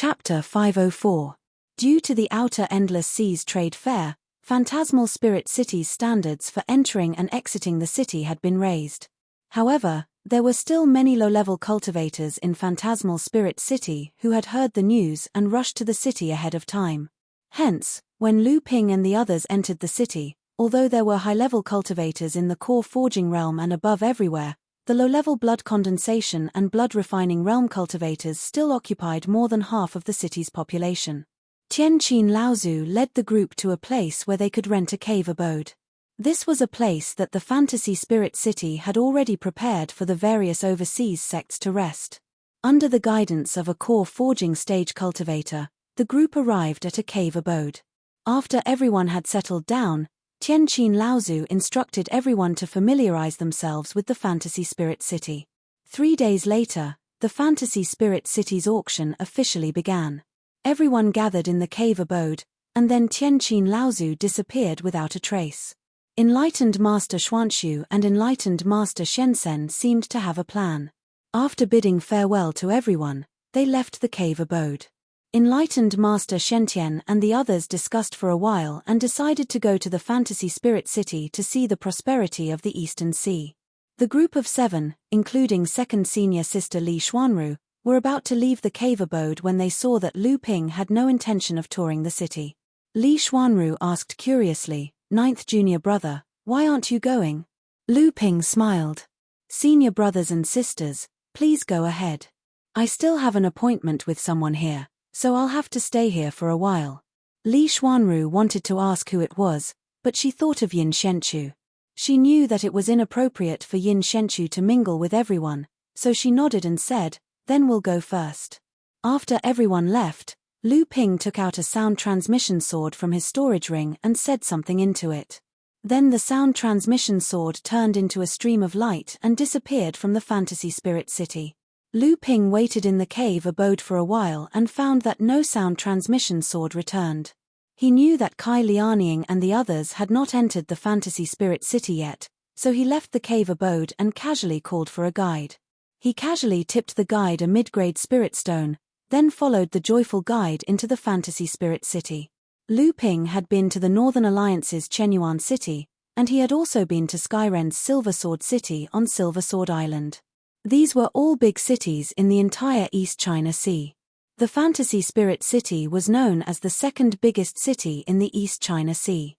Chapter 504. Due to the Outer Endless Seas Trade Fair, Phantasmal Spirit City's standards for entering and exiting the city had been raised. However, there were still many low-level cultivators in Phantasmal Spirit City who had heard the news and rushed to the city ahead of time. Hence, when Lu Ping and the others entered the city, although there were high-level cultivators in the core forging realm and above everywhere, the low-level blood condensation and blood refining realm cultivators still occupied more than half of the city's population. Tianqin Laozu led the group to a place where they could rent a cave abode. This was a place that the Fantasy Spirit City had already prepared for the various overseas sects to rest. Under the guidance of a core forging stage cultivator, the group arrived at a cave abode. After everyone had settled down, Tianqin Laozu instructed everyone to familiarize themselves with the Fantasy Spirit City. 3 days later, the Fantasy Spirit City's auction officially began. Everyone gathered in the cave abode, and then Tianqin Laozu disappeared without a trace. Enlightened Master Xuanxu and Enlightened Master Shenzhen seemed to have a plan. After bidding farewell to everyone, they left the cave abode. Enlightened Master Shentian and the others discussed for a while and decided to go to the Fantasy Spirit City to see the prosperity of the Eastern Sea. The group of 7, including second senior sister Li Xuanru, were about to leave the cave abode when they saw that Lu Ping had no intention of touring the city. Li Xuanru asked curiously, "Ninth junior brother, why aren't you going?" Lu Ping smiled. "Senior brothers and sisters, please go ahead. I still have an appointment with someone here, so I'll have to stay here for a while." Li Xuanru wanted to ask who it was, but she thought of Yin Shenchu. She knew that it was inappropriate for Yin Shenchu to mingle with everyone, so she nodded and said, "Then we'll go first." After everyone left, Lu Ping took out a sound transmission sword from his storage ring and said something into it. Then the sound transmission sword turned into a stream of light and disappeared from the Fantasy Spirit City. Lu Ping waited in the cave abode for a while and found that no sound transmission sword returned. He knew that Kai Lianing and the others had not entered the Fantasy Spirit City yet, so he left the cave abode and casually called for a guide. He casually tipped the guide a mid-grade spirit stone, then followed the joyful guide into the Fantasy Spirit City. Lu Ping had been to the Northern Alliance's Chenyuan City, and he had also been to Skyren's Silver Sword City on Silver Sword Island. These were all big cities in the entire East China Sea. The Fantasy Spirit City was known as the second biggest city in the East China Sea.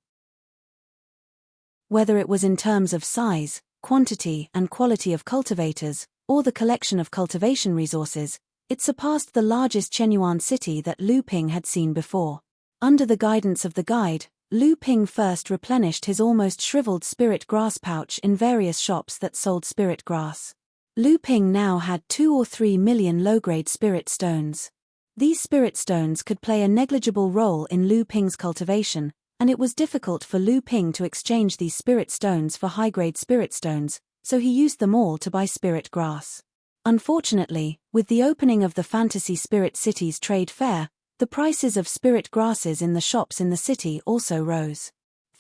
Whether it was in terms of size, quantity and quality of cultivators, or the collection of cultivation resources, it surpassed the largest Chenyuan city that Lu Ping had seen before. Under the guidance of the guide, Lu Ping first replenished his almost shriveled spirit grass pouch in various shops that sold spirit grass. Lu Ping now had 2 or 3 million low-grade spirit stones. These spirit stones could play a negligible role in Lu Ping's cultivation, and it was difficult for Lu Ping to exchange these spirit stones for high-grade spirit stones, so he used them all to buy spirit grass. Unfortunately, with the opening of the Fantasy Spirit City's trade fair, the prices of spirit grasses in the shops in the city also rose.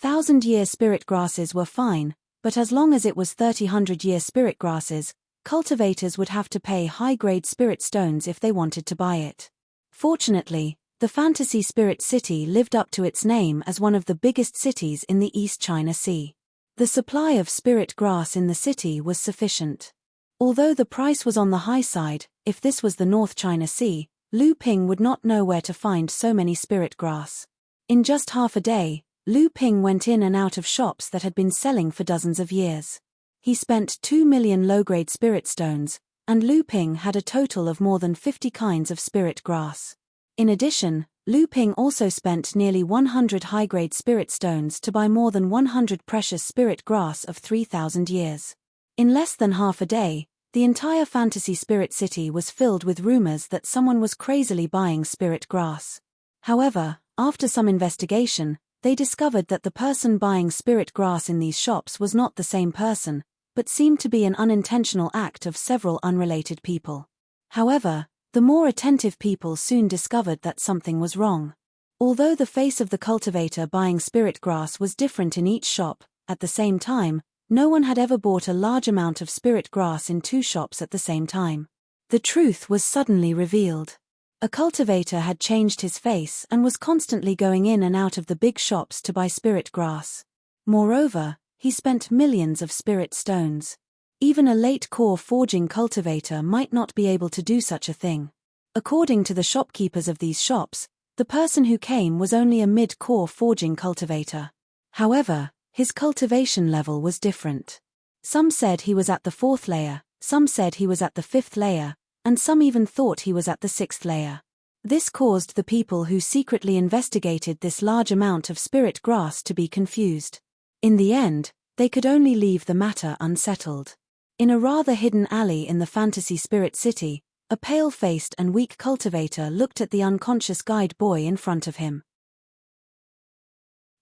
1,000-year spirit grasses were fine, but as long as it was 30-100-year spirit grasses, cultivators would have to pay high-grade spirit stones if they wanted to buy it. Fortunately, the Fantasy Spirit City lived up to its name as one of the biggest cities in the East China Sea. The supply of spirit grass in the city was sufficient. Although the price was on the high side, if this was the North China Sea, Lu Ping would not know where to find so many spirit grass. In just half a day, Lu Ping went in and out of shops that had been selling for dozens of years. He spent 2 million low-grade spirit stones, and Lu Ping had a total of more than 50 kinds of spirit grass. In addition, Lu Ping also spent nearly 100 high-grade spirit stones to buy more than 100 precious spirit grass of 3,000 years. In less than half a day, the entire Fantasy Spirit City was filled with rumors that someone was crazily buying spirit grass. However, after some investigation, they discovered that the person buying spirit grass in these shops was not the same person, but seemed to be an unintentional act of several unrelated people. However, the more attentive people soon discovered that something was wrong. Although the face of the cultivator buying spirit grass was different in each shop, at the same time, no one had ever bought a large amount of spirit grass in 2 shops at the same time. The truth was suddenly revealed. A cultivator had changed his face and was constantly going in and out of the big shops to buy spirit grass. Moreover, he spent millions of spirit stones. Even a late-core forging cultivator might not be able to do such a thing. According to the shopkeepers of these shops, the person who came was only a mid-core forging cultivator. However, his cultivation level was different. Some said he was at the 4th layer, some said he was at the 5th layer, and some even thought he was at the 6th layer. This caused the people who secretly investigated this large amount of spirit grass to be confused. In the end, they could only leave the matter unsettled. In a rather hidden alley in the fantasy spirit city, a pale-faced and weak cultivator looked at the unconscious guide boy in front of him.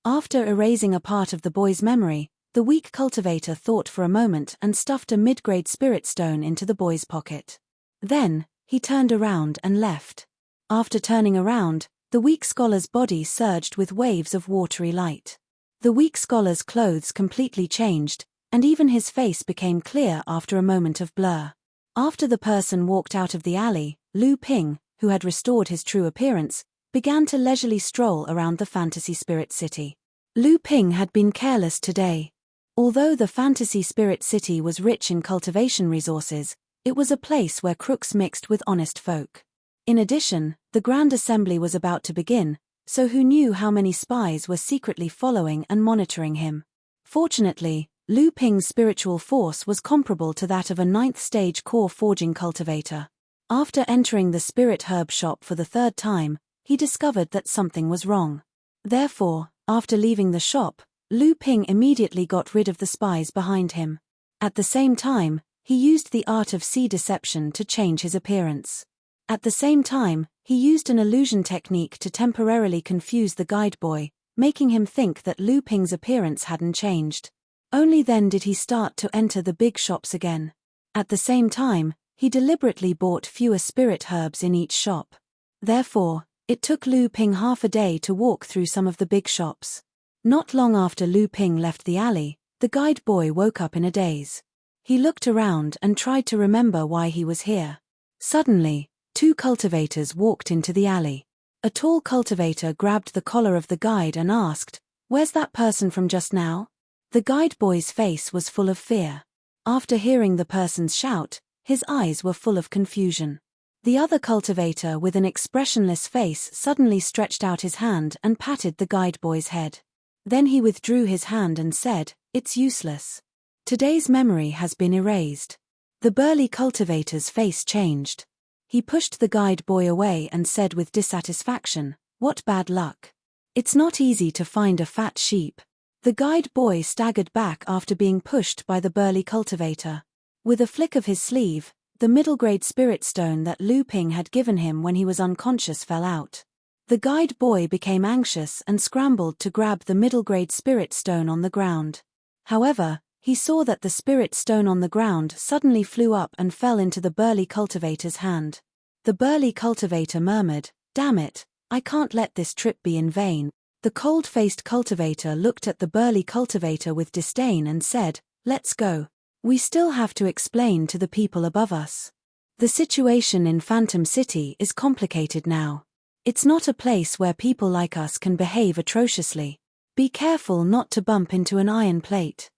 After erasing a part of the boy's memory, the weak cultivator thought for a moment and stuffed a mid-grade spirit stone into the boy's pocket. Then, he turned around and left. After turning around, the weak scholar's body surged with waves of watery light. The weak scholar's clothes completely changed, and even his face became clear after a moment of blur. After the person walked out of the alley, Lu Ping, who had restored his true appearance, began to leisurely stroll around the fantasy spirit city. Lu Ping had been careless today. Although the fantasy spirit city was rich in cultivation resources, it was a place where crooks mixed with honest folk. In addition, the Grand Assembly was about to begin, so who knew how many spies were secretly following and monitoring him? Fortunately, Lu Ping's spiritual force was comparable to that of a 9th stage core forging cultivator. After entering the spirit herb shop for the 3rd time, he discovered that something was wrong. Therefore, after leaving the shop, Lu Ping immediately got rid of the spies behind him. At the same time, he used the art of sea deception to change his appearance. At the same time, he used an illusion technique to temporarily confuse the guide boy, making him think that Lu Ping's appearance hadn't changed. Only then did he start to enter the big shops again. At the same time, he deliberately bought fewer spirit herbs in each shop. Therefore, it took Lu Ping half a day to walk through some of the big shops. Not long after Lu Ping left the alley, the guide boy woke up in a daze. He looked around and tried to remember why he was here. Suddenly, 2 cultivators walked into the alley. A tall cultivator grabbed the collar of the guide and asked, "Where's that person from just now?" The guide boy's face was full of fear. After hearing the person's shout, his eyes were full of confusion. The other cultivator with an expressionless face suddenly stretched out his hand and patted the guide boy's head. Then he withdrew his hand and said, "It's useless. Today's memory has been erased." The burly cultivator's face changed. He pushed the guide boy away and said with dissatisfaction, "What bad luck. It's not easy to find a fat sheep." The guide boy staggered back after being pushed by the burly cultivator. With a flick of his sleeve, the middle-grade spirit stone that Lu Ping had given him when he was unconscious fell out. The guide boy became anxious and scrambled to grab the middle-grade spirit stone on the ground. However, he saw that the spirit stone on the ground suddenly flew up and fell into the burly cultivator's hand. The burly cultivator murmured, "Damn it, I can't let this trip be in vain." The cold-faced cultivator looked at the burly cultivator with disdain and said, "Let's go. We still have to explain to the people above us. The situation in Phantom City is complicated now. It's not a place where people like us can behave atrociously. Be careful not to bump into an iron plate."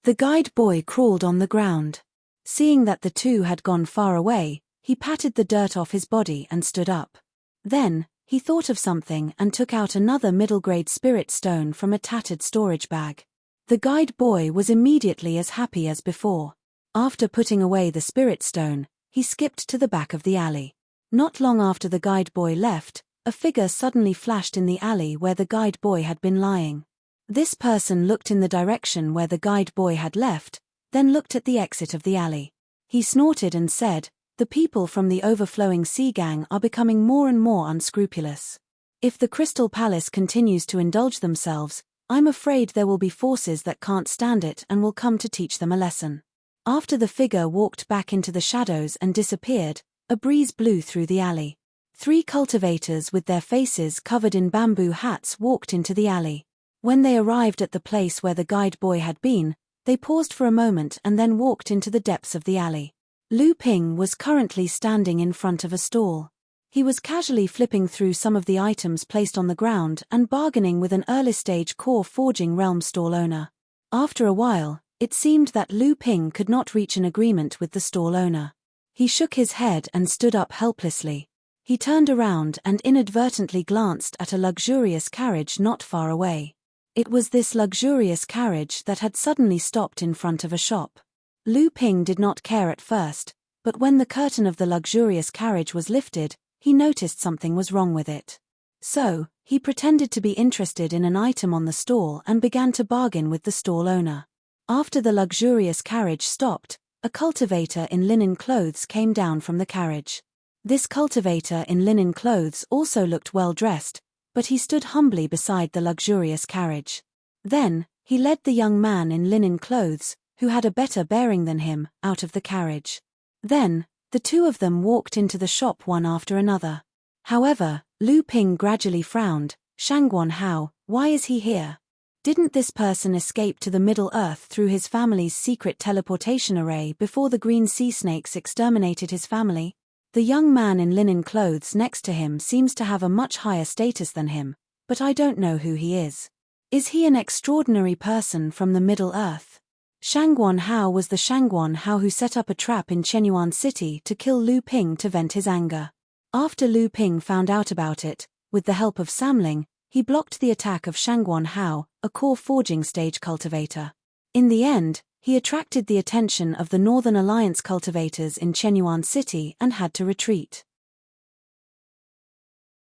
The guide boy crawled on the ground. Seeing that the 2 had gone far away, he patted the dirt off his body and stood up. Then, he thought of something and took out another middle-grade spirit stone from a tattered storage bag. The guide boy was immediately as happy as before. After putting away the spirit stone, he skipped to the back of the alley. Not long after the guide boy left, a figure suddenly flashed in the alley where the guide boy had been lying. This person looked in the direction where the guide boy had left, then looked at the exit of the alley. He snorted and said, "The people from the overflowing sea gang are becoming more and more unscrupulous. If the Crystal Palace continues to indulge themselves, I'm afraid there will be forces that can't stand it and will come to teach them a lesson." After the figure walked back into the shadows and disappeared, a breeze blew through the alley. 3 cultivators with their faces covered in bamboo hats walked into the alley. When they arrived at the place where the guide boy had been, they paused for a moment and then walked into the depths of the alley. Lu Ping was currently standing in front of a stall. He was casually flipping through some of the items placed on the ground and bargaining with an early-stage core forging realm stall owner. After a while, it seemed that Lu Ping could not reach an agreement with the stall owner. He shook his head and stood up helplessly. He turned around and inadvertently glanced at a luxurious carriage not far away. It was this luxurious carriage that had suddenly stopped in front of a shop. Lu Ping did not care at first, but when the curtain of the luxurious carriage was lifted, he noticed something was wrong with it. So, he pretended to be interested in an item on the stall and began to bargain with the stall owner. After the luxurious carriage stopped, a cultivator in linen clothes came down from the carriage. This cultivator in linen clothes also looked well dressed, but he stood humbly beside the luxurious carriage. Then, he led the young man in linen clothes, who had a better bearing than him, out of the carriage. Then, the two of them walked into the shop one after another. However, Lu Ping gradually frowned. Shangguan Hao, why is he here? Didn't this person escape to the Middle Earth through his family's secret teleportation array before the green sea snakes exterminated his family? The young man in linen clothes next to him seems to have a much higher status than him, but I don't know who he is. Is he an extraordinary person from the Middle Earth? Shangguan Hao was the Shangguan Hao who set up a trap in Chenyuan City to kill Lu Ping to vent his anger. After Lu Ping found out about it, with the help of Samling, he blocked the attack of Shangguan Hao, a core forging stage cultivator. In the end, he attracted the attention of the Northern Alliance cultivators in Chenyuan City and had to retreat.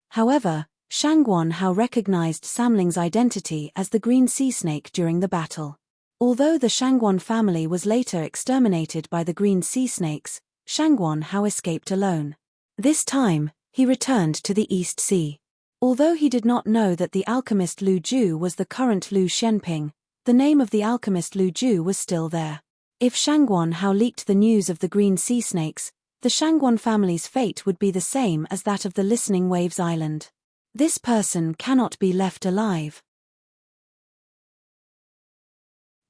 However, Shangguan Hao recognized Samling's identity as the green sea snake during the battle. Although the Shangguan family was later exterminated by the green sea snakes, Shangguan Hao escaped alone. This time, he returned to the East Sea. Although he did not know that the alchemist Lu Ju was the current Lu Shenping, the name of the alchemist Lu Ju was still there. If Shangguan Hao leaked the news of the green sea snakes, the Shangguan family's fate would be the same as that of the Listening Waves Island. This person cannot be left alive.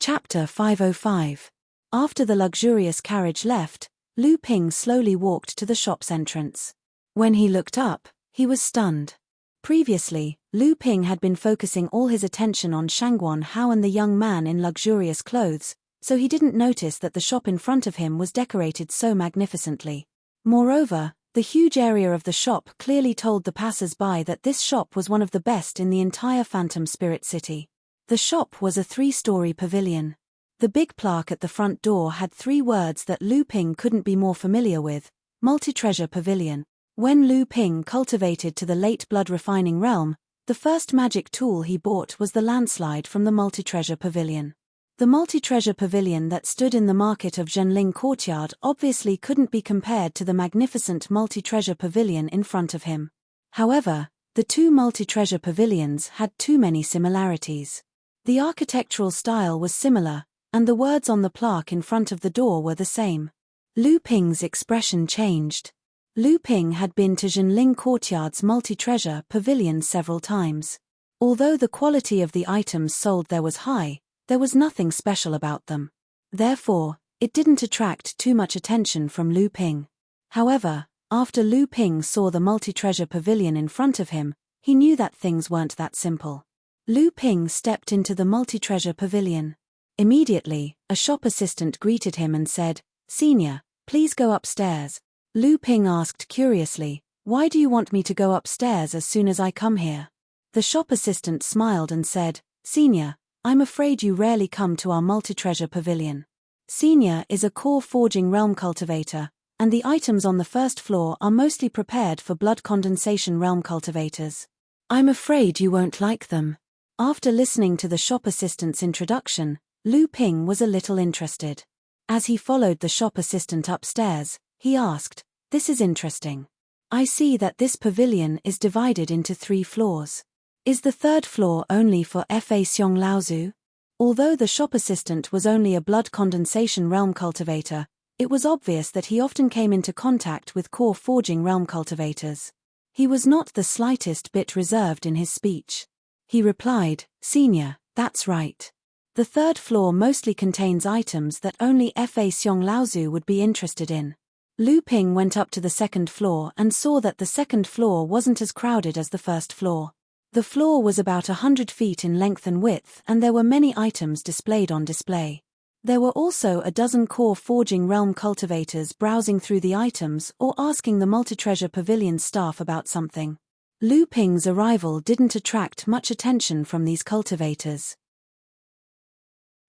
Chapter 505. After the luxurious carriage left, Lu Ping slowly walked to the shop's entrance. When he looked up, he was stunned. Previously, Lu Ping had been focusing all his attention on Shangguan Hao and the young man in luxurious clothes, so he didn't notice that the shop in front of him was decorated so magnificently. Moreover, the huge area of the shop clearly told the passers-by that this shop was one of the best in the entire Phantom Spirit City. The shop was a 3-story pavilion. The big plaque at the front door had 3 words that Lu Ping couldn't be more familiar with: Multi-Treasure Pavilion. When Lu Ping cultivated to the late blood refining realm, the first magic tool he bought was the landslide from the Multi-Treasure Pavilion. The Multi-Treasure Pavilion that stood in the market of Zhenling Courtyard obviously couldn't be compared to the magnificent Multi-Treasure Pavilion in front of him. However, the 2 Multi-Treasure Pavilions had too many similarities. The architectural style was similar, and the words on the plaque in front of the door were the same. Lu Ping's expression changed. Lu Ping had been to Zhenling Courtyard's Multi-Treasure Pavilion several times. Although the quality of the items sold there was high, there was nothing special about them. Therefore, it didn't attract too much attention from Lu Ping. However, after Lu Ping saw the Multi-Treasure Pavilion in front of him, he knew that things weren't that simple. Lu Ping stepped into the Multi-Treasure Pavilion. Immediately, a shop assistant greeted him and said, "Senior, please go upstairs." Lu Ping asked curiously, "Why do you want me to go upstairs as soon as I come here?" The shop assistant smiled and said, "Senior, I'm afraid you rarely come to our Multi-Treasure Pavilion. Senior is a core forging realm cultivator, and the items on the first floor are mostly prepared for blood condensation realm cultivators. I'm afraid you won't like them." After listening to the shop assistant's introduction, Lu Ping was a little interested. As he followed the shop assistant upstairs, he asked, "This is interesting. I see that this pavilion is divided into 3 floors. Is the 3rd floor only for Fa Xiong Laozu?" Although the shop assistant was only a blood condensation realm cultivator, it was obvious that he often came into contact with core forging realm cultivators. He was not the slightest bit reserved in his speech. He replied, "Senior, that's right. The 3rd floor mostly contains items that only Fa Xiong Laozu would be interested in. Lu Ping went up to the second floor and saw that the second floor wasn't as crowded as the first floor. The floor was about 100 feet in length and width, and there were many items displayed on display. There were also a dozen core Forging Realm cultivators browsing through the items or asking the Multi-Treasure Pavilion staff about something. Lu Ping's arrival didn't attract much attention from these cultivators.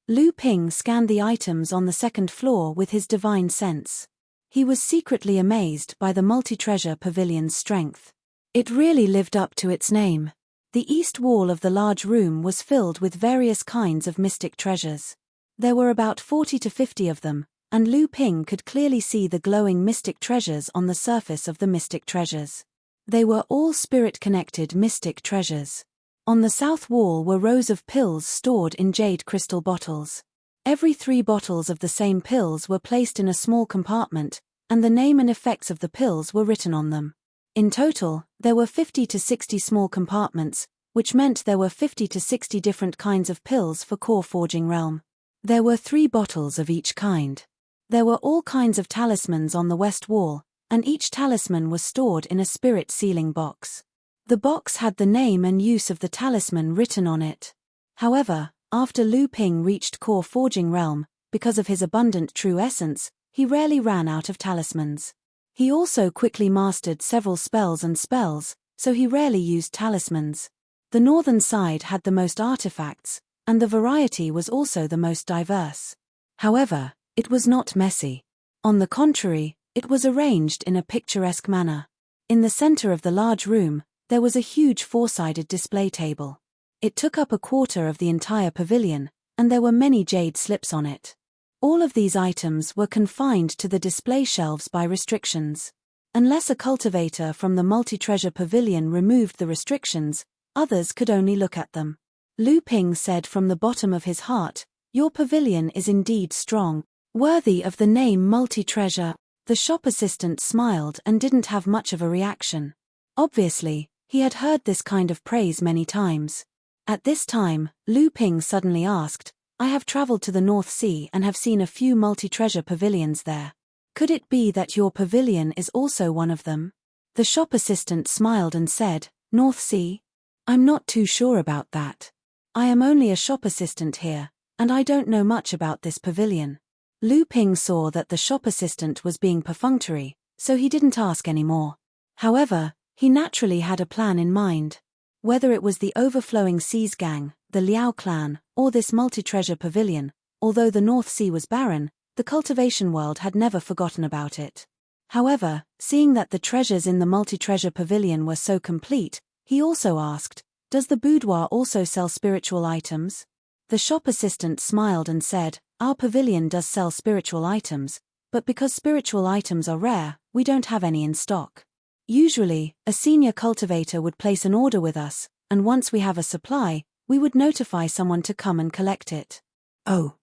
Lu Ping scanned the items on the second floor with his divine sense. He was secretly amazed by the Multi-Treasure Pavilion's strength. It really lived up to its name. The east wall of the large room was filled with various kinds of mystic treasures. There were about 40 to 50 of them, and Lu Ping could clearly see the glowing mystic treasures on the surface of the mystic treasures. They were all spirit-connected mystic treasures. On the south wall were rows of pills stored in jade crystal bottles. Every 3 bottles of the same pills were placed in a small compartment, and the name and effects of the pills were written on them. In total, there were 50 to 60 small compartments, which meant there were 50 to 60 different kinds of pills for core Forging Realm. There were 3 bottles of each kind. There were all kinds of talismans on the west wall, and each talisman was stored in a spirit sealing box. The box had the name and use of the talisman written on it. However, after Lu Ping reached core Forging Realm, because of his abundant true essence, he rarely ran out of talismans. He also quickly mastered several spells, so he rarely used talismans. The northern side had the most artifacts, and the variety was also the most diverse. However, it was not messy. On the contrary, it was arranged in a picturesque manner. In the center of the large room, there was a huge 4-sided display table. It took up a quarter of the entire pavilion, and there were many jade slips on it. All of these items were confined to the display shelves by restrictions. Unless a cultivator from the Multi-Treasure Pavilion removed the restrictions, others could only look at them. Lu Ping said from the bottom of his heart, "Your pavilion is indeed strong, worthy of the name Multi-Treasure." The shop assistant smiled and didn't have much of a reaction. Obviously, he had heard this kind of praise many times. At this time, Lu Ping suddenly asked, "I have traveled to the North Sea and have seen a few multi-treasure pavilions there. Could it be that your pavilion is also one of them?" The shop assistant smiled and said, "North Sea? I'm not too sure about that. I am only a shop assistant here, and I don't know much about this pavilion." Lu Ping saw that the shop assistant was being perfunctory, so he didn't ask any more. However, he naturally had a plan in mind. Whether it was the Overflowing Seas Gang, the Liao clan, or this multi-treasure pavilion, although the North Sea was barren, the cultivation world had never forgotten about it. However, seeing that the treasures in the multi-treasure pavilion were so complete, he also asked, "Does the boudoir also sell spiritual items?" The shop assistant smiled and said, "Our pavilion does sell spiritual items, but because spiritual items are rare, we don't have any in stock. Usually, a senior cultivator would place an order with us, and once we have a supply, we would notify someone to come and collect it." "Oh."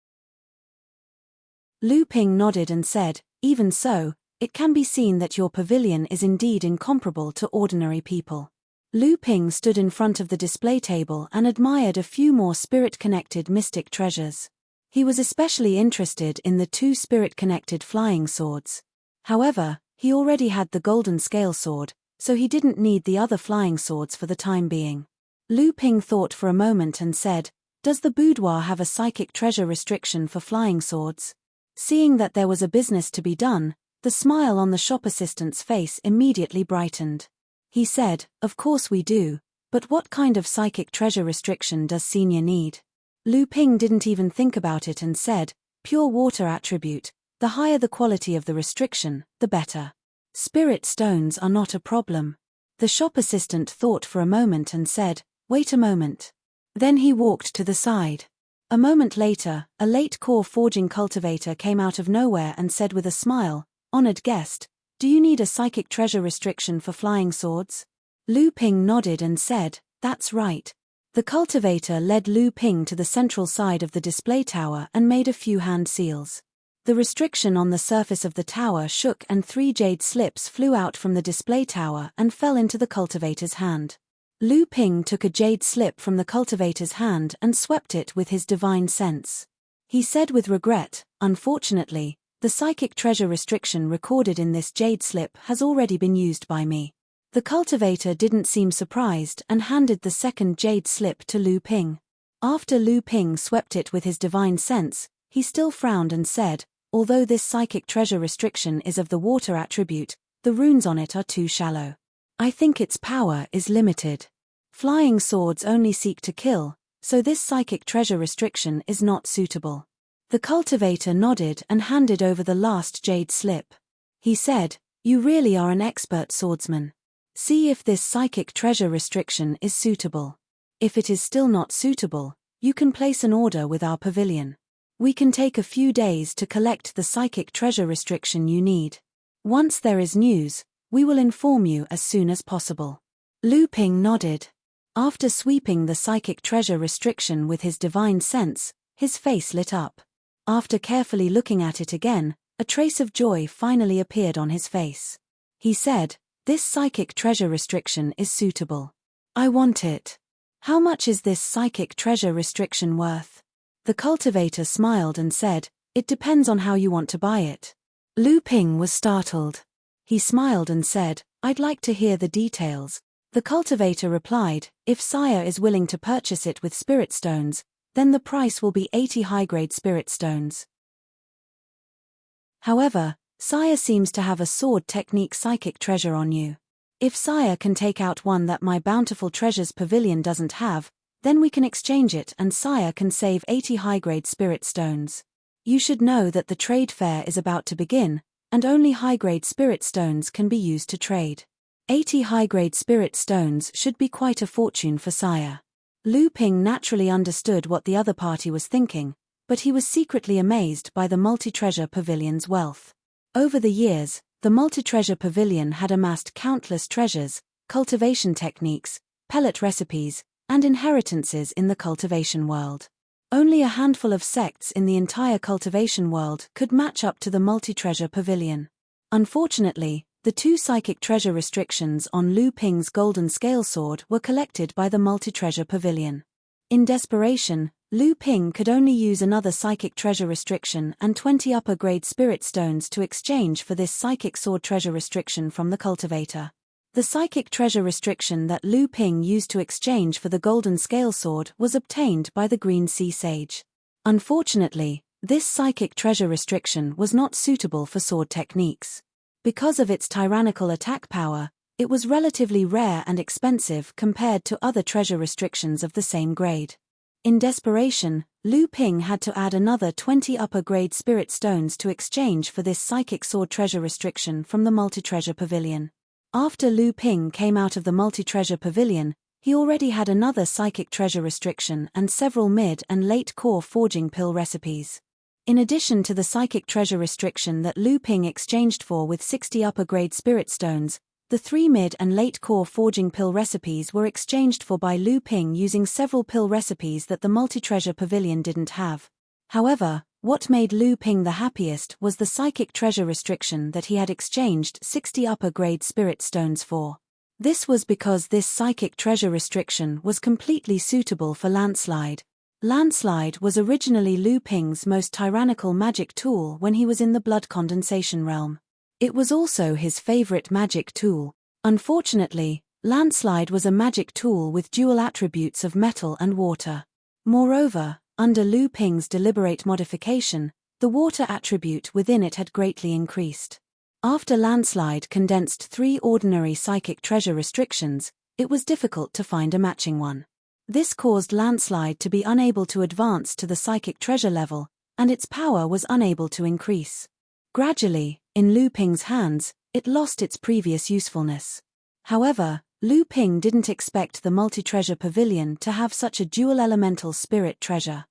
Lu Ping nodded and said, "Even so, it can be seen that your pavilion is indeed incomparable to ordinary people." Lu Ping stood in front of the display table and admired a few more spirit-connected mystic treasures. He was especially interested in the 2 spirit-connected flying swords. However, he already had the golden scale sword, so he didn't need the other flying swords for the time being. Lu Ping thought for a moment and said, "Does the boudoir have a psychic treasure restriction for flying swords?" Seeing that there was a business to be done, the smile on the shop assistant's face immediately brightened. He said, "Of course we do, but what kind of psychic treasure restriction does Senior need?" Lu Ping didn't even think about it and said, "Pure water attribute, the higher the quality of the restriction, the better. Spirit stones are not a problem." The shop assistant thought for a moment and said, "Wait a moment." Then he walked to the side. A moment later, a late core forging cultivator came out of nowhere and said with a smile, "Honored guest, do you need a psychic treasure restriction for flying swords?" Lu Ping nodded and said, "That's right." The cultivator led Lu Ping to the central side of the display tower and made a few hand seals. The restriction on the surface of the tower shook and 3 jade slips flew out from the display tower and fell into the cultivator's hand. Lu Ping took a jade slip from the cultivator's hand and swept it with his divine sense. He said with regret, "Unfortunately, The psychic treasure restriction recorded in this jade slip has already been used by me. The cultivator didn't seem surprised and handed the second jade slip to Lu Ping. After Lu Ping swept it with his divine sense, he still frowned and said, although this psychic treasure restriction is of the water attribute, the runes on it are too shallow. I think its power is limited. Flying swords only seek to kill, so this psychic treasure restriction is not suitable. The cultivator nodded and handed over the last jade slip. He said, "You really are an expert swordsman. See if this psychic treasure restriction is suitable. If it is still not suitable, you can place an order with our pavilion. We can take a few days to collect the psychic treasure restriction you need. Once there is news, we will inform you as soon as possible." Lu Ping nodded. After sweeping the psychic treasure restriction with his divine sense, his face lit up. After carefully looking at it again, a trace of joy finally appeared on his face. He said, "This psychic treasure restriction is suitable. I want it. How much is this psychic treasure restriction worth?" The cultivator smiled and said, "It depends on how you want to buy it." Lu Ping was startled. He smiled and said, "I'd like to hear the details." The cultivator replied, "If Sire is willing to purchase it with spirit stones, then the price will be 80 high-grade spirit stones. However, Sire seems to have a sword technique psychic treasure on you. If Sire can take out one that my bountiful treasures pavilion doesn't have, then we can exchange it and Sire can save 80 high-grade spirit stones. You should know that the trade fair is about to begin, and only high-grade spirit stones can be used to trade. 80 high-grade spirit stones should be quite a fortune for Sire." Lu Ping naturally understood what the other party was thinking, but he was secretly amazed by the multi-treasure pavilion's wealth. Over the years, the multi-treasure pavilion had amassed countless treasures, cultivation techniques, pellet recipes, and inheritances in the cultivation world. Only a handful of sects in the entire cultivation world could match up to the multi-treasure pavilion. Unfortunately, the two psychic treasure restrictions on Lu Ping's golden scale sword were collected by the multi-treasure pavilion. In desperation, Lu Ping could only use another psychic treasure restriction and 20 upper-grade spirit stones to exchange for this psychic sword treasure restriction from the cultivator. The psychic treasure restriction that Lu Ping used to exchange for the golden scale sword was obtained by the Green Sea Sage. Unfortunately, this psychic treasure restriction was not suitable for sword techniques. Because of its tyrannical attack power, it was relatively rare and expensive compared to other treasure restrictions of the same grade. In desperation, Lu Ping had to add another 20 upper-grade spirit stones to exchange for this psychic sword treasure restriction from the multi-treasure pavilion. After Lu Ping came out of the multi-treasure pavilion, he already had another psychic treasure restriction and several mid- and late-core forging pill recipes. In addition to the psychic treasure restriction that Lu Ping exchanged for with 60 upper-grade spirit stones, the 3 mid- and late-core forging pill recipes were exchanged for by Lu Ping using several pill recipes that the multi-treasure pavilion didn't have. However, what made Lu Ping the happiest was the psychic treasure restriction that he had exchanged 60 upper-grade spirit stones for. This was because this psychic treasure restriction was completely suitable for Landslide. Landslide was originally Lu Ping's most tyrannical magic tool when he was in the blood condensation realm. It was also his favorite magic tool. Unfortunately, Landslide was a magic tool with dual attributes of metal and water. Moreover, under Lu Ping's deliberate modification, the water attribute within it had greatly increased. After Landslide condensed 3 ordinary psychic treasure restrictions, it was difficult to find a matching one. This caused Landslide to be unable to advance to the psychic treasure level, and its power was unable to increase. Gradually, in Lu Ping's hands, it lost its previous usefulness. However, Lu Ping didn't expect the multi-treasure pavilion to have such a dual elemental spirit treasure.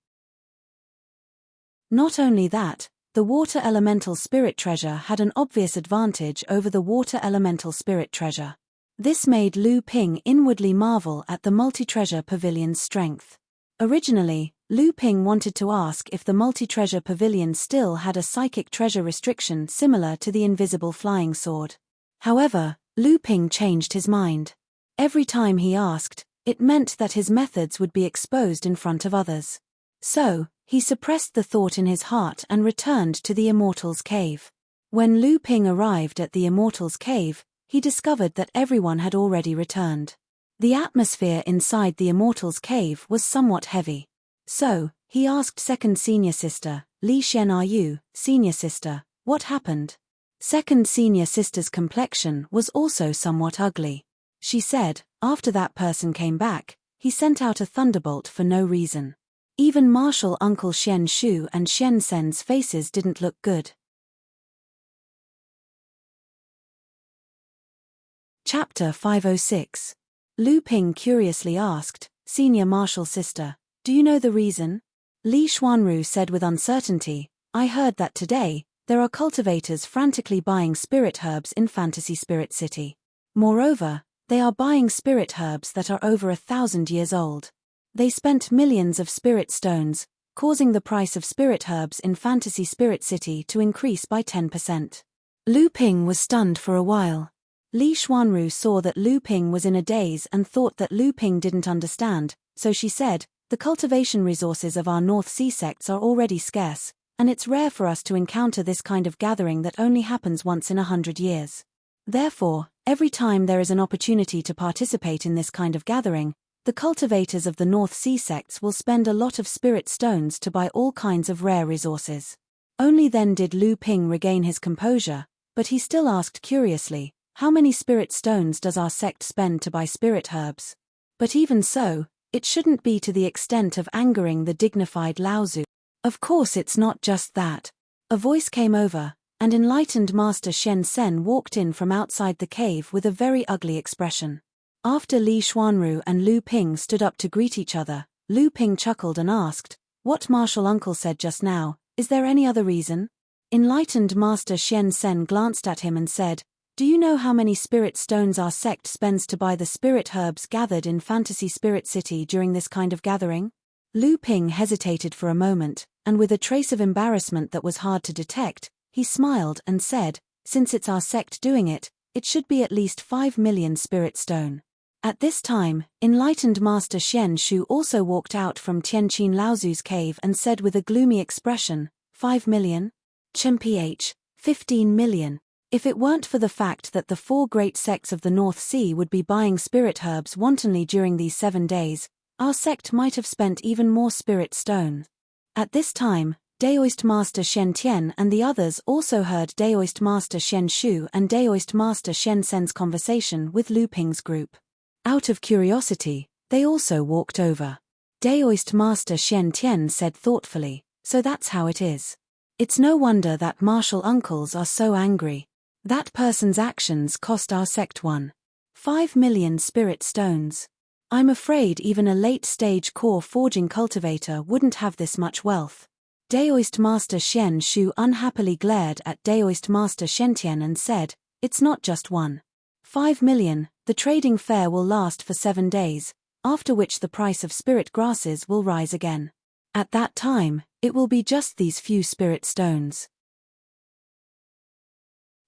Not only that, the water elemental spirit treasure had an obvious advantage over the water elemental spirit treasure. This made Lu Ping inwardly marvel at the multi-treasure pavilion's strength. Originally, Lu Ping wanted to ask if the multi-treasure pavilion still had a psychic treasure restriction similar to the invisible flying sword. However, Lu Ping changed his mind. Every time he asked, it meant that his methods would be exposed in front of others. So, He suppressed the thought in his heart and returned to the Immortal's cave. When Lu Ping arrived at the Immortal's cave, he discovered that everyone had already returned. The atmosphere inside the Immortal's cave was somewhat heavy. So, he asked second senior sister, Li Shen, "Are you, senior sister, what happened?" Second senior sister's complexion was also somewhat ugly. She said, after that person came back, he sent out a thunderbolt for no reason. Even Martial Uncle Shen Shu and Shen Sen's faces didn't look good. Chapter 506. Lu Ping curiously asked, "Senior Martial Sister, do you know the reason?" Li Xuanru said with uncertainty, "I heard that today, there are cultivators frantically buying spirit herbs in Fantasy Spirit City. Moreover, they are buying spirit herbs that are over 1,000 years old. They spent millions of spirit stones, causing the price of spirit herbs in Fantasy Spirit City to increase by 10%. Lu Ping was stunned for a while. Li Xuanru saw that Lu Ping was in a daze and thought that Lu Ping didn't understand, so she said, "The cultivation resources of our North Sea sects are already scarce, and it's rare for us to encounter this kind of gathering that only happens once in 100 years. Therefore, every time there is an opportunity to participate in this kind of gathering, the cultivators of the North Sea sects will spend a lot of spirit stones to buy all kinds of rare resources." Only then did Lu Ping regain his composure, but he still asked curiously, "How many spirit stones does our sect spend to buy spirit herbs?" But even so, it shouldn't be to the extent of angering the dignified Laozu. "Of course it's not just that." A voice came over, and enlightened Master Shen Sen walked in from outside the cave with a very ugly expression. After Li Xuanru and Lu Ping stood up to greet each other, Lu Ping chuckled and asked, "What Martial Uncle said just now, is there any other reason?" Enlightened Master Shen Sen glanced at him and said, "Do you know how many spirit stones our sect spends to buy the spirit herbs gathered in Fantasy Spirit City during this kind of gathering?" Lu Ping hesitated for a moment, and with a trace of embarrassment that was hard to detect, he smiled and said, "Since it's our sect doing it, it should be at least 5 million spirit stone." At this time, enlightened Master Shen Shu also walked out from Tianqin Laozu's cave and said with a gloomy expression, 5 million? Chen-ph, 15 million. If it weren't for the fact that the 4 great sects of the North Sea would be buying spirit herbs wantonly during these 7 days, our sect might have spent even more spirit stone. At this time, Daoist Master Shen Tian and the others also heard Daoist Master Shen Shu and Daoist Master Shen Sen's conversation with Lu Ping's group. Out of curiosity, they also walked over. Daoist Master Shen Tian said thoughtfully, "So that's how it is. It's no wonder that martial uncles are so angry. That person's actions cost our sect 1.5 million spirit stones. I'm afraid even a late-stage core forging cultivator wouldn't have this much wealth." Daoist Master Shen Shu unhappily glared at Daoist Master Shen Tian and said, "It's not just 1.5 million, the trading fair will last for 7 days, after which the price of spirit grasses will rise again. At that time, it will be just these few spirit stones."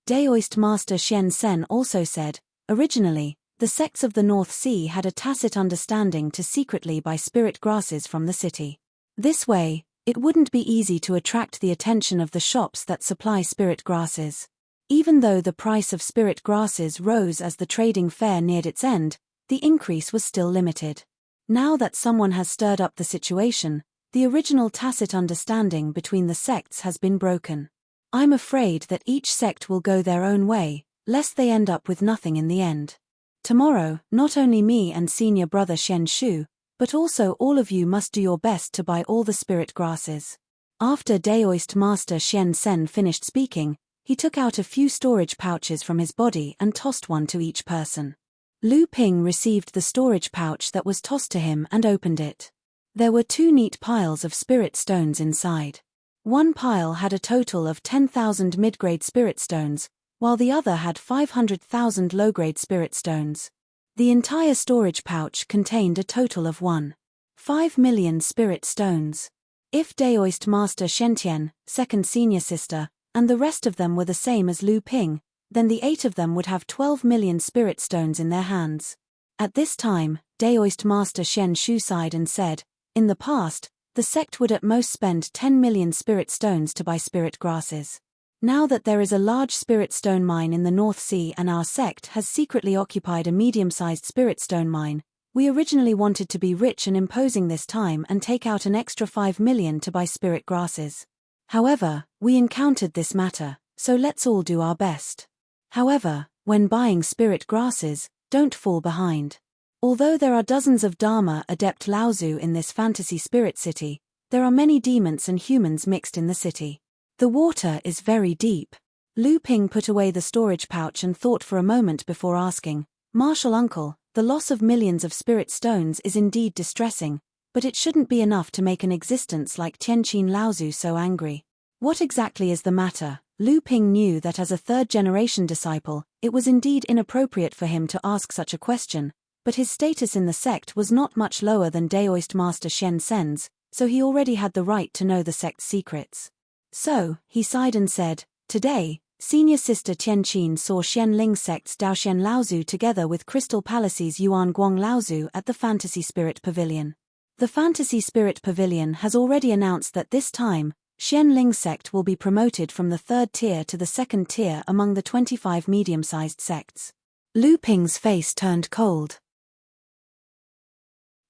Daoist Master Shen Sen also said, "Originally, the sects of the North Sea had a tacit understanding to secretly buy spirit grasses from the city. This way, it wouldn't be easy to attract the attention of the shops that supply spirit grasses. Even though the price of spirit grasses rose as the trading fair neared its end, the increase was still limited. Now that someone has stirred up the situation, the original tacit understanding between the sects has been broken. I'm afraid that each sect will go their own way, lest they end up with nothing in the end. Tomorrow, not only me and senior brother Shen Shu, but also all of you must do your best to buy all the spirit grasses." After Daoist Master Shen Sen finished speaking, he took out a few storage pouches from his body and tossed one to each person. Lu Ping received the storage pouch that was tossed to him and opened it. There were 2 neat piles of spirit stones inside. One pile had a total of 10,000 mid-grade spirit stones, while the other had 500,000 low-grade spirit stones. The entire storage pouch contained a total of 1.5 million spirit stones. If Daoist Master Shentian, second senior sister, and the rest of them were the same as Lu Ping, then the 8 of them would have 12 million spirit stones in their hands. At this time, Daoist Master Shen Shu sighed and said, "In the past, the sect would at most spend 10 million spirit stones to buy spirit grasses. Now that there is a large spirit stone mine in the North Sea and our sect has secretly occupied a medium-sized spirit stone mine, we originally wanted to be rich and imposing this time and take out an extra 5 million to buy spirit grasses. However, we encountered this matter, so let's all do our best. However, when buying spirit grasses, don't fall behind. Although there are dozens of Dharma adept Laozu in this fantasy spirit city, there are many demons and humans mixed in the city. The water is very deep. Lu Ping put away the storage pouch and thought for a moment before asking, "Martial uncle, the loss of millions of spirit stones is indeed distressing, but it shouldn't be enough to make an existence like Tianqin Laozu so angry. What exactly is the matter?" Lu Ping knew that as a third-generation disciple, it was indeed inappropriate for him to ask such a question, but his status in the sect was not much lower than Daoist Master Shen Sen's, so he already had the right to know the sect's secrets. So, he sighed and said, "Today, Senior Sister Tianqin saw Shen Ling sect's Daoshen Laozu together with Crystal Palace's Yuan Guang Laozu at the Fantasy Spirit Pavilion. The Fantasy Spirit Pavilion has already announced that this time, Shen Ling sect will be promoted from the 3rd tier to the 2nd tier among the 25 medium-sized sects." Lu Ping's face turned cold.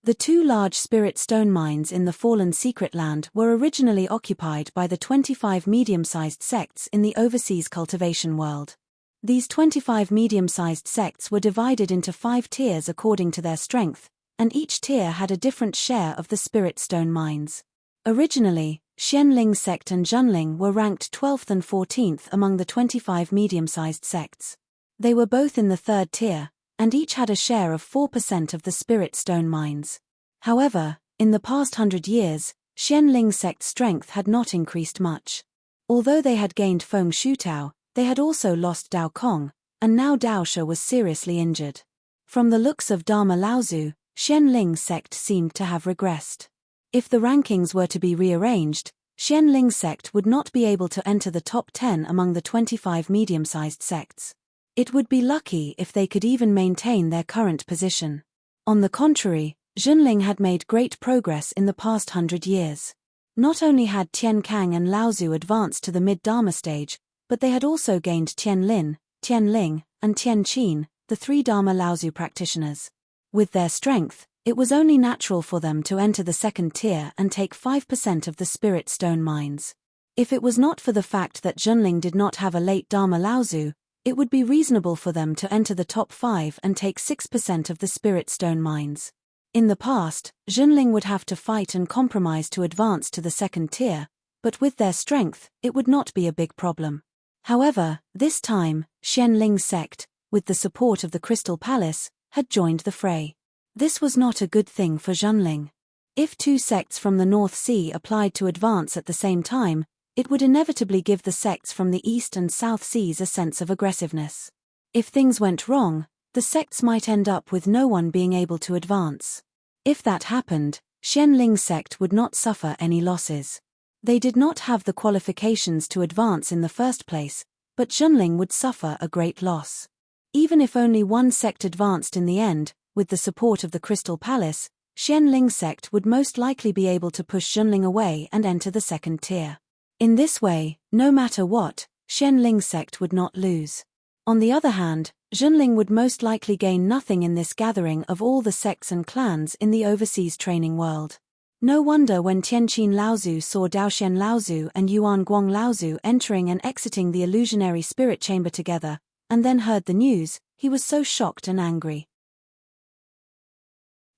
The 2 large spirit stone mines in the fallen secret land were originally occupied by the 25 medium-sized sects in the overseas cultivation world. These 25 medium-sized sects were divided into 5 tiers according to their strength, and each tier had a different share of the spirit stone mines. Originally, Xianling sect and Junling were ranked 12th and 14th among the 25 medium-sized sects. They were both in the 3rd tier, and each had a share of 4% of the spirit stone mines. However, in the past 100 years, Xianling sect's strength had not increased much. Although they had gained Feng Shutao, they had also lost Dao Kong, and now Dao She was seriously injured. From the looks of Dharma Laozu, Xianling sect seemed to have regressed. If the rankings were to be rearranged, Xianling sect would not be able to enter the top 10 among the 25 medium-sized sects. It would be lucky if they could even maintain their current position. On the contrary, Junling had made great progress in the past 100 years. Not only had Tian Kang and Laozu advanced to the mid-Dharma stage, but they had also gained Tian Lin, Tian Ling, and Tian Qin, the 3 Dharma Laozu practitioners. With their strength, it was only natural for them to enter the 2nd tier and take 5% of the spirit stone mines. If it was not for the fact that Junling did not have a late Dharma Laozu, it would be reasonable for them to enter the top 5 and take 6% of the spirit stone mines. In the past, Junling would have to fight and compromise to advance to the 2nd tier, but with their strength, it would not be a big problem. However, this time, Xianling sect, with the support of the Crystal Palace, had joined the fray. This was not a good thing for Junling. If 2 sects from the North Sea applied to advance at the same time, it would inevitably give the sects from the East and South Seas a sense of aggressiveness. If things went wrong, the sects might end up with no one being able to advance. If that happened, Xianling sect would not suffer any losses. They did not have the qualifications to advance in the first place, but Junling would suffer a great loss. Even if only one sect advanced in the end, with the support of the Crystal Palace, Xianling sect would most likely be able to push Junling away and enter the 2nd tier. In this way, no matter what, Xianling sect would not lose. On the other hand, Junling would most likely gain nothing in this gathering of all the sects and clans in the overseas training world. No wonder when Tianqin Laozu saw Daoshen Laozu and Yuan Guang Laozu entering and exiting the illusionary spirit chamber together, and then heard the news, he was so shocked and angry.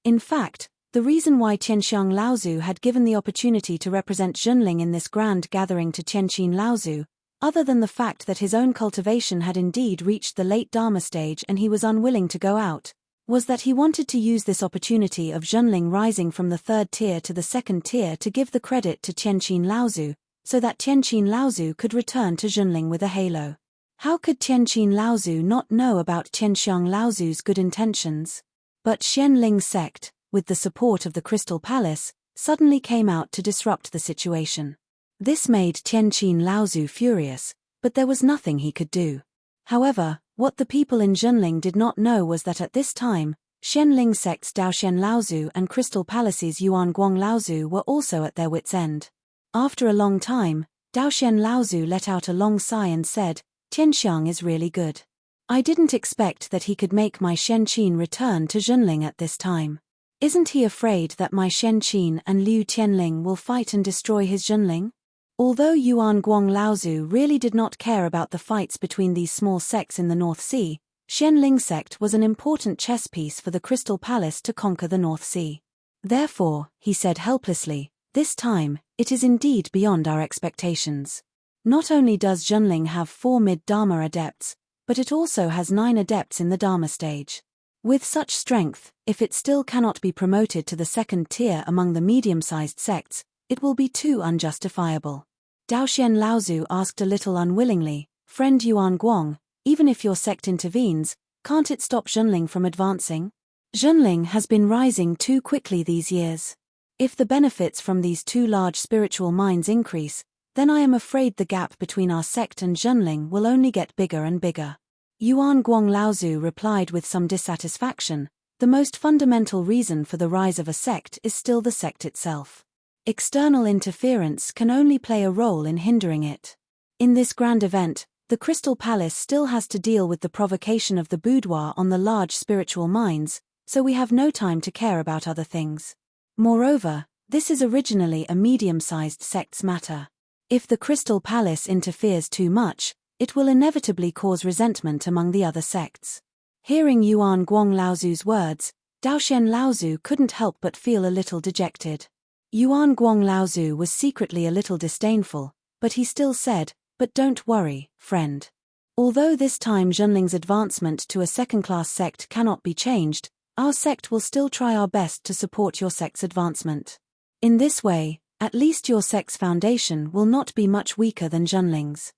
In fact, the reason why Tianxiang Laozu had given the opportunity to represent Junling in this grand gathering to Tianqin Laozu, other than the fact that his own cultivation had indeed reached the late Dharma stage and he was unwilling to go out, was that he wanted to use this opportunity of Junling rising from the 3rd tier to the 2nd tier to give the credit to Tianqin Laozu, so that Tianqin Laozu could return to Junling with a halo. How could Tianqin Laozu not know about Tianxiang Laozu's good intentions? But Xianling sect, with the support of the Crystal Palace, suddenly came out to disrupt the situation. This made Tianqin Laozu furious, but there was nothing he could do. However, what the people in Junling did not know was that at this time, Xianling sect's Daoxian Laozu and Crystal Palace's Yuanguang Laozu were also at their wits' end. After a long time, Daoxian Laozu let out a long sigh and said, "Tianxiang is really good. I didn't expect that he could make my Shenqin return to Zhenling at this time. Isn't he afraid that my Shenqin and Liu Tianling will fight and destroy his Zhenling?" Although Yuanguang Laozu really did not care about the fights between these small sects in the North Sea, Xianling sect was an important chess piece for the Crystal Palace to conquer the North Sea. Therefore, he said helplessly, "This time, it is indeed beyond our expectations. Not only does Zhenling have 4 mid-Dharma adepts, but it also has 9 adepts in the Dharma stage. With such strength, if it still cannot be promoted to the second tier among the medium-sized sects, it will be too unjustifiable." Daoxian Laozu asked a little unwillingly, "Friend Yuanguang, even if your sect intervenes, can't it stop Zhenling from advancing? Zhenling has been rising too quickly these years. If the benefits from these 2 large spiritual minds increase, then I am afraid the gap between our sect and Zhenling will only get bigger and bigger." Yuanguang Laozu replied with some dissatisfaction, "The most fundamental reason for the rise of a sect is still the sect itself. External interference can only play a role in hindering it. In this grand event, the Crystal Palace still has to deal with the provocation of the boudoir on the large spiritual minds, so we have no time to care about other things. Moreover, this is originally a medium-sized sect's matter. If the Crystal Palace interferes too much, it will inevitably cause resentment among the other sects." Hearing Yuanguang Laozu's words, Daoxian Laozu couldn't help but feel a little dejected. Yuanguang Laozu was secretly a little disdainful, but he still said, "But don't worry, friend. Although this time Zhenling's advancement to a second-class sect cannot be changed, our sect will still try our best to support your sect's advancement. In this way, at least your sect's foundation will not be much weaker than Zhenling's.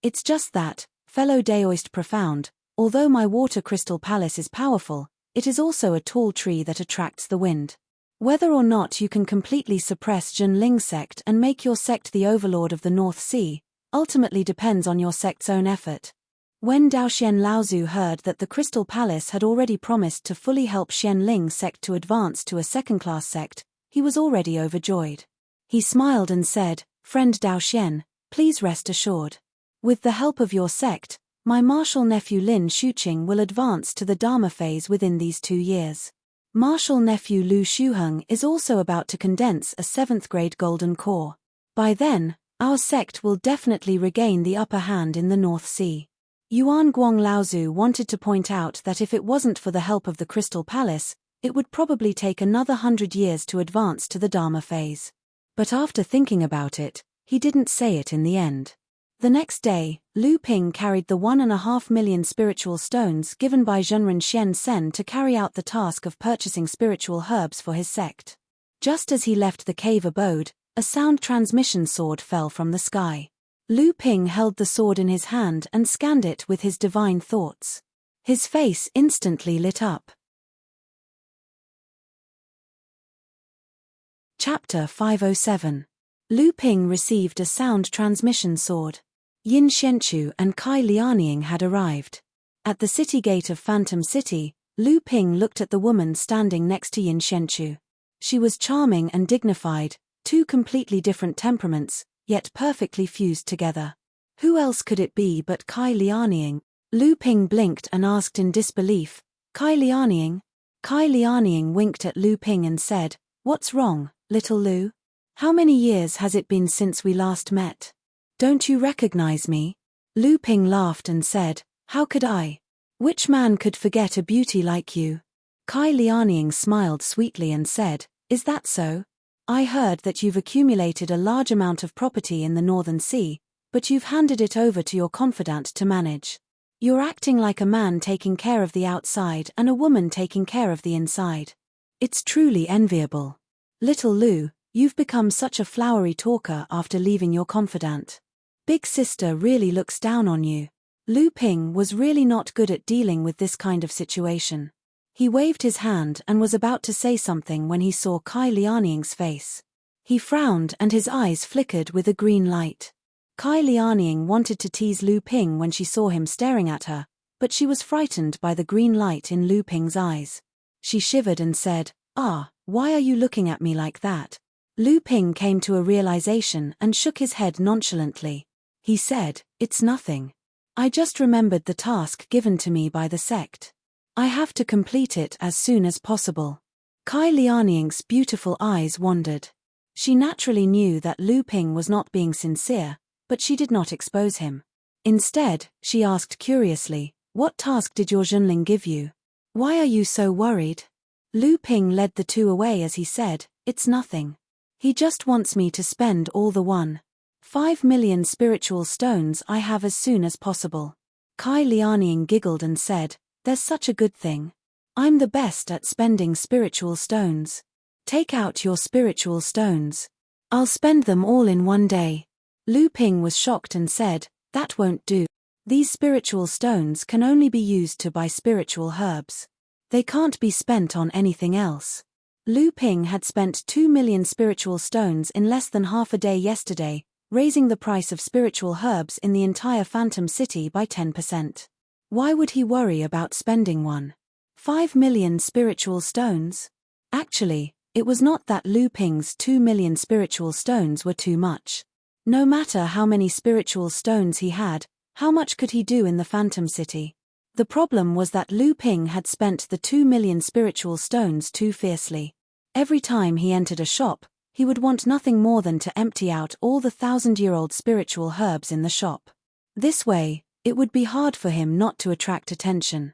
It's just that, fellow Daoist profound, although my water crystal palace is powerful, it is also a tall tree that attracts the wind. Whether or not you can completely suppress Zhenling sect and make your sect the overlord of the North Sea, ultimately depends on your sect's own effort." When Daoxian Laozu heard that the Crystal Palace had already promised to fully help Xianling sect to advance to a second-class sect, he was already overjoyed. He smiled and said, "Friend Daoxian, please rest assured. With the help of your sect, my martial nephew Lin Shuqing will advance to the Dharma phase within these 2 years. Martial nephew Lu Shuheng is also about to condense a 7th-grade golden core. By then, our sect will definitely regain the upper hand in the North Sea." Yuanguang Laozu wanted to point out that if it wasn't for the help of the Crystal Palace, it would probably take another 100 years to advance to the Dharma phase. But after thinking about it, he didn't say it in the end. The next day, Lu Ping carried the 1.5 million spiritual stones given by Zhenren Xian Sen to carry out the task of purchasing spiritual herbs for his sect. Just as he left the cave abode, a sound transmission sword fell from the sky. Lu Ping held the sword in his hand and scanned it with his divine thoughts. His face instantly lit up. Chapter 507. Lu Ping received a sound transmission sword. Yin Xianchu and Kai Lianying had arrived. At the city gate of Phantom City, Lu Ping looked at the woman standing next to Yin Xianchu. She was charming and dignified, 2 completely different temperaments, yet perfectly fused together. Who else could it be but Kai Lianying? Lu Ping blinked and asked in disbelief, "Kai Lianying?" Kai Lianying winked at Lu Ping and said, "What's wrong, little Lu? How many years has it been since we last met? Don't you recognize me?" Lu Ping laughed and said, "How could I? Which man could forget a beauty like you?" Kai Lianying smiled sweetly and said, "Is that so? I heard that you've accumulated a large amount of property in the Northern Sea, but you've handed it over to your confidant to manage. You're acting like a man taking care of the outside and a woman taking care of the inside. It's truly enviable. Little Lu, you've become such a flowery talker after leaving your confidant. Big sister really looks down on you." Lu Ping was really not good at dealing with this kind of situation. He waved his hand and was about to say something when he saw Kai Lianying's face. He frowned and his eyes flickered with a green light. Kai Lianying wanted to tease Lu Ping when she saw him staring at her, but she was frightened by the green light in Lu Ping's eyes. She shivered and said, why are you looking at me like that? Lu Ping came to a realization and shook his head nonchalantly. He said, it's nothing. I just remembered the task given to me by the sect. I have to complete it as soon as possible. Kai Lianying's beautiful eyes wandered. She naturally knew that Lu Ping was not being sincere, but she did not expose him. Instead, she asked curiously, what task did your Zhenling give you? Why are you so worried? Lu Ping led the two away as he said, it's nothing. He just wants me to spend all the 1.5 million spiritual stones I have as soon as possible. Kai Lianying giggled and said, there's such a good thing. I'm the best at spending spiritual stones. Take out your spiritual stones. I'll spend them all in one day. Lu Ping was shocked and said, that won't do. These spiritual stones can only be used to buy spiritual herbs. They can't be spent on anything else. Lu Ping had spent 2 million spiritual stones in less than half a day yesterday, raising the price of spiritual herbs in the entire Phantom City by 10%. Why would he worry about spending 1.5 million spiritual stones? Actually, it was not that Lu Ping's 2 million spiritual stones were too much. No matter how many spiritual stones he had, how much could he do in the Phantom City? The problem was that Lu Ping had spent the 2 million spiritual stones too fiercely. Every time he entered a shop, he would want nothing more than to empty out all the 1,000-year-old spiritual herbs in the shop. This way, it would be hard for him not to attract attention.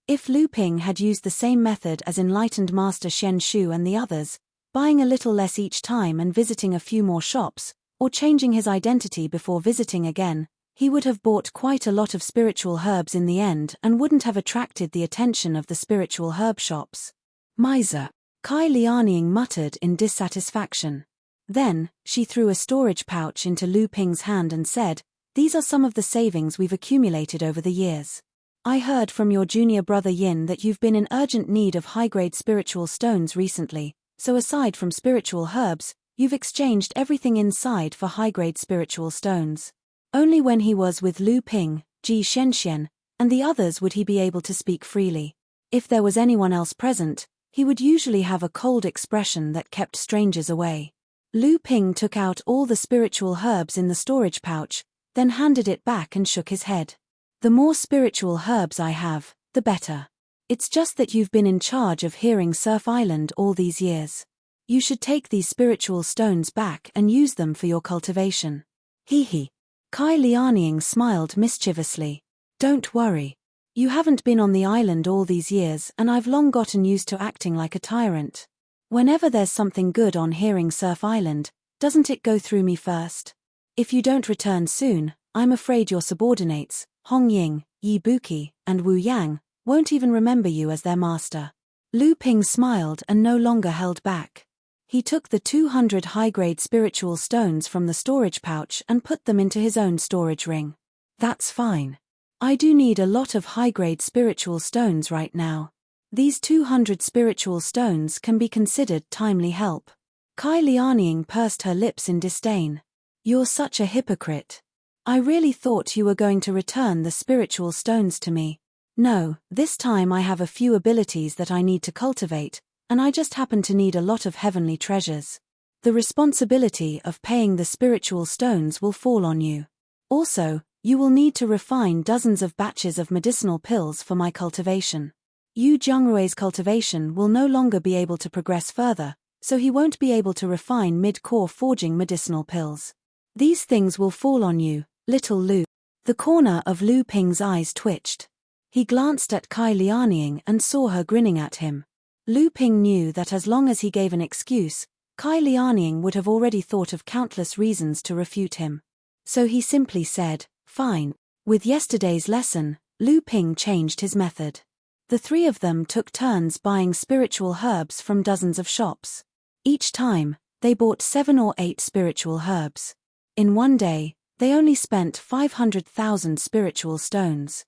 If Lu Ping had used the same method as enlightened Master Shen Shu and the others, buying a little less each time and visiting a few more shops, or changing his identity before visiting again, he would have bought quite a lot of spiritual herbs in the end and wouldn't have attracted the attention of the spiritual herb shops. Miser. Kai Lianying muttered in dissatisfaction. Then, she threw a storage pouch into Lu Ping's hand and said, these are some of the savings we've accumulated over the years. I heard from your junior brother Yin that you've been in urgent need of high-grade spiritual stones recently, so aside from spiritual herbs, you've exchanged everything inside for high-grade spiritual stones. Only when he was with Lu Ping, Ji Shenxian, and the others would he be able to speak freely. If there was anyone else present, he would usually have a cold expression that kept strangers away. Lu Ping took out all the spiritual herbs in the storage pouch, then handed it back and shook his head. The more spiritual herbs I have, the better. It's just that you've been in charge of Hearing Surf Island all these years. You should take these spiritual stones back and use them for your cultivation. Hee hee. Kai Lianying smiled mischievously. Don't worry. You haven't been on the island all these years and I've long gotten used to acting like a tyrant. Whenever there's something good on Hearing Surf Island, doesn't it go through me first? If you don't return soon, I'm afraid your subordinates, Hong Ying, Yi Buqi, and Wu Yang, won't even remember you as their master. Lu Ping smiled and no longer held back. He took the 200 high-grade spiritual stones from the storage pouch and put them into his own storage ring. That's fine. I do need a lot of high-grade spiritual stones right now. These 200 spiritual stones can be considered timely help. Kai Lianying pursed her lips in disdain. You're such a hypocrite. I really thought you were going to return the spiritual stones to me. No, this time I have a few abilities that I need to cultivate, and I just happen to need a lot of heavenly treasures. The responsibility of paying the spiritual stones will fall on you. Also, you will need to refine dozens of batches of medicinal pills for my cultivation. Yu Jiangrui's cultivation will no longer be able to progress further, so he won't be able to refine mid-core forging medicinal pills. These things will fall on you, little Lu. The corner of Lu Ping's eyes twitched. He glanced at Kai Lianying and saw her grinning at him. Lu Ping knew that as long as he gave an excuse, Kai Lianying would have already thought of countless reasons to refute him. So he simply said, fine. With yesterday's lesson, Lu Ping changed his method. The three of them took turns buying spiritual herbs from dozens of shops. Each time, they bought 7 or 8 spiritual herbs. In one day, they only spent 500,000 spiritual stones.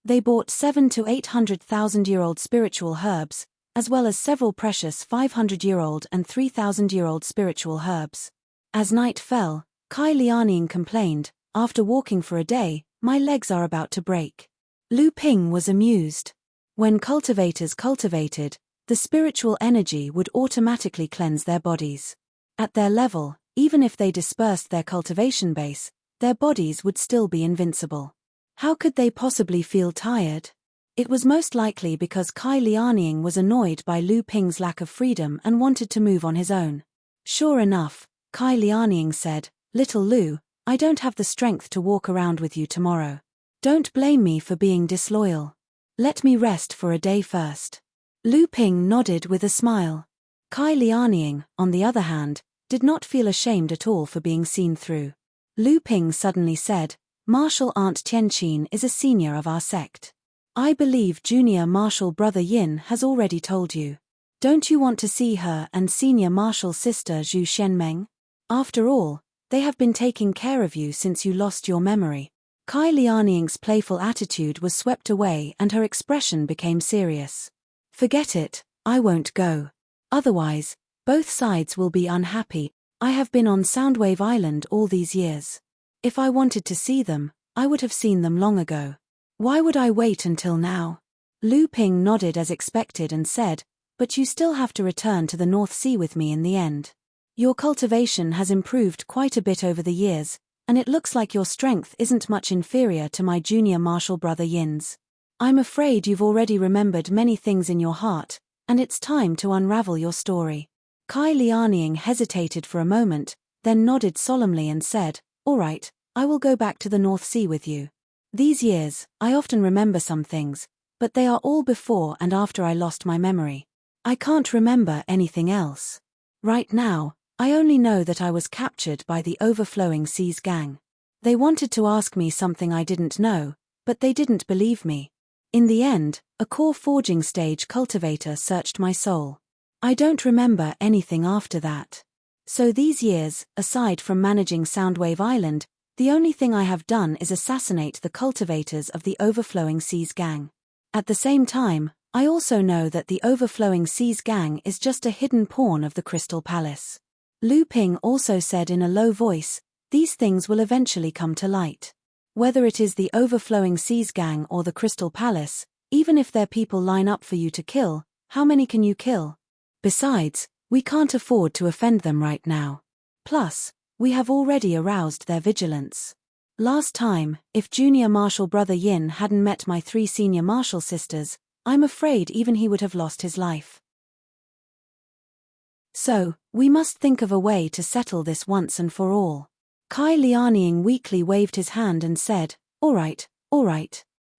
They bought 7 to 800,000-year-old spiritual herbs, as well as several precious 500-year-old and 3,000-year-old spiritual herbs. As night fell, Kai Lianying complained, After walking for a day, my legs are about to break. Lu Ping was amused. When cultivators cultivated, the spiritual energy would automatically cleanse their bodies. At their level, even if they dispersed their cultivation base, their bodies would still be invincible. How could they possibly feel tired? It was most likely because Kai Lianying was annoyed by Lu Ping's lack of freedom and wanted to move on his own. Sure enough, Kai Lianying said, "Little Lu, I don't have the strength to walk around with you tomorrow. Don't blame me for being disloyal. Let me rest for a day first." Lu Ping nodded with a smile. Kai Lianying, on the other hand, did not feel ashamed at all for being seen through. Lu Ping suddenly said, "Martial Aunt Tianqin is a senior of our sect. I believe junior martial brother Yin has already told you. Don't you want to see her and senior martial sister Zhu Shenmeng? After all, they have been taking care of you since you lost your memory." Kai Lianying's playful attitude was swept away and her expression became serious. "Forget it, I won't go. Otherwise, both sides will be unhappy. I have been on Soundwave Island all these years. If I wanted to see them, I would have seen them long ago. Why would I wait until now?" Lu Ping nodded as expected and said, "But you still have to return to the North Sea with me in the end. Your cultivation has improved quite a bit over the years, and it looks like your strength isn't much inferior to my junior martial brother Yin's. I'm afraid you've already remembered many things in your heart, and it's time to unravel your story." Kai Lianying hesitated for a moment, then nodded solemnly and said, "All right, I will go back to the North Sea with you. These years, I often remember some things, but they are all before and after I lost my memory. I can't remember anything else. Right now, I only know that I was captured by the Overflowing Seas gang. They wanted to ask me something I didn't know, but they didn't believe me. In the end, a core forging stage cultivator searched my soul. I don't remember anything after that. So these years, aside from managing Soundwave Island, the only thing I have done is assassinate the cultivators of the Overflowing Seas gang. At the same time, I also know that the Overflowing Seas gang is just a hidden pawn of the Crystal Palace." Lu Ping also said in a low voice, "These things will eventually come to light. Whether it is the Overflowing Seas gang or the Crystal Palace, even if their people line up for you to kill, how many can you kill? Besides, we can't afford to offend them right now. Plus, we have already aroused their vigilance. Last time, if junior martial brother Yin hadn't met my 3 senior martial sisters, I'm afraid even he would have lost his life. So, we must think of a way to settle this once and for all." Kai Lianying weakly waved his hand and said, all right.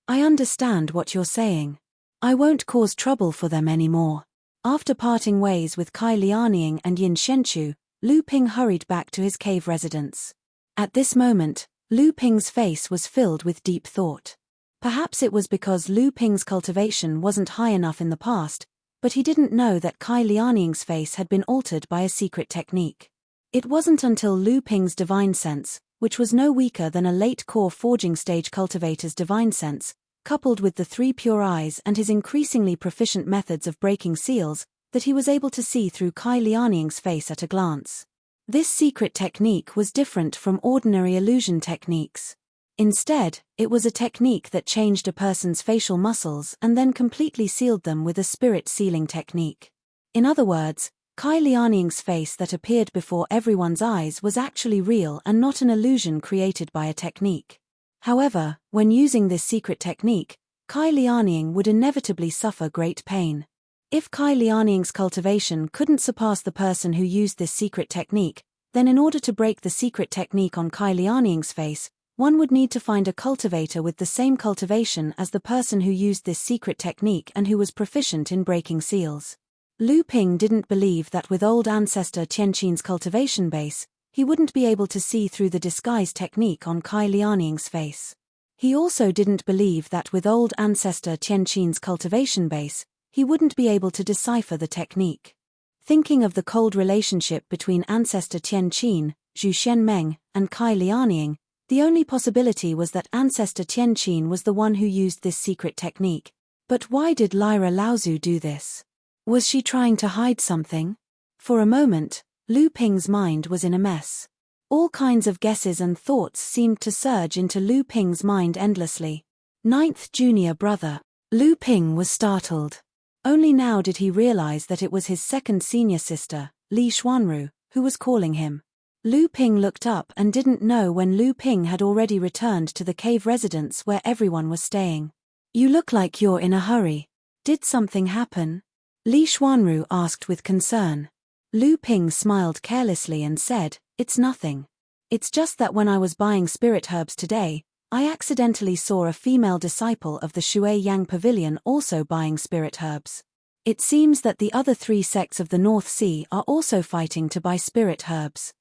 I understand what you're saying. I won't cause trouble for them anymore." After parting ways with Kai Lianying and Yin Shenchu, Lu Ping hurried back to his cave residence. At this moment, Lu Ping's face was filled with deep thought. Perhaps it was because Lu Ping's cultivation wasn't high enough in the past, but he didn't know that Kai Lianying's face had been altered by a secret technique. It wasn't until Lu Ping's divine sense, which was no weaker than a late core forging stage cultivator's divine sense, coupled with the 3 pure eyes and his increasingly proficient methods of breaking seals, that he was able to see through Kai Lianying's face at a glance. This secret technique was different from ordinary illusion techniques. Instead, it was a technique that changed a person's facial muscles and then completely sealed them with a spirit sealing technique. In other words, Kai Lianying's face that appeared before everyone's eyes was actually real and not an illusion created by a technique. However, when using this secret technique, Kai Lianying would inevitably suffer great pain. If Kai Lianying's cultivation couldn't surpass the person who used this secret technique, then in order to break the secret technique on Kai Lianying's face, one would need to find a cultivator with the same cultivation as the person who used this secret technique and who was proficient in breaking seals. Lu Ping didn't believe that with old ancestor Tianqin's cultivation base, he wouldn't be able to see through the disguise technique on Kai Lianying's face. He also didn't believe that with old ancestor Tianqin's cultivation base, he wouldn't be able to decipher the technique. Thinking of the cold relationship between ancestor Tianqin, Zhu Shenmeng, and Kai Lianying, the only possibility was that ancestor Tianqin was the one who used this secret technique. But why did Lyra Laozu do this? Was she trying to hide something? For a moment, Lu Ping's mind was in a mess. All kinds of guesses and thoughts seemed to surge into Lu Ping's mind endlessly. Ninth junior brother. Lu Ping was startled. Only now did he realize that it was his second senior sister, Li Xuanru, who was calling him. Lu Ping looked up and didn't know when Lu Ping had already returned to the cave residence where everyone was staying. You look like you're in a hurry. Did something happen? Li Xuanru asked with concern. Lu Ping smiled carelessly and said, It's nothing. It's just that when I was buying spirit herbs today, I accidentally saw a female disciple of the Shui Yang Pavilion also buying spirit herbs. It seems that the other 3 sects of the North Sea are also fighting to buy spirit herbs.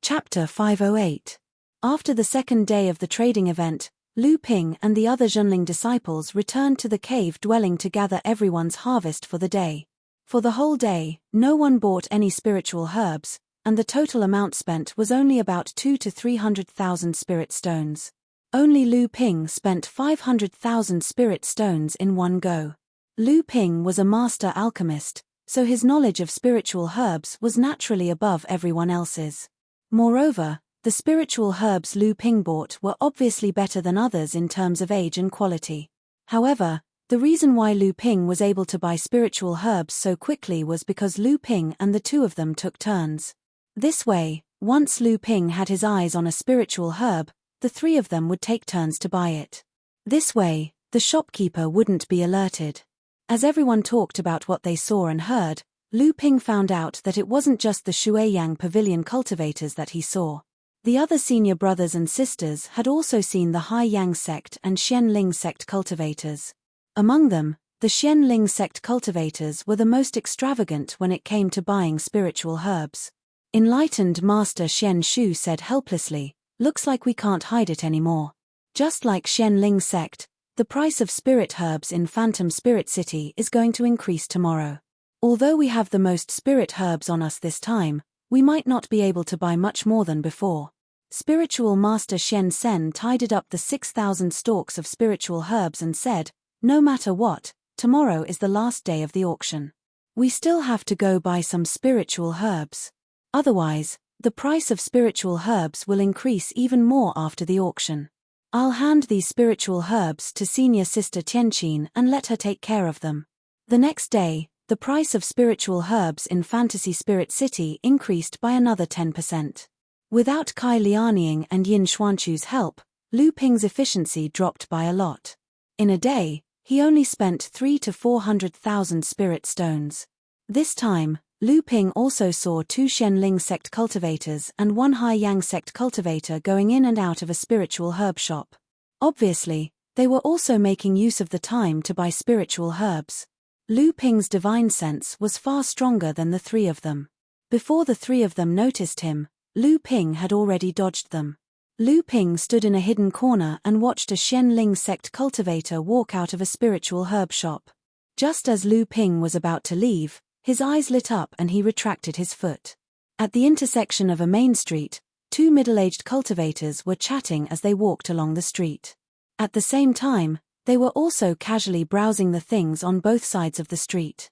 Chapter 508. After the second day of the trading event, Lu Ping and the other Zhenling disciples returned to the cave dwelling to gather everyone's harvest for the day. For the whole day, no one bought any spiritual herbs, and the total amount spent was only about 200,000 to 300,000 spirit stones. Only Lu Ping spent 500,000 spirit stones in one go. Lu Ping was a master alchemist, so his knowledge of spiritual herbs was naturally above everyone else's. Moreover, the spiritual herbs Lu Ping bought were obviously better than others in terms of age and quality. However, the reason why Lu Ping was able to buy spiritual herbs so quickly was because Lu Ping and the 2 of them took turns. This way, once Lu Ping had his eyes on a spiritual herb, the 3 of them would take turns to buy it. This way, the shopkeeper wouldn't be alerted. As everyone talked about what they saw and heard, Lu Ping found out that it wasn't just the Shui Yang Pavilion cultivators that he saw. The other senior brothers and sisters had also seen the Hai Yang sect and Xian Ling sect cultivators. Among them, the Xian Ling sect cultivators were the most extravagant when it came to buying spiritual herbs. Enlightened Master Xian Shu said helplessly, Looks like we can't hide it anymore. Just like Xian Ling sect, the price of spirit herbs in Phantom Spirit City is going to increase tomorrow. Although we have the most spirit herbs on us this time, we might not be able to buy much more than before. Spiritual Master Shen Sen tidied up the 6,000 stalks of spiritual herbs and said, No matter what, tomorrow is the last day of the auction. We still have to go buy some spiritual herbs. Otherwise, the price of spiritual herbs will increase even more after the auction. I'll hand these spiritual herbs to senior sister Tianqin and let her take care of them. The next day, the price of spiritual herbs in Fantasy Spirit City increased by another 10%. Without Kai Lianying and Yin Xuanchu's help, Lu Ping's efficiency dropped by a lot. In a day, he only spent 300,000 to 400,000 spirit stones. This time, Lu Ping also saw 2 Xian Ling sect cultivators and 1 Hai Yang sect cultivator going in and out of a spiritual herb shop. Obviously, they were also making use of the time to buy spiritual herbs. Lu Ping's divine sense was far stronger than the 3 of them. Before the 3 of them noticed him, Lu Ping had already dodged them. Lu Ping stood in a hidden corner and watched a Xian Ling sect cultivator walk out of a spiritual herb shop. Just as Lu Ping was about to leave, his eyes lit up and he retracted his foot. At the intersection of a main street, 2 middle-aged cultivators were chatting as they walked along the street. At the same time, they were also casually browsing the things on both sides of the street.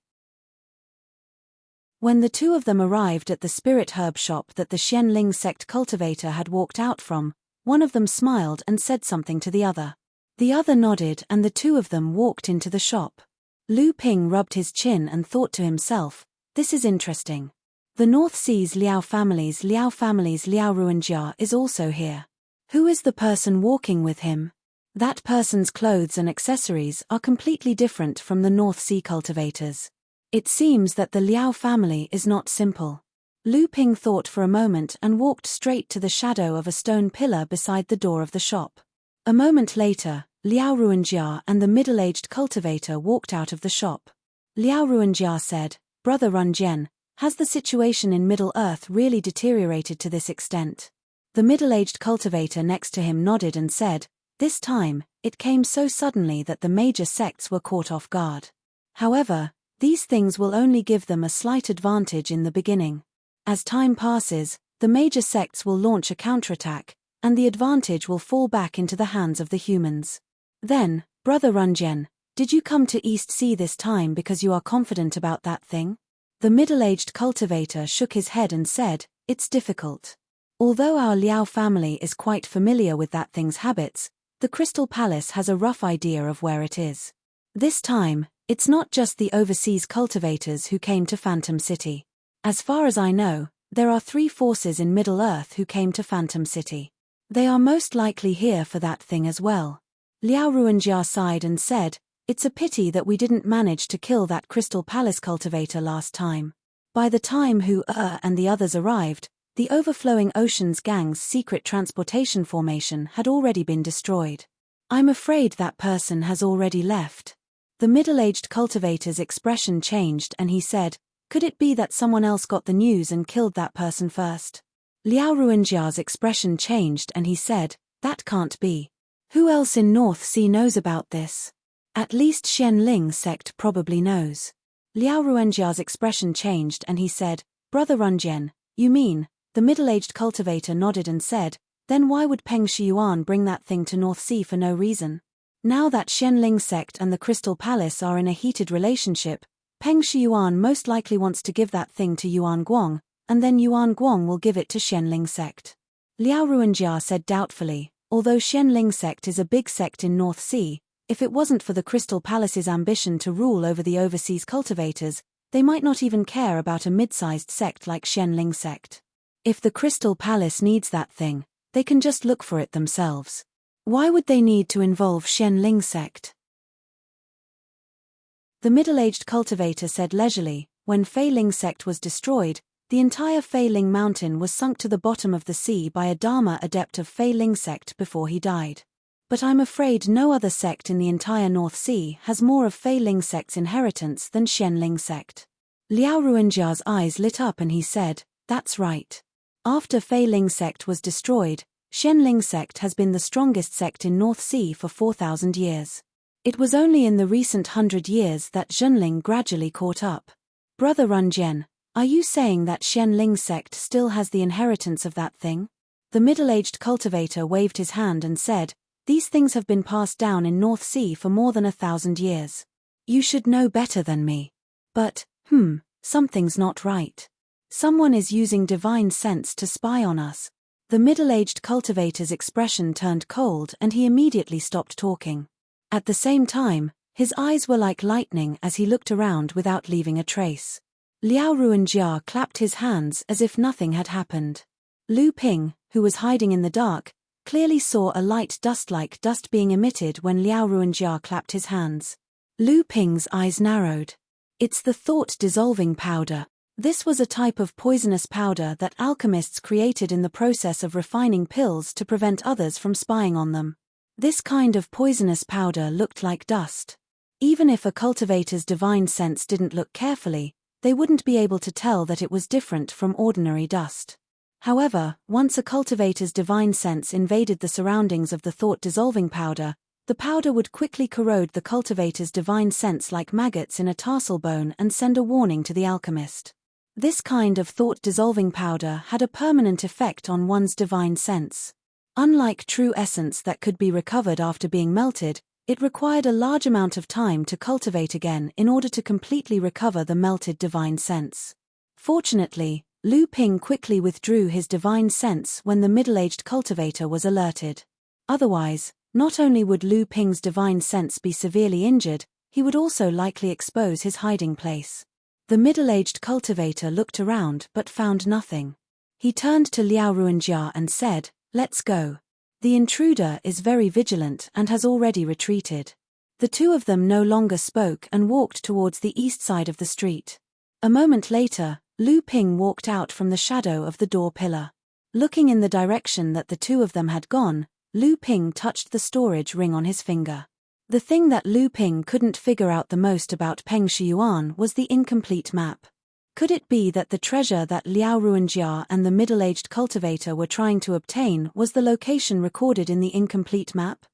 When the 2 of them arrived at the spirit herb shop that the Xian Ling sect cultivator had walked out from, one of them smiled and said something to the other. The other nodded and the 2 of them walked into the shop. Lu Ping rubbed his chin and thought to himself, This is interesting. The North Sea's Liao family's Liao Ruanjia is also here. Who is the person walking with him? That person's clothes and accessories are completely different from the North Sea cultivators. It seems that the Liao family is not simple. Lu Ping thought for a moment and walked straight to the shadow of a stone pillar beside the door of the shop. A moment later, Liao Ruanjia and the middle-aged cultivator walked out of the shop. Liao Ruanjia said, Brother Runjian, has the situation in Middle-earth really deteriorated to this extent? The middle-aged cultivator next to him nodded and said, This time, it came so suddenly that the major sects were caught off guard. However, these things will only give them a slight advantage in the beginning. As time passes, the major sects will launch a counterattack, and the advantage will fall back into the hands of the humans. Then, Brother Runjian, did you come to East Sea this time because you are confident about that thing? The middle-aged cultivator shook his head and said, "It's difficult. Although our Liao family is quite familiar with that thing's habits, the Crystal Palace has a rough idea of where it is. This time, it's not just the overseas cultivators who came to Phantom City. As far as I know, there are 3 forces in Middle-earth who came to Phantom City. They are most likely here for that thing as well." Liao Ruanjia sighed and said, "It's a pity that we didn't manage to kill that Crystal Palace cultivator last time. By the time Hu and the others arrived, the Overflowing Oceans Gang's secret transportation formation had already been destroyed. I'm afraid that person has already left." The middle-aged cultivator's expression changed and he said, "Could it be that someone else got the news and killed that person first?" Liao Ruanjia's expression changed and he said, "That can't be. Who else in North Sea knows about this? At least Xianling sect probably knows." Liao Ruanjia's expression changed and he said, "Brother Runjian, you mean?" The middle-aged cultivator nodded and said, "Then why would Peng Shiyuan bring that thing to North Sea for no reason? Now that Xianling sect and the Crystal Palace are in a heated relationship, Peng Shiyuan most likely wants to give that thing to Yuan Guang, and then Yuan Guang will give it to Xianling sect." Liao Ruanjia said doubtfully, "Although Xianling sect is a big sect in North Sea, if it wasn't for the Crystal Palace's ambition to rule over the overseas cultivators, they might not even care about a mid-sized sect like Xianling sect. If the Crystal Palace needs that thing, they can just look for it themselves. Why would they need to involve Xianling sect?" The middle-aged cultivator said leisurely, "When Feiling sect was destroyed, the entire Feiling mountain was sunk to the bottom of the sea by a Dharma adept of Feiling sect before he died. But I'm afraid no other sect in the entire North Sea has more of Feiling sect's inheritance than Xianling sect." Liao Ruanjia's eyes lit up and he said, "That's right. After Feiling sect was destroyed, Xianling sect has been the strongest sect in North Sea for 4,000 years. It was only in the recent 100 years that Zhenling gradually caught up. Brother Runjian, are you saying that Xianling sect still has the inheritance of that thing?" The middle-aged cultivator waved his hand and said, "These things have been passed down in North Sea for more than 1,000 years. You should know better than me. But, something's not right. Someone is using divine sense to spy on us." The middle-aged cultivator's expression turned cold and he immediately stopped talking. At the same time, his eyes were like lightning as he looked around without leaving a trace. Liao Ruanjia clapped his hands as if nothing had happened. Lu Ping, who was hiding in the dark, clearly saw a light dust-like dust being emitted when Liao Ruanjia clapped his hands. Lu Ping's eyes narrowed. "It's the thought-dissolving powder." This was a type of poisonous powder that alchemists created in the process of refining pills to prevent others from spying on them. This kind of poisonous powder looked like dust. Even if a cultivator's divine sense didn't look carefully, they wouldn't be able to tell that it was different from ordinary dust. However, once a cultivator's divine sense invaded the surroundings of the thought-dissolving powder, the powder would quickly corrode the cultivator's divine sense like maggots in a tarsal bone and send a warning to the alchemist. This kind of thought-dissolving powder had a permanent effect on one's divine sense. Unlike true essence that could be recovered after being melted, it required a large amount of time to cultivate again in order to completely recover the melted divine sense. Fortunately, Lu Ping quickly withdrew his divine sense when the middle-aged cultivator was alerted. Otherwise, not only would Lu Ping's divine sense be severely injured, he would also likely expose his hiding place. The middle-aged cultivator looked around but found nothing. He turned to Liao Ruanjia and said, "Let's go. The intruder is very vigilant and has already retreated." The two of them no longer spoke and walked towards the east side of the street. A moment later, Lu Ping walked out from the shadow of the door pillar. Looking in the direction that the two of them had gone, Lu Ping touched the storage ring on his finger. The thing that Lu Ping couldn't figure out the most about Peng Shiyuan was the incomplete map. Could it be that the treasure that Liao Ruanjia and the middle-aged cultivator were trying to obtain was the location recorded in the incomplete map?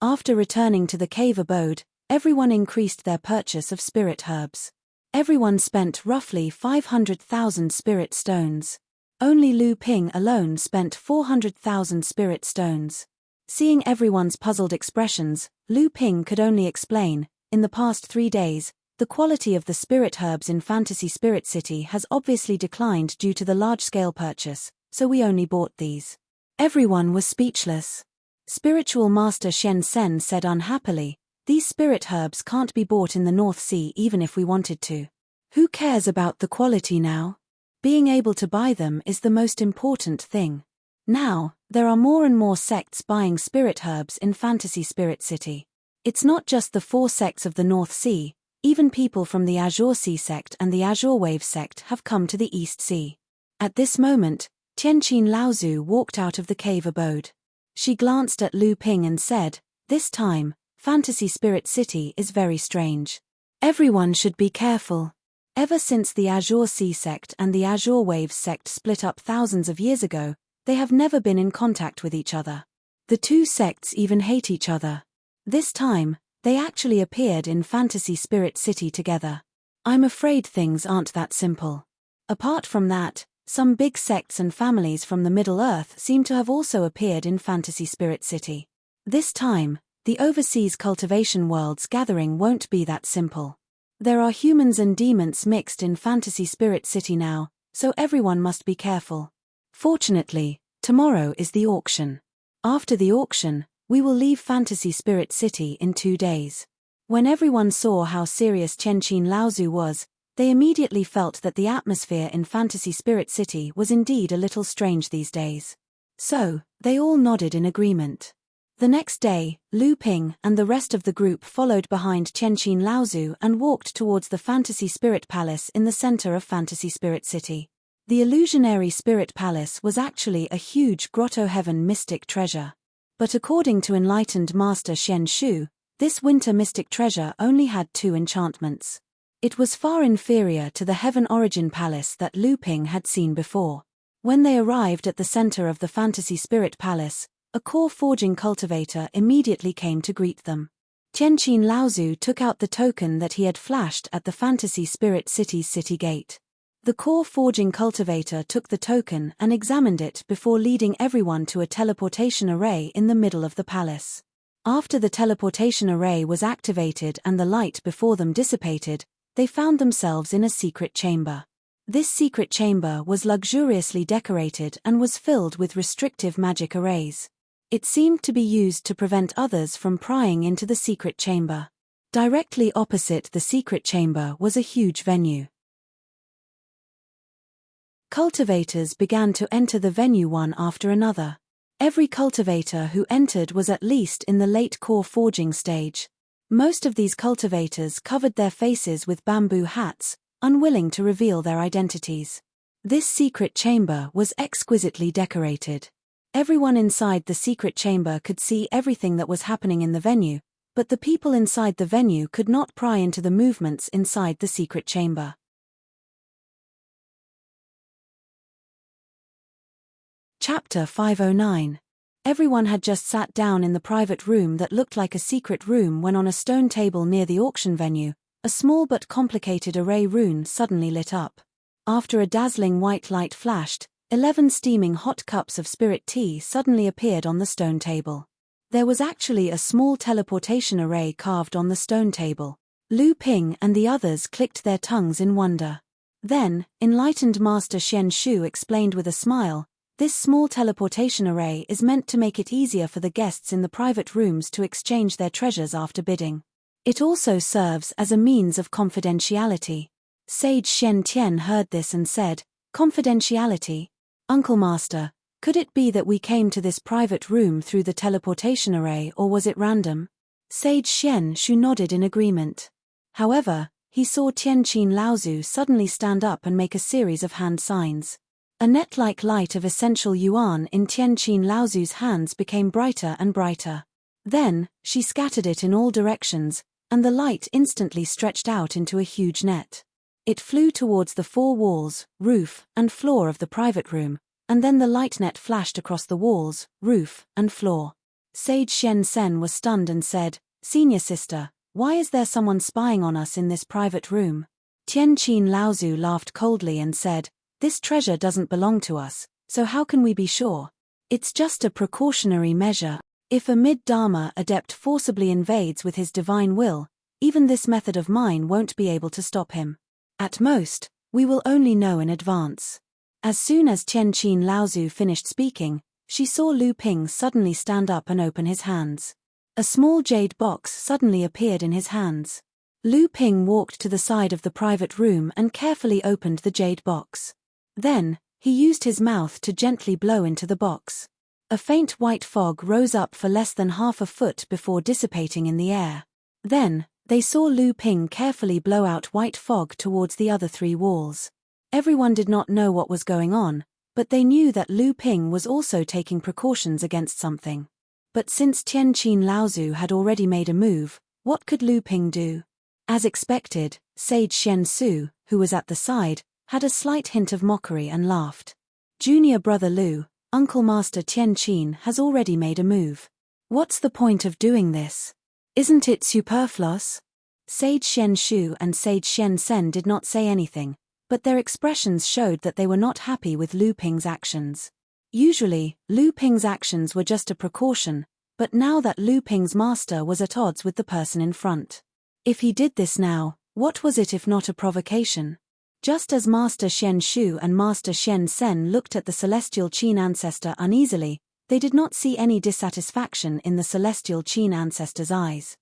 After returning to the cave abode, everyone increased their purchase of spirit herbs. Everyone spent roughly 500,000 spirit stones. Only Lu Ping alone spent 400,000 spirit stones. Seeing everyone's puzzled expressions, Lu Ping could only explain, "In the past 3 days, The quality of the spirit herbs in Fantasy Spirit City has obviously declined due to the large-scale purchase, so we only bought these. Everyone was speechless. Spiritual Master Shen Sen said unhappily, "These spirit herbs can't be bought in the North Sea even if we wanted to. Who cares about the quality now? Being able to buy them is the most important thing." Now, there are more and more sects buying spirit herbs in Fantasy Spirit City. It's not just the 4 sects of the North Sea, even people from the Azure Sea sect and the Azure Wave sect have come to the East Sea. At this moment, Tianqin Laozu walked out of the cave abode. She glanced at Lu Ping and said, "This time, Fantasy Spirit City is very strange. Everyone should be careful. Ever since the Azure Sea sect and the Azure Wave sect split up thousands of years ago, they have never been in contact with each other. The 2 sects even hate each other. This time, they actually appeared in Fantasy Spirit City together. I'm afraid things aren't that simple. Apart from that, some big sects and families from the Middle-earth seem to have also appeared in Fantasy Spirit City. This time, the Overseas Cultivation World's gathering won't be that simple. There are humans and demons mixed in Fantasy Spirit City now, so everyone must be careful. Fortunately, tomorrow is the auction. After the auction, we will leave Fantasy Spirit City in 2 days." When everyone saw how serious Tianqin Laozu was, they immediately felt that the atmosphere in Fantasy Spirit City was indeed a little strange these days. So, they all nodded in agreement. The next day, Lu Ping and the rest of the group followed behind Tianqin Laozu and walked towards the Fantasy Spirit Palace in the center of Fantasy Spirit City. The illusionary Spirit Palace was actually a huge grotto heaven mystic treasure. But according to enlightened Master Shen Shu, this winter mystic treasure only had 2 enchantments. It was far inferior to the Heaven Origin Palace that Lu Ping had seen before. When they arrived at the center of the Fantasy Spirit Palace, a core forging cultivator immediately came to greet them. Tianqin Laozu took out the token that he had flashed at the Fantasy Spirit City's city gate. The core forging cultivator took the token and examined it before leading everyone to a teleportation array in the middle of the palace. After the teleportation array was activated and the light before them dissipated, they found themselves in a secret chamber. This secret chamber was luxuriously decorated and was filled with restrictive magic arrays. It seemed to be used to prevent others from prying into the secret chamber. Directly opposite the secret chamber was a huge venue. Cultivators began to enter the venue one after another. Every cultivator who entered was at least in the late core forging stage. Most of these cultivators covered their faces with bamboo hats, unwilling to reveal their identities. This secret chamber was exquisitely decorated. Everyone inside the secret chamber could see everything that was happening in the venue, but the people inside the venue could not pry into the movements inside the secret chamber. Chapter 509. Everyone had just sat down in the private room that looked like a secret room when on a stone table near the auction venue, a small but complicated array rune suddenly lit up. After a dazzling white light flashed, 11 steaming hot cups of spirit tea suddenly appeared on the stone table. There was actually a small teleportation array carved on the stone table. Lu Ping and the others clicked their tongues in wonder. Then, enlightened Master Shen Shu explained with a smile, "This small teleportation array is meant to make it easier for the guests in the private rooms to exchange their treasures after bidding. It also serves as a means of confidentiality." Sage Shen Tian heard this and said, "Confidentiality? Uncle Master, could it be that we came to this private room through the teleportation array or was it random?" Sage Shen Shu nodded in agreement. However, he saw Tianqin Laozu suddenly stand up and make a series of hand signs. A net-like light of essential yuan in Tianqin Laozu's hands became brighter and brighter. Then, she scattered it in all directions, and the light instantly stretched out into a huge net. It flew towards the 4 walls, roof, and floor of the private room, and then the light net flashed across the walls, roof, and floor. Sage Shen Sen was stunned and said, "Senior sister, why is there someone spying on us in this private room?" Tianqin Laozu laughed coldly and said, "This treasure doesn't belong to us, so how can we be sure? It's just a precautionary measure. If a mid-Dharma adept forcibly invades with his divine will, Even this method of mine won't be able to stop him. At most, we will only know in advance. As soon as Tianqin Laozu finished speaking, she saw Lu Ping suddenly stand up and open his hands. A small jade box suddenly appeared in his hands. Lu Ping walked to the side of the private room and carefully opened the jade box. Then, he used his mouth to gently blow into the box. A faint white fog rose up for less than half a foot before dissipating in the air. Then, they saw Lu Ping carefully blow out white fog towards the other 3 walls. Everyone did not know what was going on, but they knew that Lu Ping was also taking precautions against something. But since Tianqin Laozu had already made a move, what could Lu Ping do? As expected, Sage Shen Su, who was at the side, had a slight hint of mockery and laughed. Junior brother Lu, Uncle Master Tianqin has already made a move. What's the point of doing this? Isn't it superfluous? Sage Shen Shu and Sage Shen Sen did not say anything, but their expressions showed that they were not happy with Lu Ping's actions. Usually, Lu Ping's actions were just a precaution, but now that Lu Ping's master was at odds with the person in front. If he did this now, what was it if not a provocation? Just as Master Shen Shu and Master Shen Sen looked at the celestial Qin ancestor uneasily, they did not see any dissatisfaction in the celestial Qin ancestor's eyes.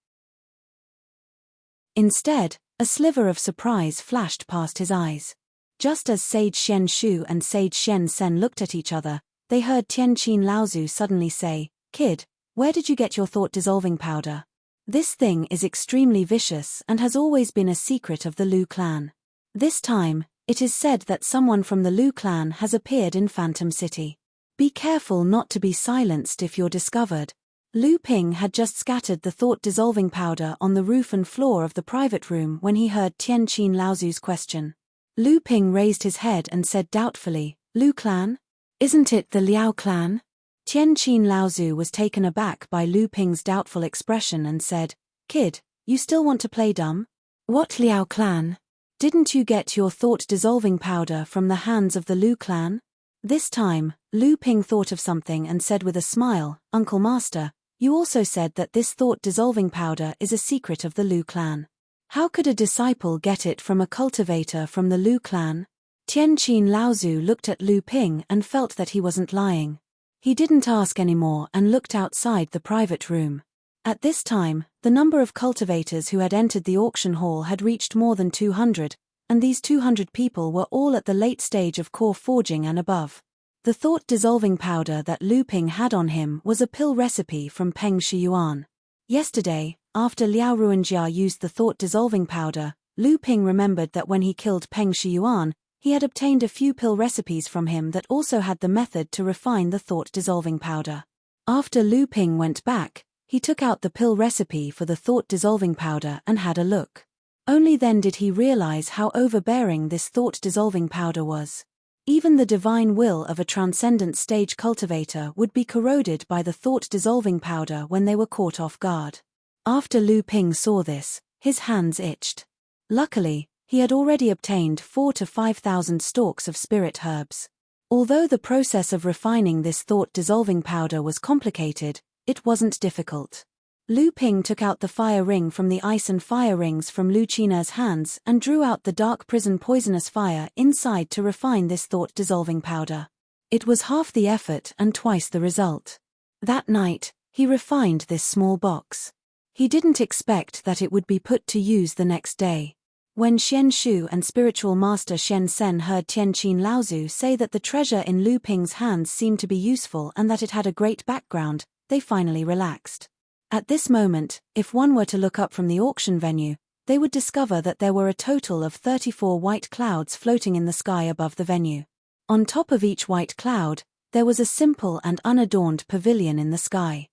Instead, a sliver of surprise flashed past his eyes. Just as Sage Shen Shu and Sage Shen Sen looked at each other, they heard Tianqin Laozu suddenly say, "Kid, where did you get your thought-dissolving powder? This thing is extremely vicious and has always been a secret of the Lu clan. This time, it is said that someone from the Lu clan has appeared in Phantom City. Be careful not to be silenced if you're discovered." Lu Ping had just scattered the thought-dissolving powder on the roof and floor of the private room when he heard Tianqin Laozu's question. Lu Ping raised his head and said doubtfully, "Lu clan? Isn't it the Liao clan?" Tianqin Laozu was taken aback by Lu Ping's doubtful expression and said, "Kid, you still want to play dumb? What Liao clan? Didn't you get your thought-dissolving powder from the hands of the Lu clan?" This time, Lu Ping thought of something and said with a smile, "Uncle Master, you also said that this thought-dissolving powder is a secret of the Lu clan. How could a disciple get it from a cultivator from the Lu clan?" Tianqin Laozu looked at Lu Ping and felt that he wasn't lying. He didn't ask anymore and looked outside the private room. At this time, the number of cultivators who had entered the auction hall had reached more than 200, and these 200 people were all at the late stage of core forging and above. The thought-dissolving powder that Lu Ping had on him was a pill recipe from Peng Shiyuan. Yesterday, after Liao Ruanjia used the thought-dissolving powder, Lu Ping remembered that when he killed Peng Shiyuan, he had obtained a few pill recipes from him that also had the method to refine the thought-dissolving powder. After Lu Ping went back, he took out the pill recipe for the thought-dissolving powder and had a look. Only then did he realize how overbearing this thought-dissolving powder was. Even the divine will of a transcendent stage cultivator would be corroded by the thought-dissolving powder when they were caught off guard. After Lu Ping saw this, his hands itched. Luckily, he had already obtained 4,000 to 5,000 stalks of spirit herbs. Although the process of refining this thought-dissolving powder was complicated, it wasn't difficult. Lu Ping took out the fire ring from the ice and fire rings from Lu Qina's hands and drew out the dark prison poisonous fire inside to refine this thought-dissolving powder. It was half the effort and twice the result. That night, he refined this small box. He didn't expect that it would be put to use the next day. When Shen Shu and spiritual master Shen Sen heard Tianqin Laozu say that the treasure in Lu Ping's hands seemed to be useful and that it had a great background, they finally relaxed. At this moment, if one were to look up from the auction venue, they would discover that there were a total of 34 white clouds floating in the sky above the venue. On top of each white cloud, there was a simple and unadorned pavilion in the sky.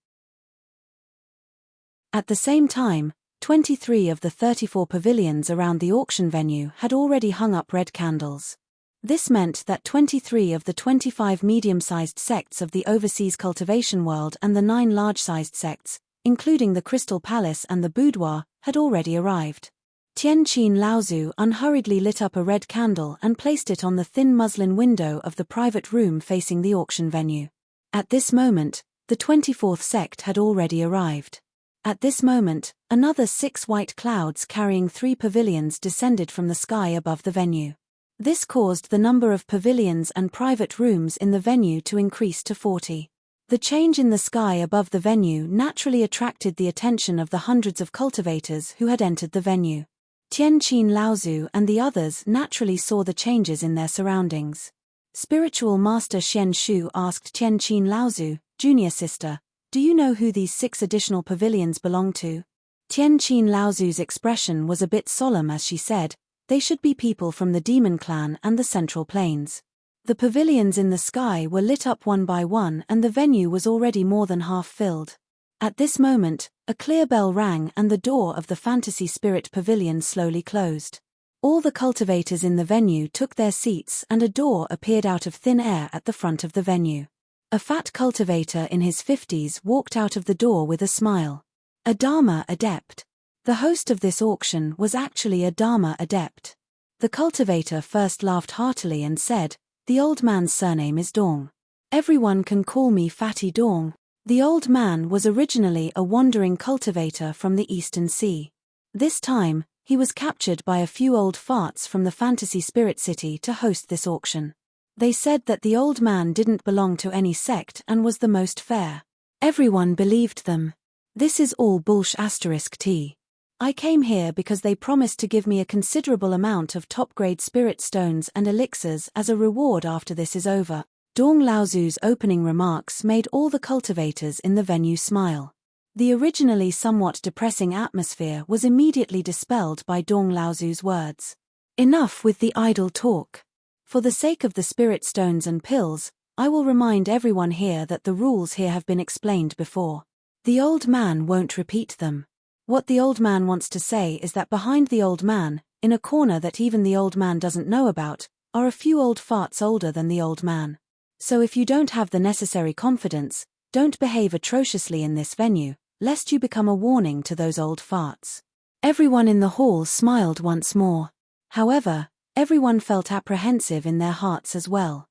At the same time, 23 of the 34 pavilions around the auction venue had already hung up red candles. This meant that 23 of the 25 medium-sized sects of the overseas cultivation world and the 9 large-sized sects, including the Crystal Palace and the Boudoir, had already arrived. Tianqin Laozu unhurriedly lit up a red candle and placed it on the thin muslin window of the private room facing the auction venue. At this moment, the 24th sect had already arrived. At this moment, another 6 white clouds carrying 3 pavilions descended from the sky above the venue. This caused the number of pavilions and private rooms in the venue to increase to 40. The change in the sky above the venue naturally attracted the attention of the hundreds of cultivators who had entered the venue. Tianqin Laozu and the others naturally saw the changes in their surroundings. Spiritual Master Xian Shu asked Tianqin Laozu, junior sister, "Do you know who these 6 additional pavilions belong to?" Tianqin Laozu's expression was a bit solemn as she said, "They should be people from the demon clan and the Central Plains." The pavilions in the sky were lit up one by one and the venue was already more than half filled. At this moment, a clear bell rang and the door of the Fantasy Spirit Pavilion slowly closed. All the cultivators in the venue took their seats and a door appeared out of thin air at the front of the venue. A fat cultivator in his 50s walked out of the door with a smile. A Dharma adept. The host of this auction was actually a Dharma adept. The cultivator first laughed heartily and said, "The old man's surname is Dong. Everyone can call me Fatty Dong." The old man was originally a wandering cultivator from the Eastern Sea. This time, he was captured by a few old farts from the Fantasy Spirit City to host this auction. They said that the old man didn't belong to any sect and was the most fair. Everyone believed them. This is all bullsh*t. I came here because they promised to give me a considerable amount of top-grade spirit stones and elixirs as a reward after this is over. Dong Laozu's opening remarks made all the cultivators in the venue smile. The originally somewhat depressing atmosphere was immediately dispelled by Dong Laozu's words. Enough with the idle talk. For the sake of the spirit stones and pills, I will remind everyone here that the rules here have been explained before. The old man won't repeat them. What the old man wants to say is that behind the old man, in a corner that even the old man doesn't know about, are a few old farts older than the old man. So if you don't have the necessary confidence, don't behave atrociously in this venue, lest you become a warning to those old farts. Everyone in the hall smiled once more. However, everyone felt apprehensive in their hearts as well.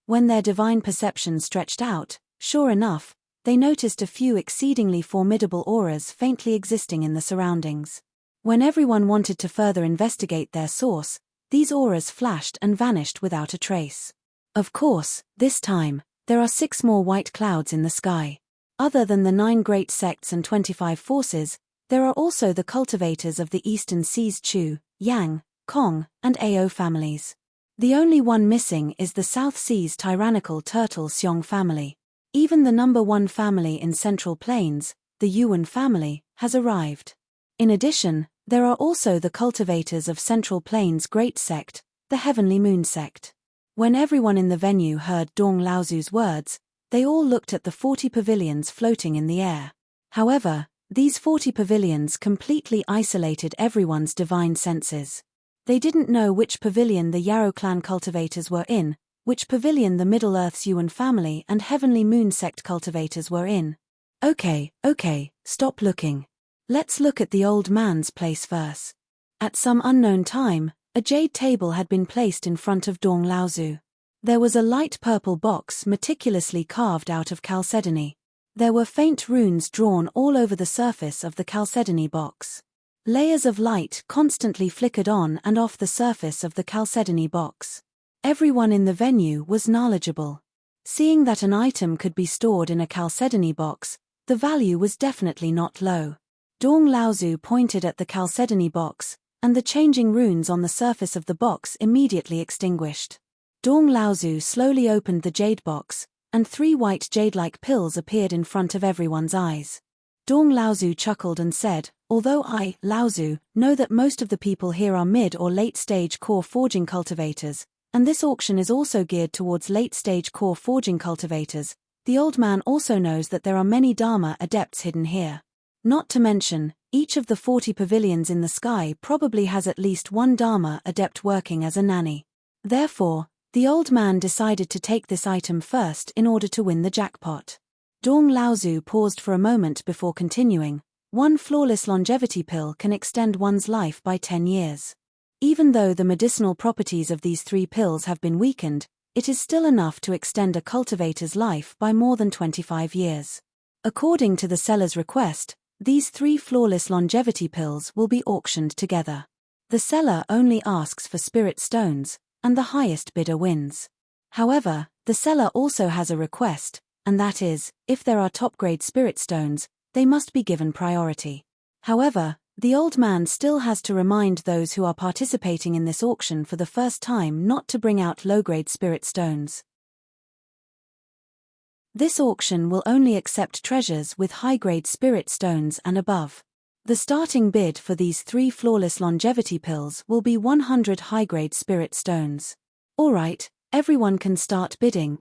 When their divine perception stretched out, sure enough, they noticed a few exceedingly formidable auras faintly existing in the surroundings. When everyone wanted to further investigate their source, these auras flashed and vanished without a trace. Of course, this time, there are 6 more white clouds in the sky. Other than the 9 great sects and 25 forces, there are also the cultivators of the Eastern Seas Chu, Yang, Kong, and Ao families. The only one missing is the South Seas tyrannical turtle Xiong family. Even the number 1 family in Central Plains, the Yuan family, has arrived. In addition, there are also the cultivators of Central Plains' great sect, the Heavenly Moon sect. When everyone in the venue heard Dong Laozu's words, they all looked at the 40 pavilions floating in the air. However, these 40 pavilions completely isolated everyone's divine senses. They didn't know which pavilion the Yarrow clan cultivators were in, which pavilion the Middle-earth's Yuan family and Heavenly Moon sect cultivators were in. Okay, stop looking. Let's look at the old man's place first. At some unknown time, a jade table had been placed in front of Dong Laozu. There was a light purple box meticulously carved out of chalcedony. There were faint runes drawn all over the surface of the chalcedony box. Layers of light constantly flickered on and off the surface of the chalcedony box. Everyone in the venue was knowledgeable. Seeing that an item could be stored in a chalcedony box, the value was definitely not low. Dong Laozu pointed at the chalcedony box, and the changing runes on the surface of the box immediately extinguished. Dong Laozu slowly opened the jade box, and 3 white jade-like pills appeared in front of everyone's eyes. Dong Laozu chuckled and said, "Although I, Laozu, know that most of the people here are mid- or late-stage core forging cultivators, and this auction is also geared towards late-stage core forging cultivators, the old man also knows that there are many Dharma adepts hidden here. Not to mention, each of the 40 pavilions in the sky probably has at least 1 Dharma adept working as a nanny. Therefore, the old man decided to take this item first in order to win the jackpot." Dong Laozu paused for a moment before continuing. 1 flawless longevity pill can extend one's life by 10 years. Even though the medicinal properties of these 3 pills have been weakened, it is still enough to extend a cultivator's life by more than 25 years. According to the seller's request, these 3 flawless longevity pills will be auctioned together. The seller only asks for spirit stones, and the highest bidder wins. However, the seller also has a request, and that is, if there are top-grade spirit stones, they must be given priority. However, the old man still has to remind those who are participating in this auction for the first time not to bring out low-grade spirit stones. This auction will only accept treasures with high-grade spirit stones and above. The starting bid for these 3 flawless longevity pills will be 100 high-grade spirit stones. Alright, everyone can start bidding.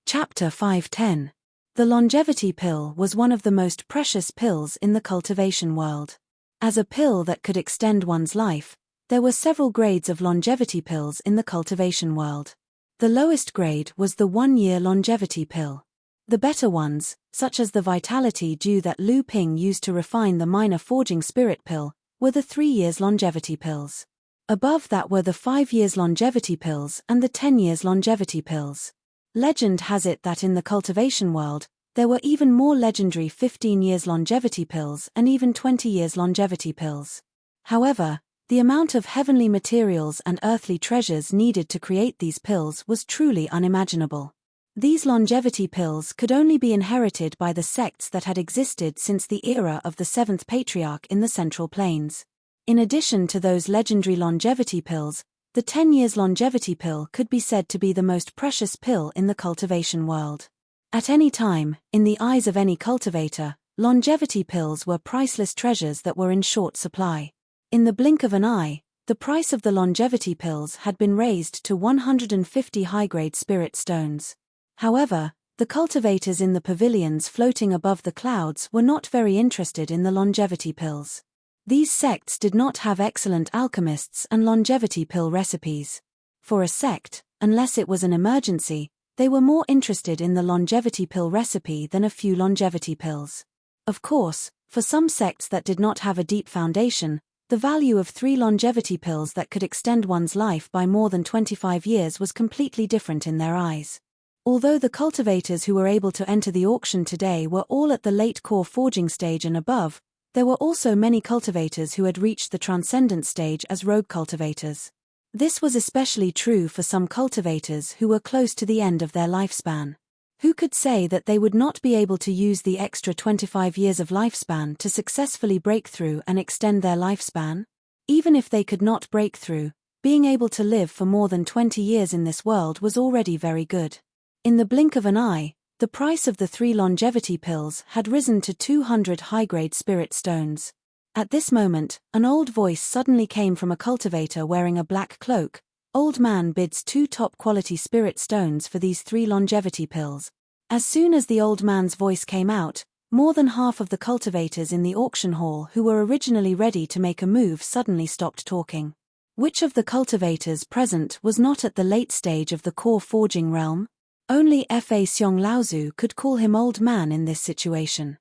Chapter 510. The longevity pill was one of the most precious pills in the cultivation world. As a pill that could extend one's life, there were several grades of longevity pills in the cultivation world. The lowest grade was the 1-year longevity pill. The better ones, such as the vitality dew that Lu Ping used to refine the minor forging spirit pill, were the 3 years longevity pills. Above that were the 5 years longevity pills and the 10 years longevity pills. Legend has it that in the cultivation world, there were even more legendary 15 years longevity pills and even 20 years longevity pills. However, the amount of heavenly materials and earthly treasures needed to create these pills was truly unimaginable. These longevity pills could only be inherited by the sects that had existed since the era of the 7th Patriarch in the Central Plains. In addition to those legendary longevity pills, the 10 years longevity pill could be said to be the most precious pill in the cultivation world. At any time, in the eyes of any cultivator, longevity pills were priceless treasures that were in short supply. In the blink of an eye, the price of the longevity pills had been raised to 150 high-grade spirit stones. However, the cultivators in the pavilions floating above the clouds were not very interested in the longevity pills. These sects did not have excellent alchemists and longevity pill recipes. For a sect, unless it was an emergency, they were more interested in the longevity pill recipe than a few longevity pills. Of course, for some sects that did not have a deep foundation, the value of 3 longevity pills that could extend one's life by more than 25 years was completely different in their eyes. Although the cultivators who were able to enter the auction today were all at the late core forging stage and above, there were also many cultivators who had reached the transcendent stage as rogue cultivators. This was especially true for some cultivators who were close to the end of their lifespan. Who could say that they would not be able to use the extra 25 years of lifespan to successfully break through and extend their lifespan? Even if they could not break through, being able to live for more than 20 years in this world was already very good. In the blink of an eye, the price of the 3 longevity pills had risen to 200 high-grade spirit stones. At this moment, an old voice suddenly came from a cultivator wearing a black cloak. Old man bids 2 top-quality spirit stones for these 3 longevity pills. As soon as the old man's voice came out, more than half of the cultivators in the auction hall who were originally ready to make a move suddenly stopped talking. Which of the cultivators present was not at the late stage of the core forging realm? Only Fa Xiong Laozu could call him old man in this situation.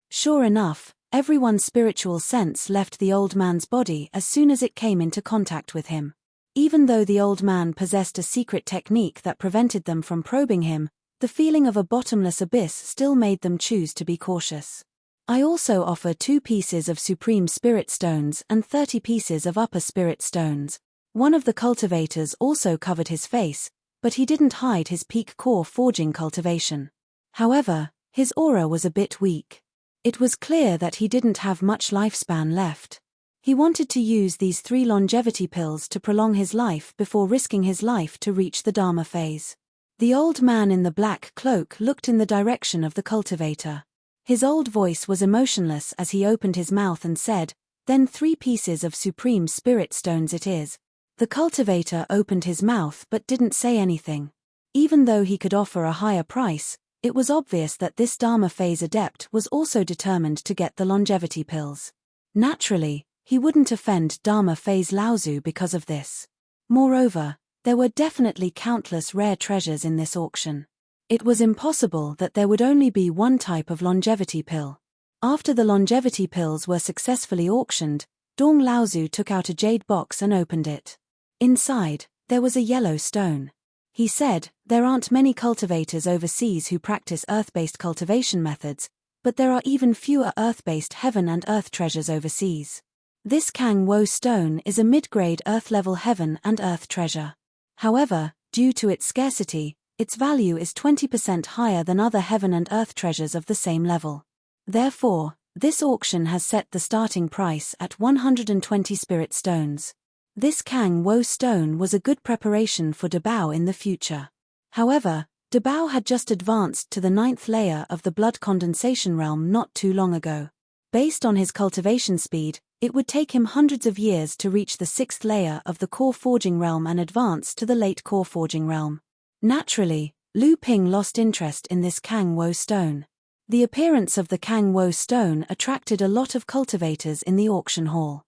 Sure enough, everyone's spiritual sense left the old man's body as soon as it came into contact with him. Even though the old man possessed a secret technique that prevented them from probing him, the feeling of a bottomless abyss still made them choose to be cautious. I also offer 2 pieces of supreme spirit stones and 30 pieces of upper spirit stones. One of the cultivators also covered his face, but he didn't hide his peak core forging cultivation. However, his aura was a bit weak. It was clear that he didn't have much lifespan left. He wanted to use these 3 longevity pills to prolong his life before risking his life to reach the Dharma phase. The old man in the black cloak looked in the direction of the cultivator. His old voice was emotionless as he opened his mouth and said, "Then 3 pieces of supreme spirit stones it is." The cultivator opened his mouth but didn't say anything. Even though he could offer a higher price, it was obvious that this Dharma phase adept was also determined to get the longevity pills. Naturally, he wouldn't offend Dharma phase Laozu because of this. Moreover, there were definitely countless rare treasures in this auction. It was impossible that there would only be one type of longevity pill. After the longevity pills were successfully auctioned, Dong Laozu took out a jade box and opened it. Inside, there was a yellow stone. He said, "There aren't many cultivators overseas who practice earth-based cultivation methods, but there are even fewer earth-based heaven and earth treasures overseas. This Kang Wo stone is a mid-grade earth-level heaven and earth treasure. However, due to its scarcity, its value is 20% higher than other heaven and earth treasures of the same level. Therefore, this auction has set the starting price at 120 spirit stones. This Kang Wo stone was a good preparation for Dabao in the future. However, Dabao had just advanced to the 9th layer of the blood condensation realm not too long ago. Based on his cultivation speed, it would take him hundreds of years to reach the 6th layer of the core forging realm and advance to the late core forging realm. Naturally, Lu Ping lost interest in this Kang Wo stone. The appearance of the Kang Wo stone attracted a lot of cultivators in the auction hall.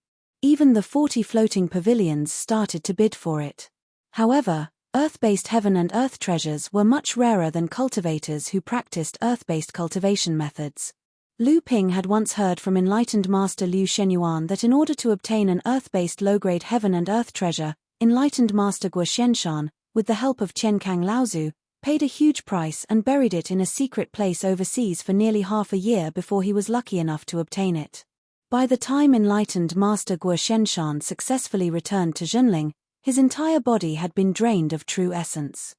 Even the 40 floating pavilions started to bid for it. However, earth-based heaven and earth treasures were much rarer than cultivators who practiced earth-based cultivation methods. Lu Ping had once heard from enlightened master Liu Shenyuan that in order to obtain an earth-based low-grade heaven and earth treasure, enlightened master Guo Xianshan, with the help of Qian Kang Laozu, paid a huge price and buried it in a secret place overseas for nearly half a year before he was lucky enough to obtain it. By the time enlightened master Guo Xianshan successfully returned to Zhenling, his entire body had been drained of true essence.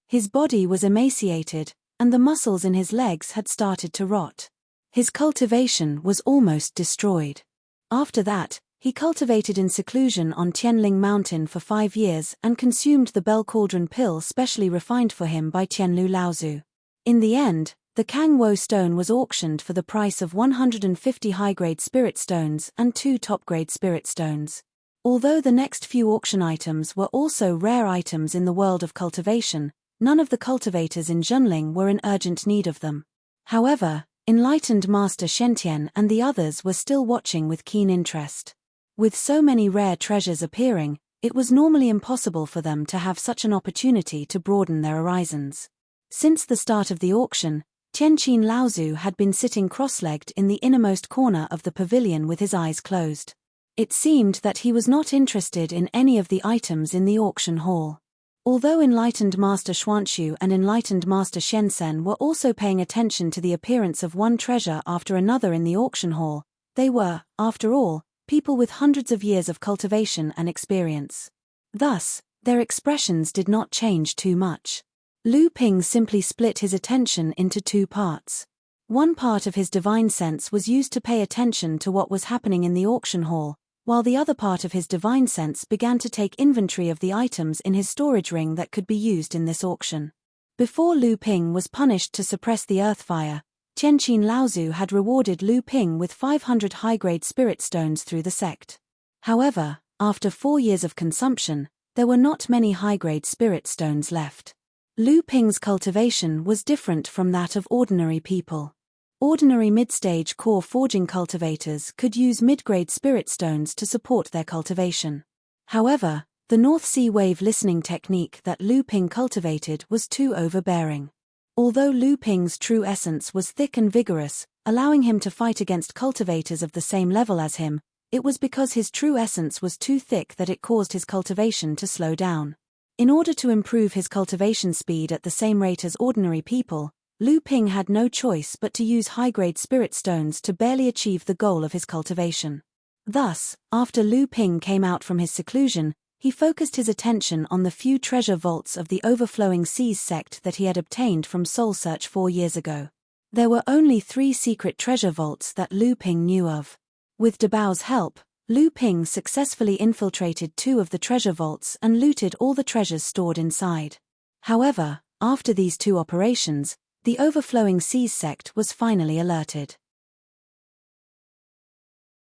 His body was emaciated, and the muscles in his legs had started to rot. His cultivation was almost destroyed. After that, he cultivated in seclusion on Tianling Mountain for 5 years and consumed the Bell Cauldron pill specially refined for him by Tianlu Laozu. In the end, the Kang Wo stone was auctioned for the price of 150 high-grade spirit stones and 2 top-grade spirit stones. Although the next few auction items were also rare items in the world of cultivation, none of the cultivators in Zhenling were in urgent need of them. However, enlightened Master Shentian and the others were still watching with keen interest. With so many rare treasures appearing, it was normally impossible for them to have such an opportunity to broaden their horizons. Since the start of the auction, Tianqin Laozu had been sitting cross-legged in the innermost corner of the pavilion with his eyes closed. It seemed that he was not interested in any of the items in the auction hall. Although enlightened Master Xuanxu and enlightened Master Shenzhen were also paying attention to the appearance of one treasure after another in the auction hall, they were, after all, people with hundreds of years of cultivation and experience. Thus, their expressions did not change too much. Lu Ping simply split his attention into 2 parts. One part of his divine sense was used to pay attention to what was happening in the auction hall, while the other part of his divine sense began to take inventory of the items in his storage ring that could be used in this auction. Before Lu Ping was punished to suppress the earth fire, Tianqin Laozu had rewarded Lu Ping with 500 high-grade spirit stones through the sect. However, after 4 years of consumption, there were not many high-grade spirit stones left. Lu Ping's cultivation was different from that of ordinary people. Ordinary mid-stage core forging cultivators could use mid-grade spirit stones to support their cultivation. However, the North Sea wave listening technique that Lu Ping cultivated was too overbearing. Although Lu Ping's true essence was thick and vigorous, allowing him to fight against cultivators of the same level as him, it was because his true essence was too thick that it caused his cultivation to slow down. In order to improve his cultivation speed at the same rate as ordinary people, Lu Ping had no choice but to use high-grade spirit stones to barely achieve the goal of his cultivation. Thus, after Lu Ping came out from his seclusion, he focused his attention on the few treasure vaults of the Overflowing Seas sect that he had obtained from Soul Search 4 years ago. There were only 3 secret treasure vaults that Lu Ping knew of. With Dabao's help, Lu Ping successfully infiltrated 2 of the treasure vaults and looted all the treasures stored inside. However, after these 2 operations, the Overflowing Seas sect was finally alerted.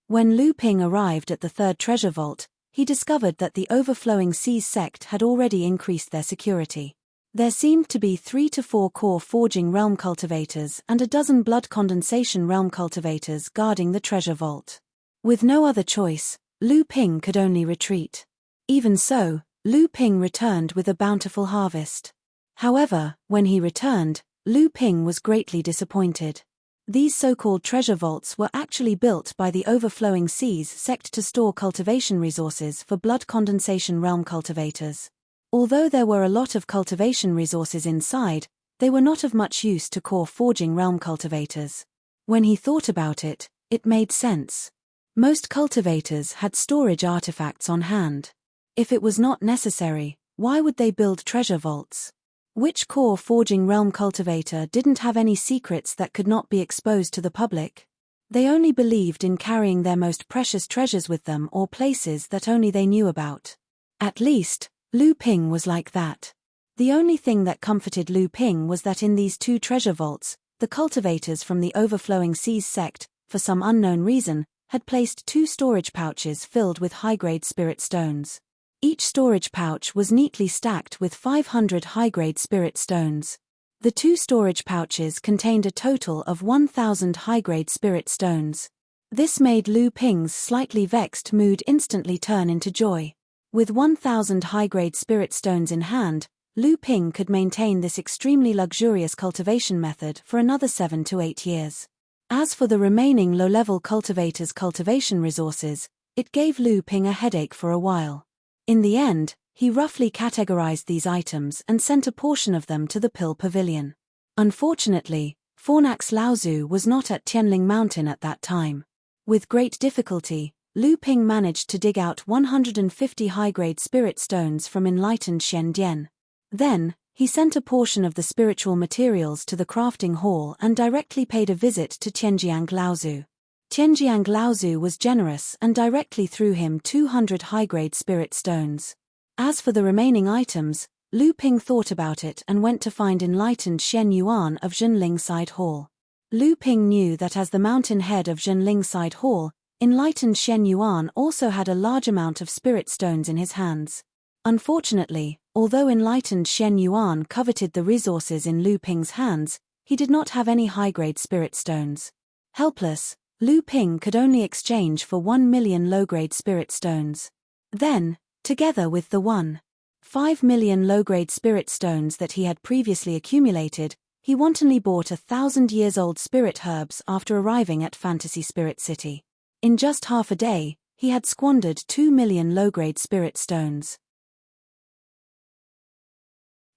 When Lu Ping arrived at the 3rd treasure vault, he discovered that the Overflowing Seas sect had already increased their security. There seemed to be 3 to 4 core forging realm cultivators and a dozen blood condensation realm cultivators guarding the treasure vault. With no other choice, Lu Ping could only retreat. Even so, Lu Ping returned with a bountiful harvest. However, when he returned, Lu Ping was greatly disappointed. These so-called treasure vaults were actually built by the Overflowing Seas sect to store cultivation resources for Blood Condensation Realm cultivators. Although there were a lot of cultivation resources inside, they were not of much use to core forging realm cultivators. When he thought about it, it made sense. Most cultivators had storage artifacts on hand. If it was not necessary, why would they build treasure vaults? Which core forging realm cultivator didn't have any secrets that could not be exposed to the public? They only believed in carrying their most precious treasures with them or places that only they knew about. At least, Lu Ping was like that. The only thing that comforted Lu Ping was that in these two treasure vaults, the cultivators from the Overflowing Seas sect, for some unknown reason, had placed 2 storage pouches filled with high-grade spirit stones. Each storage pouch was neatly stacked with 500 high-grade spirit stones. The 2 storage pouches contained a total of 1,000 high-grade spirit stones. This made Lu Ping's slightly vexed mood instantly turn into joy. With 1,000 high-grade spirit stones in hand, Lu Ping could maintain this extremely luxurious cultivation method for another 7 to 8 years. As for the remaining low-level cultivators' cultivation resources, it gave Lu Ping a headache for a while. In the end, he roughly categorized these items and sent a portion of them to the Pill Pavilion. Unfortunately, Fornax Laozu was not at Tianling Mountain at that time. With great difficulty, Lu Ping managed to dig out 150 high-grade spirit stones from enlightened Shen Dian. Then, he sent a portion of the spiritual materials to the crafting hall and directly paid a visit to Tianjiang Laozu. Tianjiang Laozu was generous and directly threw him 200 high-grade spirit stones. As for the remaining items, Lu Ping thought about it and went to find enlightened Shen Yuan of Zhenling Side Hall. Lu Ping knew that as the mountain head of Zhenling Side Hall, enlightened Shen Yuan also had a large amount of spirit stones in his hands. Unfortunately, although enlightened Shen Yuan coveted the resources in Lu Ping's hands, he did not have any high-grade spirit stones. Helpless, Lu Ping could only exchange for 1 million low-grade spirit stones. Then, together with the 1.5 million low-grade spirit stones that he had previously accumulated, he wantonly bought 1,000-years-old spirit herbs after arriving at Fantasy Spirit City. In just half a day, he had squandered 2 million low-grade spirit stones.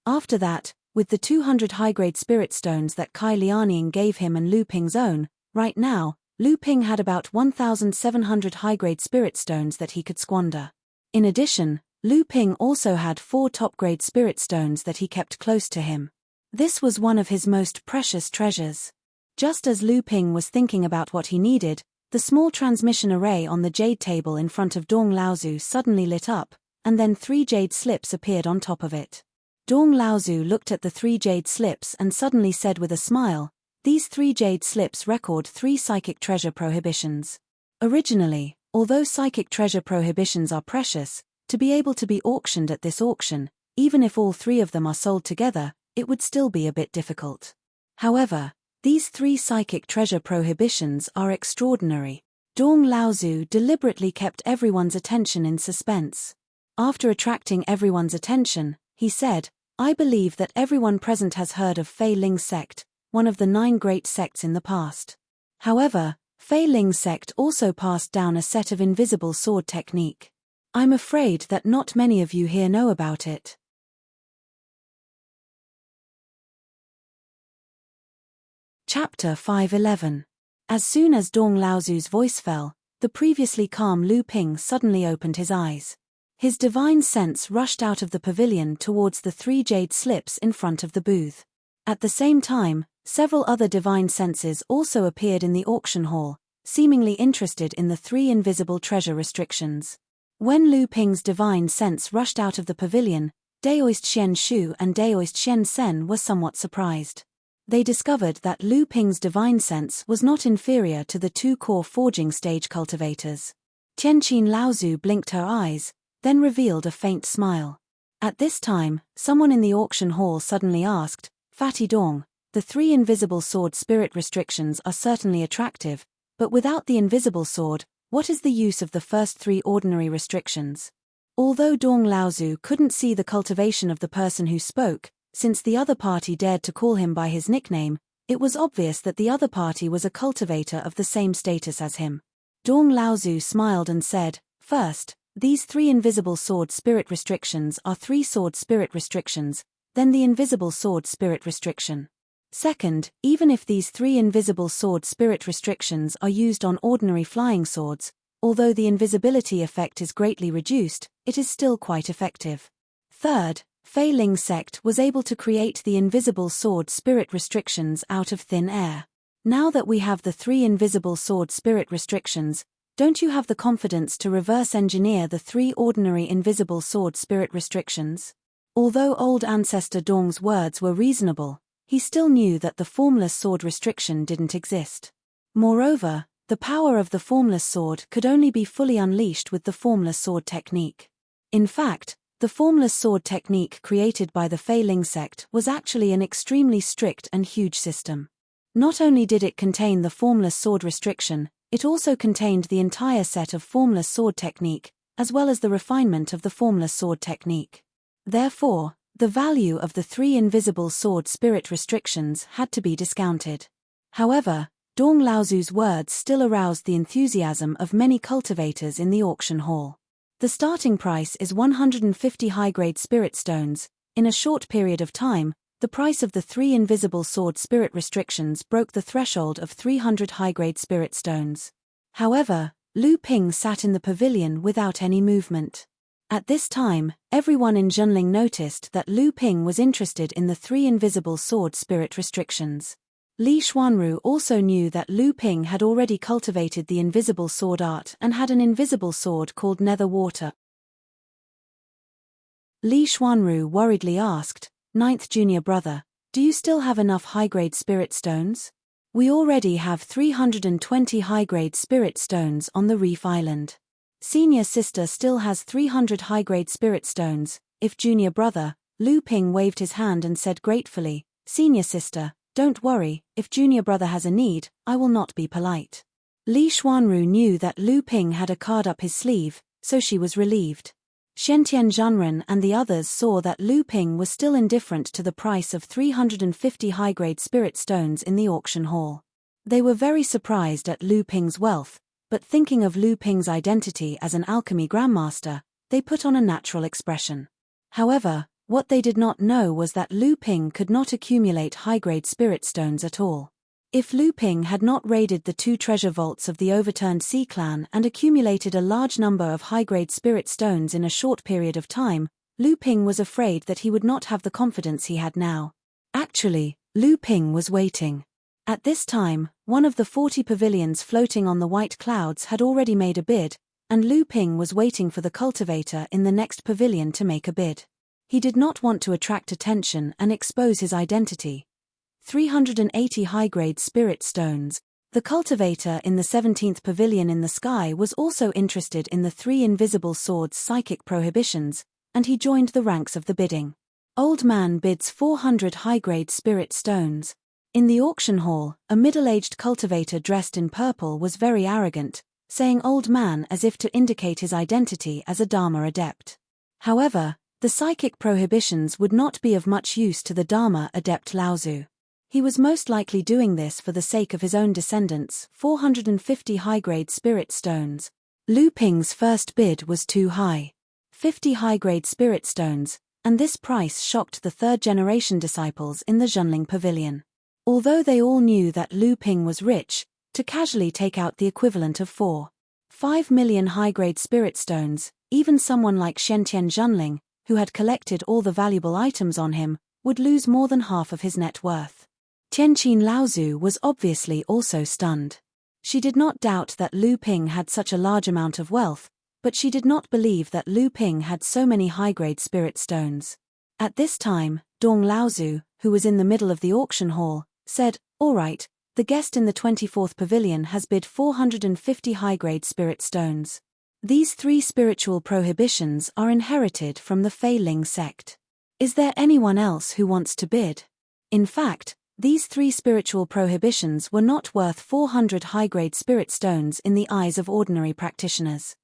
After that, with the 200 high-grade spirit stones that Kai Lianing gave him and Lu Ping's own, right now, Lu Ping had about 1,700 high-grade spirit stones that he could squander. In addition, Lu Ping also had 4 top-grade spirit stones that he kept close to him. This was one of his most precious treasures. Just as Lu Ping was thinking about what he needed, the small transmission array on the jade table in front of Dong Laozu suddenly lit up, and then 3 jade slips appeared on top of it. Dong Laozu looked at the 3 jade slips and suddenly said with a smile, "These 3 jade slips record 3 psychic treasure prohibitions." Originally, although psychic treasure prohibitions are precious, to be able to be auctioned at this auction, even if all 3 of them are sold together, it would still be a bit difficult. However, these 3 psychic treasure prohibitions are extraordinary. Dong Laozu deliberately kept everyone's attention in suspense. After attracting everyone's attention, he said, "I believe that everyone present has heard of Fei Ling sect, one of the 9 great sects in the past. However, Fei Ling sect also passed down a set of invisible sword technique. I'm afraid that not many of you here know about it." Chapter 511. As soon as Dong Laozu's voice fell, the previously calm Lu Ping suddenly opened his eyes. His divine sense rushed out of the pavilion towards the 3 jade slips in front of the booth. At the same time, several other divine senses also appeared in the auction hall, seemingly interested in the 3 invisible treasure restrictions. When Lu Ping's divine sense rushed out of the pavilion, Daoist Xian Shu and Daoist Xian Sen were somewhat surprised. They discovered that Lu Ping's divine sense was not inferior to the 2 core forging stage cultivators. Tianqin Laozu blinked her eyes, then revealed a faint smile. At this time, someone in the auction hall suddenly asked, "Fatty Dong, the 3 invisible sword spirit restrictions are certainly attractive, but without the invisible sword, what is the use of the first 3 ordinary restrictions?" Although Dong Laozu couldn't see the cultivation of the person who spoke, since the other party dared to call him by his nickname, It was obvious that the other party was a cultivator of the same status as him. Dong Laozu smiled and said, "First, these 3 invisible sword spirit restrictions are 3 sword spirit restrictions, then the invisible sword spirit restriction. Second, even if these 3 invisible sword spirit restrictions are used on ordinary flying swords, although the invisibility effect is greatly reduced, it is still quite effective. Third, Fei Ling sect was able to create the invisible sword spirit restrictions out of thin air. Now that we have the 3 invisible sword spirit restrictions, don't you have the confidence to reverse engineer the 3 ordinary invisible sword spirit restrictions?" Although old ancestor Dong's words were reasonable, he still knew that the formless sword restriction didn't exist. Moreover, the power of the formless sword could only be fully unleashed with the formless sword technique. In fact, the formless sword technique created by the Fei Ling sect was actually an extremely strict and huge system. Not only did it contain the formless sword restriction, it also contained the entire set of formless sword technique, as well as the refinement of the formless sword technique. Therefore, the value of the 3 invisible sword spirit restrictions had to be discounted. However, Dong Laozu's words still aroused the enthusiasm of many cultivators in the auction hall. The starting price is 150 high-grade spirit stones. In a short period of time, the price of the 3 invisible sword spirit restrictions broke the threshold of 300 high-grade spirit stones. However, Lu Ping sat in the pavilion without any movement. At this time, everyone in Zhenling noticed that Lu Ping was interested in the 3 invisible sword spirit restrictions. Li Xuanru also knew that Lu Ping had already cultivated the invisible sword art and had an invisible sword called Nether Water. Li Xuanru worriedly asked, "Ninth junior brother, do you still have enough high-grade spirit stones? We already have 320 high-grade spirit stones on the Reef Island. Senior sister still has 300 high-grade spirit stones." If junior brother, Lu Ping waved his hand and said gratefully, "Senior sister, don't worry, if junior brother has a need, I will not be polite." Li Xuanru knew that Lu Ping had a card up his sleeve, so she was relieved. Shentian Zhanren and the others saw that Lu Ping was still indifferent to the price of 350 high-grade spirit stones in the auction hall. They were very surprised at Lu Ping's wealth, but thinking of Lu Ping's identity as an alchemy grandmaster, they put on a natural expression. However, what they did not know was that Lu Ping could not accumulate high-grade spirit stones at all. If Lu Ping had not raided the 2 treasure vaults of the overturned Sea Clan and accumulated a large number of high-grade spirit stones in a short period of time, Lu Ping was afraid that he would not have the confidence he had now. Actually, Lu Ping was waiting. At this time, one of the 40 pavilions floating on the white clouds had already made a bid, and Lu Ping was waiting for the cultivator in the next pavilion to make a bid. He did not want to attract attention and expose his identity. 380 high-grade spirit stones. The cultivator in the 17th pavilion in the sky was also interested in the 3 invisible swords' psychic prohibitions, and he joined the ranks of the bidding. Old man bids 400 high-grade spirit stones. In the auction hall, a middle-aged cultivator dressed in purple was very arrogant, saying "old man" as if to indicate his identity as a Dharma adept. However, the psychic prohibitions would not be of much use to the Dharma adept Laozu. He was most likely doing this for the sake of his own descendants. 450 high-grade spirit stones. Lu Ping's first bid was too high. 50 high-grade spirit stones, and this price shocked the 3rd-generation disciples in the Zhenling pavilion. Although they all knew that Lu Ping was rich, to casually take out the equivalent of 4.5 million high-grade spirit stones, even someone like Shentian Zhanling, who had collected all the valuable items on him, would lose more than half of his net worth. Tianqin Laozu was obviously also stunned. She did not doubt that Lu Ping had such a large amount of wealth, but she did not believe that Lu Ping had so many high-grade spirit stones. At this time, Dong Laozu, who was in the middle of the auction hall, said, "All right, the guest in the 24th pavilion has bid 450 high-grade spirit stones. These 3 spiritual prohibitions are inherited from the Fei Ling sect. Is there anyone else who wants to bid?" In fact, these 3 spiritual prohibitions were not worth 400 high-grade spirit stones in the eyes of ordinary practitioners.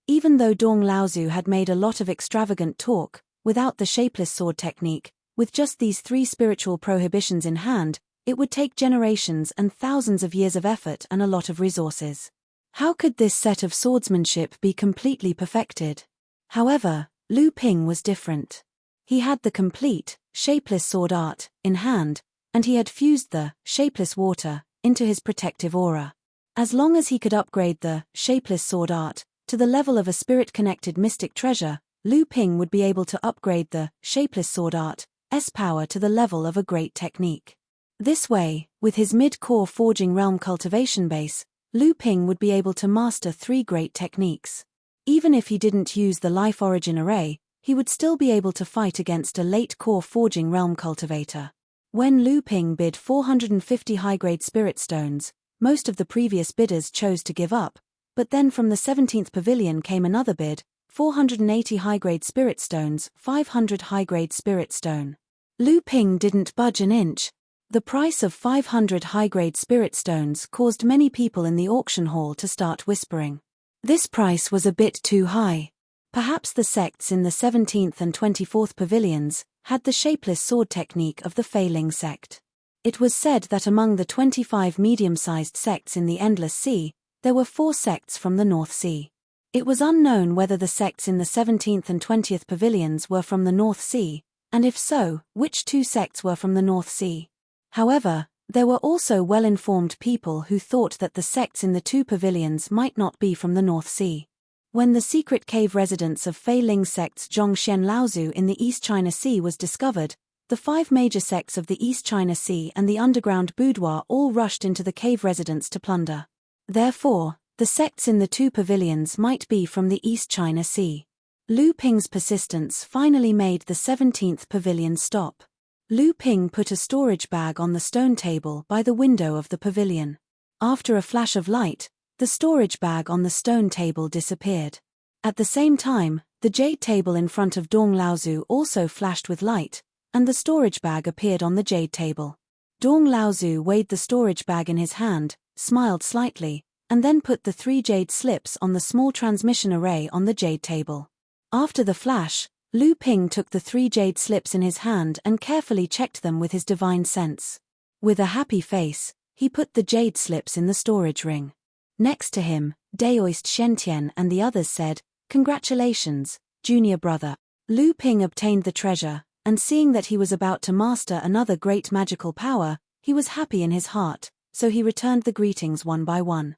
Even though Dong Laozu had made a lot of extravagant talk, without the shapeless sword technique, With just these 3 spiritual prohibitions in hand, it would take generations and thousands of years of effort and a lot of resources. How could this set of swordsmanship be completely perfected? However, Lu Ping was different. He had the complete, shapeless sword art in hand, and he had fused the shapeless water into his protective aura. As long as he could upgrade the shapeless sword art to the level of a spirit-connected mystic treasure, Lu Ping would be able to upgrade the shapeless sword art's power to the level of a great technique. This way, with his mid-core forging realm cultivation base, Lu Ping would be able to master 3 great techniques. Even if he didn't use the life origin array, he would still be able to fight against a late-core forging realm cultivator. When Lu Ping bid 450 high-grade spirit stones, most of the previous bidders chose to give up, but then from the 17th pavilion came another bid, 480 high-grade spirit stones, 500 high-grade spirit stone. Lu Ping didn't budge an inch. The price of 500 high-grade spirit stones caused many people in the auction hall to start whispering. This price was a bit too high. Perhaps the sects in the 17th and 24th pavilions had the shapeless sword technique of the Fei Ling sect. It was said that among the 25 medium-sized sects in the Endless Sea, there were 4 sects from the North Sea. It was unknown whether the sects in the 17th and 20th pavilions were from the North Sea, and if so, which 2 sects were from the North Sea. However, there were also well-informed people who thought that the sects in the 2 pavilions might not be from the North Sea. When the secret cave residence of Fei Ling sect's Zhongshen Laozu in the East China Sea was discovered, the 5 major sects of the East China Sea and the underground boudoir all rushed into the cave residence to plunder. Therefore, the sects in the 2 pavilions might be from the East China Sea. Lu Ping's persistence finally made the 17th pavilion stop. Lu Ping put a storage bag on the stone table by the window of the pavilion. After a flash of light, the storage bag on the stone table disappeared. At the same time, the jade table in front of Dong Laozu also flashed with light, and the storage bag appeared on the jade table. Dong Laozu weighed the storage bag in his hand, smiled slightly, and then put the 3 jade slips on the small transmission array on the jade table. After the flash, Lu Ping took the 3 jade slips in his hand and carefully checked them with his divine sense. With a happy face, he put the jade slips in the storage ring. Next to him, Daoist Shentian and the others said, "Congratulations, junior brother." Lu Ping obtained the treasure, and seeing that he was about to master another great magical power, he was happy in his heart, so he returned the greetings one by one.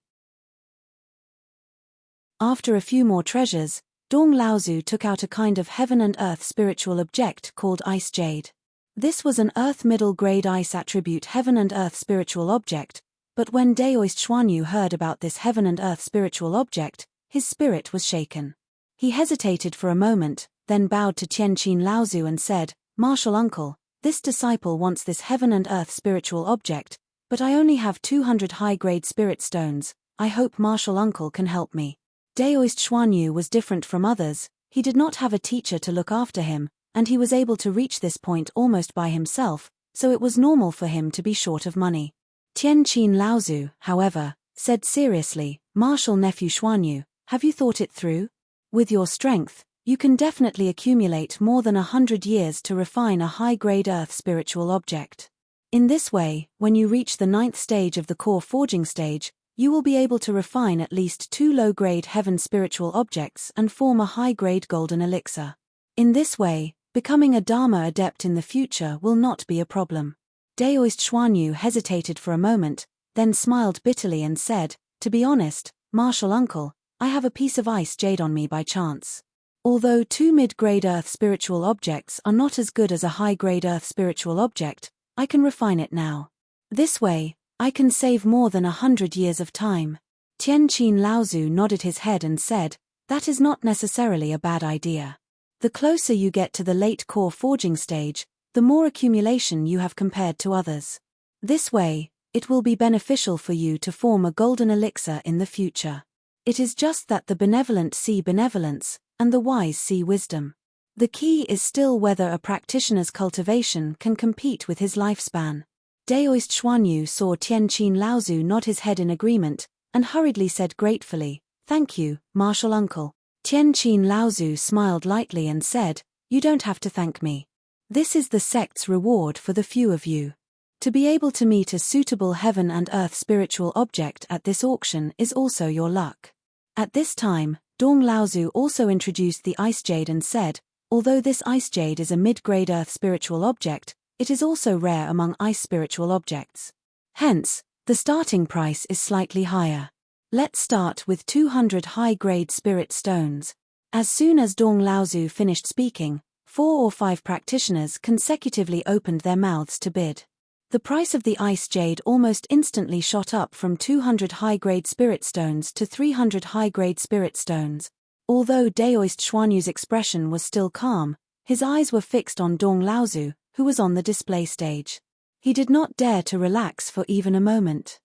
After a few more treasures, Dong Laozu took out a kind of heaven and earth spiritual object called Ice Jade. This was an earth middle-grade ice attribute heaven and earth spiritual object, but when Daoist Xuanyu heard about this heaven and earth spiritual object, his spirit was shaken. He hesitated for a moment, then bowed to Tianqin Laozu and said, "Martial uncle, this disciple wants this heaven and earth spiritual object, but I only have 200 high-grade spirit stones. I hope martial uncle can help me." Daoist Xuanyu was different from others. He did not have a teacher to look after him, and he was able to reach this point almost by himself, so it was normal for him to be short of money. Tianqin Laozu, however, said seriously, "Martial nephew Xuanyu, have you thought it through? With your strength, you can definitely accumulate more than 100 years to refine a high-grade earth spiritual object. In this way, when you reach the 9th stage of the core forging stage, you will be able to refine at least 2 low-grade heaven spiritual objects and form a high-grade golden elixir. In this way, becoming a Dharma adept in the future will not be a problem." Daoist Xuanyu hesitated for a moment, then smiled bitterly and said, "To be honest, martial uncle, I have a piece of ice jade on me by chance. Although 2 mid-grade earth spiritual objects are not as good as a high-grade earth spiritual object, I can refine it now. This way, I can save more than 100 years of time." Tianqin Laozu nodded his head and said, "That is not necessarily a bad idea. The closer you get to the late core forging stage, the more accumulation you have compared to others. This way, it will be beneficial for you to form a golden elixir in the future. It is just that the benevolent see benevolence, and the wise see wisdom. The key is still whether a practitioner's cultivation can compete with his lifespan." Daoist Xuanyu saw Tianqin Laozu nod his head in agreement, and hurriedly said gratefully, "Thank you, martial uncle." Tianqin Laozu smiled lightly and said, "You don't have to thank me. This is the sect's reward for the few of you. To be able to meet a suitable heaven and earth spiritual object at this auction is also your luck. At this time, Dong Laozu also introduced the ice jade and said, although this ice jade is a mid-grade earth spiritual object, it is also rare among ice spiritual objects. Hence, the starting price is slightly higher. Let's start with 200 high-grade spirit stones. As soon as Dong Laozu finished speaking, 4 or 5 practitioners consecutively opened their mouths to bid. The price of the ice jade almost instantly shot up from 200 high-grade spirit stones to 300 high-grade spirit stones. Although Daoist Xuanyu's expression was still calm, his eyes were fixed on Dong Laozu, who was on the display stage. He did not dare to relax for even a moment.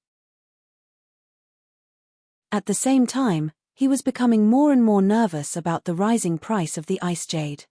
At the same time, he was becoming more and more nervous about the rising price of the ice jade.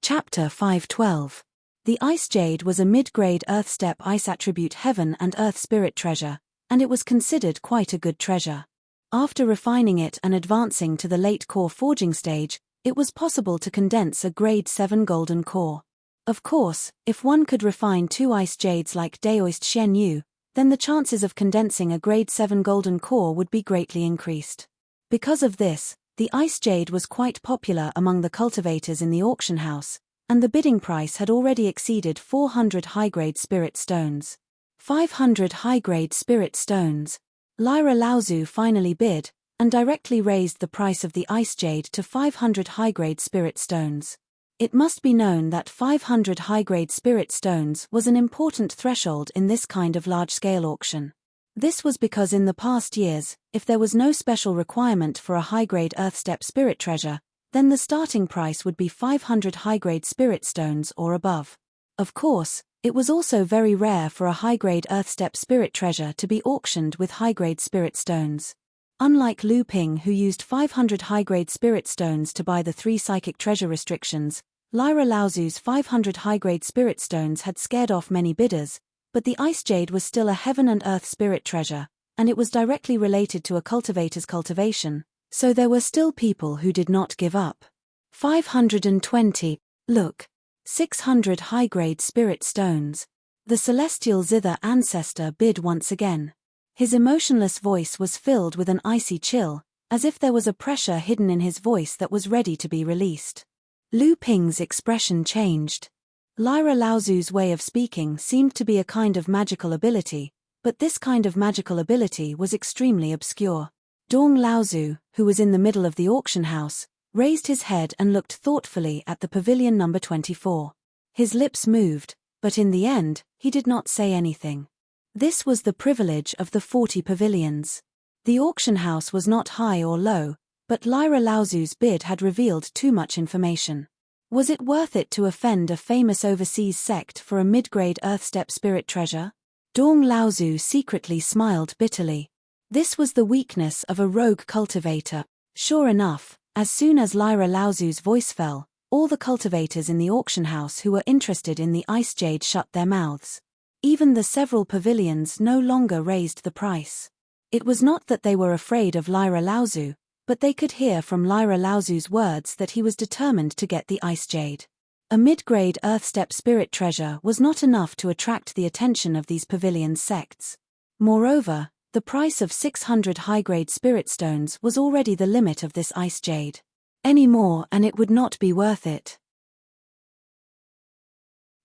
Chapter 512. The ice jade was a mid-grade earth step ice attribute heaven and earth spirit treasure, and it was considered quite a good treasure. After refining it and advancing to the late core forging stage, it was possible to condense a grade 7 golden core. Of course, if one could refine 2 ice jades like Daoist Xuanyu, then the chances of condensing a grade 7 golden core would be greatly increased. Because of this, the ice jade was quite popular among the cultivators in the auction house, and the bidding price had already exceeded 400 high-grade spirit stones. 500 high-grade spirit stones. Lyra Laozu finally bid, and directly raised the price of the ice jade to 500 high-grade spirit stones. It must be known that 500 high-grade spirit stones was an important threshold in this kind of large-scale auction. This was because in the past years, if there was no special requirement for a high-grade earthstep spirit treasure, then the starting price would be 500 high-grade spirit stones or above. Of course, it was also very rare for a high-grade earthstep spirit treasure to be auctioned with high-grade spirit stones. Unlike Lu Ping, who used 500 high-grade spirit stones to buy the 3 psychic treasure restrictions, Lyra Laozu's 500 high-grade spirit stones had scared off many bidders, but the ice jade was still a heaven and earth spirit treasure, and it was directly related to a cultivator's cultivation, so there were still people who did not give up. 520. Look. 600 high-grade spirit stones. The celestial zither ancestor bid once again. His emotionless voice was filled with an icy chill, as if there was a pressure hidden in his voice that was ready to be released. Lu Ping's expression changed. Lyra Laozu's way of speaking seemed to be a kind of magical ability, but this kind of magical ability was extremely obscure. Dong Laozu, who was in the middle of the auction house, raised his head and looked thoughtfully at the pavilion number 24. His lips moved, but in the end, he did not say anything. This was the privilege of the 40 pavilions. The auction house was not high or low, but Lyra Laozu's bid had revealed too much information. Was it worth it to offend a famous overseas sect for a mid-grade earthstep spirit treasure? Dong Laozu secretly smiled bitterly. This was the weakness of a rogue cultivator. Sure enough, as soon as Lyra Laozu's voice fell, all the cultivators in the auction house who were interested in the ice jade shut their mouths. Even the several pavilions no longer raised the price. It was not that they were afraid of Lyra Laozu, but they could hear from Lyra Laozu's words that he was determined to get the ice jade. A mid-grade earthstep spirit treasure was not enough to attract the attention of these pavilion sects. Moreover, the price of 600 high-grade spirit stones was already the limit of this ice jade. Any more and it would not be worth it.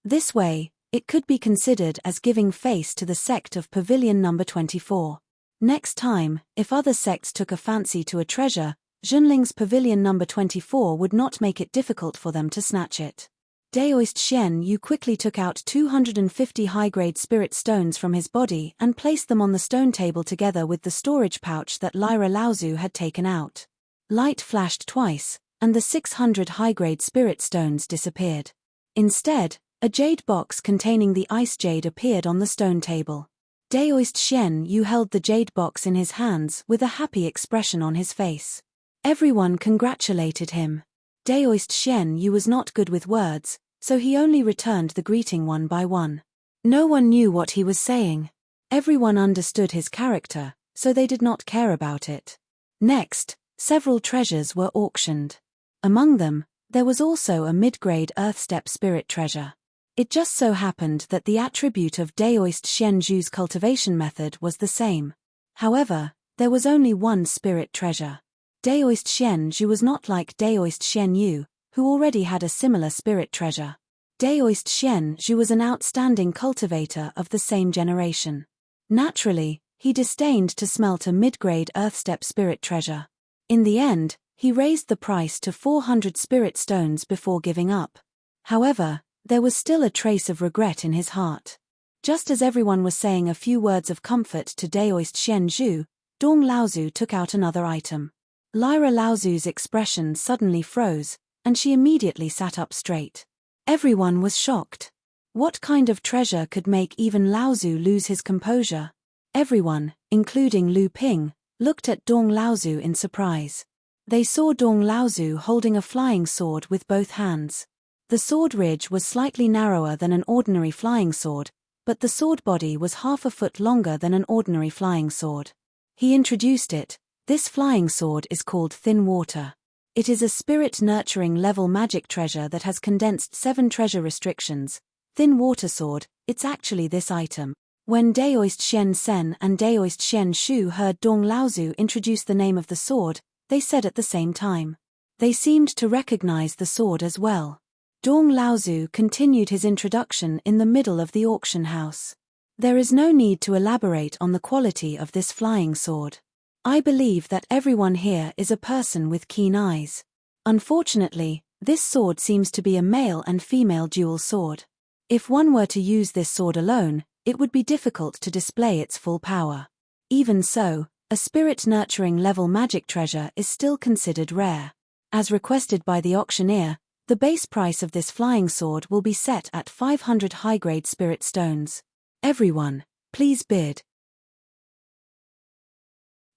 This way, it could be considered as giving face to the sect of pavilion number 24. Next time, if other sects took a fancy to a treasure, Junling's pavilion number 24 would not make it difficult for them to snatch it. Daoist Xuanyu quickly took out 250 high-grade spirit stones from his body and placed them on the stone table together with the storage pouch that Lyra Laozu had taken out. Light flashed twice, and the 600 high-grade spirit stones disappeared. Instead, a jade box containing the ice jade appeared on the stone table. Daoist Xuanyu held the jade box in his hands with a happy expression on his face. Everyone congratulated him. Daoist Xuanyu was not good with words, so he only returned the greeting one by one. No one knew what he was saying. Everyone understood his character, so they did not care about it. Next, several treasures were auctioned. Among them, there was also a mid-grade Earthstep spirit treasure. It just so happened that the attribute of Daoist Xian Zhu's cultivation method was the same. However, there was only one spirit treasure. Daoist Xian Zhu was not like Daoist Xian Yu, who already had a similar spirit treasure. Daoist Xian Zhu was an outstanding cultivator of the same generation. Naturally, he disdained to smelt a mid-grade Earthstep spirit treasure. In the end, he raised the price to 400 spirit stones before giving up. However, there was still a trace of regret in his heart. Just as everyone was saying a few words of comfort to Daoist Xian Zhu, Dong Laozu took out another item. Lyra Laozu's expression suddenly froze, and she immediately sat up straight. Everyone was shocked. What kind of treasure could make even Laozu lose his composure? Everyone, including Lu Ping, looked at Dong Laozu in surprise. They saw Dong Laozu holding a flying sword with both hands. The sword ridge was slightly narrower than an ordinary flying sword, but the sword body was half a foot longer than an ordinary flying sword. He introduced it. This flying sword is called Thin Water. It is a spirit-nurturing level magic treasure that has condensed 7 treasure restrictions. Thin Water Sword, it's actually this item. When Daoist Xian Sen and Daoist Xian Shu heard Dong Laozu introduce the name of the sword, they said at the same time. They seemed to recognize the sword as well. Dong Laozu continued his introduction in the middle of the auction house. There is no need to elaborate on the quality of this flying sword. I believe that everyone here is a person with keen eyes. Unfortunately, this sword seems to be a male and female dual sword. If one were to use this sword alone, it would be difficult to display its full power. Even so, a spirit-nurturing level magic treasure is still considered rare. As requested by the auctioneer, the base price of this flying sword will be set at 500 high-grade spirit stones. Everyone, please bid.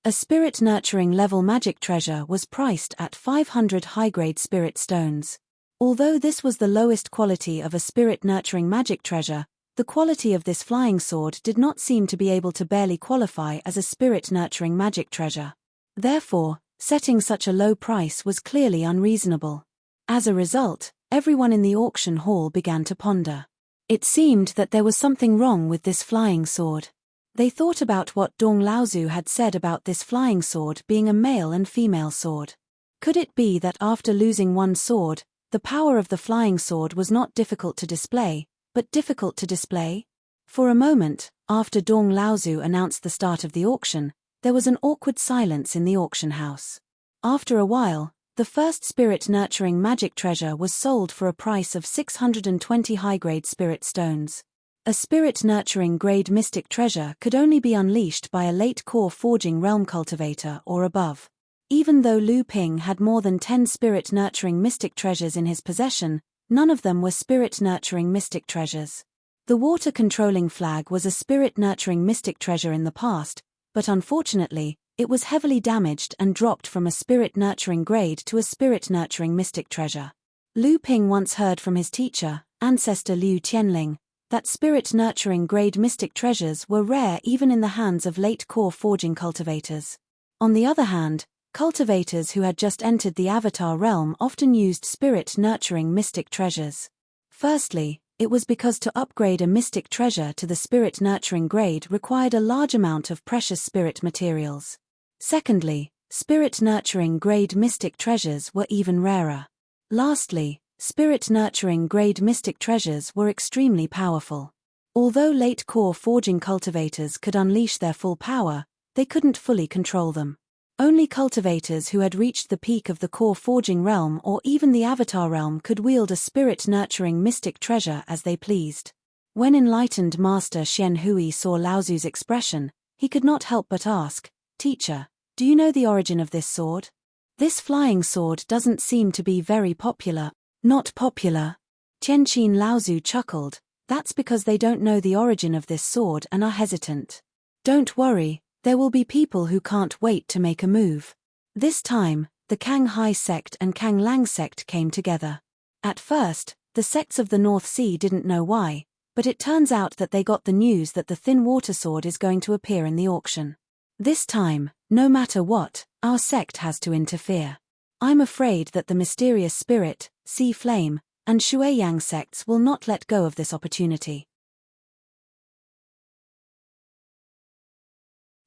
A spirit-nurturing level magic treasure was priced at 500 high-grade spirit stones. Although this was the lowest quality of a spirit-nurturing magic treasure, the quality of this flying sword did not seem to be able to barely qualify as a spirit-nurturing magic treasure. Therefore, setting such a low price was clearly unreasonable. As a result, everyone in the auction hall began to ponder. It seemed that there was something wrong with this flying sword. They thought about what Dong Laozu had said about this flying sword being a male and female sword. Could it be that after losing one sword, the power of the flying sword was not difficult to display, but difficult to display? For a moment, after Dong Laozu announced the start of the auction, there was an awkward silence in the auction house. After a while, the first spirit-nurturing magic treasure was sold for a price of 620 high-grade spirit stones. A spirit-nurturing grade mystic treasure could only be unleashed by a late core forging realm cultivator or above. Even though Lu Ping had more than 10 spirit-nurturing mystic treasures in his possession, none of them were spirit-nurturing mystic treasures. The water-controlling flag was a spirit-nurturing mystic treasure in the past, but unfortunately, it was heavily damaged and dropped from a spirit-nurturing grade to a spirit-nurturing mystic treasure. Lu Ping once heard from his teacher, ancestor Liu Tianling, that spirit-nurturing grade mystic treasures were rare even in the hands of late core forging cultivators. On the other hand, cultivators who had just entered the Avatar realm often used spirit-nurturing mystic treasures. Firstly, it was because to upgrade a mystic treasure to the spirit-nurturing grade required a large amount of precious spirit materials. Secondly, spirit-nurturing grade mystic treasures were even rarer. Lastly, spirit-nurturing grade mystic treasures were extremely powerful. Although late core forging cultivators could unleash their full power, they couldn't fully control them. Only cultivators who had reached the peak of the core forging realm or even the Avatar realm could wield a spirit-nurturing mystic treasure as they pleased. When enlightened Master Xian Hui saw Laozu's expression, he could not help but ask, "Teacher, do you know the origin of this sword? This flying sword doesn't seem to be very popular." "Not popular?" Tianqin Laozu chuckled. "That's because they don't know the origin of this sword and are hesitant. Don't worry, there will be people who can't wait to make a move." This time, the Kang Hai sect and Kang Lang sect came together. At first, the sects of the North Sea didn't know why, but it turns out that they got the news that the Thin Water Sword is going to appear in the auction. This time, no matter what, our sect has to interfere. I'm afraid that the mysterious spirit, sea flame, and Shuiyang sects will not let go of this opportunity.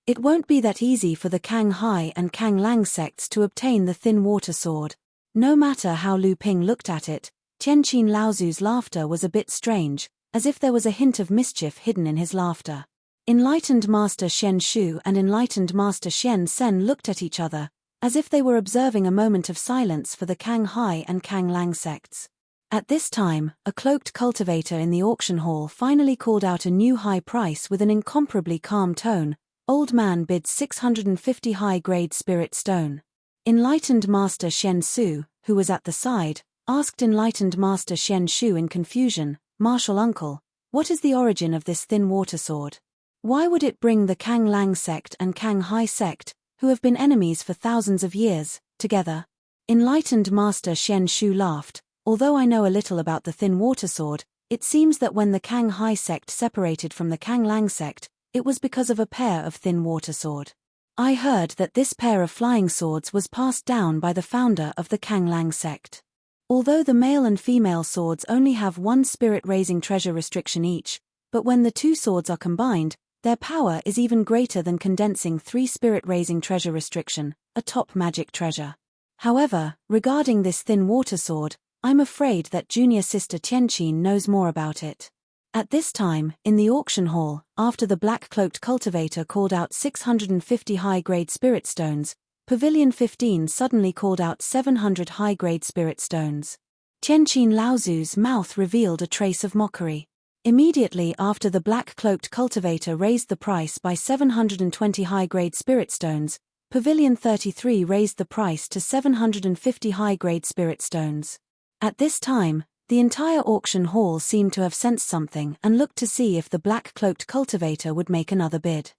It won't be that easy for the Kang Hai and Kang Lang sects to obtain the thin water sword. No matter how Lu Ping looked at it, Tianqin Laozu's laughter was a bit strange, as if there was a hint of mischief hidden in his laughter. Enlightened Master Shen Shu and Enlightened Master Shen Sen looked at each other, as if they were observing a moment of silence for the Kang Hai and Kang Lang sects. At this time, a cloaked cultivator in the auction hall finally called out a new high price with an incomparably calm tone. Old man bids 650 high-grade spirit stone. Enlightened Master Shen Su, who was at the side, asked Enlightened Master Shen Shu in confusion, "Martial uncle, what is the origin of this thin water sword? Why would it bring the Kang Lang sect and Kang Hai sect, who have been enemies for thousands of years, together?" Enlightened Master Shen Shu laughed. "Although I know a little about the thin water sword, it seems that when the Kang Hai sect separated from the Kang Lang sect, it was because of a pair of thin water sword. I heard that this pair of flying swords was passed down by the founder of the Kang Lang sect. Although the male and female swords only have one spirit-raising treasure restriction each, but when the two swords are combined, their power is even greater than condensing 3 spirit-raising treasure restriction, a top magic treasure. However, regarding this thin water sword, I'm afraid that junior sister Tianqin knows more about it." At this time, in the auction hall, after the black-cloaked cultivator called out 650 high-grade spirit stones, Pavilion 15 suddenly called out 700 high-grade spirit stones. Tianqin Laozu's mouth revealed a trace of mockery. Immediately after the black-cloaked cultivator raised the price by 720 high-grade spirit stones, Pavilion 33 raised the price to 750 high-grade spirit stones. At this time, the entire auction hall seemed to have sensed something and looked to see if the black-cloaked cultivator would make another bid.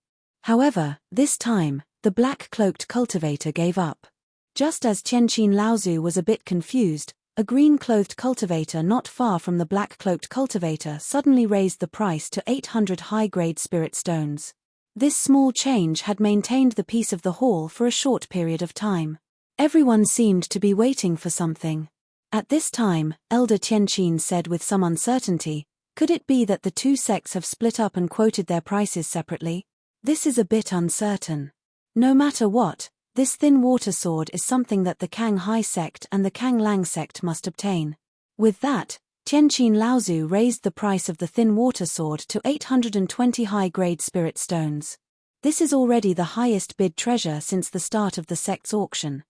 However, this time, the black-cloaked cultivator gave up. Just as Tianqin Laozu was a bit confused, a green-clothed cultivator not far from the black-cloaked cultivator suddenly raised the price to 800 high-grade spirit stones. This small change had maintained the peace of the hall for a short period of time. Everyone seemed to be waiting for something. At this time, Elder Tianqin said with some uncertainty, "Could it be that the two sects have split up and quoted their prices separately? This is a bit uncertain. No matter what, this thin water sword is something that the Kang Hai sect and the Kang Lang sect must obtain." With that, Tianqin Laozu raised the price of the thin water sword to 820 high-grade spirit stones. This is already the highest bid treasure since the start of the sect's auction.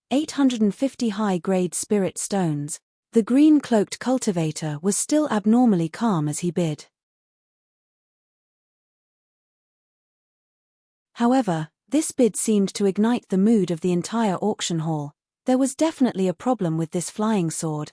850 high-grade spirit stones. The green-cloaked cultivator was still abnormally calm as he bid. However, this bid seemed to ignite the mood of the entire auction hall. There was definitely a problem with this flying sword.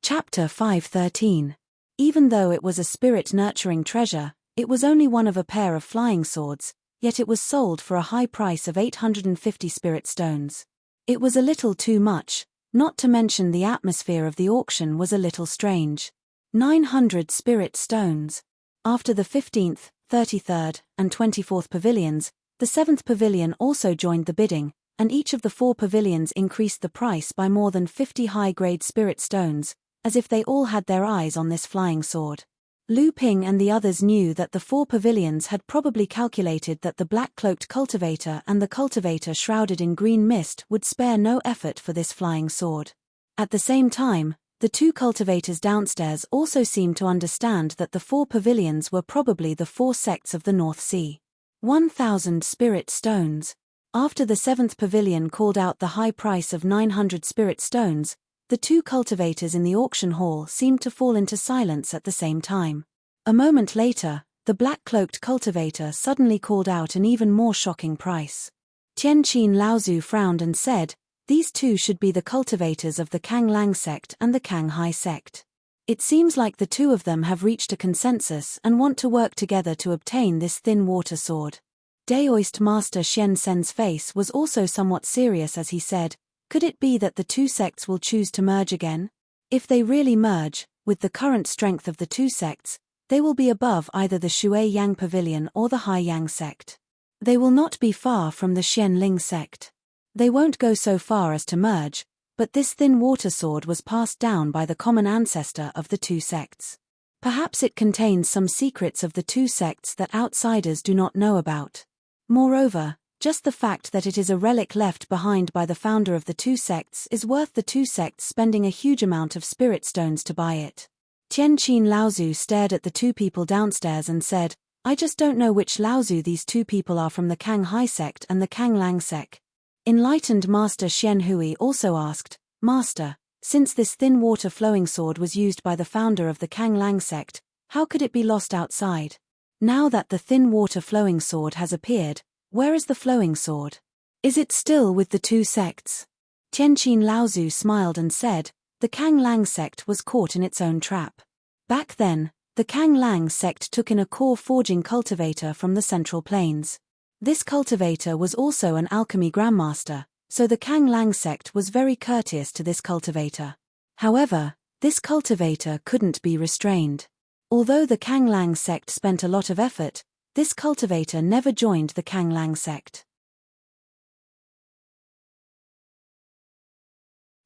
Chapter 513. Even though it was a spirit-nurturing treasure, it was only one of a pair of flying swords, yet it was sold for a high price of 850 spirit stones. It was a little too much, not to mention the atmosphere of the auction was a little strange. 900 spirit stones. After the 15th, 33rd, and 24th pavilions, the 7th pavilion also joined the bidding, and each of the 4 pavilions increased the price by more than 50 high-grade spirit stones, as if they all had their eyes on this flying sword. Lu Ping and the others knew that the 4 pavilions had probably calculated that the black-cloaked cultivator and the cultivator shrouded in green mist would spare no effort for this flying sword. At the same time, the 2 cultivators downstairs also seemed to understand that the 4 pavilions were probably the 4 sects of the North Sea. 1,000 spirit stones. After the 7th pavilion called out the high price of 900 spirit stones, the 2 cultivators in the auction hall seemed to fall into silence at the same time. A moment later, the black-cloaked cultivator suddenly called out an even more shocking price. Tianqin Laozu frowned and said, "These 2 should be the cultivators of the Kang Lang sect and the Kang Hai sect. It seems like the 2 of them have reached a consensus and want to work together to obtain this thin water sword." Daoist Master Shen Sen's face was also somewhat serious as he said, "Could it be that the 2 sects will choose to merge again?" If they really merge, with the current strength of the two sects, they will be above either the Shui-Yang Pavilion or the Hai-Yang sect. They will not be far from the Xianling sect. They won't go so far as to merge, but this thin water sword was passed down by the common ancestor of the two sects. Perhaps it contains some secrets of the two sects that outsiders do not know about. Moreover, just the fact that it is a relic left behind by the founder of the two sects is worth the two sects spending a huge amount of spirit stones to buy it. Tianqin Laozu stared at the two people downstairs and said, "I just don't know which Laozu these two people are from the Kang Hai sect and the Kang Lang sect." Enlightened Master Xian Hui also asked, "Master, since this thin water flowing sword was used by the founder of the Kang Lang sect, how could it be lost outside? Now that the thin water flowing sword has appeared, where is the flowing sword? Is it still with the two sects?" Tianqin Laozu smiled and said, "The Kang Lang sect was caught in its own trap. Back then, the Kang Lang sect took in a core forging cultivator from the Central Plains. This cultivator was also an alchemy grandmaster, so the Kang Lang sect was very courteous to this cultivator. However, this cultivator couldn't be restrained. Although the Kang Lang sect spent a lot of effort, this cultivator never joined the Kang Lang sect.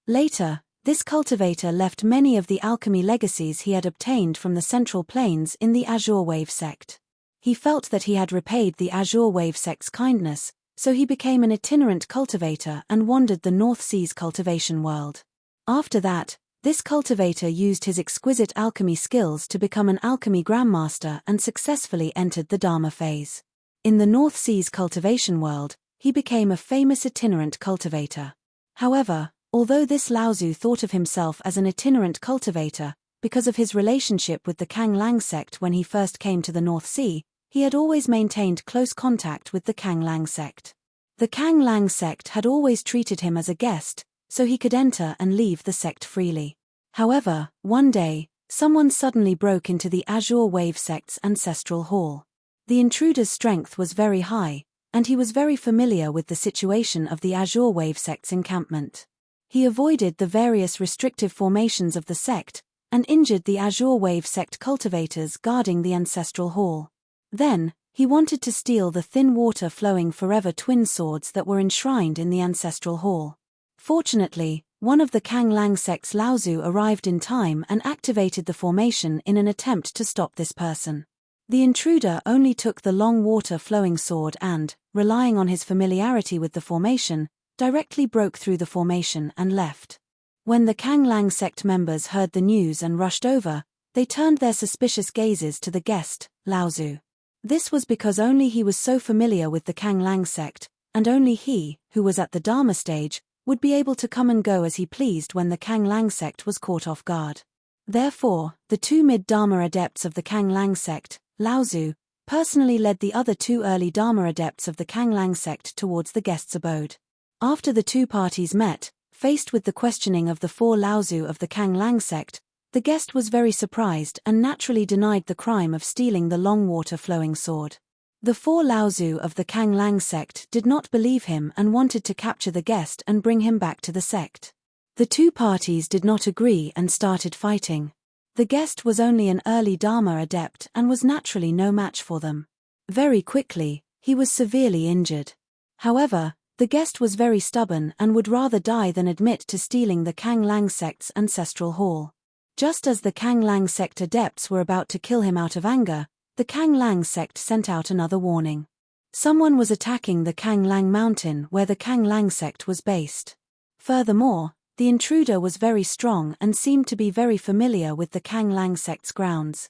Later, this cultivator left many of the alchemy legacies he had obtained from the Central Plains in the Azure Wave sect. He felt that he had repaid the Azure Wave sect's kindness, so he became an itinerant cultivator and wandered the North Seas cultivation world. After that, this cultivator used his exquisite alchemy skills to become an alchemy grandmaster and successfully entered the Dharma phase. In the North Seas cultivation world, he became a famous itinerant cultivator. However, although this Laozu thought of himself as an itinerant cultivator, because of his relationship with the Kang Lang sect when he first came to the North Sea, he had always maintained close contact with the Kang Lang sect. The Kang Lang sect had always treated him as a guest, so he could enter and leave the sect freely. However, one day, someone suddenly broke into the Azure Wave sect's ancestral hall. The intruder's strength was very high, and he was very familiar with the situation of the Azure Wave sect's encampment. He avoided the various restrictive formations of the sect, and injured the Azure Wave sect cultivators guarding the ancestral hall. Then, he wanted to steal the thin water flowing forever twin swords that were enshrined in the ancestral hall. Fortunately, one of the Kang Lang sect's Laozu arrived in time and activated the formation in an attempt to stop this person. The intruder only took the long water flowing sword and, relying on his familiarity with the formation, directly broke through the formation and left. When the Kang Lang sect members heard the news and rushed over, they turned their suspicious gazes to the guest, Laozu. This was because only he was so familiar with the Kang Lang sect, and only he, who was at the Dharma stage, would be able to come and go as he pleased when the Kang Lang sect was caught off guard. Therefore, the two mid-Dharma adepts of the Kang Lang sect, Laozu, personally led the other two early Dharma adepts of the Kang Lang sect towards the guest's abode. After the two parties met, faced with the questioning of the four Laozu of the Kang Lang sect, the guest was very surprised and naturally denied the crime of stealing the long water flowing sword. The four Laozu of the Kang Lang sect did not believe him and wanted to capture the guest and bring him back to the sect. The two parties did not agree and started fighting. The guest was only an early Dharma adept and was naturally no match for them. Very quickly, he was severely injured. However, the guest was very stubborn and would rather die than admit to stealing the Kang Lang sect's ancestral hall. Just as the Kang Lang sect adepts were about to kill him out of anger, the Kang Lang sect sent out another warning. Someone was attacking the Kang Lang mountain where the Kang Lang sect was based. Furthermore, the intruder was very strong and seemed to be very familiar with the Kang Lang sect's grounds.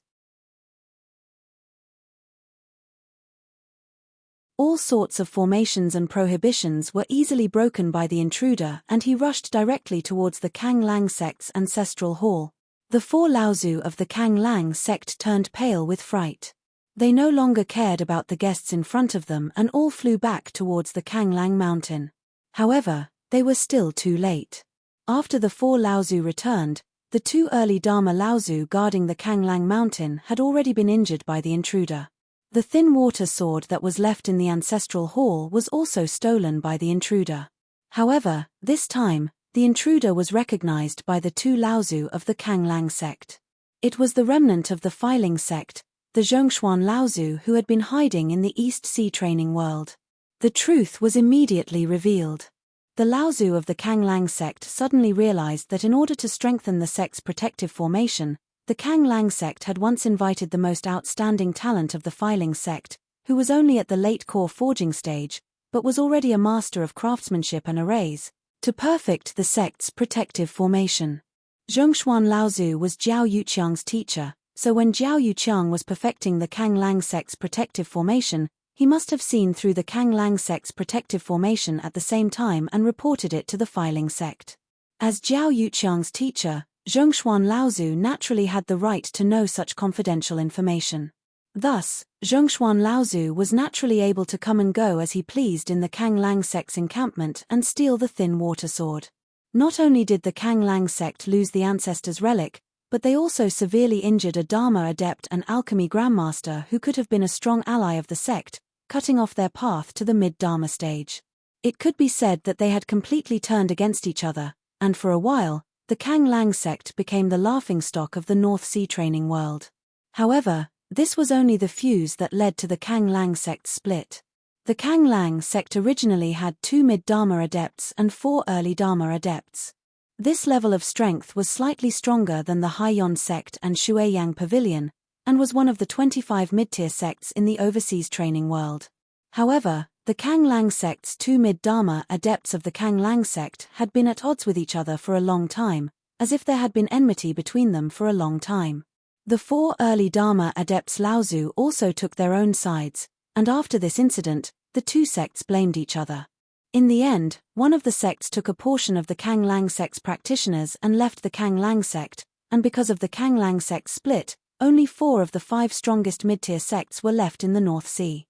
All sorts of formations and prohibitions were easily broken by the intruder, and he rushed directly towards the Kang Lang sect's ancestral hall. The four Laozu of the Kang Lang sect turned pale with fright. They no longer cared about the guests in front of them and all flew back towards the Kang Lang mountain. However, they were still too late. After the four Laozu returned, the two early Dharma Laozu guarding the Kang Lang mountain had already been injured by the intruder. The thin water sword that was left in the ancestral hall was also stolen by the intruder. However, this time, the intruder was recognized by the two Laozu of the Kanglang sect. It was the remnant of the Filing sect, the Zhongshuan Laozu, who had been hiding in the East Sea training world. The truth was immediately revealed. The Laozu of the Kanglang sect suddenly realized that in order to strengthen the sect's protective formation, the Kanglang sect had once invited the most outstanding talent of the Filing sect, who was only at the late core forging stage, but was already a master of craftsmanship and arrays, to perfect the sect's protective formation. Zhongshuan Laozu was Jiao Yuqiang's teacher, so when Jiao Yuqiang was perfecting the Kanglang sect's protective formation, he must have seen through the Kanglang sect's protective formation at the same time and reported it to the Filing sect. As Jiao Yuqiang's teacher, Zhongshuan Laozu naturally had the right to know such confidential information. Thus, Zhongshuan Laozu was naturally able to come and go as he pleased in the Kanglang sect's encampment and steal the thin water sword. Not only did the Kanglang sect lose the ancestor's relic, but they also severely injured a Dharma adept and alchemy grandmaster who could have been a strong ally of the sect, cutting off their path to the mid-Dharma stage. It could be said that they had completely turned against each other, and for a while, the Kanglang sect became the laughingstock of the North Sea training world. However, this was only the fuse that led to the Kanglang sect's split. The Kanglang sect originally had 2 mid-Dharma adepts and 4 early Dharma adepts. This level of strength was slightly stronger than the Haiyan sect and Shuiyang Pavilion, and was one of the 25 mid-tier sects in the overseas training world. However, the Kanglang sect's 2 mid-Dharma adepts of the Kanglang sect had been at odds with each other for a long time, as if there had been enmity between them for a long time. The 4 early Dharma adepts Laozu also took their own sides, and after this incident, the two sects blamed each other. In the end, one of the sects took a portion of the Kanglang sect's practitioners and left the Kanglang sect, and because of the Kanglang sect's split, only 4 of the 5 strongest mid-tier sects were left in the North Sea.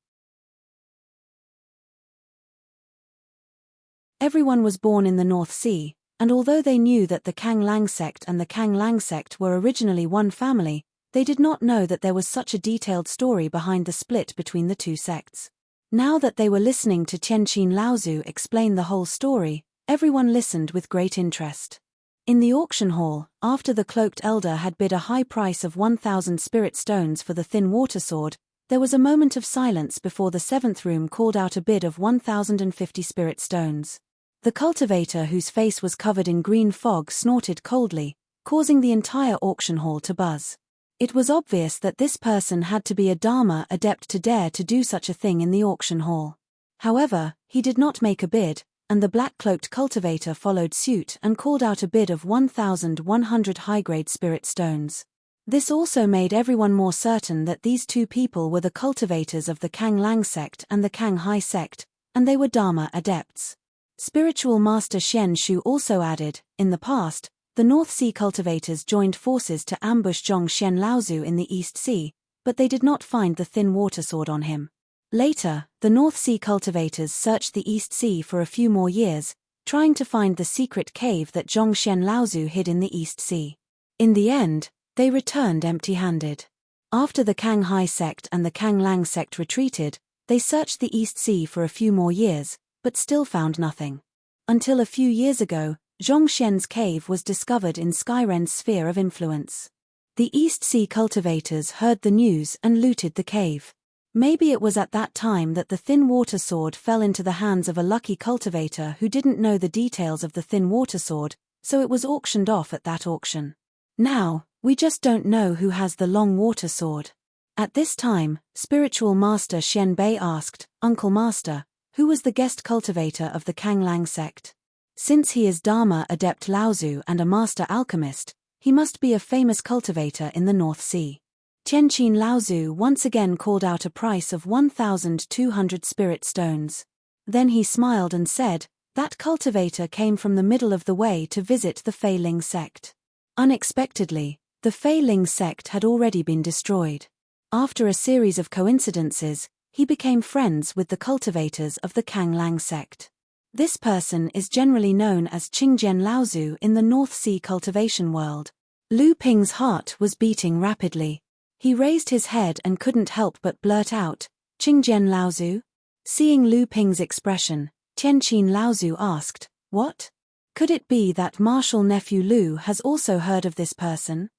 Everyone was born in the North Sea, and although they knew that the Kanglang sect and the Kanglang sect were originally one family, they did not know that there was such a detailed story behind the split between the two sects. Now that they were listening to Tianqin Laozu explain the whole story, everyone listened with great interest. In the auction hall, after the cloaked elder had bid a high price of 1,000 spirit stones for the thin water sword, there was a moment of silence before the 7th room called out a bid of 1,050 spirit stones. The cultivator, whose face was covered in green fog, snorted coldly, causing the entire auction hall to buzz. It was obvious that this person had to be a Dharma adept to dare to do such a thing in the auction hall. However, he did not make a bid, and the black-cloaked cultivator followed suit and called out a bid of 1,100 high-grade spirit stones. This also made everyone more certain that these two people were the cultivators of the Kanglang sect and the Kanghai sect, and they were Dharma adepts. Spiritual Master Shen Shu also added, in the past, the North Sea cultivators joined forces to ambush Zhongshuan Laozu in the East Sea, but they did not find the thin water sword on him. Later, the North Sea cultivators searched the East Sea for a few more years, trying to find the secret cave that Zhongshuan Laozu hid in the East Sea. In the end, they returned empty-handed. After the Kanghai sect and the Kanglang sect retreated, they searched the East Sea for a few more years, but still found nothing. Until a few years ago, Zhongshuan's cave was discovered in Skyren's sphere of influence. The East Sea cultivators heard the news and looted the cave. Maybe it was at that time that the thin water sword fell into the hands of a lucky cultivator who didn't know the details of the thin water sword, so it was auctioned off at that auction. Now, we just don't know who has the long water sword. At this time, Spiritual Master Shen Bei asked, "Uncle Master, who was the guest cultivator of the Kanglang sect? Since he is Dharma adept Laozu and a master alchemist, he must be a famous cultivator in the North Sea." Tianqin Laozu once again called out a price of 1,200 spirit stones. Then he smiled and said, "That cultivator came from the middle of the way to visit the Fei Ling sect." Unexpectedly, the Fei Ling sect had already been destroyed. After a series of coincidences, he became friends with the cultivators of the Kanglang sect. This person is generally known as Qingjian Laozu in the North Sea cultivation world. Lu Ping's heart was beating rapidly. He raised his head and couldn't help but blurt out, "Qingjian Laozu?" Seeing Lu Ping's expression, Tianqin Laozu asked, "What?" Could it be that Marshal Nephew Lu has also heard of this person?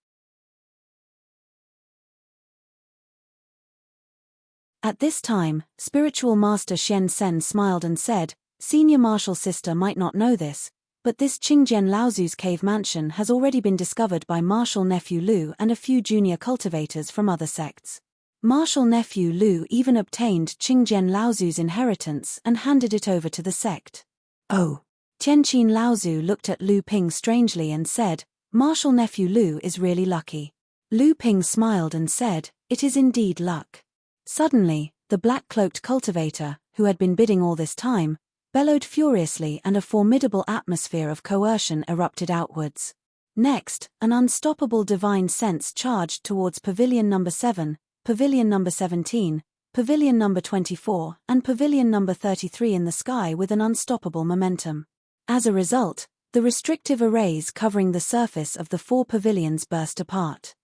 At this time, Spiritual Master Xian Sen smiled and said, Senior Marshal Sister might not know this, but this Qingjian Laozu's cave mansion has already been discovered by Marshal Nephew Lu and a few junior cultivators from other sects. Marshal Nephew Lu even obtained Qingjian Laozu's inheritance and handed it over to the sect. Oh. Tianqin Laozu looked at Lu Ping strangely and said, Marshal Nephew Lu is really lucky. Lu Ping smiled and said, it is indeed luck. Suddenly, the black-cloaked cultivator, who had been bidding all this time, bellowed furiously and a formidable atmosphere of coercion erupted outwards. Next, an unstoppable divine sense charged towards Pavilion number 7, Pavilion number 17, Pavilion number 24, and Pavilion number 33 in the sky with an unstoppable momentum. As a result, the restrictive arrays covering the surface of the 4 pavilions burst apart.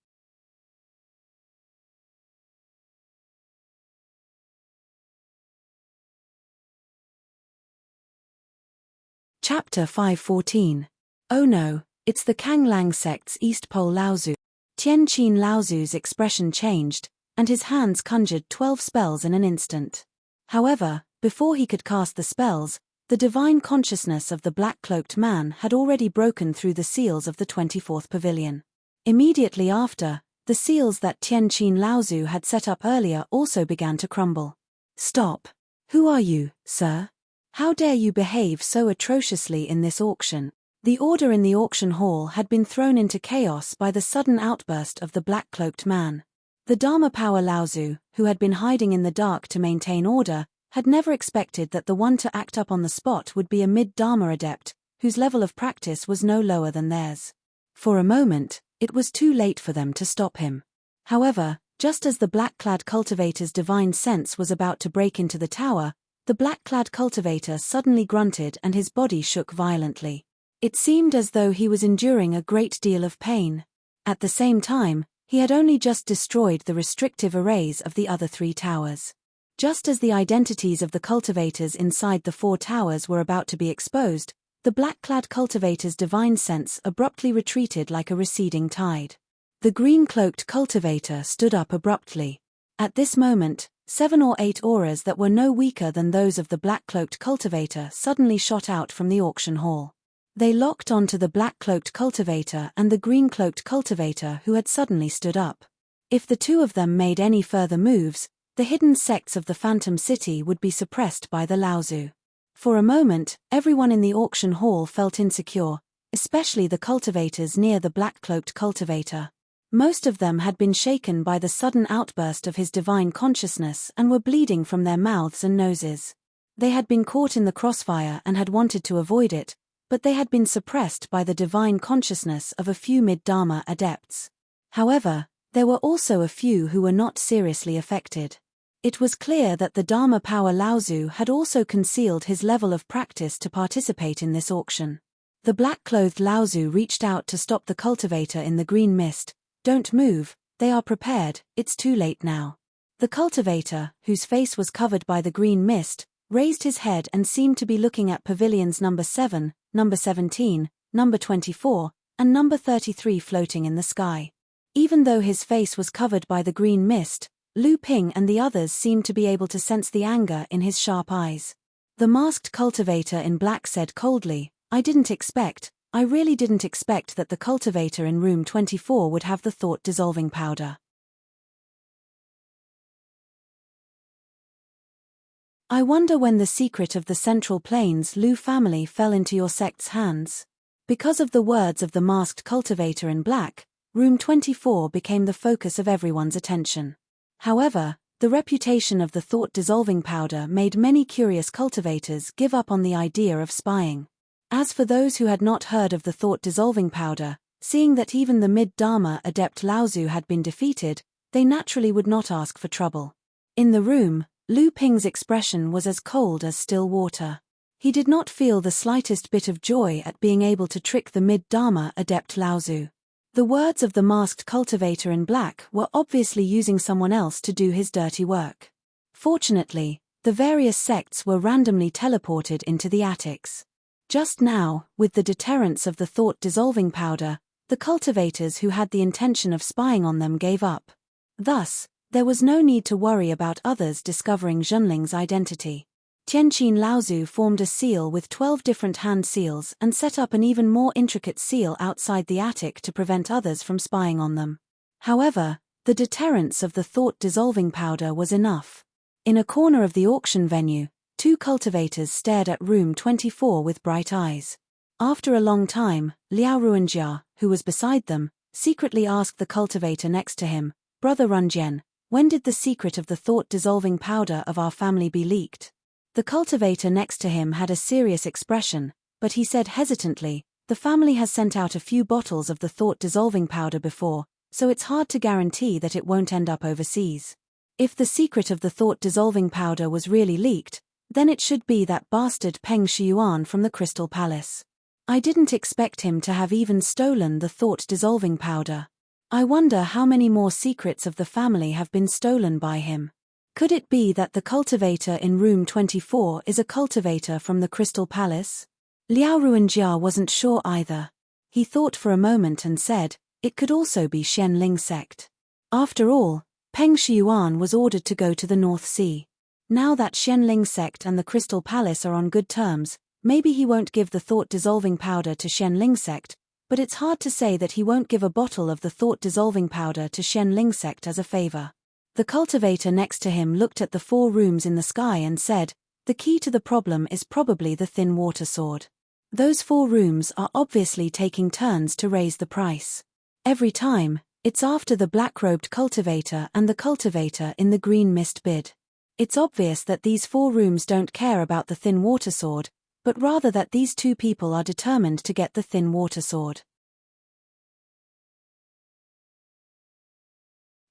Chapter 514. Oh no, it's the Kanglang sect's East Pole Laozu. Tianqin Laozu's expression changed, and his hands conjured 12 spells in an instant. However, before he could cast the spells, the divine consciousness of the black-cloaked man had already broken through the seals of the 24th pavilion. Immediately after, the seals that Tianqin Laozu had set up earlier also began to crumble. Stop! Who are you, sir? How dare you behave so atrociously in this auction? The order in the auction hall had been thrown into chaos by the sudden outburst of the black-cloaked man. The Dharma Power Laozu, who had been hiding in the dark to maintain order, had never expected that the one to act up on the spot would be a mid-Dharma adept, whose level of practice was no lower than theirs. For a moment, it was too late for them to stop him. However, just as the black-clad cultivator's divine sense was about to break into the tower, the black-clad cultivator suddenly grunted and his body shook violently. It seemed as though he was enduring a great deal of pain. At the same time, he had only just destroyed the restrictive arrays of the other 3 towers. Just as the identities of the cultivators inside the 4 towers were about to be exposed, the black-clad cultivator's divine sense abruptly retreated like a receding tide. The green-cloaked cultivator stood up abruptly. At this moment, 7 or 8 auras that were no weaker than those of the black-cloaked cultivator suddenly shot out from the auction hall. They locked onto the black-cloaked cultivator and the green-cloaked cultivator who had suddenly stood up. If the 2 of them made any further moves, the hidden sects of the Phantom City would be suppressed by the Laozu. For a moment, everyone in the auction hall felt insecure, especially the cultivators near the black-cloaked cultivator. Most of them had been shaken by the sudden outburst of his divine consciousness and were bleeding from their mouths and noses. They had been caught in the crossfire and had wanted to avoid it, but they had been suppressed by the divine consciousness of a few mid-Dharma adepts. However, there were also a few who were not seriously affected. It was clear that the Dharma Power Laozu had also concealed his level of practice to participate in this auction. The black-clothed Laozu reached out to stop the cultivator in the green mist. Don't move, they are prepared, it's too late now. The cultivator, whose face was covered by the green mist, raised his head and seemed to be looking at pavilions number 7, number 17, number 24, and number 33 floating in the sky. Even though his face was covered by the green mist, Lu Ping and the others seemed to be able to sense the anger in his sharp eyes. The masked cultivator in black said coldly, I really didn't expect that the cultivator in room 24 would have the thought-dissolving powder. I wonder when the secret of the Central Plains Lu family fell into your sect's hands. Because of the words of the masked cultivator in black, room 24 became the focus of everyone's attention. However, the reputation of the thought-dissolving powder made many curious cultivators give up on the idea of spying. As for those who had not heard of the thought-dissolving powder, seeing that even the mid-Dharma adept Laozu had been defeated, they naturally would not ask for trouble. In the room, Lu Ping's expression was as cold as still water. He did not feel the slightest bit of joy at being able to trick the mid-Dharma adept Laozu. The words of the masked cultivator in black were obviously using someone else to do his dirty work. Fortunately, the various sects were randomly teleported into the attics. Just now, with the deterrence of the thought-dissolving powder, the cultivators who had the intention of spying on them gave up. Thus, there was no need to worry about others discovering Zhenling's identity. Tianqin Laozu formed a seal with 12 different hand seals and set up an even more intricate seal outside the attic to prevent others from spying on them. However, the deterrence of the thought-dissolving powder was enough. In a corner of the auction venue, 2 cultivators stared at room 24 with bright eyes. After a long time, Liao Ruanjia, who was beside them, secretly asked the cultivator next to him, "Brother Runjian, when did the secret of the thought-dissolving powder of our family be leaked?" The cultivator next to him had a serious expression, but he said hesitantly, "The family has sent out a few bottles of the thought-dissolving powder before, so it's hard to guarantee that it won't end up overseas. If the secret of the thought-dissolving powder was really leaked, then it should be that bastard Peng Shiyuan from the Crystal Palace. I didn't expect him to have even stolen the thought-dissolving powder. I wonder how many more secrets of the family have been stolen by him. Could it be that the cultivator in room 24 is a cultivator from the Crystal Palace?" Liao Ruanjia wasn't sure either. He thought for a moment and said, "It could also be Xianling sect. After all, Peng Shiyuan was ordered to go to the North Sea. Now that Xianling sect and the Crystal Palace are on good terms, maybe he won't give the thought-dissolving powder to Xianling sect, but it's hard to say that he won't give a bottle of the thought-dissolving powder to Xianling sect as a favor." The cultivator next to him looked at the 4 rooms in the sky and said, "The key to the problem is probably the thin water sword. Those 4 rooms are obviously taking turns to raise the price. Every time, it's after the black-robed cultivator and the cultivator in the green mist bid. It's obvious that these 4 rooms don't care about the thin water sword, but rather that these 2 people are determined to get the thin water sword.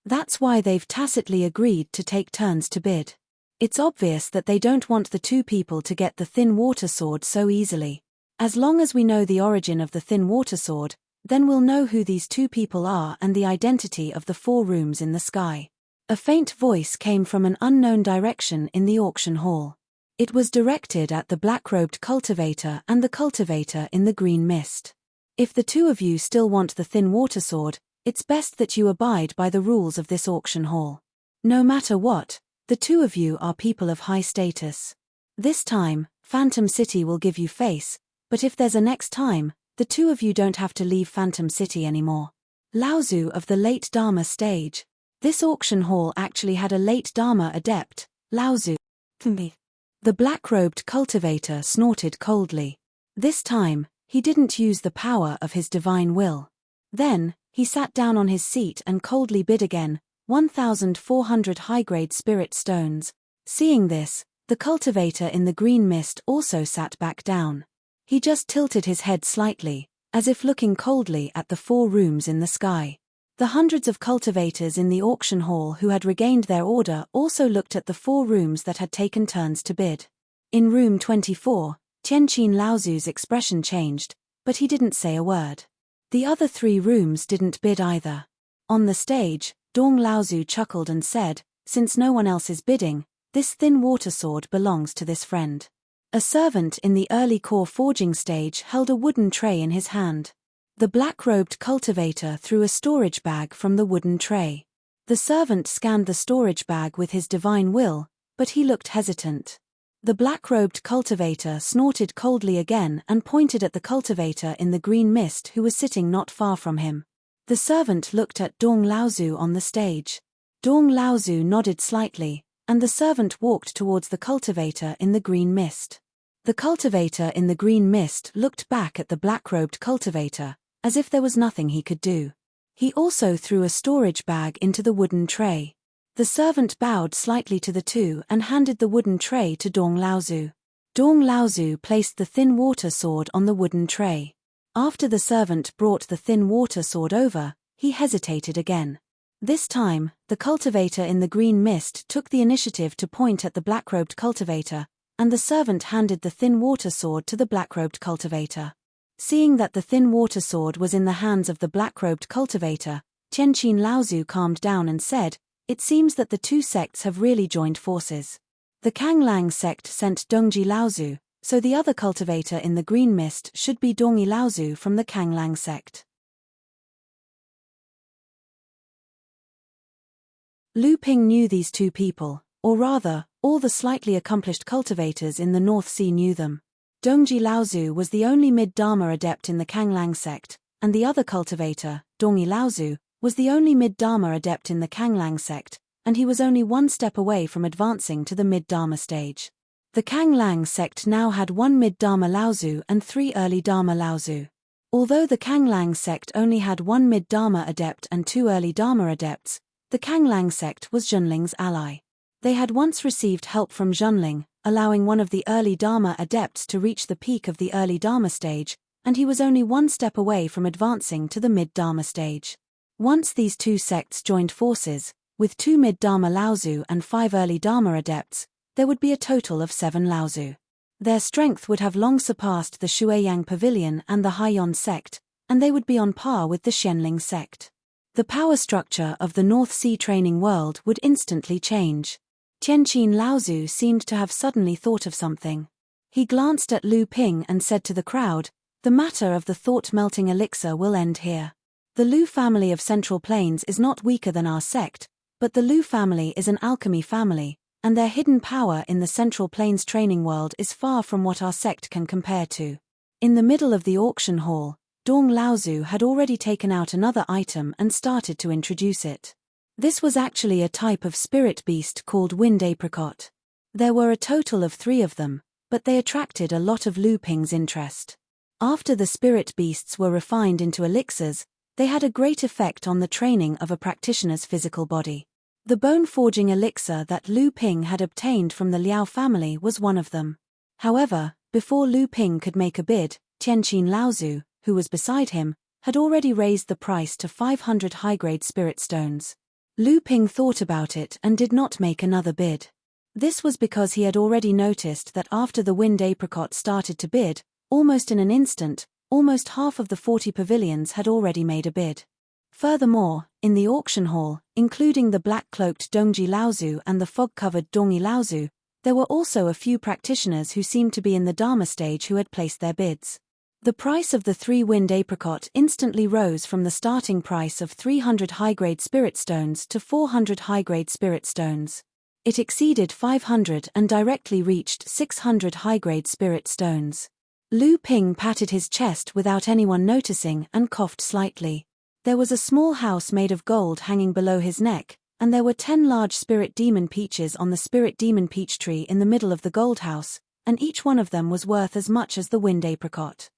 That's why they've tacitly agreed to take turns to bid. It's obvious that they don't want the 2 people to get the thin water sword so easily. As long as we know the origin of the thin water sword, then we'll know who these 2 people are and the identity of the 4 rooms in the sky." A faint voice came from an unknown direction in the auction hall. It was directed at the black-robed cultivator and the cultivator in the green mist. "If the 2 of you still want the thin water sword, it's best that you abide by the rules of this auction hall. No matter what, the 2 of you are people of high status. This time, Phantom City will give you face, but if there's a next time, the 2 of you don't have to leave Phantom City anymore." Laozu of the late Dharma stage. This auction hall actually had a late Dharma adept, Laozu. The black-robed cultivator snorted coldly. This time, he didn't use the power of his divine will. Then, he sat down on his seat and coldly bid again, 1,400 high-grade spirit stones. Seeing this, the cultivator in the green mist also sat back down. He just tilted his head slightly, as if looking coldly at the 4 rooms in the sky. The hundreds of cultivators in the auction hall who had regained their order also looked at the 4 rooms that had taken turns to bid. In room 24, Tianqin Laozu's expression changed, but he didn't say a word. The other 3 rooms didn't bid either. On the stage, Dong Laozu chuckled and said, "Since no one else is bidding, this thin water sword belongs to this friend." A servant in the early core forging stage held a wooden tray in his hand. The black-robed cultivator threw a storage bag from the wooden tray. The servant scanned the storage bag with his divine will, but he looked hesitant. The black-robed cultivator snorted coldly again and pointed at the cultivator in the green mist who was sitting not far from him. The servant looked at Dong Laozu on the stage. Dong Laozu nodded slightly, and the servant walked towards the cultivator in the green mist. The cultivator in the green mist looked back at the black-robed cultivator, as if there was nothing he could do. He also threw a storage bag into the wooden tray. The servant bowed slightly to the 2 and handed the wooden tray to Dong Laozu. Dong Laozu placed the thin water sword on the wooden tray. After the servant brought the thin water sword over, he hesitated again. This time, the cultivator in the green mist took the initiative to point at the black-robed cultivator, and the servant handed the thin water sword to the black-robed cultivator. Seeing that the thin water sword was in the hands of the black-robed cultivator, Tianqin Laozu calmed down and said, "It seems that the 2 sects have really joined forces. The Kanglang sect sent Dongji Laozu, So the other cultivator in the green mist should be Dongyi Laozu from the Kanglang sect. Lu Ping knew these two people, or rather, all the slightly accomplished cultivators in the North Sea knew them. Dongyi Laozu was the only mid-Dharma adept in the Kanglang sect, and the other cultivator, Dongyi Laozu, was the only mid-Dharma adept in the Kanglang sect, and he was only one step away from advancing to the mid-Dharma stage. The Kanglang sect now had one mid-Dharma Laozu and 3 early Dharma Laozu. Although the Kanglang sect only had one mid-Dharma adept and 2 early Dharma adepts, the Kanglang sect was Zhenling's ally. They had once received help from Zhenling, allowing one of the early Dharma adepts to reach the peak of the early Dharma stage, and he was only one step away from advancing to the mid-Dharma stage. Once these two sects joined forces, with 2 mid-Dharma Laozu and 5 early Dharma adepts, there would be a total of 7 Laozu. Their strength would have long surpassed the Shuiyang Pavilion and the Haiyan sect, and they would be on par with the Xianling sect. The power structure of the North Sea training world would instantly change. Tianqin Laozu seemed to have suddenly thought of something. He glanced at Lu Ping and said to the crowd, "The matter of the thought-melting elixir will end here. The Lu family of Central Plains is not weaker than our sect, but the Lu family is an alchemy family, and their hidden power in the Central Plains training world is far from what our sect can compare to." In the middle of the auction hall, Dong Laozu had already taken out another item and started to introduce it. This was actually a type of spirit beast called wind apricot. There were a total of 3 of them, but they attracted a lot of Lu Ping's interest. After the spirit beasts were refined into elixirs, they had a great effect on the training of a practitioner's physical body. The bone-forging elixir that Lu Ping had obtained from the Liao family was one of them. However, before Lu Ping could make a bid, Tianqin Laozu, who was beside him, had already raised the price to 500 high-grade spirit stones. Lu Ping thought about it and did not make another bid. This was because he had already noticed that after the wind apricot started to bid, almost in an instant, almost half of the 40 pavilions had already made a bid. Furthermore, in the auction hall, including the black-cloaked Dongyi Laozu and the fog-covered Dongyi Laozu, there were also a few practitioners who seemed to be in the Dharma stage who had placed their bids. The price of the 3 wind apricot instantly rose from the starting price of 300 high-grade spirit stones to 400 high-grade spirit stones. It exceeded 500 and directly reached 600 high-grade spirit stones. Lu Ping patted his chest without anyone noticing and coughed slightly. There was a small house made of gold hanging below his neck, and there were 10 large spirit demon peaches on the spirit demon peach tree in the middle of the gold house, and each one of them was worth as much as the wind apricot.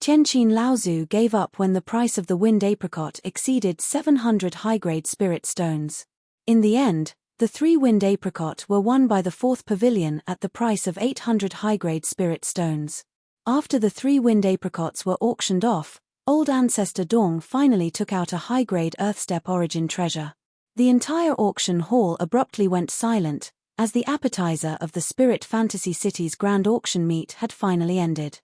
Tianqin Laozu gave up when the price of the wind apricot exceeded 700 high-grade spirit stones. In the end, the 3 wind apricot were won by the 4th pavilion at the price of 800 high-grade spirit stones. After the 3 wind apricots were auctioned off, old ancestor Dong finally took out a high-grade Earthstep origin treasure. The entire auction hall abruptly went silent, as the appetizer of the Spirit Fantasy City's grand auction meet had finally ended.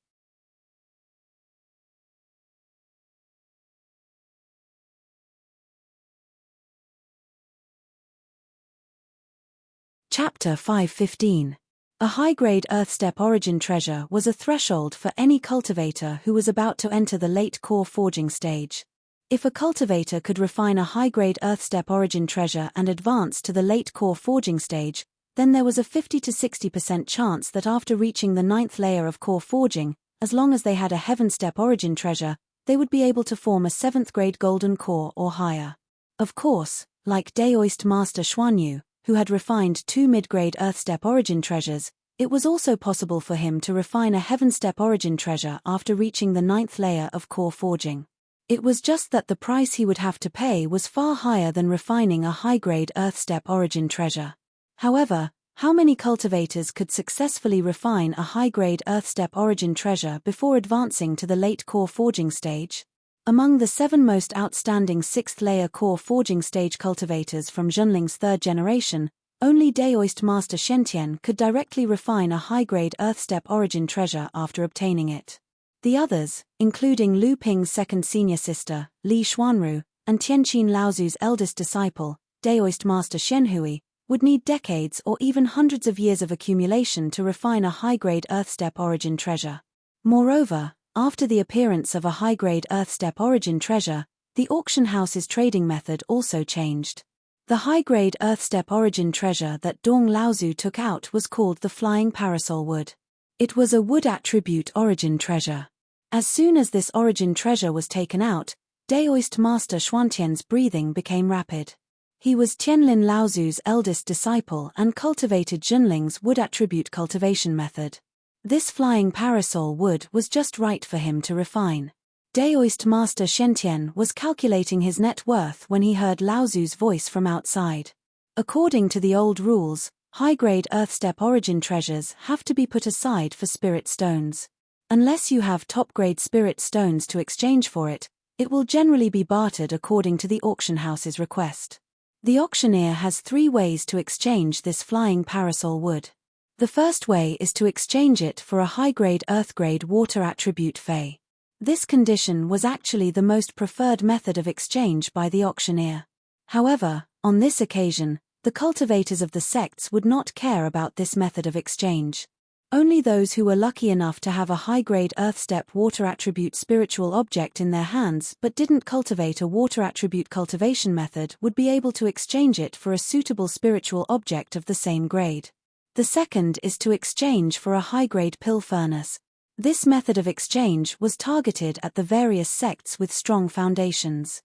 Chapter 5:15. A high-grade Earthstep origin treasure was a threshold for any cultivator who was about to enter the late core forging stage. If a cultivator could refine a high-grade Earthstep origin treasure and advance to the late core forging stage, then there was a 50 to 60% chance that after reaching the 9th layer of core forging, as long as they had a Heavenstep origin treasure, they would be able to form a 7th grade golden core or higher. Of course, like Daoist Master Xuanyu, who had refined 2 mid-grade Earthstep origin treasures, it was also possible for him to refine a Heavenstep origin treasure after reaching the 9th layer of core forging. It was just that the price he would have to pay was far higher than refining a high-grade Earthstep origin treasure. However, how many cultivators could successfully refine a high-grade Earthstep origin treasure before advancing to the late core forging stage? Among the 7 most outstanding 6th-layer core forging stage cultivators from Zhenling's 3rd generation, only Daoist Master Shentian could directly refine a high-grade Earthstep origin treasure after obtaining it. The others, including Lu Ping's 2nd senior sister, Li Xuanru, and Tianqin Laozu's eldest disciple, Daoist Master Shenhui, would need decades or even hundreds of years of accumulation to refine a high-grade Earth-step origin treasure. Moreover, after the appearance of a high-grade Earth-step origin treasure, the auction house's trading method also changed. The high-grade Earth-step origin treasure that Dong Laozu took out was called the Flying Parasol Wood. It was a wood attribute origin treasure. As soon as this origin treasure was taken out, Daoist master Xuantian's breathing became rapid. He was Tianlin Laozu's eldest disciple and cultivated Junling's wood attribute cultivation method. This flying parasol wood was just right for him to refine. Daoist master Shentian was calculating his net worth when he heard Laozu's voice from outside. According to the old rules, high-grade Earth-step origin treasures have to be put aside for spirit stones. Unless you have top-grade spirit stones to exchange for it, it will generally be bartered according to the auction house's request. The auctioneer has 3 ways to exchange this flying parasol wood. The first way is to exchange it for a high-grade earth-grade water attribute fey. This condition was actually the most preferred method of exchange by the auctioneer. However, on this occasion, the cultivators of the sects would not care about this method of exchange. Only those who were lucky enough to have a high-grade earth-step water attribute spiritual object in their hands but didn't cultivate a water attribute cultivation method would be able to exchange it for a suitable spiritual object of the same grade. The second is to exchange for a high-grade pill furnace. This method of exchange was targeted at the various sects with strong foundations.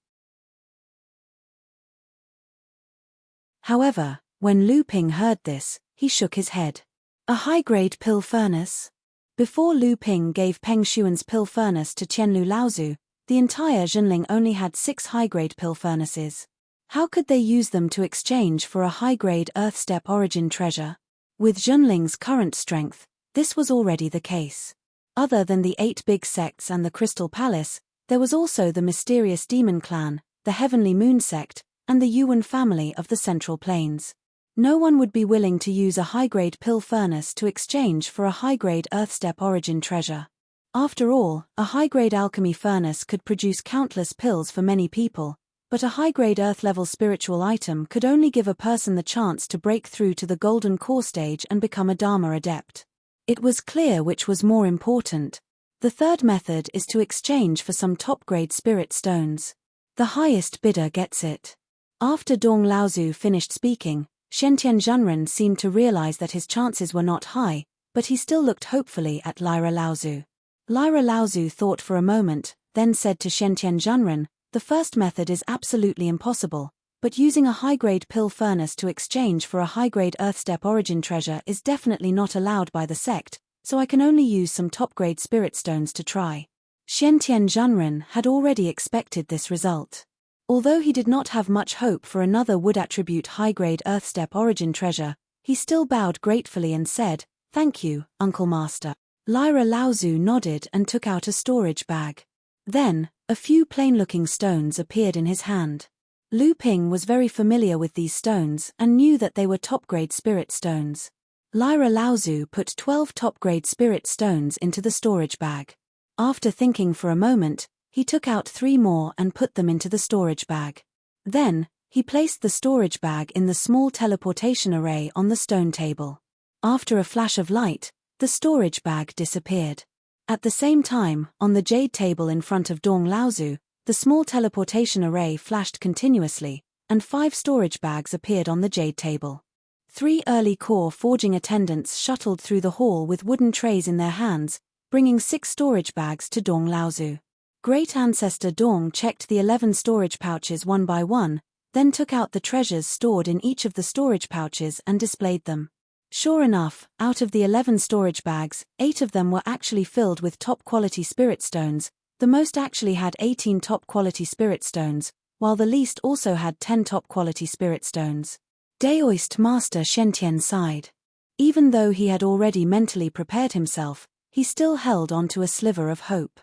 However, when Lu Ping heard this, he shook his head. A high-grade pill furnace? Before Lu Ping gave Peng Shuan's pill furnace to Qianlu Laozu, the entire Junling only had 6 high-grade pill furnaces. How could they use them to exchange for a high-grade Earth-step origin treasure? With Junling's current strength, this was already the case. Other than the 8 big sects and the Crystal Palace, there was also the mysterious Demon Clan, the Heavenly Moon sect, and the Yuan family of the Central Plains. No one would be willing to use a high-grade pill furnace to exchange for a high-grade Earth-step origin treasure. After all, a high-grade alchemy furnace could produce countless pills for many people, but a high-grade Earth-level spiritual item could only give a person the chance to break through to the golden core stage and become a Dharma adept. It was clear which was more important. The third method is to exchange for some top-grade spirit stones. The highest bidder gets it. After Dong Laozu finished speaking, Shentian Zhenren seemed to realize that his chances were not high, but he still looked hopefully at Lyra Laozu. Lyra Laozu thought for a moment, then said to Shentian Zhenren, "The first method is absolutely impossible, but using a high-grade pill furnace to exchange for a high-grade Earth-step origin treasure is definitely not allowed by the sect, so I can only use some top-grade spirit stones to try." Shentian Zhenren had already expected this result. Although he did not have much hope for another wood attribute high-grade Earth-step origin treasure, he still bowed gratefully and said, "Thank you, Uncle Master." Lyra Laozu nodded and took out a storage bag. Then, a few plain-looking stones appeared in his hand. Lu Ping was very familiar with these stones and knew that they were top-grade spirit stones. Lyra Laozu put 12 top-grade spirit stones into the storage bag. After thinking for a moment, he took out 3 more and put them into the storage bag. Then, he placed the storage bag in the small teleportation array on the stone table. After a flash of light, the storage bag disappeared. At the same time, on the jade table in front of Dong Laozu, the small teleportation array flashed continuously, and 5 storage bags appeared on the jade table. 3 early core forging attendants shuttled through the hall with wooden trays in their hands, bringing 6 storage bags to Dong Laozu. Great Ancestor Dong checked the 11 storage pouches one by one, then took out the treasures stored in each of the storage pouches and displayed them. Sure enough, out of the 11 storage bags, 8 of them were actually filled with top-quality spirit stones. The most actually had 18 top-quality spirit stones, while the least also had 10 top-quality spirit stones. Daoist Master Shentian sighed. Even though he had already mentally prepared himself, he still held on to a sliver of hope.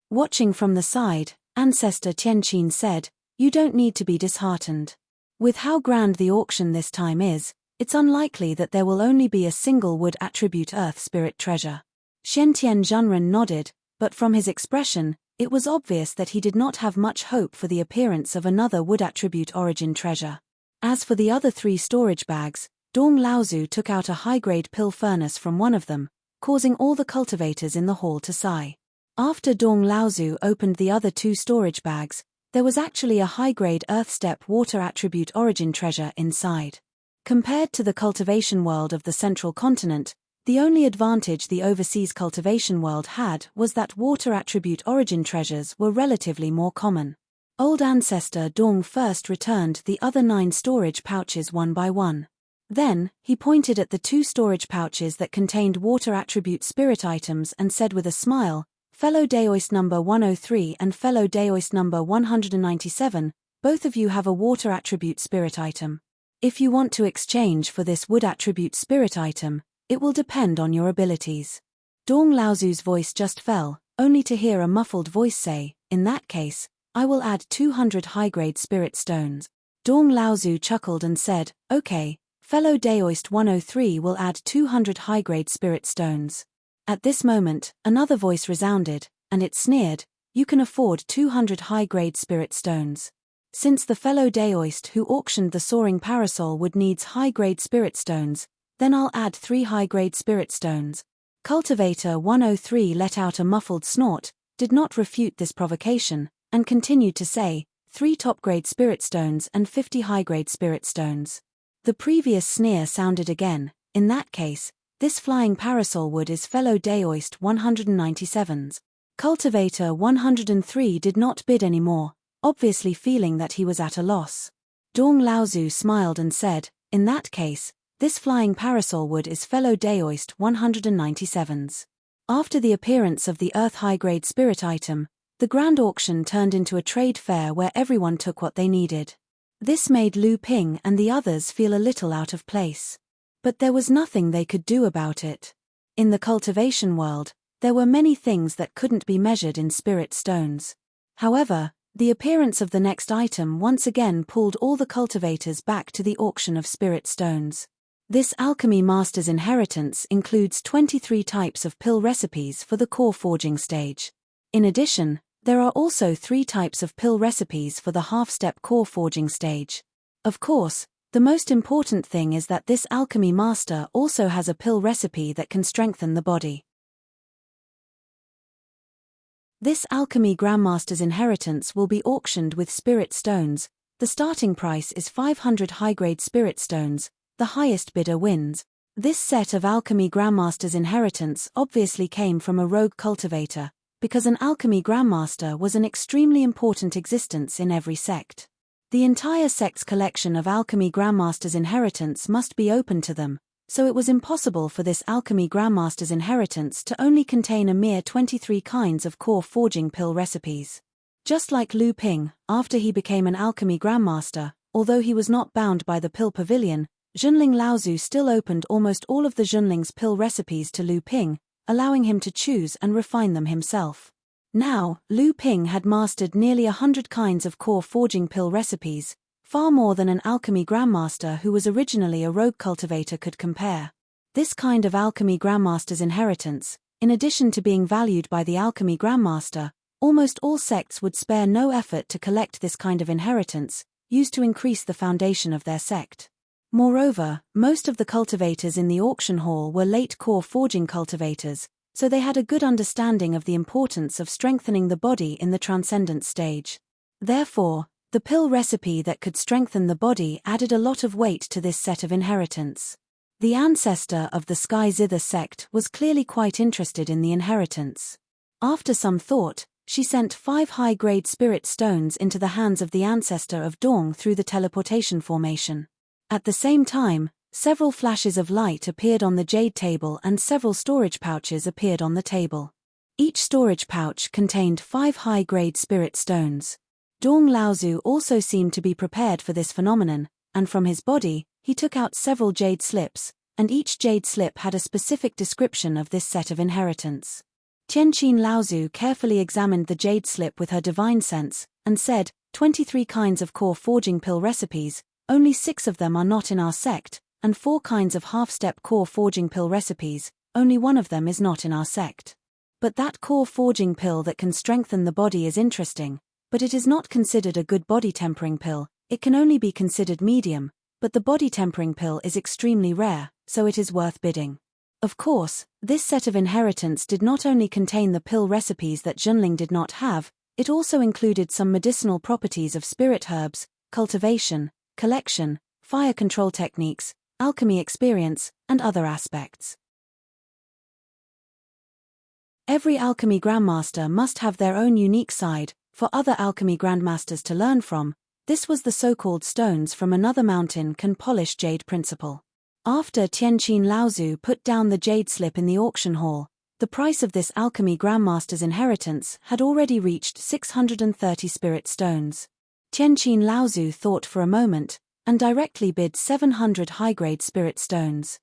Watching from the side, Ancestor Tianqin said, "You don't need to be disheartened. With how grand the auction this time is, it's unlikely that there will only be a single wood attribute earth spirit treasure." Shentian Zhenren nodded, but from his expression, it was obvious that he did not have much hope for the appearance of another wood attribute origin treasure. As for the other 3 storage bags, Dong Laozu took out a high-grade pill furnace from one of them, causing all the cultivators in the hall to sigh. After Dong Laozu opened the other 2 storage bags, there was actually a high-grade earth step water attribute origin treasure inside. Compared to the cultivation world of the central continent, the only advantage the overseas cultivation world had was that water attribute origin treasures were relatively more common. Old ancestor Dong first returned the other 9 storage pouches one by one. Then, he pointed at the 2 storage pouches that contained water attribute spirit items and said with a smile, "Fellow Daoist number 103 and fellow Daoist number 197, both of you have a water attribute spirit item. If you want to exchange for this wood attribute spirit item, it will depend on your abilities." Dong Laozu's voice just fell, only to hear a muffled voice say, "In that case, I will add 200 high-grade spirit stones." Dong Laozu chuckled and said, "Okay, fellow Daoist 103 will add 200 high-grade spirit stones." At this moment, another voice resounded, and it sneered, "You can afford 200 high-grade spirit stones. Since the fellow Daoist who auctioned the soaring parasol would needs high-grade spirit stones, then I'll add 3 high-grade spirit stones." Cultivator 103 let out a muffled snort, did not refute this provocation, and continued to say, 3 top-grade spirit stones and 50 high-grade spirit stones. The previous sneer sounded again. "In that case, this flying parasol wood is fellow Daoist 197's. Cultivator 103 did not bid any more, obviously feeling that he was at a loss. Dong Laozu smiled and said, "In that case, this flying parasol wood is fellow Daoist 197's. After the appearance of the earth high-grade spirit item, the grand auction turned into a trade fair where everyone took what they needed. This made Lu Ping and the others feel a little out of place. But there was nothing they could do about it. In the cultivation world, there were many things that couldn't be measured in spirit stones. However, the appearance of the next item once again pulled all the cultivators back to the auction of spirit stones. This alchemy master's inheritance includes 23 types of pill recipes for the core forging stage. In addition, there are also 3 types of pill recipes for the half-step core forging stage. Of course, the most important thing is that this alchemy master also has a pill recipe that can strengthen the body. This alchemy grandmaster's inheritance will be auctioned with spirit stones. The starting price is 500 high-grade spirit stones. The highest bidder wins. This set of alchemy grandmaster's inheritance obviously came from a rogue cultivator, because an alchemy grandmaster was an extremely important existence in every sect. The entire sect's collection of alchemy grandmaster's inheritance must be open to them, so it was impossible for this alchemy grandmaster's inheritance to only contain a mere 23 kinds of core forging pill recipes. Just like Lu Ping, after he became an alchemy grandmaster, although he was not bound by the pill pavilion, Junling Laozu still opened almost all of the Junling's pill recipes to Lu Ping, allowing him to choose and refine them himself. Now, Lu Ping had mastered nearly 100 kinds of core forging pill recipes, far more than an alchemy grandmaster who was originally a rogue cultivator could compare. This kind of alchemy grandmaster's inheritance, in addition to being valued by the alchemy grandmaster, almost all sects would spare no effort to collect this kind of inheritance, used to increase the foundation of their sect. Moreover, most of the cultivators in the auction hall were late core forging cultivators, so they had a good understanding of the importance of strengthening the body in the transcendent stage. Therefore, the pill recipe that could strengthen the body added a lot of weight to this set of inheritance. The ancestor of the Sky Zither sect was clearly quite interested in the inheritance. After some thought, she sent 5 high-grade spirit stones into the hands of the ancestor of Dong through the teleportation formation. At the same time, several flashes of light appeared on the jade table and several storage pouches appeared on the table. Each storage pouch contained 5 high-grade spirit stones. Dong Laozu also seemed to be prepared for this phenomenon, and from his body, he took out several jade slips, and each jade slip had a specific description of this set of inheritance. Tianqin Laozu carefully examined the jade slip with her divine sense, and said, 23 kinds of core forging pill recipes, only 6 of them are not in our sect, and 4 kinds of half-step core forging pill recipes, only 1 of them is not in our sect. But that core forging pill that can strengthen the body is interesting, but it is not considered a good body tempering pill. It can only be considered medium, but the body tempering pill is extremely rare, so it is worth bidding. Of course, this set of inheritance did not only contain the pill recipes that Junling did not have, it also included some medicinal properties of spirit herbs, cultivation, collection, fire control techniques, alchemy experience, and other aspects. Every alchemy grandmaster must have their own unique side, for other alchemy grandmasters to learn from. This was the so-called stones from another mountain can polish jade principle. After Tianqin Laozu put down the jade slip in the auction hall, the price of this alchemy grandmaster's inheritance had already reached 630 spirit stones. Tianqin Laozu thought for a moment, and directly bid 700 high-grade spirit stones.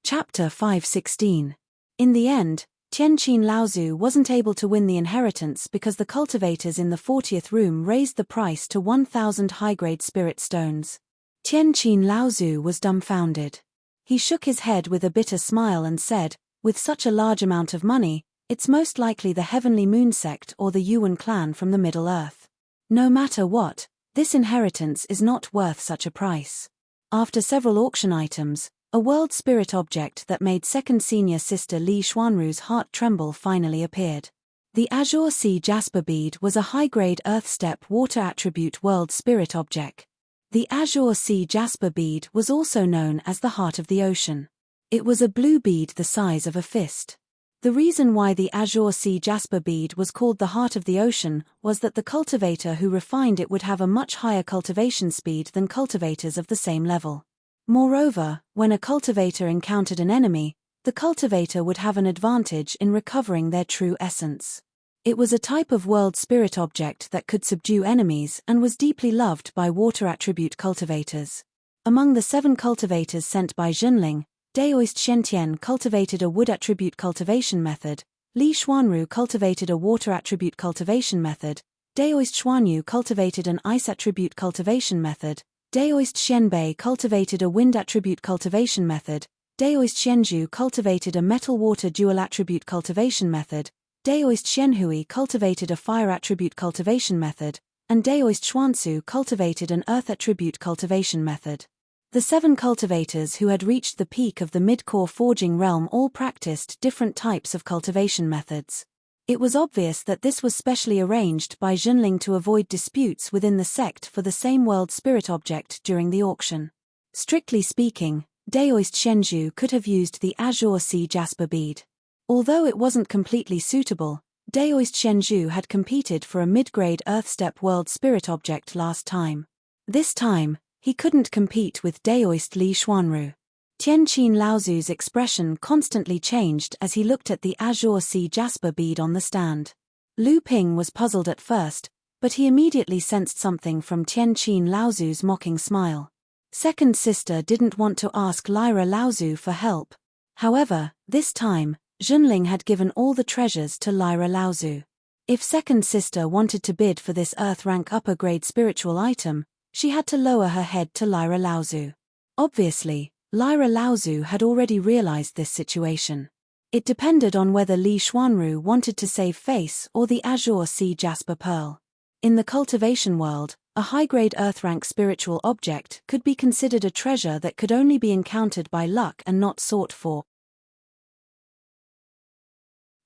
Chapter 516. In the end, Tianqin Laozu wasn't able to win the inheritance because the cultivators in the 40th room raised the price to 1,000 high-grade spirit stones. Tianqin Laozu was dumbfounded. He shook his head with a bitter smile and said, "With such a large amount of money, it's most likely the Heavenly Moon sect or the Yuan clan from the Middle Earth. No matter what, this inheritance is not worth such a price." After several auction items, a world spirit object that made second senior sister Li Xuanru's heart tremble finally appeared. The Azure Sea Jasper Bead was a high-grade Earth Step water attribute world spirit object. The Azure Sea Jasper Bead was also known as the Heart of the Ocean. It was a blue bead the size of a fist. The reason why the Azure Sea Jasper Bead was called the Heart of the Ocean was that the cultivator who refined it would have a much higher cultivation speed than cultivators of the same level. Moreover, when a cultivator encountered an enemy, the cultivator would have an advantage in recovering their true essence. It was a type of world spirit object that could subdue enemies and was deeply loved by water attribute cultivators. Among the 7 cultivators sent by Junling, Daoist Xiantian cultivated a wood attribute cultivation method, Li Xuanru cultivated a water attribute cultivation method, Daoist Xuanyu cultivated an ice attribute cultivation method, Daoist Xianbei cultivated a wind attribute cultivation method, Daoist Xianzhu cultivated a metal-water dual attribute cultivation method, Daoist Xianhui cultivated a fire attribute cultivation method, and Daoist Xuansu cultivated an earth attribute cultivation method. The 7 cultivators who had reached the peak of the mid-core forging realm all practiced different types of cultivation methods. It was obvious that this was specially arranged by Junling to avoid disputes within the sect for the same world spirit object during the auction. Strictly speaking, Daoist Xianzhu could have used the Azure Sea Jasper Bead. Although it wasn't completely suitable, Daoist Xianzhu had competed for a mid-grade Earth Step world spirit object last time. This time, he couldn't compete with Daoist Li Xuanru. Tianqin Laozu's expression constantly changed as he looked at the Azure Sea Jasper Bead on the stand. Lu Ping was puzzled at first, but he immediately sensed something from Tianqin Laozu's mocking smile. Second sister didn't want to ask Lyra Laozu for help. However, this time, Junling had given all the treasures to Lyra Laozu. If second sister wanted to bid for this Earth rank upper grade spiritual item, she had to lower her head to Lyra Laozu. Obviously, Lyra Laozu had already realized this situation. It depended on whether Li Xuanru wanted to save face or the Azure Sea Jasper Pearl. In the cultivation world, a high-grade Earth-rank spiritual object could be considered a treasure that could only be encountered by luck and not sought for.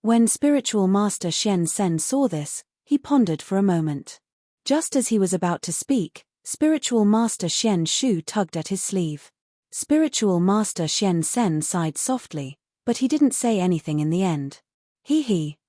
When spiritual master Shen Sen saw this, he pondered for a moment. Just as he was about to speak, spiritual master Shen Shu tugged at his sleeve. Spiritual master Shen Sen sighed softly, but he didn't say anything in the end.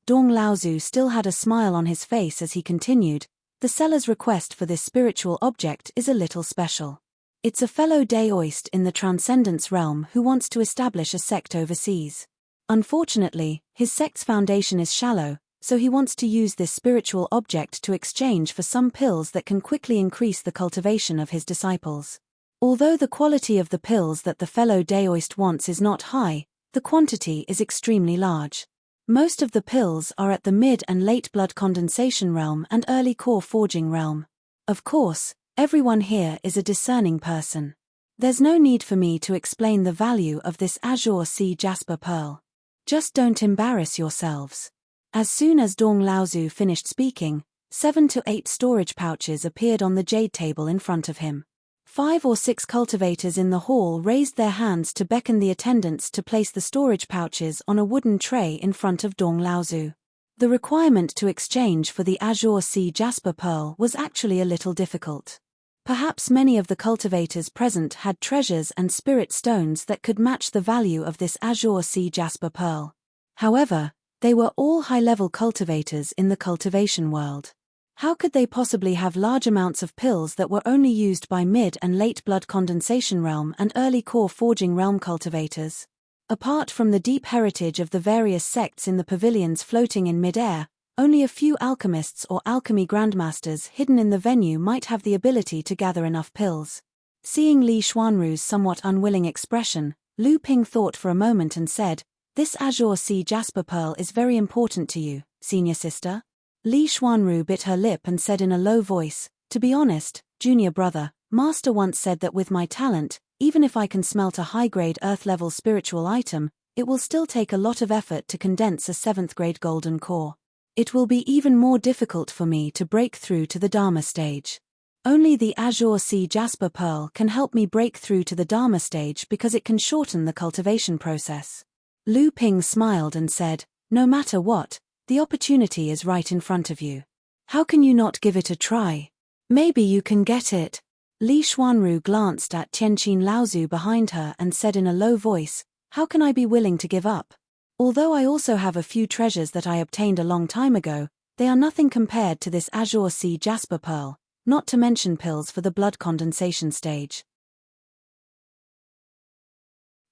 Dong Laozu still had a smile on his face as he continued, "The seller's request for this spiritual object is a little special. It's a fellow Daoist in the Transcendence realm who wants to establish a sect overseas. Unfortunately, his sect's foundation is shallow, so he wants to use this spiritual object to exchange for some pills that can quickly increase the cultivation of his disciples. Although the quality of the pills that the fellow Daoist wants is not high, the quantity is extremely large. Most of the pills are at the mid and late blood condensation realm and early core forging realm. Of course, everyone here is a discerning person. There's no need for me to explain the value of this azure sea jasper pearl. Just don't embarrass yourselves. As soon as Dong Laozu finished speaking, 7 to 8 storage pouches appeared on the jade table in front of him. 5 or 6 cultivators in the hall raised their hands to beckon the attendants to place the storage pouches on a wooden tray in front of Dong Laozu. The requirement to exchange for the azure sea jasper pearl was actually a little difficult. Perhaps many of the cultivators present had treasures and spirit stones that could match the value of this azure sea jasper pearl. However, they were all high-level cultivators in the cultivation world. How could they possibly have large amounts of pills that were only used by mid and late blood condensation realm and early core forging realm cultivators? Apart from the deep heritage of the various sects in the pavilions floating in mid-air, only a few alchemists or alchemy grandmasters hidden in the venue might have the ability to gather enough pills. Seeing Li Xuanru's somewhat unwilling expression, Lu Ping thought for a moment and said, "This azure sea jasper pearl is very important to you, senior sister?" Li Xuanru bit her lip and said in a low voice, "To be honest, junior brother, Master once said that with my talent, even if I can smelt a high-grade earth-level spiritual item, it will still take a lot of effort to condense a 7th-grade golden core. It will be even more difficult for me to break through to the Dharma stage. Only the azure sea jasper pearl can help me break through to the Dharma stage because it can shorten the cultivation process." Lu Ping smiled and said, "No matter what, the opportunity is right in front of you. How can you not give it a try? Maybe you can get it." Li Xuanru glanced at Tianqin Laozu behind her and said in a low voice, "How can I be willing to give up? Although I also have a few treasures that I obtained a long time ago, they are nothing compared to this azure sea jasper pearl, not to mention pills for the blood condensation stage."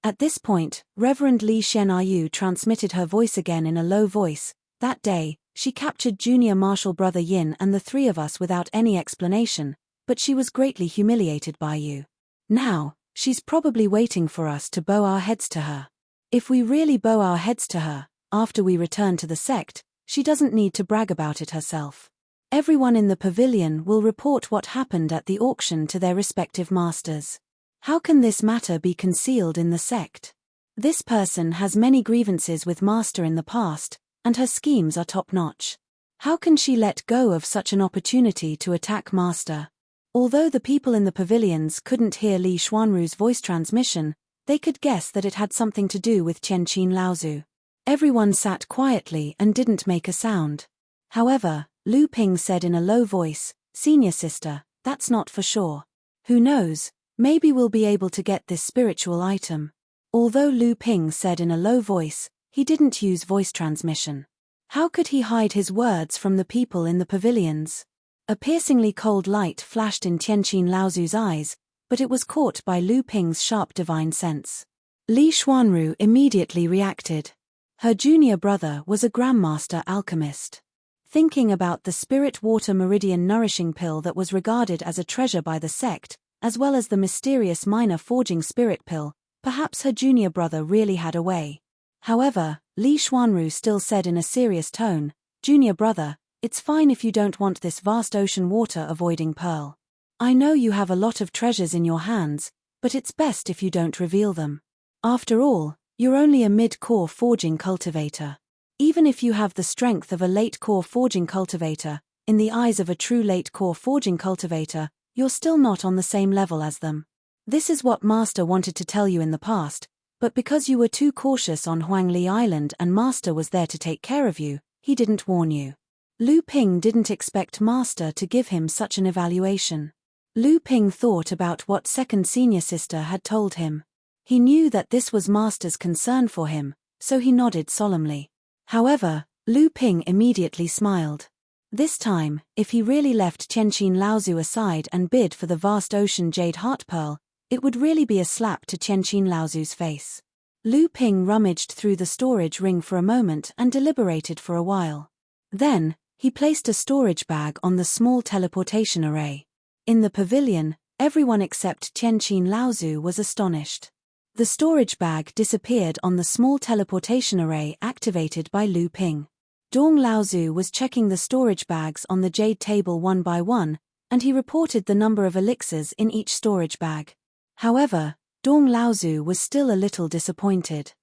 At this point, Reverend Li Xianru transmitted her voice again in a low voice. "That day, she captured junior martial brother Yin and the 3 of us without any explanation, but she was greatly humiliated by you. Now, she's probably waiting for us to bow our heads to her. If we really bow our heads to her, after we return to the sect, she doesn't need to brag about it herself. Everyone in the pavilion will report what happened at the auction to their respective masters. How can this matter be concealed in the sect? This person has many grievances with Master in the past, and her schemes are top-notch. How can she let go of such an opportunity to attack Master?" Although the people in the pavilions couldn't hear Li Xuanru's voice transmission, they could guess that it had something to do with Tianqin Laozu. Everyone sat quietly and didn't make a sound. However, Lu Ping said in a low voice, "Senior sister, that's not for sure. Who knows, maybe we'll be able to get this spiritual item." Although Lu Ping said in a low voice, he didn't use voice transmission. How could he hide his words from the people in the pavilions? A piercingly cold light flashed in Tianqin Laozu's eyes, but it was caught by Lu Ping's sharp divine sense. Li Xuanru immediately reacted. Her junior brother was a grandmaster alchemist. Thinking about the spirit water meridian nourishing pill that was regarded as a treasure by the sect, as well as the mysterious minor forging spirit pill, perhaps her junior brother really had a way. However, Li Xuanru still said in a serious tone, "Junior brother, it's fine if you don't want this vast ocean water avoiding pearl. I know you have a lot of treasures in your hands, but it's best if you don't reveal them. After all, you're only a mid-core forging cultivator. Even if you have the strength of a late-core forging cultivator, in the eyes of a true late-core forging cultivator, you're still not on the same level as them. This is what Master wanted to tell you in the past, but because you were too cautious on Huangli Island and Master was there to take care of you, he didn't warn you." Lu Ping didn't expect Master to give him such an evaluation. Lu Ping thought about what second senior sister had told him. He knew that this was Master's concern for him, so he nodded solemnly. However, Lu Ping immediately smiled. This time, if he really left Tianqin Laozu aside and bid for the vast ocean jade heart pearl, it would really be a slap to Tianqin Laozu's face. Lu Ping rummaged through the storage ring for a moment and deliberated for a while. Then, he placed a storage bag on the small teleportation array. In the pavilion, everyone except Tianqin Laozu was astonished. The storage bag disappeared on the small teleportation array activated by Lu Ping. Dong Laozu was checking the storage bags on the jade table one by one, and he reported the number of elixirs in each storage bag. However, Dong Laozu was still a little disappointed.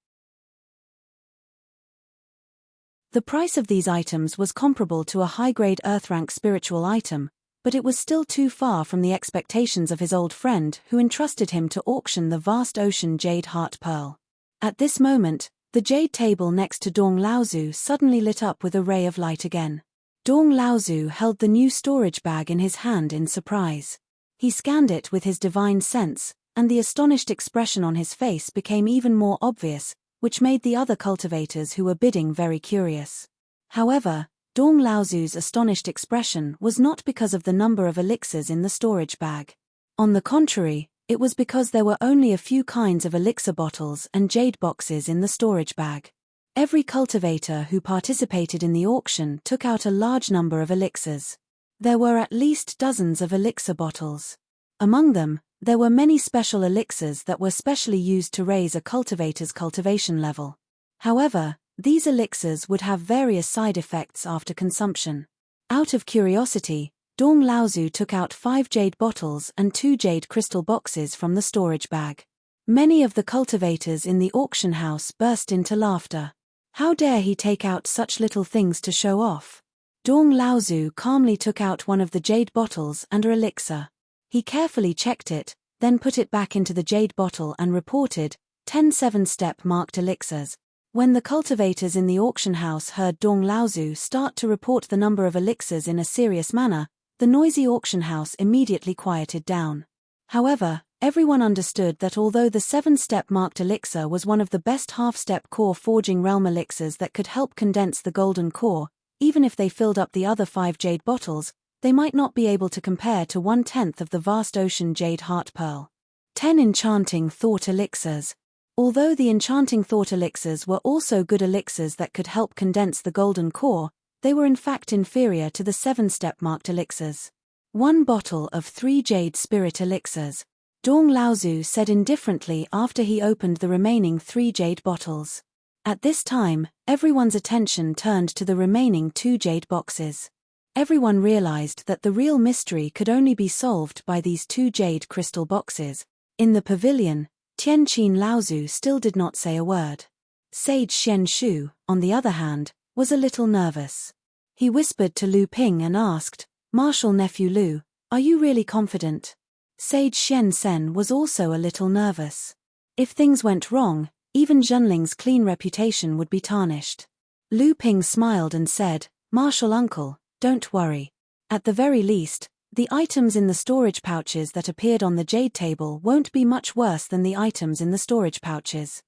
The price of these items was comparable to a high-grade earth-rank spiritual item, but it was still too far from the expectations of his old friend who entrusted him to auction the vast ocean jade heart pearl. At this moment, the jade table next to Dong Laozu suddenly lit up with a ray of light again. Dong Laozu held the new storage bag in his hand in surprise. He scanned it with his divine sense, and the astonished expression on his face became even more obvious, which made the other cultivators who were bidding very curious. However, Dong Laozu's astonished expression was not because of the number of elixirs in the storage bag. On the contrary, it was because there were only a few kinds of elixir bottles and jade boxes in the storage bag. Every cultivator who participated in the auction took out a large number of elixirs. There were at least dozens of elixir bottles. Among them, there were many special elixirs that were specially used to raise a cultivator's cultivation level. However, these elixirs would have various side effects after consumption. Out of curiosity, Dong Laozu took out 5 jade bottles and 2 jade crystal boxes from the storage bag. Many of the cultivators in the auction house burst into laughter. How dare he take out such little things to show off? Dong Laozu calmly took out one of the jade bottles and an elixir. He carefully checked it, then put it back into the jade bottle and reported, 10 7-step marked elixirs. When the cultivators in the auction house heard Dong Laozu start to report the number of elixirs in a serious manner, the noisy auction house immediately quieted down. However, everyone understood that although the 7-step marked elixir was one of the best half-step core forging realm elixirs that could help condense the golden core, even if they filled up the other 5 jade bottles, they might not be able to compare to 1/10 of the vast ocean jade heart pearl. 10 enchanting thought elixirs. Although the enchanting thought elixirs were also good elixirs that could help condense the golden core, they were in fact inferior to the 7-step marked elixirs. 1 bottle of 3 jade spirit elixirs. Dong Laozu said indifferently after he opened the remaining 3 jade bottles. At this time, everyone's attention turned to the remaining 2 jade boxes. Everyone realized that the real mystery could only be solved by these 2 jade crystal boxes. In the pavilion, Tianqin Laozu still did not say a word. Sage Xian Shu, on the other hand, was a little nervous. He whispered to Lu Ping and asked, "Martial nephew Lu, are you really confident?" Sage Xian Sen was also a little nervous. If things went wrong, even Zhenling's clean reputation would be tarnished. Lu Ping smiled and said, "Martial uncle, don't worry. At the very least, the items in the storage pouches that appeared on the jade table won't be much worse than the items in the storage pouches."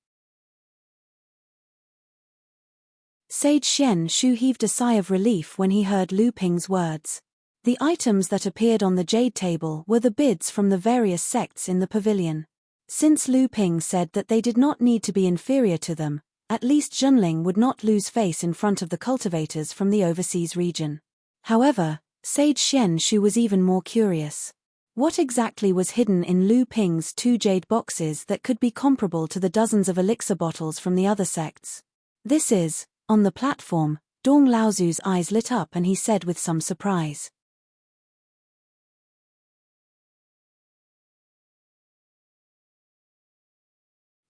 Sage Xian Shu heaved a sigh of relief when he heard Lu Ping's words. The items that appeared on the jade table were the bids from the various sects in the pavilion. Since Lu Ping said that they did not need to be inferior to them, at least Zhenling would not lose face in front of the cultivators from the overseas region. However, Sage Xian Shu was even more curious. What exactly was hidden in Lu Ping's 2 jade boxes that could be comparable to the dozens of elixir bottles from the other sects? This is, on the platform, Dong Laozu's eyes lit up and he said with some surprise.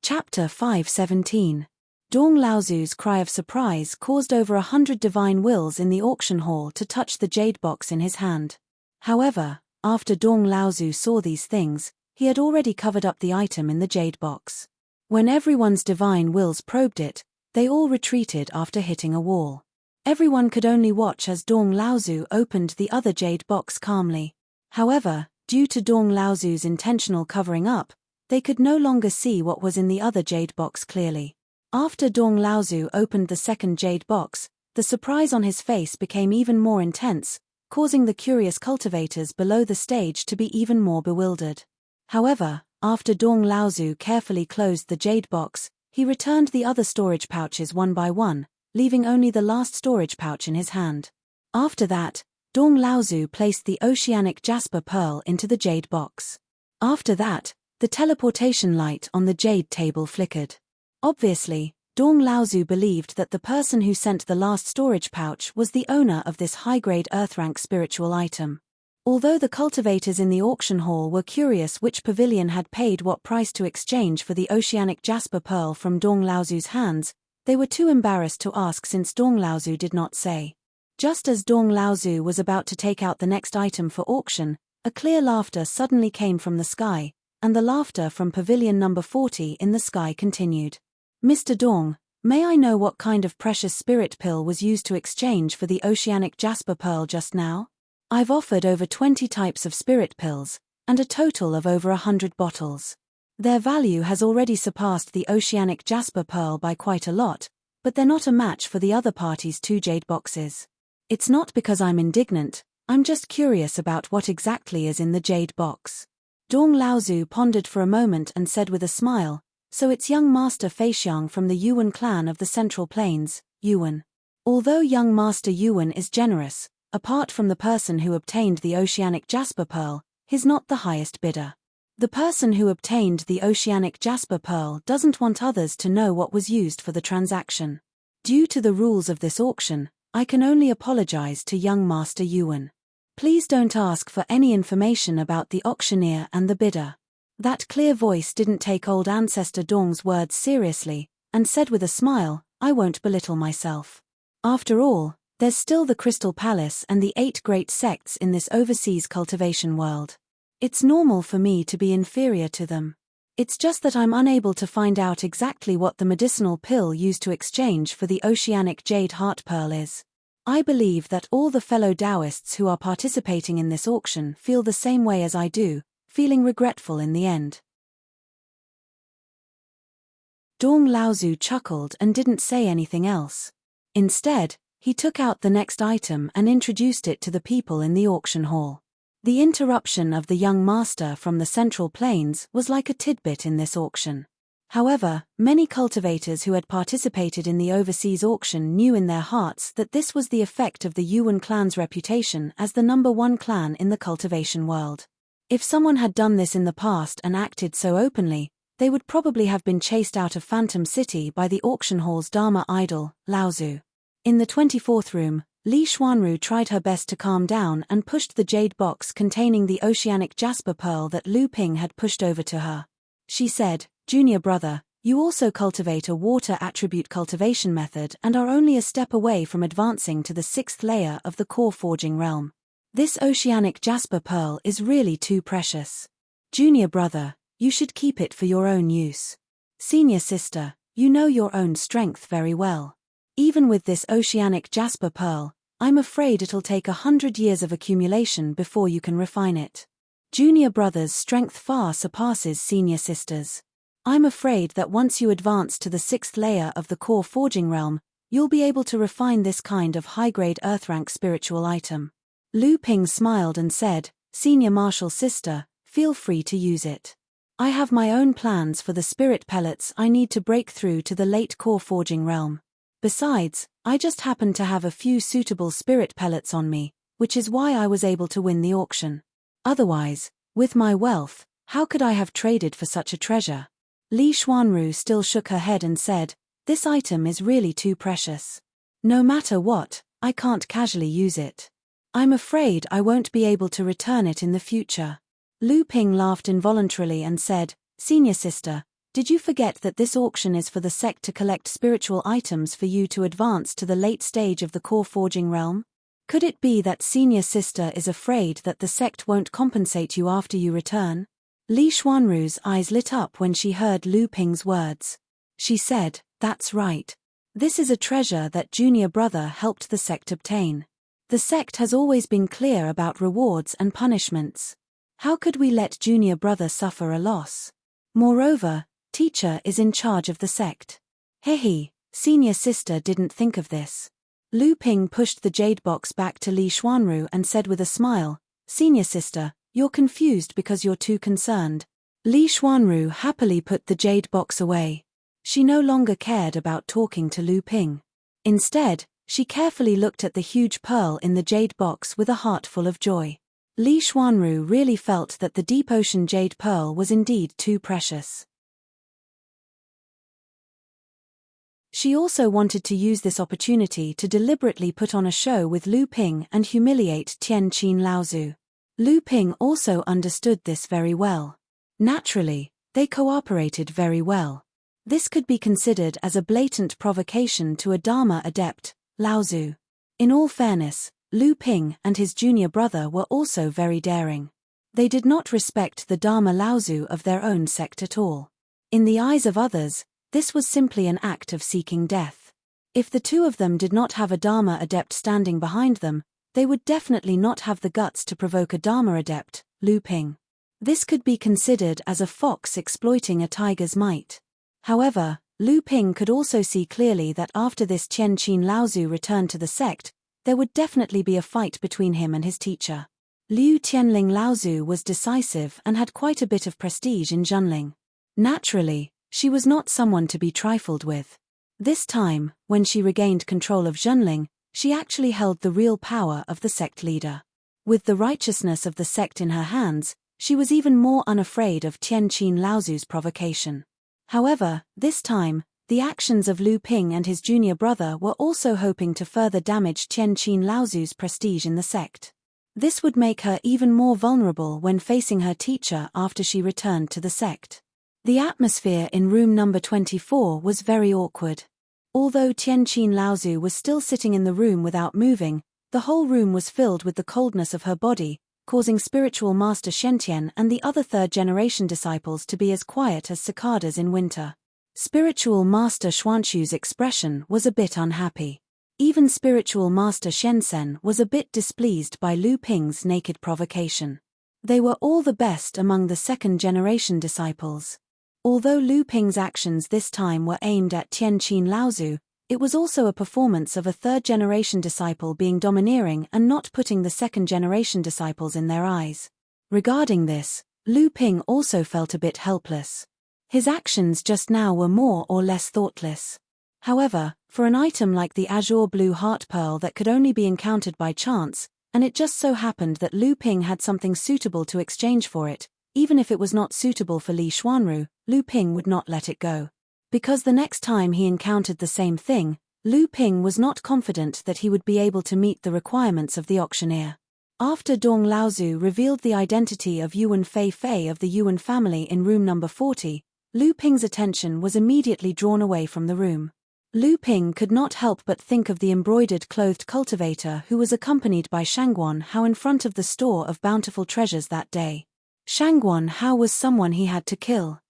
Chapter 517. Dong Laozu's cry of surprise caused over 100 divine wills in the auction hall to touch the jade box in his hand. However, after Dong Laozu saw these things, he had already covered up the item in the jade box. When everyone's divine wills probed it, they all retreated after hitting a wall. Everyone could only watch as Dong Laozu opened the other jade box calmly. However, due to Dong Laozu's intentional covering up, they could no longer see what was in the other jade box clearly. After Dong Laozu opened the second jade box, the surprise on his face became even more intense, causing the curious cultivators below the stage to be even more bewildered. However, after Dong Laozu carefully closed the jade box, he returned the other storage pouches one by one, leaving only the last storage pouch in his hand. After that, Dong Laozu placed the oceanic jasper pearl into the jade box. After that, the teleportation light on the jade table flickered. Obviously, Dong Laozu believed that the person who sent the last storage pouch was the owner of this high-grade earth-rank spiritual item. Although the cultivators in the auction hall were curious which pavilion had paid what price to exchange for the oceanic jasper pearl from Dong Laozu's hands, they were too embarrassed to ask since Dong Laozu did not say. Just as Dong Laozu was about to take out the next item for auction, a clear laughter suddenly came from the sky, and the laughter from pavilion number 40 in the sky continued. Mr. Dong, may I know what kind of precious spirit pill was used to exchange for the oceanic jasper pearl just now? I've offered over 20 types of spirit pills, and a total of over 100 bottles. Their value has already surpassed the oceanic jasper pearl by quite a lot, but they're not a match for the other party's 2 jade boxes. It's not because I'm indignant, I'm just curious about what exactly is in the jade box. Dong Laozu pondered for a moment and said with a smile, so it's young Master Feixiang from the Yuan clan of the Central Plains, Yuan. Although young Master Yuan is generous, apart from the person who obtained the oceanic jasper pearl, he's not the highest bidder. The person who obtained the oceanic jasper pearl doesn't want others to know what was used for the transaction. Due to the rules of this auction, I can only apologize to young Master Yuan. Please don't ask for any information about the auctioneer and the bidder. That clear voice didn't take old ancestor Dong's words seriously, and said with a smile, I won't belittle myself. After all, there's still the Crystal Palace and the 8 great sects in this overseas cultivation world. It's normal for me to be inferior to them. It's just that I'm unable to find out exactly what the medicinal pill used to exchange for the oceanic jade heart pearl is. I believe that all the fellow Taoists who are participating in this auction feel the same way as I do, feeling regretful in the end. Dong Laozu chuckled and didn't say anything else. Instead, he took out the next item and introduced it to the people in the auction hall. The interruption of the young master from the Central Plains was like a tidbit in this auction. However, many cultivators who had participated in the overseas auction knew in their hearts that this was the effect of the Yuan clan's reputation as the #1 clan in the cultivation world. If someone had done this in the past and acted so openly, they would probably have been chased out of Phantom City by the auction hall's Dharma idol, Laozu. In the 24th room, Li Xuanru tried her best to calm down and pushed the jade box containing the oceanic jasper pearl that Lu Ping had pushed over to her. She said, Junior brother, you also cultivate a water attribute cultivation method and are only a step away from advancing to the 6th layer of the core forging realm. This oceanic jasper pearl is really too precious. Junior brother, you should keep it for your own use. Senior sister, you know your own strength very well. Even with this oceanic jasper pearl, I'm afraid it'll take 100 years of accumulation before you can refine it. Junior brother's strength far surpasses senior sister's. I'm afraid that once you advance to the 6th layer of the core forging realm, you'll be able to refine this kind of high-grade earth-rank spiritual item. Lu Ping smiled and said, Senior martial sister, feel free to use it. I have my own plans for the spirit pellets I need to break through to the late core forging realm. Besides, I just happen to have a few suitable spirit pellets on me, which is why I was able to win the auction. Otherwise, with my wealth, how could I have traded for such a treasure? Li Xuanru still shook her head and said, this item is really too precious. No matter what, I can't casually use it. I'm afraid I won't be able to return it in the future. Lu Ping laughed involuntarily and said, Senior sister, did you forget that this auction is for the sect to collect spiritual items for you to advance to the late stage of the core forging realm? Could it be that senior sister is afraid that the sect won't compensate you after you return? Li Xuanru's eyes lit up when she heard Lu Ping's words. She said, that's right. This is a treasure that junior brother helped the sect obtain. The sect has always been clear about rewards and punishments. How could we let junior brother suffer a loss? Moreover, teacher is in charge of the sect. Hehe, senior sister didn't think of this. Lu Ping pushed the jade box back to Li Xuanru and said with a smile, Senior sister, you're confused because you're too concerned. Li Xuanru happily put the jade box away. She no longer cared about talking to Lu Ping. Instead, she carefully looked at the huge pearl in the jade box with a heart full of joy. Li Xuanru really felt that the deep ocean jade pearl was indeed too precious. She also wanted to use this opportunity to deliberately put on a show with Lu Ping and humiliate Tian Qin Laozu. Lu Ping also understood this very well. Naturally, they cooperated very well. This could be considered as a blatant provocation to a Dharma adept, Lao Tzu. In all fairness, Lu Ping and his junior brother were also very daring. They did not respect the Dharma Lao Tzu of their own sect at all. In the eyes of others, this was simply an act of seeking death. If the two of them did not have a Dharma adept standing behind them, they would definitely not have the guts to provoke a Dharma adept, Lu Ping. This could be considered as a fox exploiting a tiger's might. However, Lu Ping could also see clearly that after this Tian Qin Lao Tzu returned to the sect, there would definitely be a fight between him and his teacher. Liu Tianling Lao Tzu was decisive and had quite a bit of prestige in Zhenling. Naturally, she was not someone to be trifled with. This time, when she regained control of Zhenling, she actually held the real power of the sect leader. With the righteousness of the sect in her hands, she was even more unafraid of Tian Qin Lao Tzu's provocation. However, this time, the actions of Lu Ping and his junior brother were also hoping to further damage Tian Qin Lao Tzu's prestige in the sect. This would make her even more vulnerable when facing her teacher after she returned to the sect. The atmosphere in room number 24 was very awkward. Although Tian Qin Lao Tzu was still sitting in the room without moving, the whole room was filled with the coldness of her body, causing spiritual master Shentian and the other third-generation disciples to be as quiet as cicadas in winter. Spiritual master Xuanxu's expression was a bit unhappy. Even spiritual master Shenzhen was a bit displeased by Lu Ping's naked provocation. They were all the best among the second-generation disciples. Although Lu Ping's actions this time were aimed at Tian Qin Lao Tzu, it was also a performance of a third-generation disciple being domineering and not putting the second-generation disciples in their eyes. Regarding this, Lu Ping also felt a bit helpless. His actions just now were more or less thoughtless. However, for an item like the azure blue heart pearl that could only be encountered by chance, and it just so happened that Lu Ping had something suitable to exchange for it, even if it was not suitable for Li Xuanru, Lu Ping would not let it go. Because the next time he encountered the same thing, Lu Ping was not confident that he would be able to meet the requirements of the auctioneer. After Dong Laozu revealed the identity of Yuan Fei Fei of the Yuan family in room number 40, Lu Ping's attention was immediately drawn away from the room. Lu Ping could not help but think of the embroidered clothed cultivator who was accompanied by Shangguan Hao in front of the store of bountiful treasures that day. Shangguan Hao was someone he had to kill.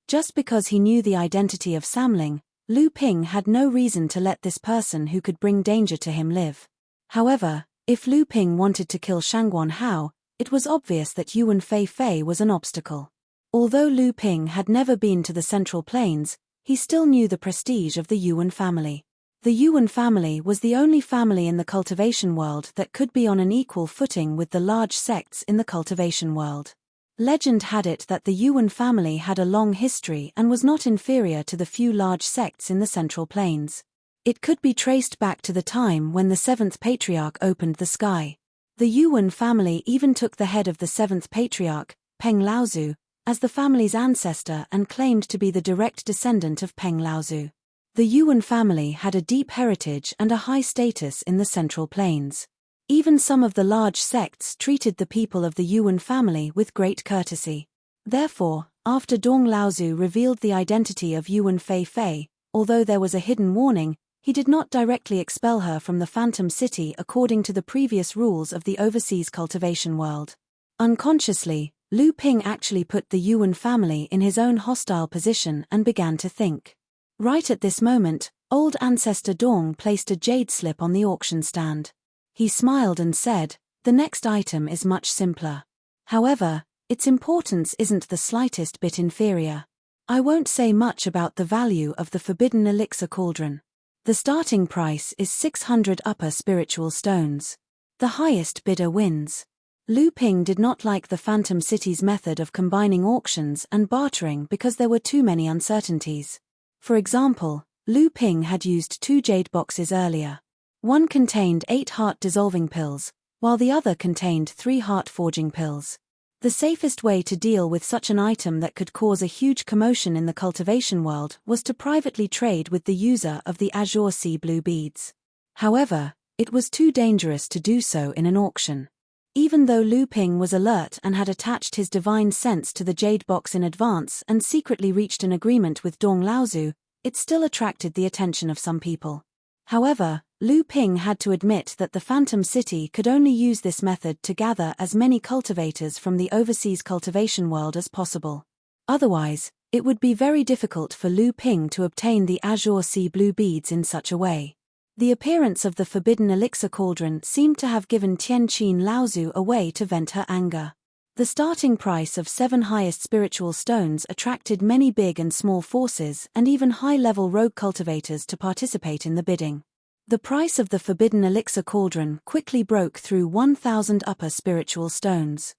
Just because he knew the identity of Samling, Lu Ping had no reason to let this person who could bring danger to him live. However, if Lu Ping wanted to kill Shangguan Hao, it was obvious that Yuan Fei Fei was an obstacle. Although Lu Ping had never been to the Central Plains, he still knew the prestige of the Yuan family. The Yuan family was the only family in the cultivation world that could be on an equal footing with the large sects in the cultivation world. Legend had it that the Yuan family had a long history and was not inferior to the few large sects in the Central Plains. It could be traced back to the time when the seventh patriarch opened the sky. The Yuan family even took the head of the seventh patriarch, Peng Laozu, as the family's ancestor and claimed to be the direct descendant of Peng Laozu. The Yuan family had a deep heritage and a high status in the Central Plains. Even some of the large sects treated the people of the Yuan family with great courtesy. Therefore, after Dong Laozu revealed the identity of Yuan Fei Fei, although there was a hidden warning, he did not directly expel her from the Phantom City according to the previous rules of the overseas cultivation world. Unconsciously, Lu Ping actually put the Yuan family in his own hostile position and began to think. Right at this moment, old ancestor Dong placed a jade slip on the auction stand. He smiled and said, "The next item is much simpler. However, its importance isn't the slightest bit inferior. I won't say much about the value of the forbidden elixir cauldron. The starting price is 600 upper spiritual stones. The highest bidder wins." Lu Ping did not like the Phantom City's method of combining auctions and bartering because there were too many uncertainties. For example, Lu Ping had used 2 jade boxes earlier. One contained 8 heart-dissolving pills, while the other contained 3 heart-forging pills. The safest way to deal with such an item that could cause a huge commotion in the cultivation world was to privately trade with the user of the azure sea blue beads. However, It was too dangerous to do so in an auction. Even though Lu Ping was alert and had attached his divine sense to the jade box in advance and secretly reached an agreement with Dong Laozu, it still attracted the attention of some people. However, Lu Ping had to admit that the Phantom City could only use this method to gather as many cultivators from the overseas cultivation world as possible. Otherwise, it would be very difficult for Lu Ping to obtain the azure sea blue beads in such a way. The appearance of the forbidden elixir cauldron seemed to have given Tianqin Laozu a way to vent her anger. The starting price of 7 highest spiritual stones attracted many big and small forces and even high-level rogue cultivators to participate in the bidding. The price of the forbidden elixir cauldron quickly broke through 1,000 upper spiritual stones.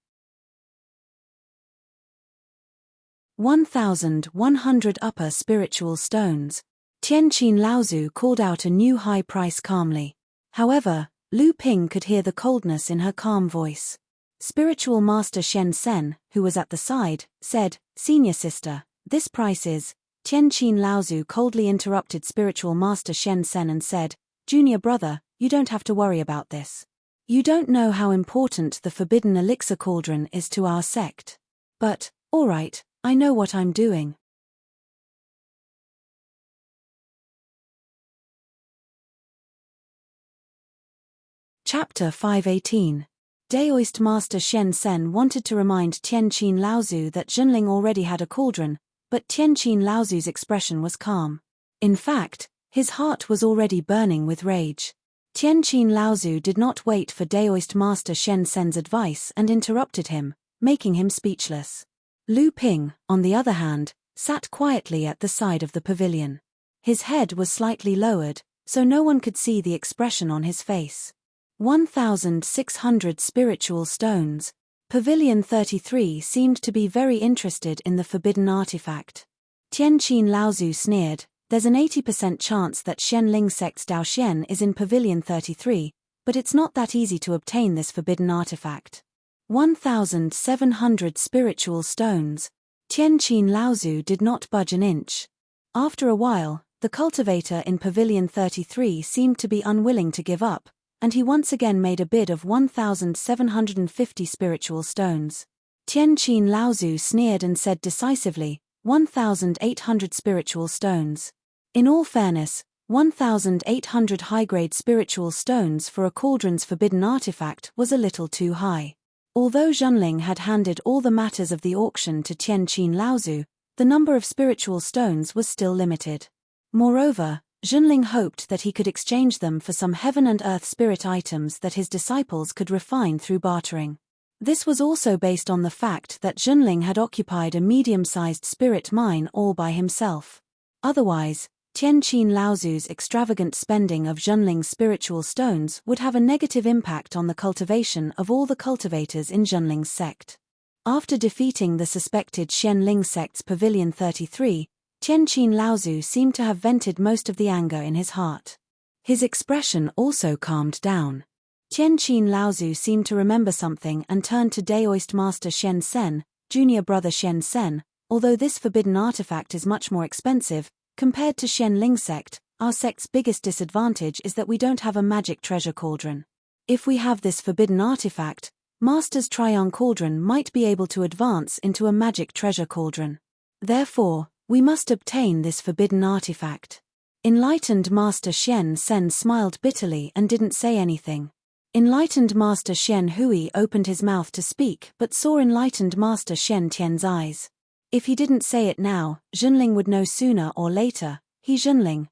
1,100 upper spiritual stones. Tianqin Laozu called out a new high price calmly. However, Lu Ping could hear the coldness in her calm voice. Spiritual Master Shen Sen, who was at the side, said, "Senior sister, this price is..." Tianqin Laozu coldly interrupted Spiritual Master Shen Sen and said, "Junior brother, you don't have to worry about this. You don't know how important the forbidden elixir cauldron is to our sect. But, alright, I know what I'm doing." Chapter 518. Daoist Master Shen Sen wanted to remind Tianqin Laozu that Zhenling already had a cauldron, but Tianqin Laozu's expression was calm. In fact, his heart was already burning with rage. Tianqin Laozu did not wait for Daoist Master Shen Sen's advice and interrupted him, making him speechless. Lu Ping, on the other hand, sat quietly at the side of the pavilion. His head was slightly lowered, so no one could see the expression on his face. 1,600 spiritual stones. Pavilion 33 seemed to be very interested in the forbidden artifact. Tianqin Laozu sneered, "There's an 80% chance that Shenling sect's Daoxian is in Pavilion 33, but it's not that easy to obtain this forbidden artifact." 1,700 spiritual stones. Tianqin Laozu did not budge an inch. After a while, the cultivator in Pavilion 33 seemed to be unwilling to give up, and he once again made a bid of 1,750 spiritual stones. Tianqin Laozu sneered and said decisively, 1,800 spiritual stones. In all fairness, 1,800 high-grade spiritual stones for a cauldron's forbidden artifact was a little too high. Although Zhenling had handed all the matters of the auction to Tianqin Laozu, the number of spiritual stones was still limited. Moreover, Zhenling hoped that he could exchange them for some heaven and earth spirit items that his disciples could refine through bartering. This was also based on the fact that Zhenling had occupied a medium-sized spirit mine all by himself. Otherwise, Tianqin Laozu's extravagant spending of Zhenling's spiritual stones would have a negative impact on the cultivation of all the cultivators in Zhenling's sect. After defeating the suspected Shenling sect's Pavilion 33, Tianqin Laozu seemed to have vented most of the anger in his heart. His expression also calmed down. Tianqin Laozu seemed to remember something and turned to Daoist Master Shen Sen, Junior Brother Shen Sen, "Although this forbidden artifact is much more expensive, compared to Shenling sect, our sect's biggest disadvantage is that we don't have a magic treasure cauldron. If we have this forbidden artifact, Master's Trion cauldron might be able to advance into a magic treasure cauldron. Therefore, we must obtain this forbidden artifact." Enlightened Master Shen Sen smiled bitterly and didn't say anything. Enlightened Master Shen Hui opened his mouth to speak but saw Enlightened Master Shen Tian's eyes. If he didn't say it now, Zhenling would know sooner or later. Zhenling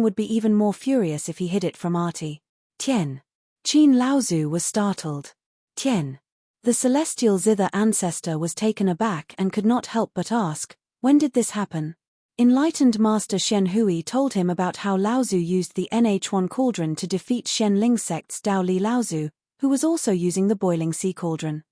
would be even more furious if he hid it from Artie. Tian. Qin Laozu was startled. Tian. The celestial zither ancestor was taken aback and could not help but ask, "When did this happen?" Enlightened Master Shen Hui told him about how Laozu used the NH1 cauldron to defeat Shenling sect's Dao Li Laozu, who was also using the boiling sea cauldron.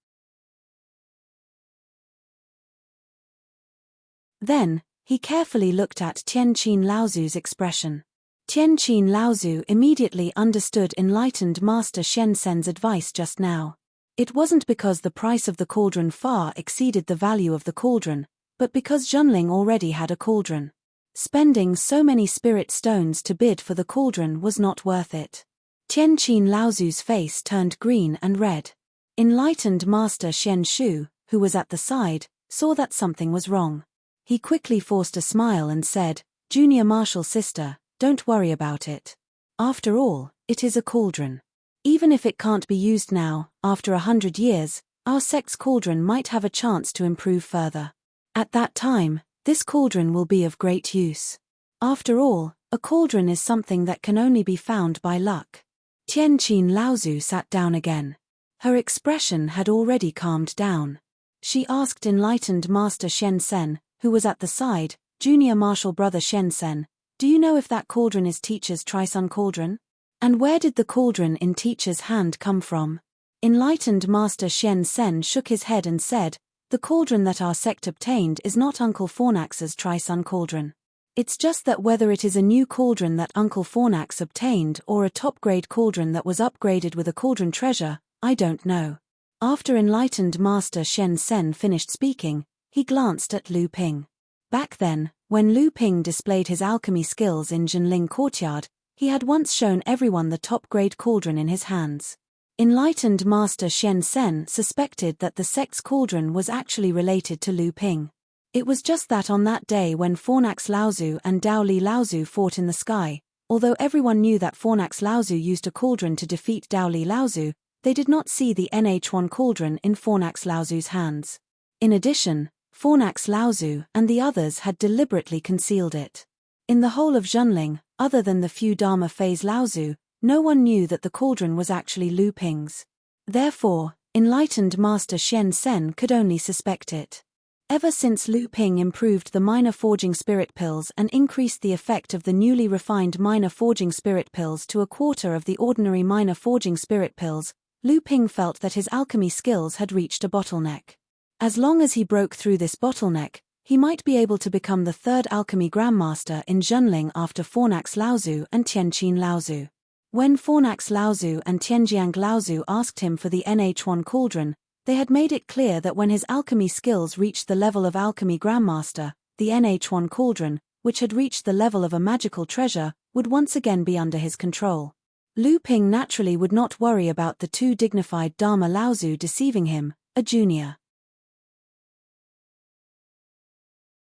Then, he carefully looked at Tianqin Laozu's expression. Tianqin Laozu immediately understood Enlightened Master Shen Sen's advice just now. It wasn't because the price of the cauldron far exceeded the value of the cauldron, but because Zhenling already had a cauldron. Spending so many spirit stones to bid for the cauldron was not worth it. Tianqin Laozu's face turned green and red. Enlightened Master Xian Shu, who was at the side, saw that something was wrong. He quickly forced a smile and said, "Junior martial sister, don't worry about it. After all, it is a cauldron. Even if it can't be used now, after 100 years, our sect's cauldron might have a chance to improve further. At that time, this cauldron will be of great use. After all, a cauldron is something that can only be found by luck." Tianqin Laozu sat down again. Her expression had already calmed down. She asked enlightened Master Shen Sen, who was at the side, "Junior martial brother Shen Sen, do you know if that cauldron is teacher's Trisun cauldron? And where did the cauldron in teacher's hand come from?" Enlightened Master Shen Sen shook his head and said, "The cauldron that our sect obtained is not Uncle Fornax's Trisun cauldron. It's just that whether it is a new cauldron that Uncle Fornax obtained or a top-grade cauldron that was upgraded with a cauldron treasure, I don't know." After enlightened Master Shen Sen finished speaking, he glanced at Lu Ping. Back then, when Lu Ping displayed his alchemy skills in Jinling Courtyard, he had once shown everyone the top-grade cauldron in his hands. Enlightened Master Shen Sen suspected that the sect's cauldron was actually related to Lu Ping. It was just that on that day when Fornax Laozu and Dao Li Laozu fought in the sky, although everyone knew that Fornax Laozu used a cauldron to defeat Dao Li Laozu, they did not see the NH1 cauldron in Fornax Laozu's hands. In addition, Fornax Laozu and the others had deliberately concealed it. In the whole of Zhenling, other than the few Dharma phase Laozu, no one knew that the cauldron was actually Lu Ping's. Therefore, enlightened Master Shen Sen could only suspect it. Ever since Lu Ping improved the minor forging spirit pills and increased the effect of the newly refined minor forging spirit pills to a quarter of the ordinary minor forging spirit pills, Lu Ping felt that his alchemy skills had reached a bottleneck. As long as he broke through this bottleneck, he might be able to become the third alchemy grandmaster in Zhenling after Fornax Laozu and Tianqin Laozu. When Fornax Laozu and Tianjiang Laozu asked him for the NH1 cauldron, they had made it clear that when his alchemy skills reached the level of alchemy grandmaster, the NH1 cauldron, which had reached the level of a magical treasure, would once again be under his control. Lu Ping naturally would not worry about the two dignified Dharma Laozu deceiving him, a junior.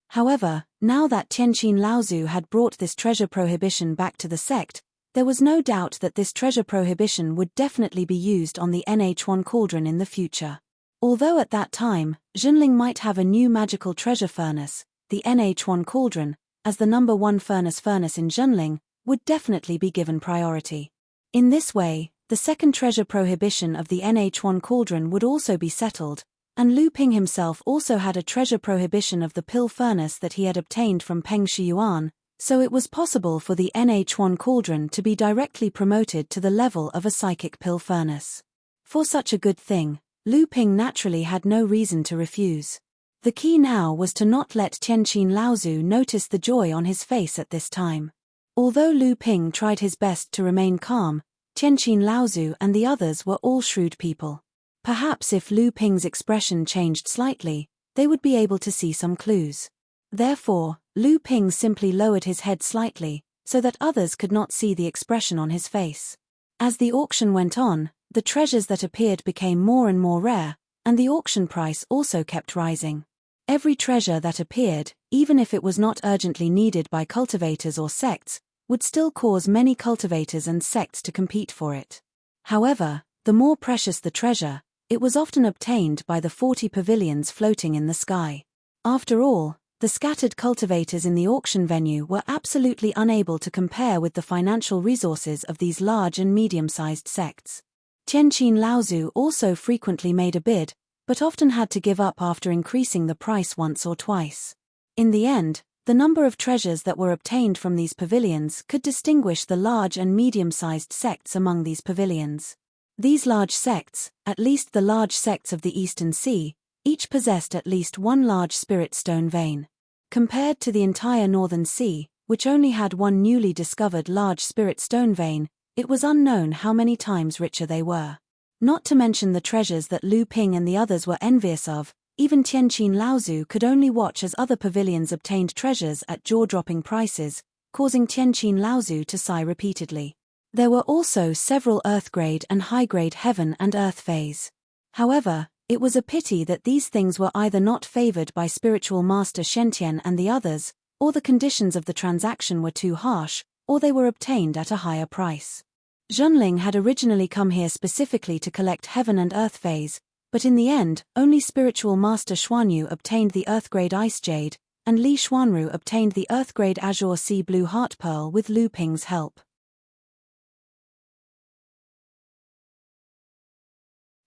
However, now that Tianqin Laozu had brought this treasure prohibition back to the sect, there was no doubt that this treasure prohibition would definitely be used on the NH1 cauldron in the future. Although at that time, Zhenling might have a new magical treasure furnace, the NH1 cauldron, as the number 1 furnace in Zhenling, would definitely be given priority. In this way, the second treasure prohibition of the NH1 cauldron would also be settled, and Lu Ping himself also had a treasure prohibition of the pill furnace that he had obtained from Peng Shiyuan, so it was possible for the NH1 cauldron to be directly promoted to the level of a psychic pill furnace. For such a good thing, Lu Ping naturally had no reason to refuse. The key now was to not let Tianqin Laozu notice the joy on his face at this time. Although Lu Ping tried his best to remain calm, Tianqin Laozu and the others were all shrewd people. Perhaps if Lu Ping's expression changed slightly, they would be able to see some clues. Therefore, Lu Ping simply lowered his head slightly, so that others could not see the expression on his face. As the auction went on, the treasures that appeared became more and more rare, and the auction price also kept rising. Every treasure that appeared, even if it was not urgently needed by cultivators or sects, would still cause many cultivators and sects to compete for it. However, the more precious the treasure, it was often obtained by the 40 pavilions floating in the sky. After all, the scattered cultivators in the auction venue were absolutely unable to compare with the financial resources of these large and medium-sized sects. Tianqin Laozu also frequently made a bid, but often had to give up after increasing the price once or twice. In the end, the number of treasures that were obtained from these pavilions could distinguish the large and medium-sized sects among these pavilions. These large sects, at least the large sects of the Eastern Sea, each possessed at least one large spirit stone vein. Compared to the entire Northern Sea, which only had one newly discovered large spirit stone vein, it was unknown how many times richer they were. Not to mention the treasures that Lu Ping and the others were envious of, even Tianqin Laozu could only watch as other pavilions obtained treasures at jaw-dropping prices, causing Tianqin Laozu to sigh repeatedly. There were also several earth-grade and high-grade heaven and earth fays. However, it was a pity that these things were either not favored by spiritual master Shen and the others, or the conditions of the transaction were too harsh, or they were obtained at a higher price. Zhenling had originally come here specifically to collect heaven and earth fays, but in the end, only spiritual master Xuanyu obtained the earth-grade ice jade, and Li Xuanru obtained the earth-grade azure sea blue heart pearl with Lu Ping's help.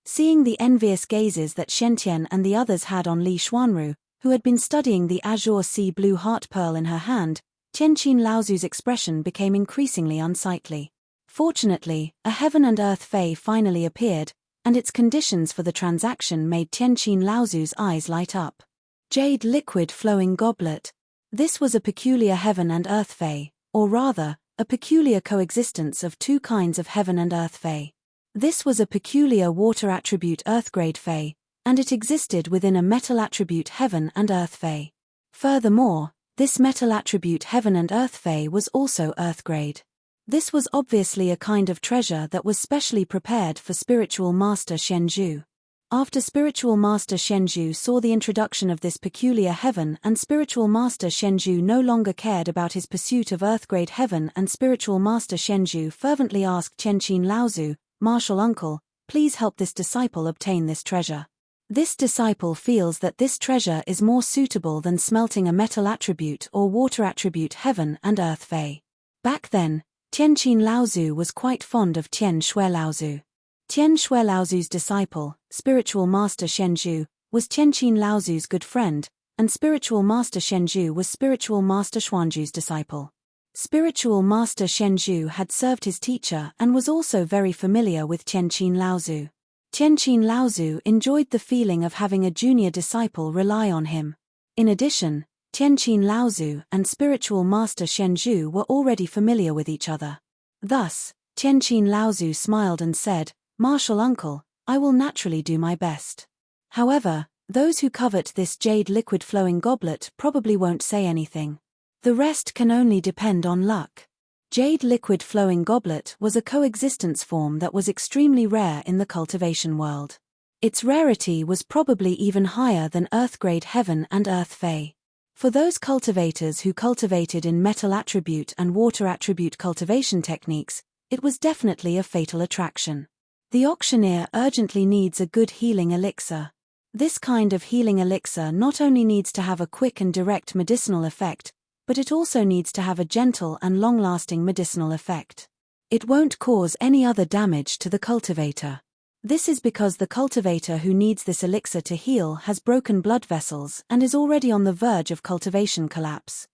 Seeing the envious gazes that Shen and the others had on Li Xuanru, who had been studying the azure sea blue heart pearl in her hand, Tianqin Laozu's expression became increasingly unsightly. Fortunately, a heaven and earth fay finally appeared, and its conditions for the transaction made Tianqin Laozu's eyes light up. Jade liquid flowing goblet. This was a peculiar heaven and earth fay, or rather, a peculiar coexistence of two kinds of heaven and earth fay. This was a peculiar water attribute earth-grade fay, and it existed within a metal attribute heaven and earth fay. Furthermore, this metal attribute heaven and earth fay was also earth-grade. This was obviously a kind of treasure that was specially prepared for spiritual master Shenju. After spiritual master Shenju saw the introduction of this peculiar heaven and spiritual master Shenju no longer cared about his pursuit of earth-grade heaven and spiritual master Shenju fervently asked Tianqin Laozu, "Martial uncle, please help this disciple obtain this treasure." This disciple feels that this treasure is more suitable than smelting a metal attribute or water attribute heaven and earth fay. Back then, Tianqin Laozu was quite fond of Tian Shui Laozu. Tian Shui Laozu's disciple, spiritual master Shenju, was Tianqin Laozu's good friend, and spiritual master Shenju was spiritual master Xuanju's disciple. Spiritual master Shenju had served his teacher and was also very familiar with Tianqin Laozu. Tianqin Laozu enjoyed the feeling of having a junior disciple rely on him. In addition, Tianqin Laozu and spiritual master Shenju were already familiar with each other. Thus, Tianqin Laozu smiled and said, "Martial uncle, I will naturally do my best. However, those who covet this jade liquid flowing goblet probably won't say anything. The rest can only depend on luck." Jade liquid flowing goblet was a coexistence form that was extremely rare in the cultivation world. Its rarity was probably even higher than earth-grade heaven and earth fay. For those cultivators who cultivated in metal attribute and water attribute cultivation techniques, it was definitely a fatal attraction. The auctioneer urgently needs a good healing elixir. This kind of healing elixir not only needs to have a quick and direct medicinal effect, but it also needs to have a gentle and long-lasting medicinal effect. It won't cause any other damage to the cultivator. This is because the cultivator who needs this elixir to heal has broken blood vessels and is already on the verge of cultivation collapse.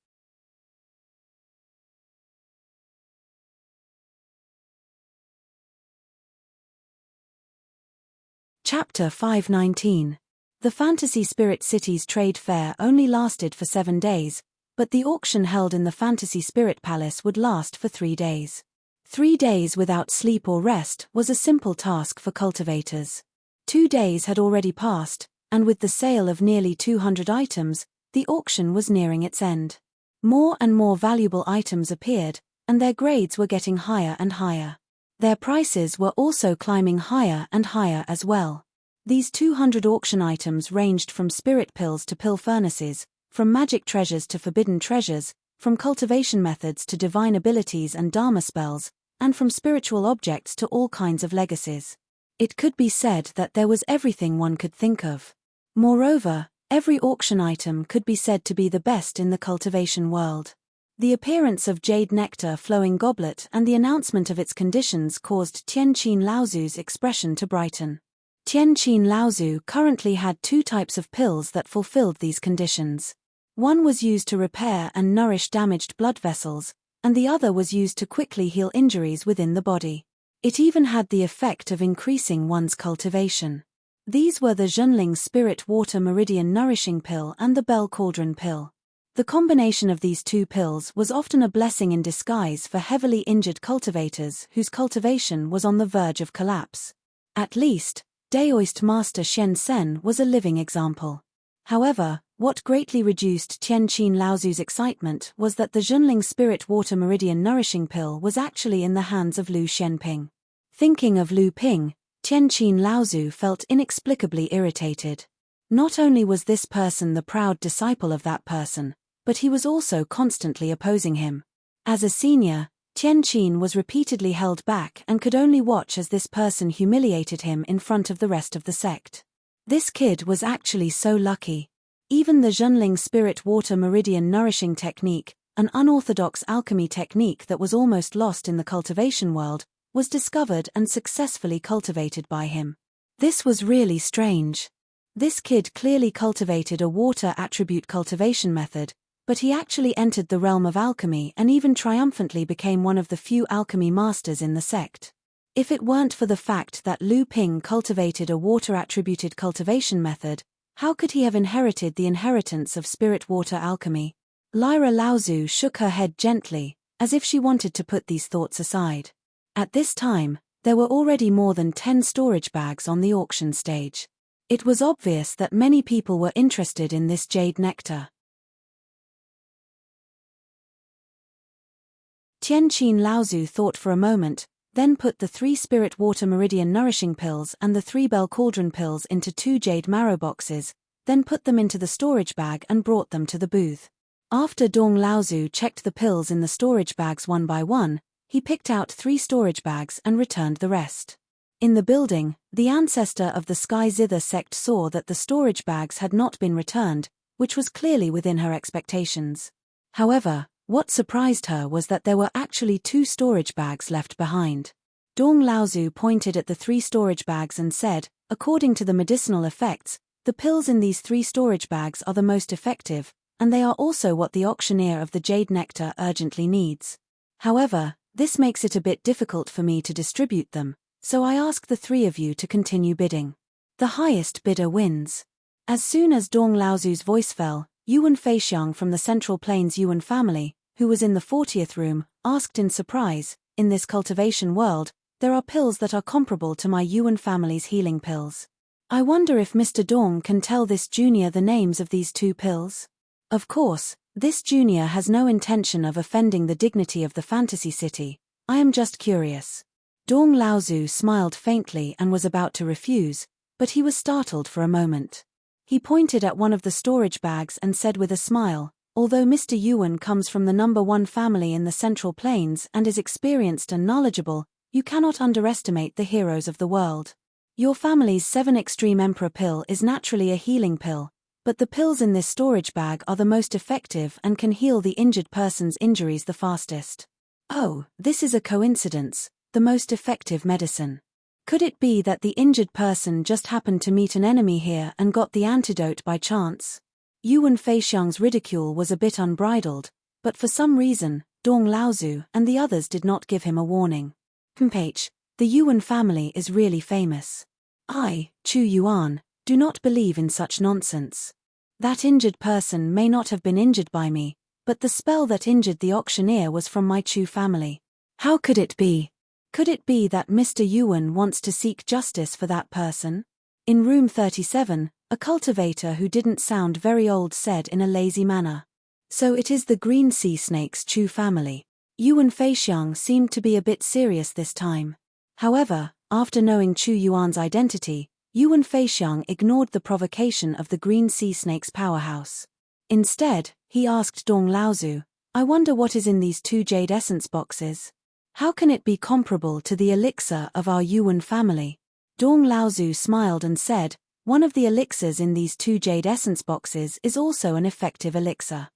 Chapter 519. The Fantasy Spirit City's trade fair only lasted for 7 days, but the auction held in the Fantasy Spirit Palace would last for 3 days. 3 days without sleep or rest was a simple task for cultivators. 2 days had already passed, and with the sale of nearly 200 items, the auction was nearing its end. More and more valuable items appeared, and their grades were getting higher and higher. Their prices were also climbing higher and higher as well. These 200 auction items ranged from spirit pills to pill furnaces, from magic treasures to forbidden treasures, from cultivation methods to divine abilities and dharma spells, and from spiritual objects to all kinds of legacies. It could be said that there was everything one could think of. Moreover, every auction item could be said to be the best in the cultivation world. The appearance of jade nectar flowing goblet and the announcement of its conditions caused Tianqin Laozu's expression to brighten. Tianqin Laozu currently had 2 types of pills that fulfilled these conditions. One was used to repair and nourish damaged blood vessels, and the other was used to quickly heal injuries within the body. It even had the effect of increasing one's cultivation. These were the Zhenling Spirit Water Meridian Nourishing Pill and the Bell Cauldron Pill. The combination of these 2 pills was often a blessing in disguise for heavily injured cultivators whose cultivation was on the verge of collapse. At least, Daoist Master Shen Sen was a living example. However, what greatly reduced Tianqin Laozu's excitement was that the Zhenling Spirit Water Meridian Nourishing Pill was actually in the hands of Lu Xianping. Thinking of Lu Ping, Tianqin Laozu felt inexplicably irritated. Not only was this person the proud disciple of that person, but he was also constantly opposing him. As a senior, Tianqin was repeatedly held back and could only watch as this person humiliated him in front of the rest of the sect. This kid was actually so lucky. Even the Zhenling Spirit Water Meridian Nourishing Technique, an unorthodox alchemy technique that was almost lost in the cultivation world, was discovered and successfully cultivated by him. This was really strange. This kid clearly cultivated a water attribute cultivation method, but he actually entered the realm of alchemy and even triumphantly became one of the few alchemy masters in the sect. If it weren't for the fact that Lu Ping cultivated a water-attributed cultivation method, how could he have inherited the inheritance of spirit water alchemy? Lyra Laozu shook her head gently, as if she wanted to put these thoughts aside. At this time, there were already more than 10 storage bags on the auction stage. It was obvious that many people were interested in this jade nectar. Tianqin Laozu thought for a moment, then put the 3 Spirit Water Meridian Nourishing Pills and the 3 Bell Cauldron Pills into 2 jade marrow boxes, then put them into the storage bag and brought them to the booth. After Dong Laozu checked the pills in the storage bags one by one, he picked out 3 storage bags and returned the rest. In the building, the ancestor of the Sky Zither sect saw that the storage bags had not been returned, which was clearly within her expectations. However, what surprised her was that there were actually 2 storage bags left behind. Dong Laozu pointed at the 3 storage bags and said, according to the medicinal effects, the pills in these 3 storage bags are the most effective, and they are also what the auctioneer of the jade nectar urgently needs. However, this makes it a bit difficult for me to distribute them, so I ask the 3 of you to continue bidding. The highest bidder wins. As soon as Dong Laozu's voice fell, Yuan Feixiang from the Central Plains Yuan family, who was in the 40th room, asked in surprise, in this cultivation world, there are pills that are comparable to my Yuan family's healing pills. I wonder if Mr. Dong can tell this junior the names of these 2 pills? Of course, this junior has no intention of offending the dignity of the fantasy city. I am just curious. Dong Laozu smiled faintly and was about to refuse, but he was startled for a moment. He pointed at one of the storage bags and said with a smile, although Mr. Yuan comes from the number 1 family in the Central Plains and is experienced and knowledgeable, you cannot underestimate the heroes of the world. Your family's 7 Extreme Emperor pill is naturally a healing pill, but the pills in this storage bag are the most effective and can heal the injured person's injuries the fastest. Oh, this is a coincidence, the most effective medicine. Could it be that the injured person just happened to meet an enemy here and got the antidote by chance? Yuan Feixiang's ridicule was a bit unbridled, but for some reason, Dong Laozu and the others did not give him a warning. The Yuan family is really famous. I, Chu Yuan, do not believe in such nonsense. That injured person may not have been injured by me, but the spell that injured the auctioneer was from my Chu family. How could it be? Could it be that Mr. Yuan wants to seek justice for that person? In room 37, a cultivator who didn't sound very old said in a lazy manner. So it is the green sea snake's Chu family. Yuan Feixiang seemed to be a bit serious this time. However, after knowing Chu Yuan's identity, Yuan Feixiang ignored the provocation of the green sea snake's powerhouse. Instead, he asked Dong Laozu, I wonder what is in these 2 jade essence boxes. How can it be comparable to the elixir of our Yuan family? Dong Laozu smiled and said, one of the elixirs in these 2 jade essence boxes is also an effective elixir.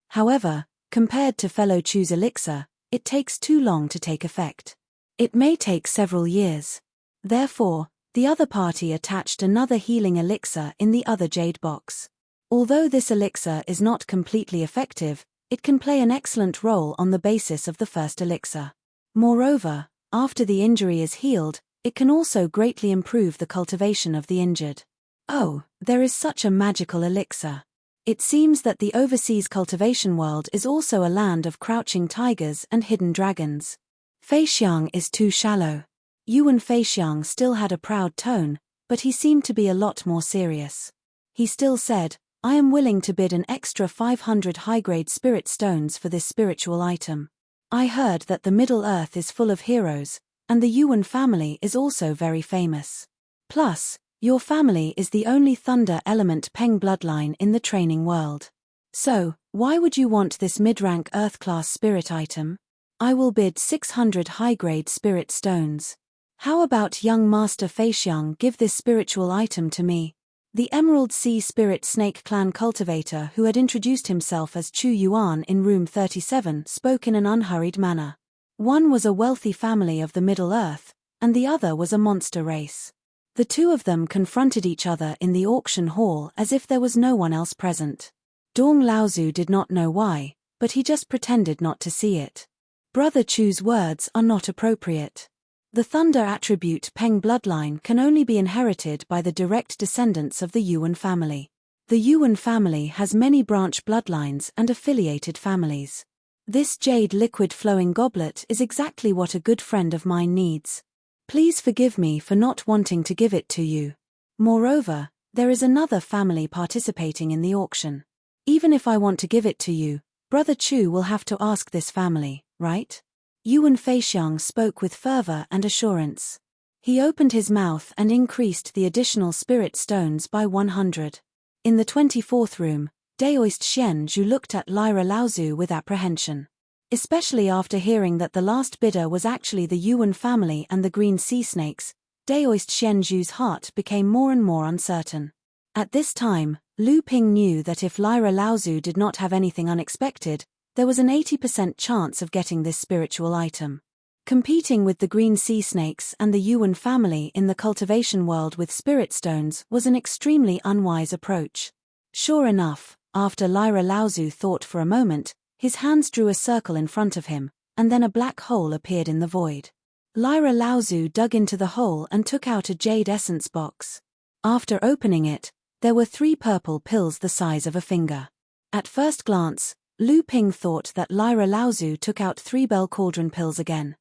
However, compared to fellow Chu's elixir, it takes too long to take effect. It may take several years. Therefore, the other party attached another healing elixir in the other jade box. Although this elixir is not completely effective, it can play an excellent role on the basis of the first elixir. Moreover, after the injury is healed, it can also greatly improve the cultivation of the injured. Oh, there is such a magical elixir. It seems that the overseas cultivation world is also a land of crouching tigers and hidden dragons. Feixiang is too shallow. Yuan Feixiang still had a proud tone, but he seemed to be a lot more serious. He still said, "I am willing to bid an extra 500 high-grade spirit stones for this spiritual item. I heard that the Middle Earth is full of heroes, and the Yuan family is also very famous. Plus, your family is the only thunder element Peng bloodline in the training world. So, why would you want this mid-rank Earth-class spirit item? I will bid 600 high-grade spirit stones. How about young Master Feixiang give this spiritual item to me?" The Emerald Sea Spirit Snake Clan cultivator who had introduced himself as Chu Yuan in room 37 spoke in an unhurried manner. One was a wealthy family of the Middle Earth, and the other was a monster race. The two of them confronted each other in the auction hall as if there was no one else present. Dong Laozu did not know why, but he just pretended not to see it. Brother Chu's words are not appropriate. The thunder attribute Peng bloodline can only be inherited by the direct descendants of the Yuan family. The Yuan family has many branch bloodlines and affiliated families. This jade liquid flowing goblet is exactly what a good friend of mine needs. Please forgive me for not wanting to give it to you. Moreover, there is another family participating in the auction. Even if I want to give it to you, Brother Chu will have to ask this family, right? Yuan Feixiang spoke with fervor and assurance. He opened his mouth and increased the additional spirit stones by 100. In the 24th room, Daoist Xian Zhu looked at Lyra Laozu with apprehension. Especially after hearing that the last bidder was actually the Yuan family and the green sea snakes, Daoist Xian Zhu's heart became more and more uncertain. At this time, Lu Ping knew that if Lyra Laozu did not have anything unexpected, there was an 80% chance of getting this spiritual item. Competing with the green sea snakes and the Yuan family in the cultivation world with spirit stones was an extremely unwise approach. Sure enough, after Lyra Laozu thought for a moment, his hands drew a circle in front of him, and then a black hole appeared in the void. Lyra Laozu dug into the hole and took out a jade essence box. After opening it, there were 3 purple pills the size of a finger. At first glance, Lu Ping thought that Lyra Laozu took out 3 bell cauldron pills again.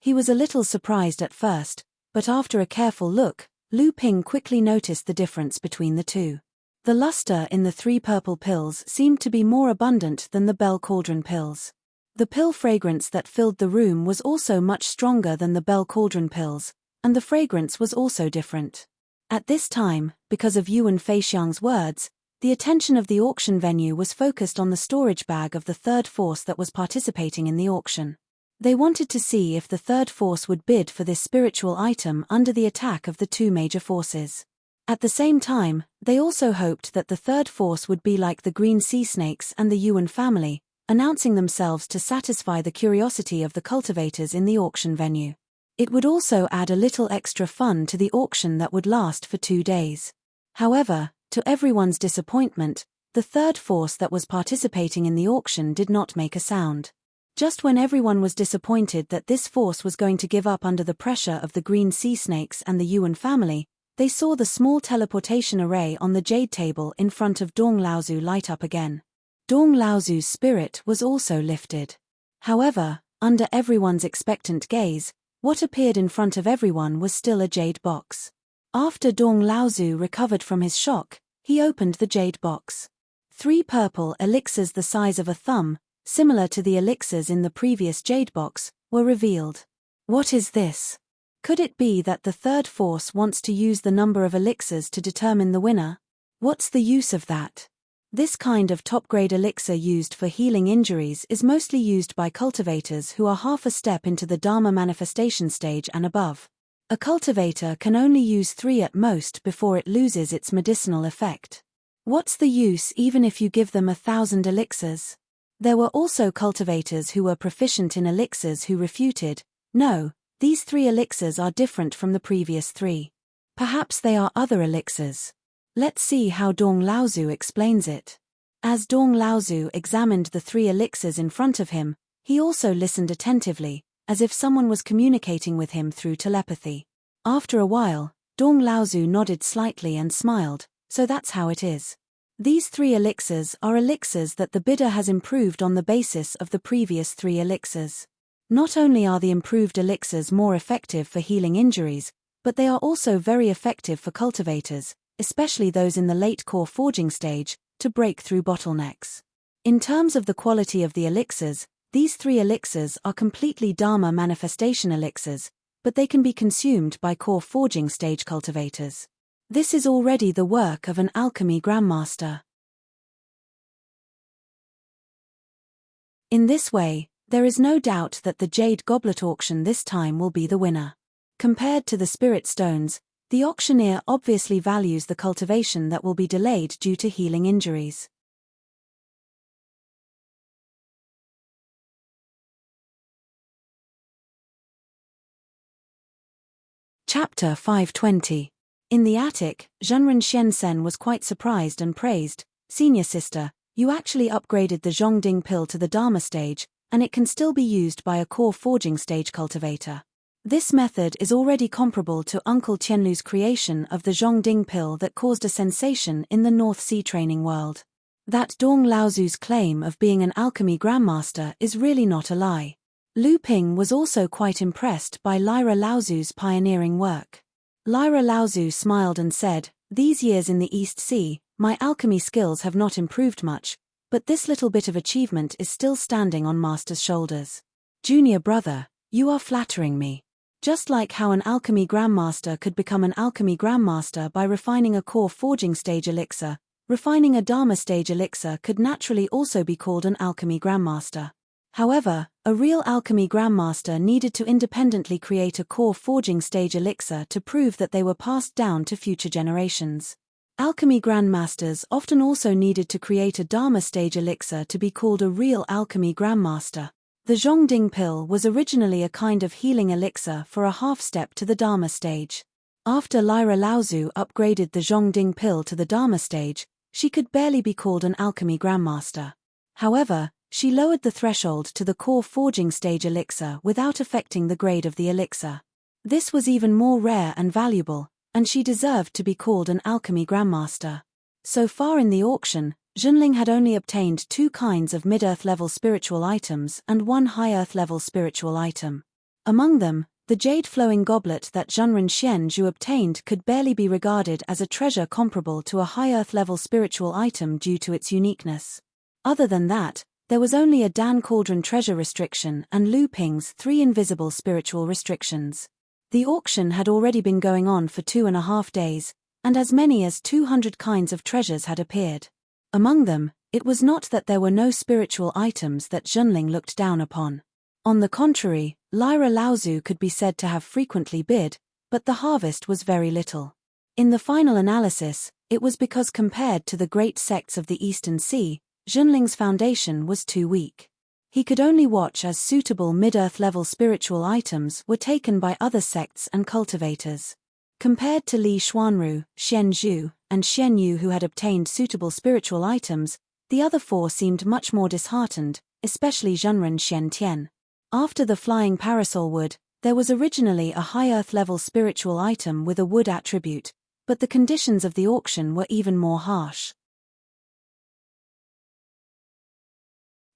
He was a little surprised at first, but after a careful look, Lu Ping quickly noticed the difference between the two. The luster in the 3 purple pills seemed to be more abundant than the bell cauldron pills. The pill fragrance that filled the room was also much stronger than the bell cauldron pills, and the fragrance was also different. At this time, because of Yuan Feixiang's words, the attention of the auction venue was focused on the storage bag of the third force that was participating in the auction. They wanted to see if the third force would bid for this spiritual item under the attack of the 2 major forces. At the same time, they also hoped that the third force would be like the green sea snakes and the Yuan family, announcing themselves to satisfy the curiosity of the cultivators in the auction venue. It would also add a little extra fun to the auction that would last for 2 days. However, to everyone's disappointment, the third force that was participating in the auction did not make a sound. Just when everyone was disappointed that this force was going to give up under the pressure of the green sea snakes and the Yuan family, they saw the small teleportation array on the jade table in front of Dong Laozu light up again. Dong Laozu's spirit was also lifted. However, under everyone's expectant gaze, what appeared in front of everyone was still a jade box. After Dong Laozu recovered from his shock, he opened the jade box. 3 purple elixirs the size of a thumb, similar to the elixirs in the previous jade box, were revealed. What is this? Could it be that the third force wants to use the number of elixirs to determine the winner? What's the use of that? This kind of top-grade elixir used for healing injuries is mostly used by cultivators who are half a step into the Dharma manifestation stage and above. A cultivator can only use 3 at most before it loses its medicinal effect. What's the use even if you give them 1,000 elixirs? There were also cultivators who were proficient in elixirs who refuted, no, these 3 elixirs are different from the previous 3. Perhaps they are other elixirs. Let's see how Dong Laozu explains it. As Dong Laozu examined the 3 elixirs in front of him, he also listened attentively, as if someone was communicating with him through telepathy. After a while, Dong Laozu nodded slightly and smiled, so that's how it is. These 3 elixirs are elixirs that the bidder has improved on the basis of the previous 3 elixirs. Not only are the improved elixirs more effective for healing injuries, but they are also very effective for cultivators, especially those in the late core forging stage, to break through bottlenecks. In terms of the quality of the elixirs, these 3 elixirs are completely Dharma manifestation elixirs, but they can be consumed by core forging stage cultivators. This is already the work of an alchemy grandmaster. In this way, there is no doubt that the Jade Goblet auction this time will be the winner. Compared to the Spirit Stones, the auctioneer obviously values the cultivation that will be delayed due to healing injuries. Chapter 520. In the attic, Zhenren Xiansen was quite surprised and praised, "Senior sister, you actually upgraded the Zhongding pill to the Dharma stage, and it can still be used by a core forging stage cultivator. This method is already comparable to Uncle Tianlu's creation of the Zhongding pill that caused a sensation in the North Sea training world. That Dong Laozu's claim of being an alchemy grandmaster is really not a lie." Lu Ping was also quite impressed by Lyra Laozu's pioneering work. Lyra Laozu smiled and said, "These years in the East Sea, my alchemy skills have not improved much, but this little bit of achievement is still standing on Master's shoulders. Junior brother, you are flattering me. Just like how an alchemy grandmaster could become an alchemy grandmaster by refining a core forging stage elixir, refining a Dharma stage elixir could naturally also be called an alchemy grandmaster. However, a real alchemy grandmaster needed to independently create a core forging stage elixir to prove that they were passed down to future generations. Alchemy grandmasters often also needed to create a Dharma stage elixir to be called a real alchemy grandmaster. The Zhongding pill was originally a kind of healing elixir for a half-step to the Dharma stage. After Lyra Laozu upgraded the Zhongding pill to the Dharma stage, she could barely be called an alchemy grandmaster. However, she lowered the threshold to the core forging stage elixir without affecting the grade of the elixir. This was even more rare and valuable, and she deserved to be called an alchemy grandmaster. So far in the auction, Zhenling had only obtained 2 kinds of mid-earth level spiritual items and 1 high-earth level spiritual item. Among them, the jade flowing goblet that Zhenren Xianzhu obtained could barely be regarded as a treasure comparable to a high-earth level spiritual item due to its uniqueness. Other than that, there was only a Dan Cauldron treasure restriction and Lu Ping's 3 invisible spiritual restrictions. The auction had already been going on for 2.5 days, and as many as 200 kinds of treasures had appeared. Among them, it was not that there were no spiritual items that Zhenling looked down upon. On the contrary, Lyra Laozu could be said to have frequently bid, but the harvest was very little. In the final analysis, it was because compared to the great sects of the Eastern Sea, Zhenling's foundation was too weak. He could only watch as suitable mid-earth level spiritual items were taken by other sects and cultivators. Compared to Li Xuanru, Xian Zhu, and Xian Yu who had obtained suitable spiritual items, the other 4 seemed much more disheartened, especially Zhenren Xiantian. After the flying parasol wood, there was originally a high-earth level spiritual item with a wood attribute, but the conditions of the auction were even more harsh.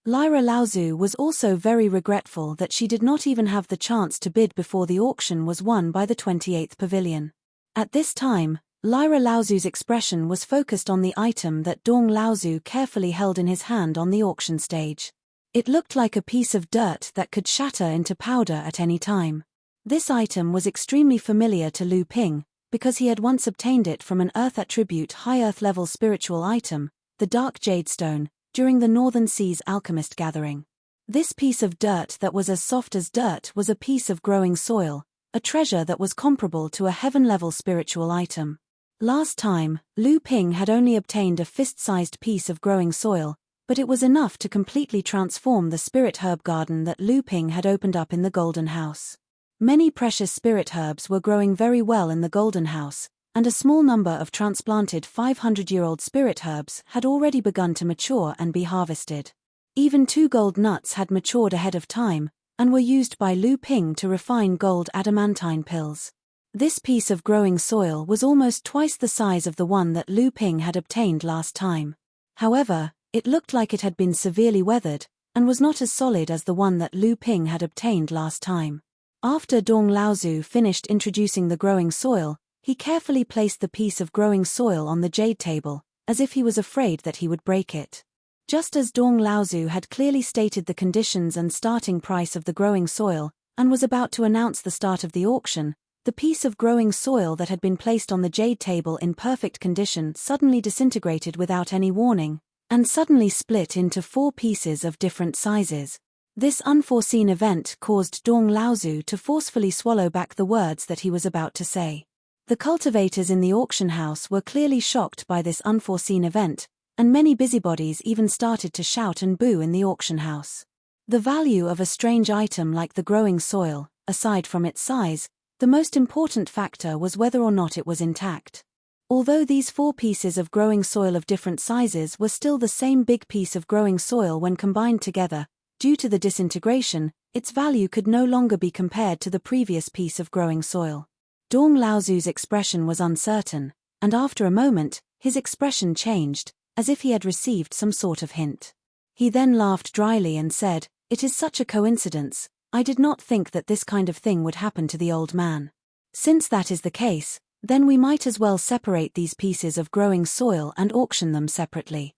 Lyra Laozu was also very regretful that she did not even have the chance to bid before the auction was won by the 28th pavilion. At this time, Lyra Laozu's expression was focused on the item that Dong Laozu carefully held in his hand on the auction stage. It looked like a piece of dirt that could shatter into powder at any time. This item was extremely familiar to Lu Ping, because he had once obtained it from an earth attribute high-earth level spiritual item, the Dark Jade Stone, during the Northern Seas Alchemist Gathering. This piece of dirt that was as soft as dirt was a piece of growing soil, a treasure that was comparable to a heaven-level spiritual item. Last time, Lu Ping had only obtained a fist-sized piece of growing soil, but it was enough to completely transform the spirit herb garden that Lu Ping had opened up in the Golden House. Many precious spirit herbs were growing very well in the Golden House, and a small number of transplanted 500-year-old spirit herbs had already begun to mature and be harvested. Even 2 gold nuts had matured ahead of time, and were used by Lu Ping to refine gold adamantine pills. This piece of growing soil was almost twice the size of the one that Lu Ping had obtained last time. However, it looked like it had been severely weathered, and was not as solid as the one that Lu Ping had obtained last time. After Dong Laozu finished introducing the growing soil, he carefully placed the piece of growing soil on the jade table, as if he was afraid that he would break it. Just as Dong Laozu had clearly stated the conditions and starting price of the growing soil, and was about to announce the start of the auction, the piece of growing soil that had been placed on the jade table in perfect condition suddenly disintegrated without any warning, and suddenly split into 4 pieces of different sizes. This unforeseen event caused Dong Laozu to forcefully swallow back the words that he was about to say. The cultivators in the auction house were clearly shocked by this unforeseen event, and many busybodies even started to shout and boo in the auction house. The value of a strange item like the growing soil, aside from its size, the most important factor was whether or not it was intact. Although these 4 pieces of growing soil of different sizes were still the same big piece of growing soil when combined together, due to the disintegration, its value could no longer be compared to the previous piece of growing soil. Dong Laozu's expression was uncertain, and after a moment, his expression changed, as if he had received some sort of hint. He then laughed dryly and said, "It is such a coincidence, I did not think that this kind of thing would happen to the old man. Since that is the case, then we might as well separate these pieces of growing soil and auction them separately."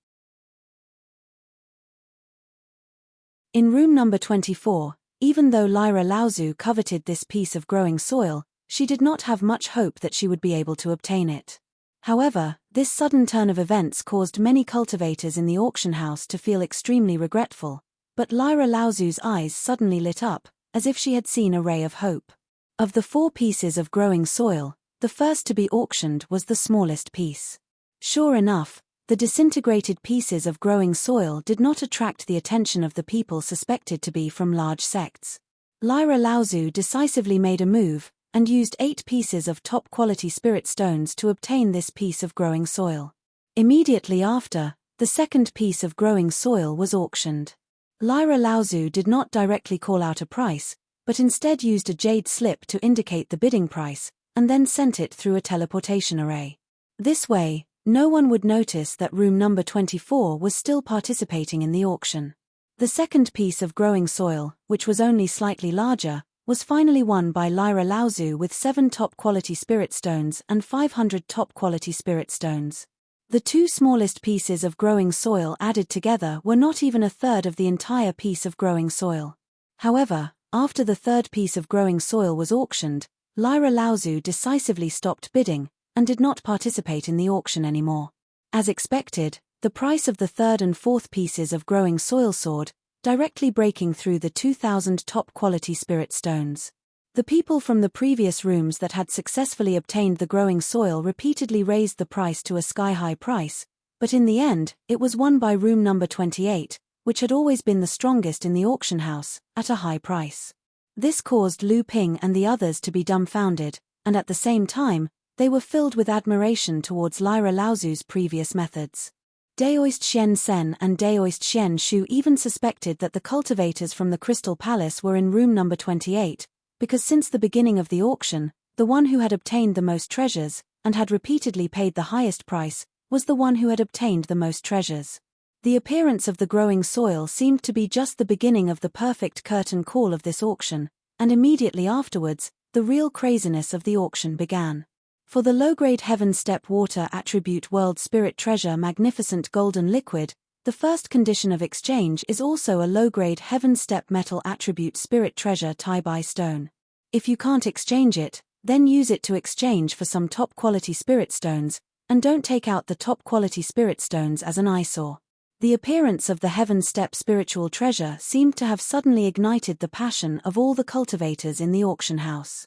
In room number 24, even though Lyra Laozu coveted this piece of growing soil, she did not have much hope that she would be able to obtain it. However, this sudden turn of events caused many cultivators in the auction house to feel extremely regretful, but Lyra Laozu's eyes suddenly lit up, as if she had seen a ray of hope. Of the 4 pieces of growing soil, the first to be auctioned was the smallest piece. Sure enough, the disintegrated pieces of growing soil did not attract the attention of the people suspected to be from large sects. Lyra Laozu decisively made a move, and used 8 pieces of top-quality spirit stones to obtain this piece of growing soil. Immediately after, the second piece of growing soil was auctioned. Lyra Laozu did not directly call out a price, but instead used a jade slip to indicate the bidding price, and then sent it through a teleportation array. This way, no one would notice that room number 24 was still participating in the auction. The second piece of growing soil, which was only slightly larger, was finally won by Lyra Laozu with 7 top-quality spirit stones and 500 top-quality spirit stones. The 2 smallest pieces of growing soil added together were not even a third of the entire piece of growing soil. However, after the third piece of growing soil was auctioned, Lyra Laozu decisively stopped bidding, and did not participate in the auction anymore. As expected, the price of the third and fourth pieces of growing soil soared, directly breaking through the 2,000 top-quality spirit stones. The people from the previous rooms that had successfully obtained the growing soil repeatedly raised the price to a sky-high price, but in the end, it was won by room number 28, which had always been the strongest in the auction house, at a high price. This caused Lu Ping and the others to be dumbfounded, and at the same time, they were filled with admiration towards Lyra Laozu's previous methods. Daoist Xian Sen and Daoist Xian Shu even suspected that the cultivators from the Crystal Palace were in room number 28, because since the beginning of the auction, the one who had obtained the most treasures, and had repeatedly paid the highest price, was the one who had obtained the most treasures. The appearance of the growing soil seemed to be just the beginning of the perfect curtain call of this auction, and immediately afterwards, the real craziness of the auction began. For the low-grade Heaven Step Water Attribute World Spirit Treasure Magnificent Golden Liquid, the first condition of exchange is also a low-grade Heaven Step Metal Attribute Spirit Treasure Tai-Bai Stone. If you can't exchange it, then use it to exchange for some top-quality spirit stones, and don't take out the top-quality spirit stones as an eyesore. The appearance of the Heaven Step spiritual treasure seemed to have suddenly ignited the passion of all the cultivators in the auction house.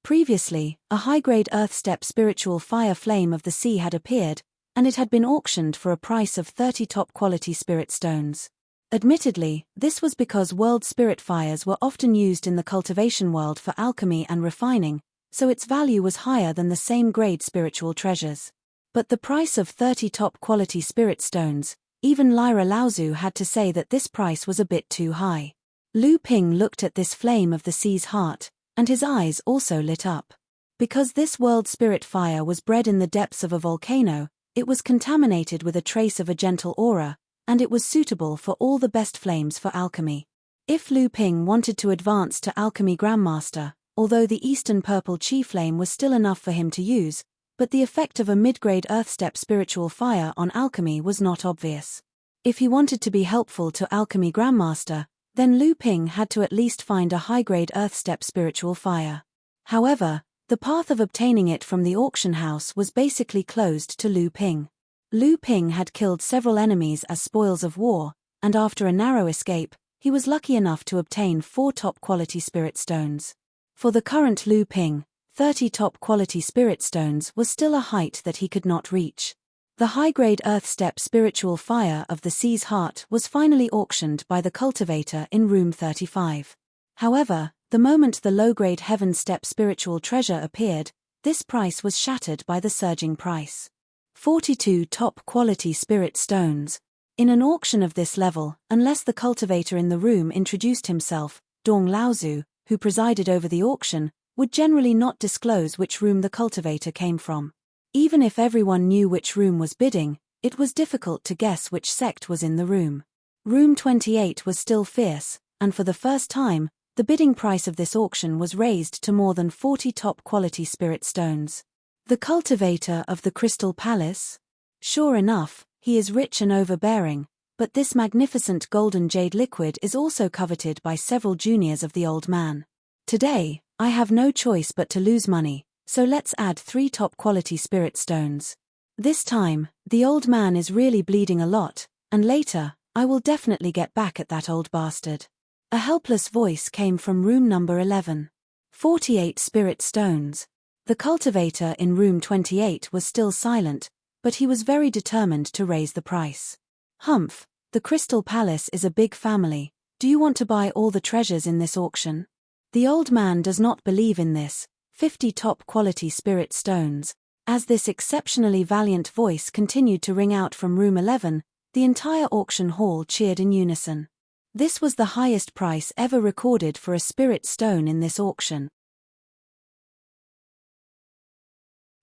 Previously, a high-grade Earth Step spiritual fire flame of the sea had appeared, and it had been auctioned for a price of 30 top-quality spirit stones. Admittedly, this was because world spirit fires were often used in the cultivation world for alchemy and refining, so its value was higher than the same grade spiritual treasures. But the price of 30 top-quality spirit stones, even Lyra Laozu had to say that this price was a bit too high. Lu Ping looked at this flame of the sea's heart, and his eyes also lit up. Because this world spirit fire was bred in the depths of a volcano, it was contaminated with a trace of a gentle aura, and it was suitable for all the best flames for alchemy. If Lu Ping wanted to advance to alchemy grandmaster, although the eastern purple chi flame was still enough for him to use, but the effect of a mid-grade earth-step spiritual fire on alchemy was not obvious. If he wanted to be helpful to alchemy grandmaster, then Lu Ping had to at least find a high-grade earth-step spiritual fire. However, the path of obtaining it from the auction house was basically closed to Lu Ping. Lu Ping had killed several enemies as spoils of war, and after a narrow escape, he was lucky enough to obtain 4 top-quality spirit stones. For the current Lu Ping, 30 top-quality spirit stones was still a height that he could not reach. The high-grade earth-step spiritual fire of the sea's heart was finally auctioned by the cultivator in room 35. However, the moment the low-grade heaven-step spiritual treasure appeared, this price was shattered by the surging price. 42 top-quality spirit stones. In an auction of this level, unless the cultivator in the room introduced himself, Dong Laozu, who presided over the auction, would generally not disclose which room the cultivator came from. Even if everyone knew which room was bidding, it was difficult to guess which sect was in the room. Room 28 was still fierce, and for the first time, the bidding price of this auction was raised to more than 40 top-quality spirit stones. The cultivator of the Crystal Palace? Sure enough, he is rich and overbearing, but this magnificent golden jade liquid is also coveted by several juniors of the old man. Today, I have no choice but to lose money, so let's add 3 top-quality spirit stones. This time, the old man is really bleeding a lot, and later, I will definitely get back at that old bastard. A helpless voice came from room number 11. 48 spirit stones. The cultivator in room 28 was still silent, but he was very determined to raise the price. Humph, the Crystal Palace is a big family. Do you want to buy all the treasures in this auction? The old man does not believe in this. 50 top-quality spirit stones. As this exceptionally valiant voice continued to ring out from room 11, the entire auction hall cheered in unison. This was the highest price ever recorded for a spirit stone in this auction.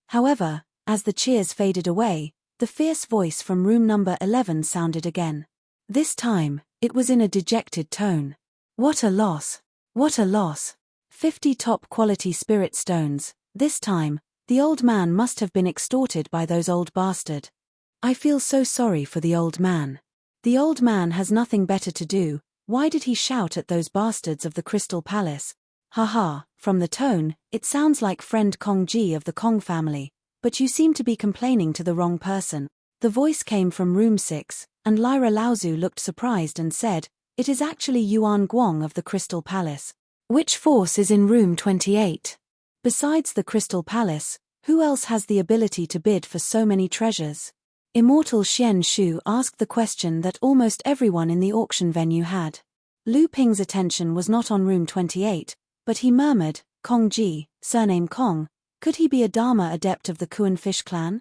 However, as the cheers faded away, the fierce voice from room number 11 sounded again. This time, it was in a dejected tone. What a loss! What a loss! 50 top-quality spirit stones. This time, the old man must have been extorted by those old bastard. I feel so sorry for the old man. The old man has nothing better to do. Why did he shout at those bastards of the Crystal Palace? Haha, from the tone, it sounds like friend Kong Ji of the Kong family, but you seem to be complaining to the wrong person. The voice came from room 6, and Lyra Laozu looked surprised and said, it is actually Yuan Guang of the Crystal Palace. Which force is in room 28? Besides the Crystal Palace, who else has the ability to bid for so many treasures? Immortal Xian Shu asked the question that almost everyone in the auction venue had. Lu Ping's attention was not on room 28, but he murmured, Kong Ji, surname Kong, could he be a Dharma adept of the Kuan Fish clan?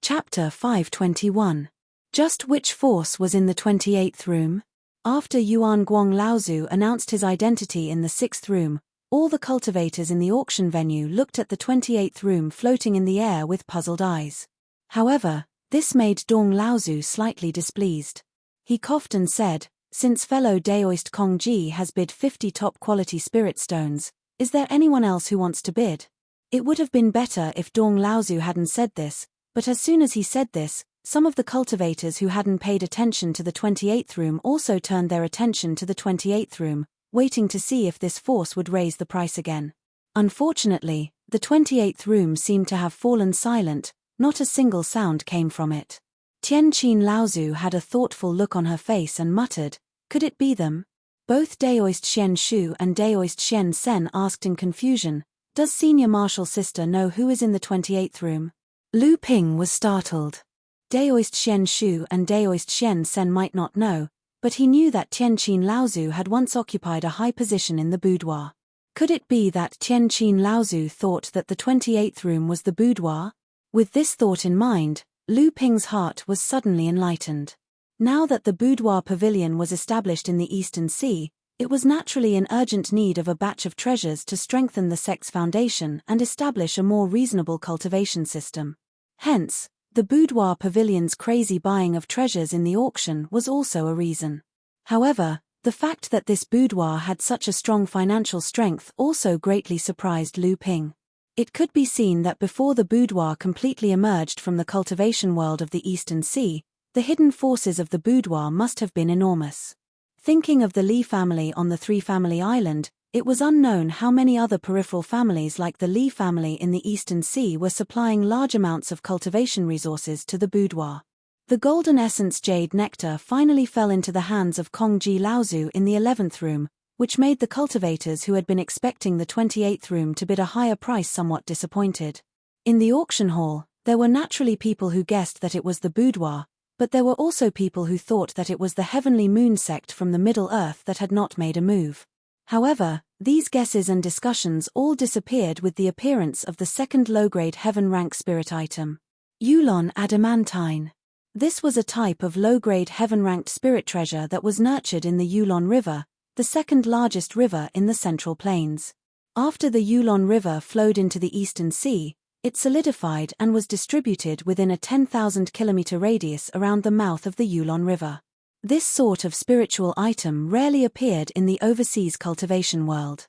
Chapter 521. Just which force was in the 28th room? After Yuan Guang Laozu announced his identity in the 6th room, all the cultivators in the auction venue looked at the 28th room floating in the air with puzzled eyes. However, this made Dong Laozu slightly displeased. He coughed and said, since fellow Daoist Kong Ji has bid 50 top-quality spirit stones, is there anyone else who wants to bid? It would have been better if Dong Laozu hadn't said this, but as soon as he said this, some of the cultivators who hadn't paid attention to the 28th room also turned their attention to the 28th room, waiting to see if this force would raise the price again. Unfortunately, the 28th room seemed to have fallen silent, not a single sound came from it. Tianqin Laozu had a thoughtful look on her face and muttered, could it be them? Both Daoist Xian Shu and Daoist Xian Sen asked in confusion, does Senior Marshal Sister know who is in the 28th room? Lu Ping was startled. Daoist Xian Shu and Daoist Xian Sen might not know, but he knew that Tianqin Laozu had once occupied a high position in the boudoir. Could it be that Tianqin Laozu thought that the 28th room was the boudoir? With this thought in mind, Lu Ping's heart was suddenly enlightened. Now that the boudoir pavilion was established in the Eastern Sea, it was naturally in urgent need of a batch of treasures to strengthen the sect's foundation and establish a more reasonable cultivation system. Hence, the boudoir pavilion's crazy buying of treasures in the auction was also a reason. However, the fact that this boudoir had such a strong financial strength also greatly surprised Lu Ping. It could be seen that before the boudoir completely emerged from the cultivation world of the Eastern Sea, the hidden forces of the boudoir must have been enormous. Thinking of the Li family on the three-family island, it was unknown how many other peripheral families like the Li family in the Eastern Sea were supplying large amounts of cultivation resources to the boudoir. The golden essence jade nectar finally fell into the hands of Kongji Laozu in the 11th room, which made the cultivators who had been expecting the 28th room to bid a higher price somewhat disappointed. In the auction hall, there were naturally people who guessed that it was the boudoir, but there were also people who thought that it was the Heavenly Moon sect from the Middle Earth that had not made a move. However, these guesses and discussions all disappeared with the appearance of the second low-grade heaven rank spirit item. Yulon Adamantine. This was a type of low-grade heaven-ranked spirit treasure that was nurtured in the Yulon River, the second largest river in the Central Plains. After the Yulon River flowed into the Eastern Sea, it solidified and was distributed within a 10,000-kilometer radius around the mouth of the Yulon River. This sort of spiritual item rarely appeared in the overseas cultivation world.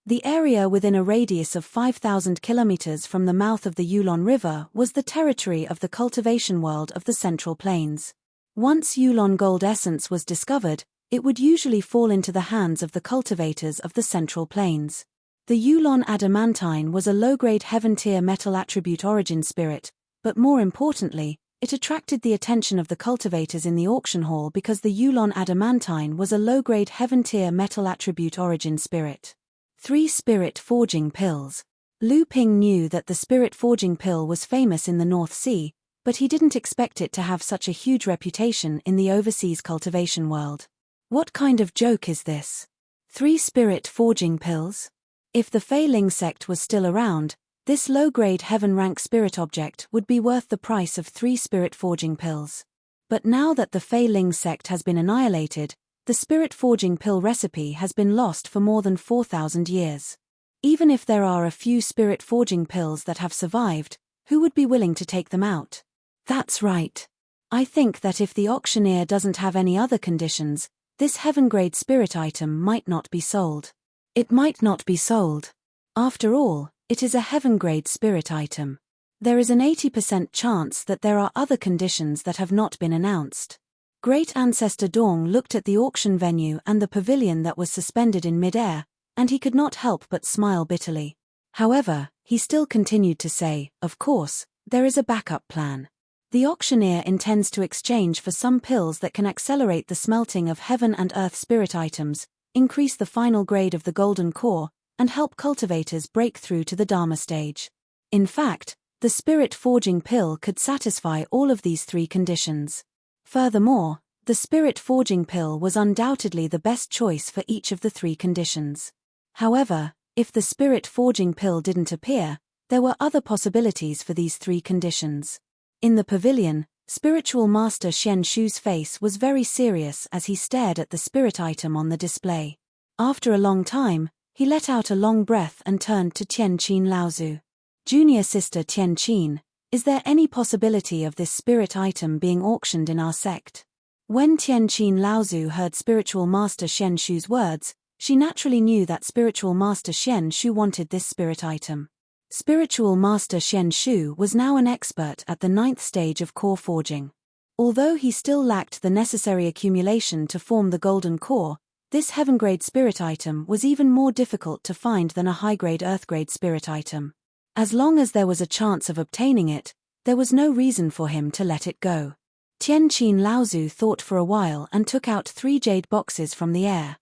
The area within a radius of 5,000 kilometers from the mouth of the Yulon River was the territory of the cultivation world of the Central Plains. Once Yulon gold essence was discovered, it would usually fall into the hands of the cultivators of the Central Plains. The Yulon Adamantine was a low-grade heaven-tier metal attribute origin spirit, but more importantly, it attracted the attention of the cultivators in the auction hall because the Yulon Adamantine was a low-grade heaven-tier metal attribute origin spirit. 3 Spirit Forging Pills. Lu Ping knew that the Spirit Forging Pill was famous in the North Sea, but he didn't expect it to have such a huge reputation in the overseas cultivation world. What kind of joke is this? 3 Spirit Forging Pills? If the Fei Ling sect was still around, this low-grade heaven-rank spirit object would be worth the price of 3 spirit forging pills. But now that the Fei Ling sect has been annihilated, the spirit forging pill recipe has been lost for more than 4,000 years. Even if there are a few spirit forging pills that have survived, who would be willing to take them out? That's right. I think that if the auctioneer doesn't have any other conditions, this heaven-grade spirit item might not be sold. It might not be sold. After all, it is a heaven-grade spirit item. There is an 80% chance that there are other conditions that have not been announced. Great Ancestor Dong looked at the auction venue and the pavilion that was suspended in mid-air, and he could not help but smile bitterly. However, he still continued to say, of course, there is a backup plan. The auctioneer intends to exchange for some pills that can accelerate the smelting of heaven and earth spirit items, increase the final grade of the golden core, and help cultivators break through to the Dharma stage. In fact, the spirit forging pill could satisfy all of these 3 conditions. Furthermore, the spirit forging pill was undoubtedly the best choice for each of the 3 conditions. However, if the spirit forging pill didn't appear, there were other possibilities for these 3 conditions. In the pavilion, Spiritual Master Xian Shu's face was very serious as he stared at the spirit item on the display. After a long time, he let out a long breath and turned to Tianqin Laozu. Junior sister Tianqin, is there any possibility of this spirit item being auctioned in our sect? When Tianqin Laozu heard Spiritual Master Xian Shu's words, she naturally knew that Spiritual Master Xian Shu wanted this spirit item. Spiritual Master Xian Shu was now an expert at the 9th stage of core forging. Although he still lacked the necessary accumulation to form the golden core, this heaven-grade spirit item was even more difficult to find than a high-grade earth-grade spirit item. As long as there was a chance of obtaining it, there was no reason for him to let it go. Tianqin Laozu thought for a while and took out 3 jade boxes from the air.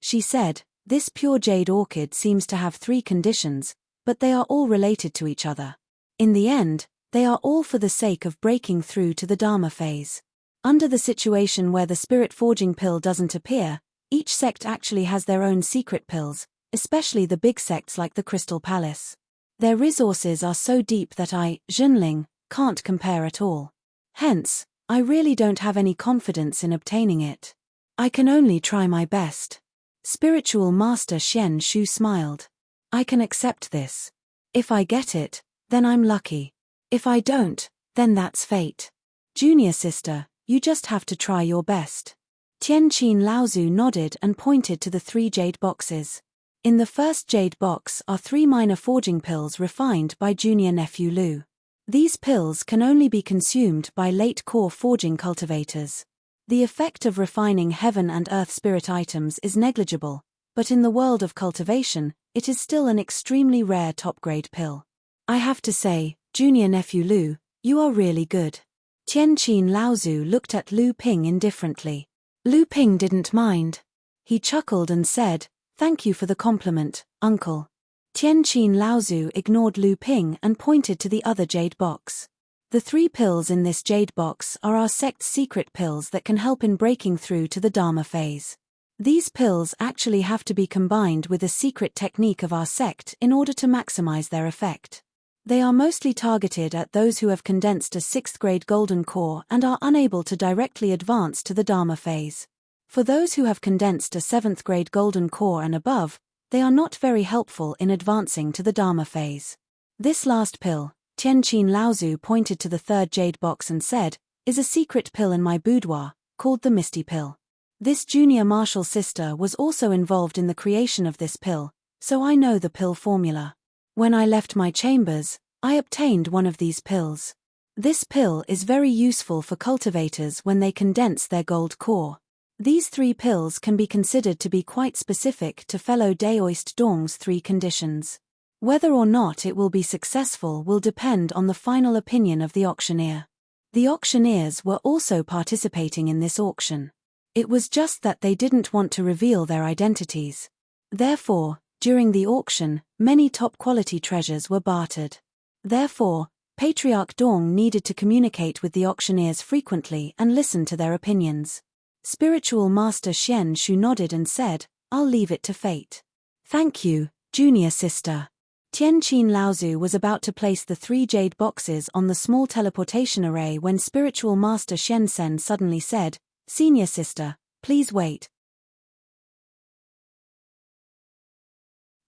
She said, "This pure jade orchid seems to have 3 conditions, but they are all related to each other. In the end, they are all for the sake of breaking through to the Dharma phase. Under the situation where the spirit forging pill doesn't appear, Each sect actually has their own secret pills, especially the big sects like the Crystal Palace. Their resources are so deep that I, Junling, can't compare at all. Hence, I really don't have any confidence in obtaining it. I can only try my best. Spiritual Master Xian Shu smiled. I can accept this. If I get it, then I'm lucky. If I don't, then that's fate. Junior sister, you just have to try your best. Tianqin Laozu nodded and pointed to the 3 jade boxes. In the first jade box are 3 minor forging pills refined by junior nephew Lu. These pills can only be consumed by late core forging cultivators. The effect of refining heaven and earth spirit items is negligible, but in the world of cultivation, it is still an extremely rare top-grade pill. I have to say, junior nephew Lu, you are really good. Tianqin Laozu looked at Lu Ping indifferently. Lu Ping didn't mind. He chuckled and said, "Thank you for the compliment, uncle." Tianqin Laozu ignored Lu Ping and pointed to the other jade box. The 3 pills in this jade box are our sect's secret pills that can help in breaking through to the Dharma phase. These pills actually have to be combined with a secret technique of our sect in order to maximize their effect. They are mostly targeted at those who have condensed a 6th grade golden core and are unable to directly advance to the Dharma phase. For those who have condensed a 7th grade golden core and above, they are not very helpful in advancing to the Dharma phase. This last pill, Tianqin Laozu pointed to the 3rd jade box and said, is a secret pill in my boudoir, called the Misty pill. This junior martial sister was also involved in the creation of this pill, so I know the pill formula. When I left my chambers, I obtained one of these pills. This pill is very useful for cultivators when they condense their gold core. These 3 pills can be considered to be quite specific to fellow Daoist Dong's 3 conditions. Whether or not it will be successful will depend on the final opinion of the auctioneer. The auctioneers were also participating in this auction. It was just that they didn't want to reveal their identities. Therefore, during the auction, many top-quality treasures were bartered. Therefore, Patriarch Dong needed to communicate with the auctioneers frequently and listen to their opinions. Spiritual Master Xian Shu nodded and said, "I'll leave it to fate." "Thank you, junior sister." Tianqin Laozu was about to place the 3 jade boxes on the small teleportation array when Spiritual Master Shen Sen suddenly said, "Senior sister, please wait."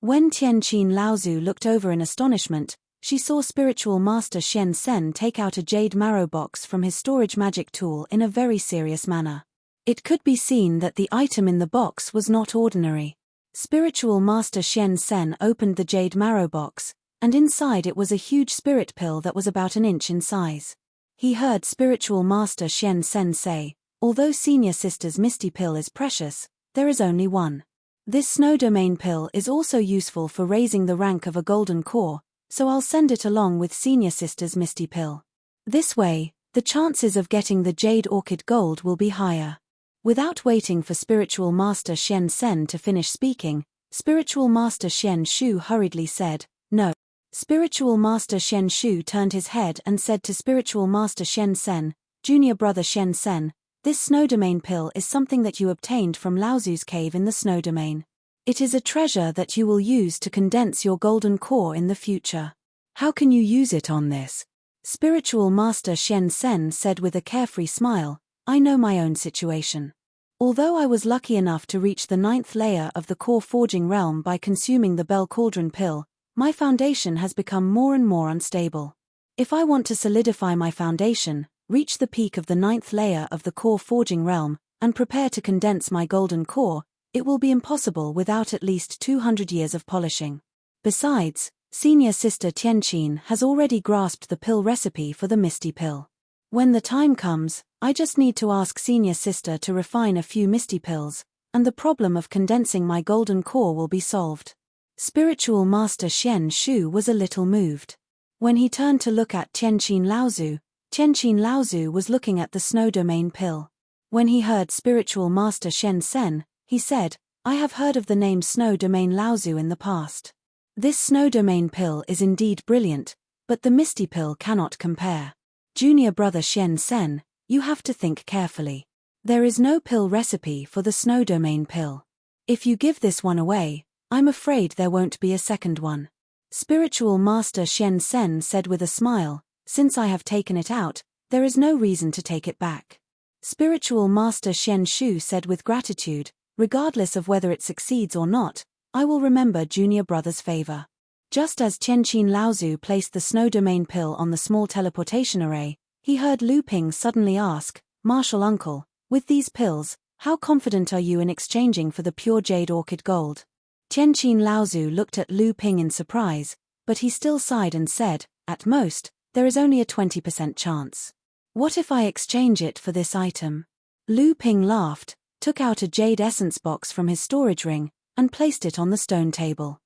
When Tianqin Laozu looked over in astonishment, she saw Spiritual Master Shen Sen take out a jade marrow box from his storage magic tool in a very serious manner. It could be seen that the item in the box was not ordinary. Spiritual Master Shen Sen opened the jade marrow box, and inside it was a huge spirit pill that was about an inch in size. He heard Spiritual Master Shen Sen say, "Although Senior Sister's Misty pill is precious, there is only one. This snow domain pill is also useful for raising the rank of a golden core, so I'll send it along with Senior Sister's Misty pill. This way, the chances of getting the Jade Orchid Gold will be higher." Without waiting for Spiritual Master Shen Sen to finish speaking, Spiritual Master Shen Shu hurriedly said, "No." Spiritual Master Shen Shu turned his head and said to Spiritual Master Shen Sen, "Junior brother Shen Sen, this snow domain pill is something that you obtained from Laozu's cave in the snow domain. It is a treasure that you will use to condense your golden core in the future. How can you use it on this?" Spiritual Master Shen Sen said with a carefree smile, "I know my own situation. Although I was lucky enough to reach the 9th layer of the core forging realm by consuming the Bell Cauldron pill, my foundation has become more and more unstable. If I want to solidify my foundation, reach the peak of the 9th layer of the core forging realm, and prepare to condense my golden core, it will be impossible without at least 200 years of polishing. Besides, Senior Sister Tianqin has already grasped the pill recipe for the Misty pill. When the time comes, I just need to ask Senior Sister to refine a few Misty pills, and the problem of condensing my golden core will be solved." Spiritual Master Shen Shu was a little moved. When he turned to look at Tianqin Laozu was looking at the snow domain pill. When he heard Spiritual Master Shen Sen, he said, "I have heard of the name Snow Domain Laozu in the past. This snow domain pill is indeed brilliant, but the Misty pill cannot compare. Junior brother Shen Sen, you have to think carefully. There is no pill recipe for the snow domain pill. If you give this one away, I'm afraid there won't be a second one. Spiritual Master Xian Sen said with a smile, since I have taken it out, there is no reason to take it back. Spiritual Master Xian Shu said with gratitude, regardless of whether it succeeds or not, I will remember junior brother's favor. Just as Tianqin Laozu placed the snow domain pill on the small teleportation array, he heard Lu Ping suddenly ask, Martial Uncle, with these pills, how confident are you in exchanging for the pure jade orchid gold? Tianqin Laozu looked at Lu Ping in surprise, but he still sighed and said, at most, there is only a 20% chance. What if I exchange it for this item? Lu Ping laughed, took out a jade essence box from his storage ring, and placed it on the stone table.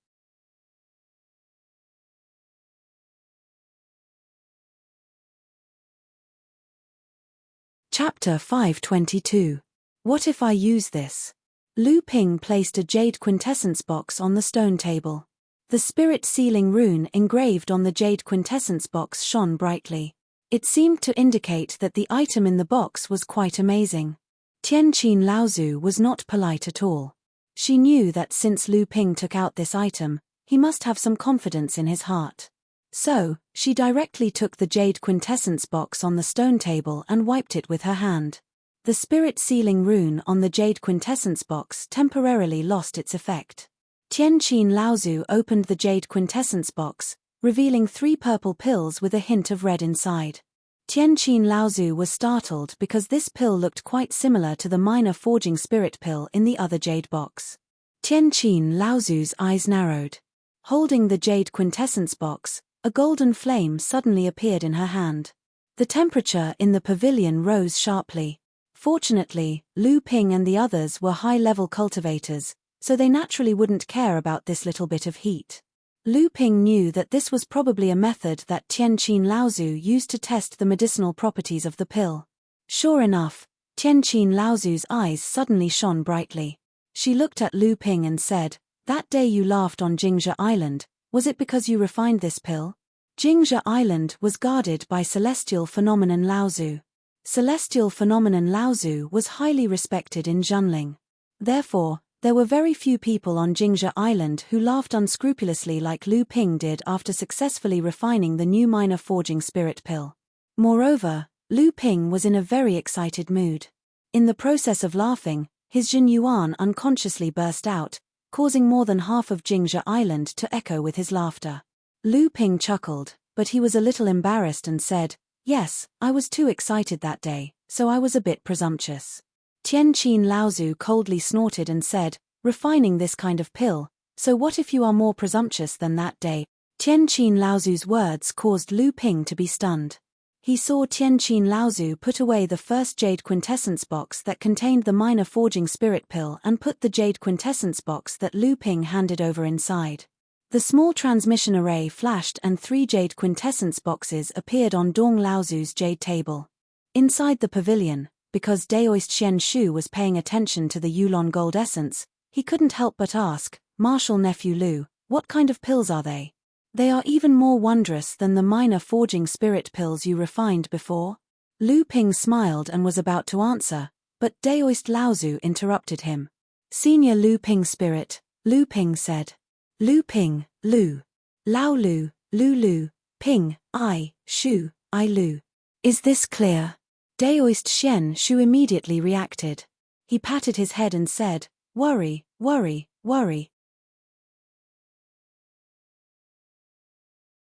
Chapter 522. What if I use this? Lu Ping placed a jade quintessence box on the stone table. The spirit sealing rune engraved on the jade quintessence box shone brightly. It seemed to indicate that the item in the box was quite amazing. Tianqin Laozu was not polite at all. She knew that since Lu Ping took out this item, he must have some confidence in his heart. So, she directly took the jade quintessence box on the stone table and wiped it with her hand. The spirit sealing rune on the jade quintessence box temporarily lost its effect. Tianqin Laozu opened the jade quintessence box, revealing 3 purple pills with a hint of red inside. Tianqin Laozu was startled because this pill looked quite similar to the minor forging spirit pill in the other jade box. Tianqin Laozu's eyes narrowed. Holding the jade quintessence box, a golden flame suddenly appeared in her hand. The temperature in the pavilion rose sharply. Fortunately, Lu Ping and the others were high-level cultivators, so they naturally wouldn't care about this little bit of heat. Lu Ping knew that this was probably a method that Tianqin Laozu used to test the medicinal properties of the pill. Sure enough, Tianqin Laozu's eyes suddenly shone brightly. She looked at Lu Ping and said, that day you laughed on Jingzhe Island, was it because you refined this pill? Jingzhe Island was guarded by Celestial Phenomenon Laozu. Celestial Phenomenon Laozu was highly respected in Zhenling. Therefore, there were very few people on Jingzhe Island who laughed unscrupulously like Lu Ping did after successfully refining the new minor forging spirit pill. Moreover, Lu Ping was in a very excited mood. In the process of laughing, his Jin Yuan unconsciously burst out, causing more than half of Jingzhe Island to echo with his laughter. Lu Ping chuckled, but he was a little embarrassed and said, yes, I was too excited that day, so I was a bit presumptuous. Tianqin Laozu coldly snorted and said, refining this kind of pill, so what if you are more presumptuous than that day? Tianqin Laozu's words caused Lu Ping to be stunned. He saw Tianqin Laozu put away the first jade quintessence box that contained the minor forging spirit pill and put the jade quintessence box that Lu Ping handed over inside. The small transmission array flashed and 3 jade quintessence boxes appeared on Dong Laozu's jade table. Inside the pavilion, because Daoist Xian Shu was paying attention to the Yulon gold essence, he couldn't help but ask, Martial Nephew Lu, what kind of pills are they? They are even more wondrous than the minor forging spirit pills you refined before. Lu Ping smiled and was about to answer, but Daoist Laozu interrupted him. Senior Lu Ping spirit, Lu Ping said. Lu Ping, Lu. Lao Lu, Lu, Ping, I, Shu, I Lu. Is this clear? Daoist Xian Shu immediately reacted. He patted his head and said, worry.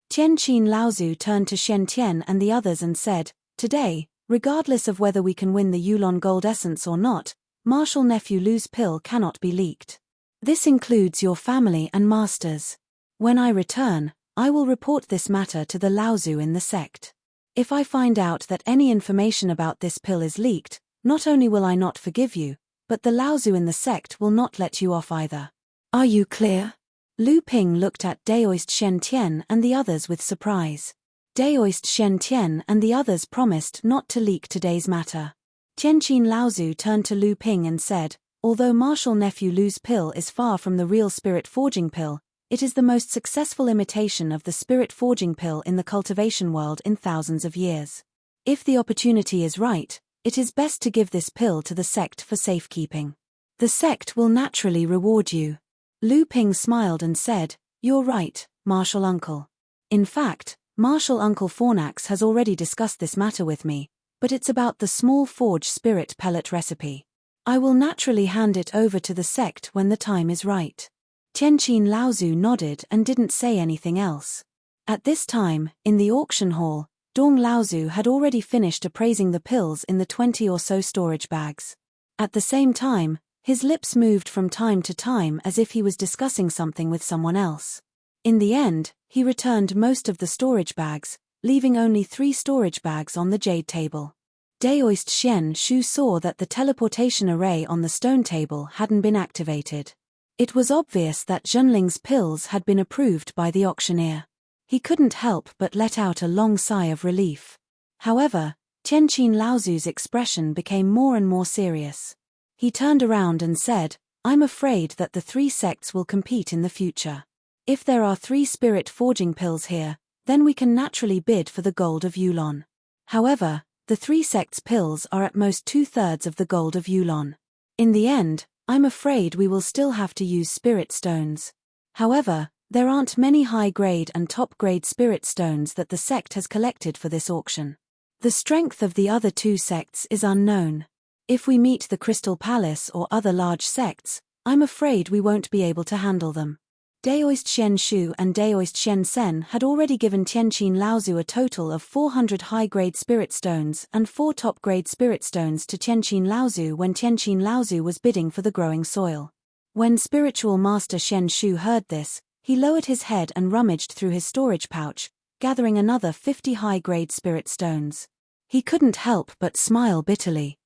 Tianqin Laozu turned to Shen Tian and the others and said, today, regardless of whether we can win the Yulon gold essence or not, Martial Nephew Lu's pill cannot be leaked. This includes your family and masters. When I return, I will report this matter to the Laozu in the sect. If I find out that any information about this pill is leaked, not only will I not forgive you, but the Laozu in the sect will not let you off either. Are you clear? Lu Ping looked at Daoist Shen Tian and the others with surprise. Daoist Shen Tian and the others promised not to leak today's matter. Tianqin Laozu turned to Lu Ping and said, although Martial Nephew Lu's pill is far from the real spirit forging pill, it is the most successful imitation of the spirit forging pill in the cultivation world in thousands of years. If the opportunity is right, It is best to give this pill to the sect for safekeeping. The sect will naturally reward you. Lu Ping smiled and said, "You're right, Martial Uncle. In fact, Martial Uncle Fornax has already discussed this matter with me, but it's about the small forge spirit pellet recipe. I will naturally hand it over to the sect when the time is right." Tianqin Laozu nodded and didn't say anything else. At this time, in the auction hall, Dong Laozu had already finished appraising the pills in the 20 or so storage bags. At the same time, his lips moved from time to time as if he was discussing something with someone else. In the end, he returned most of the storage bags, leaving only 3 storage bags on the jade table. Daoist Xian Shu saw that the teleportation array on the stone table hadn't been activated. It was obvious that Zhenling's pills had been approved by the auctioneer. He couldn't help but let out a long sigh of relief. However, Tianqin Laozu's expression became more and more serious. He turned around and said, "I'm afraid that the 3 sects will compete in the future. If there are 3 spirit forging pills here, then we can naturally bid for the gold of Yulon. However, the 3 sects' pills are at most 2/3 of the gold of Yulon. In the end, I'm afraid we will still have to use spirit stones. However, there aren't many high-grade and top-grade spirit stones that the sect has collected for this auction. The strength of the other 2 sects is unknown. If we meet the Crystal Palace or other large sects, I'm afraid we won't be able to handle them." Daoist Xian Shu and Daoist Xian Sen had already given Tianqin Laozu a total of 400 high-grade spirit stones and 4 top-grade spirit stones to Tianqin Laozu when Tianqin Laozu was bidding for the growing soil. When spiritual master Xian Shu heard this, he lowered his head and rummaged through his storage pouch, gathering another 50 high-grade spirit stones. He couldn't help but smile bitterly.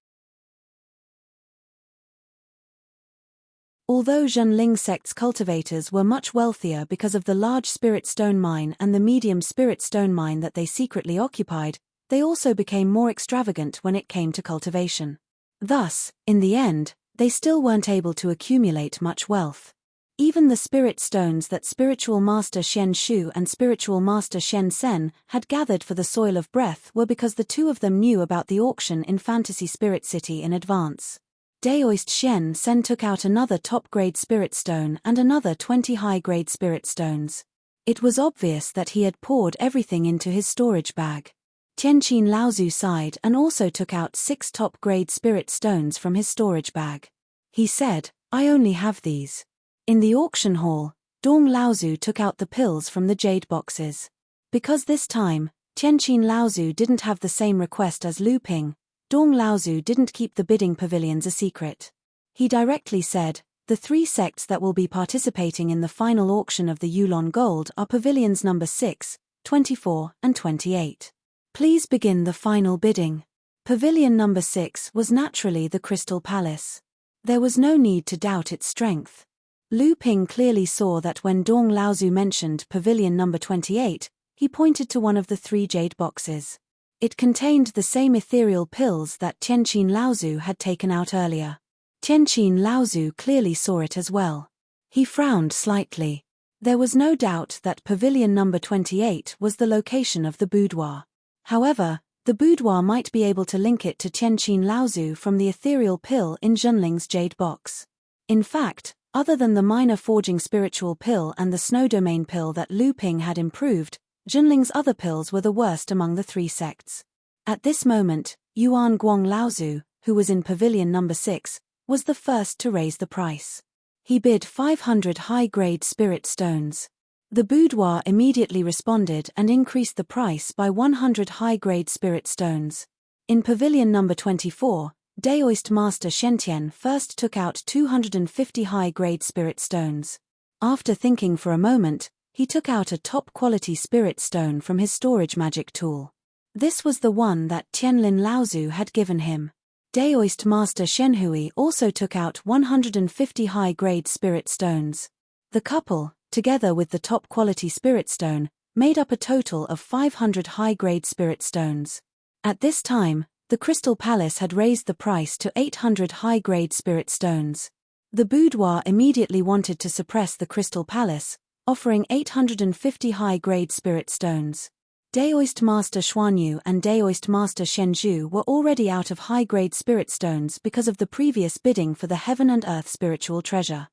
Although Zhenling sect's cultivators were much wealthier because of the large spirit stone mine and the medium spirit stone mine that they secretly occupied, they also became more extravagant when it came to cultivation. Thus, in the end, they still weren't able to accumulate much wealth. Even the spirit stones that spiritual master Xian Shu and spiritual master Xian Sen had gathered for the soil of breath were because the 2 of them knew about the auction in Fantasy Spirit City in advance. Daoist Xian Sen took out another top-grade spirit stone and another 20 high-grade spirit stones. It was obvious that he had poured everything into his storage bag. Tianqin Laozu sighed and also took out 6 top-grade spirit stones from his storage bag. He said, "I only have these." In the auction hall, Dong Laozu took out the pills from the jade boxes. Because this time, Tianqin Laozu didn't have the same request as Lu Ping, Dong Laozu didn't keep the bidding pavilions a secret. He directly said, "The 3 sects that will be participating in the final auction of the Yulon Gold are pavilions number 6, 24, and 28. Please begin the final bidding." Pavilion number 6 was naturally the Crystal Palace. There was no need to doubt its strength. Lu Ping clearly saw that when Dong Laozu mentioned pavilion number 28, he pointed to one of the 3 jade boxes. It contained the same ethereal pills that Tianqin Laozu had taken out earlier. Tianqin Laozu clearly saw it as well. He frowned slightly. There was no doubt that pavilion number 28 was the location of the boudoir. However, the boudoir might be able to link it to Tianqin Laozu from the ethereal pill in Zhenling's jade box. In fact, other than the minor forging spiritual pill and the snow domain pill that Lu Ping had improved, Zhenling's other pills were the worst among the 3 sects. At this moment, Yuan Guang Laozu, who was in pavilion number 6, was the first to raise the price. He bid 500 high-grade spirit stones. The boudoir immediately responded and increased the price by 100 high-grade spirit stones. In pavilion number 24, Daoist master Shentian first took out 250 high-grade spirit stones. After thinking for a moment, he took out a top-quality spirit stone from his storage magic tool. This was the one that Tianlin Laozu had given him. Daoist master Shenhui also took out 150 high-grade spirit stones. The couple, together with the top-quality spirit stone, made up a total of 500 high-grade spirit stones. At this time, the Crystal Palace had raised the price to 800 high-grade spirit stones. The boudoir immediately wanted to suppress the Crystal Palace, offering 850 high-grade spirit stones. Daoist Master Xuanyu and Daoist Master Shenzhu were already out of high-grade spirit stones because of the previous bidding for the heaven and earth spiritual treasure.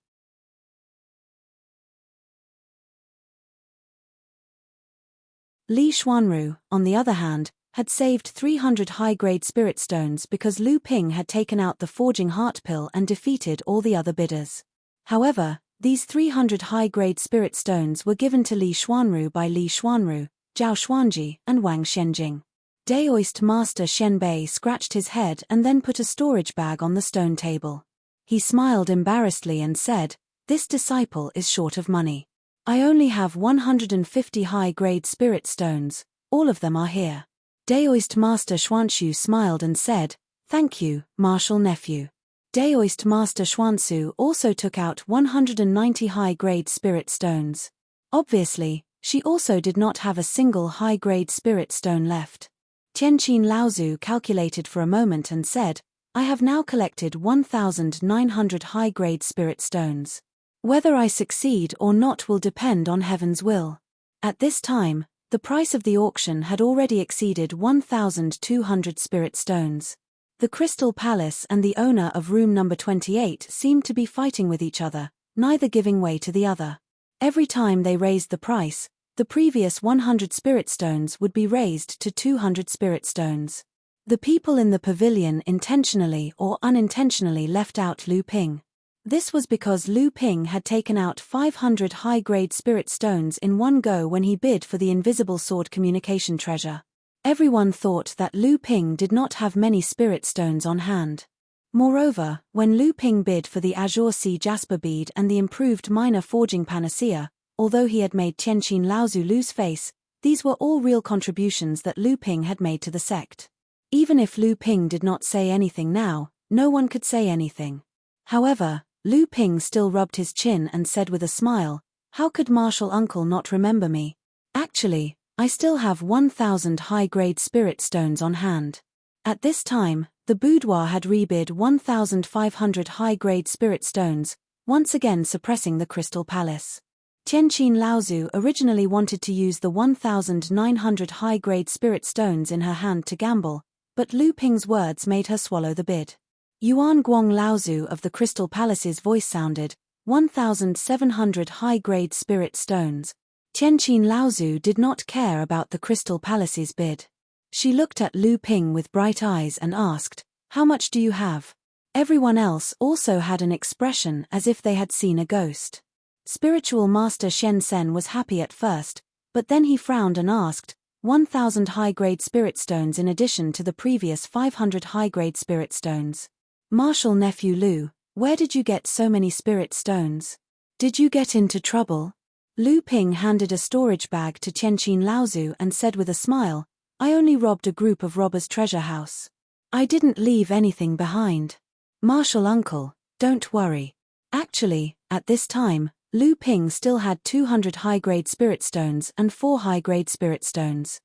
Li Xuanru, on the other hand, had saved 300 high-grade spirit stones because Lu Ping had taken out the forging heart pill and defeated all the other bidders. However, these 300 high-grade spirit stones were given to Li Xuanru by Li Xuanru, Zhao Xuanji, and Wang Shenjing. Daoist Master Shenbei scratched his head and then put a storage bag on the stone table. He smiled embarrassedly and said, "This disciple is short of money. I only have 150 high-grade spirit stones, all of them are here." Daoist Master Xuanxu smiled and said, "Thank you, martial nephew." Daoist Master Xuansu also took out 190 high-grade spirit stones. Obviously, she also did not have a single high-grade spirit stone left. Tianqin Laozu calculated for a moment and said, "I have now collected 1,900 high-grade spirit stones. Whether I succeed or not will depend on heaven's will." At this time, the price of the auction had already exceeded 1,200 spirit stones. The Crystal Palace and the owner of room number 28 seemed to be fighting with each other, neither giving way to the other. Every time they raised the price, the previous 100 spirit stones would be raised to 200 spirit stones. The people in the pavilion intentionally or unintentionally left out Lu Ping. This was because Lu Ping had taken out 500 high-grade spirit stones in one go when he bid for the invisible sword communication treasure. Everyone thought that Lu Ping did not have many spirit stones on hand. Moreover, when Lu Ping bid for the Azure Sea Jasper bead and the improved minor forging panacea, although he had made Tianqin Laozu lose face, these were all real contributions that Lu Ping had made to the sect. Even if Lu Ping did not say anything now, no one could say anything. However, Lu Ping still rubbed his chin and said with a smile, "How could Martial Uncle not remember me? Actually, I still have 1,000 high-grade spirit stones on hand." At this time, the boudoir had rebid 1,500 high-grade spirit stones, once again suppressing the Crystal Palace. Tianqin Laozu originally wanted to use the 1,900 high-grade spirit stones in her hand to gamble, but Lu Ping's words made her swallow the bid. Yuan Guang Laozu of the Crystal Palace's voice sounded, 1,700 high-grade spirit stones. Tianqin Laozu did not care about the Crystal Palace's bid. She looked at Lu Ping with bright eyes and asked, "How much do you have?" Everyone else also had an expression as if they had seen a ghost. Spiritual Master Shen Sen was happy at first, but then he frowned and asked, 1,000 high-grade spirit stones in addition to the previous 500 high-grade spirit stones. Martial nephew Lu, where did you get so many spirit stones? Did you get into trouble? Lu Ping handed a storage bag to Tianqin Laozu and said with a smile, "I only robbed a group of robbers' treasure house. I didn't leave anything behind." Martial Uncle, don't worry. Actually, at this time, Lu Ping still had 200 high-grade spirit stones and 4 high-grade spirit stones.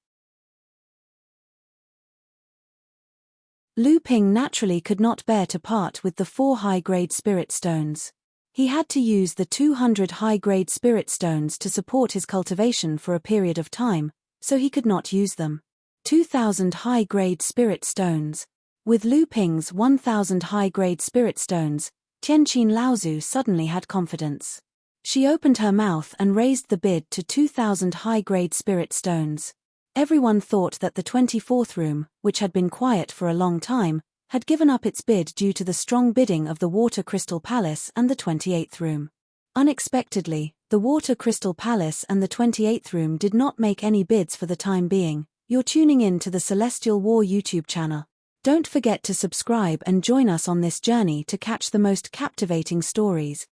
Lu Ping naturally could not bear to part with the 4 high-grade spirit stones. He had to use the 200 high-grade spirit stones to support his cultivation for a period of time, so he could not use them. 2,000 high-grade spirit stones. With Lu Ping's 1,000 high-grade spirit stones, Tianqin Laozu suddenly had confidence. She opened her mouth and raised the bid to 2,000 high-grade spirit stones. Everyone thought that the 24th room, which had been quiet for a long time, had given up its bid due to the strong bidding of the Water Crystal Palace and the 28th room. Unexpectedly, the Water Crystal Palace and the 28th room did not make any bids for the time being. You're tuning in to the Celestial War YouTube channel. Don't forget to subscribe and join us on this journey to catch the most captivating stories.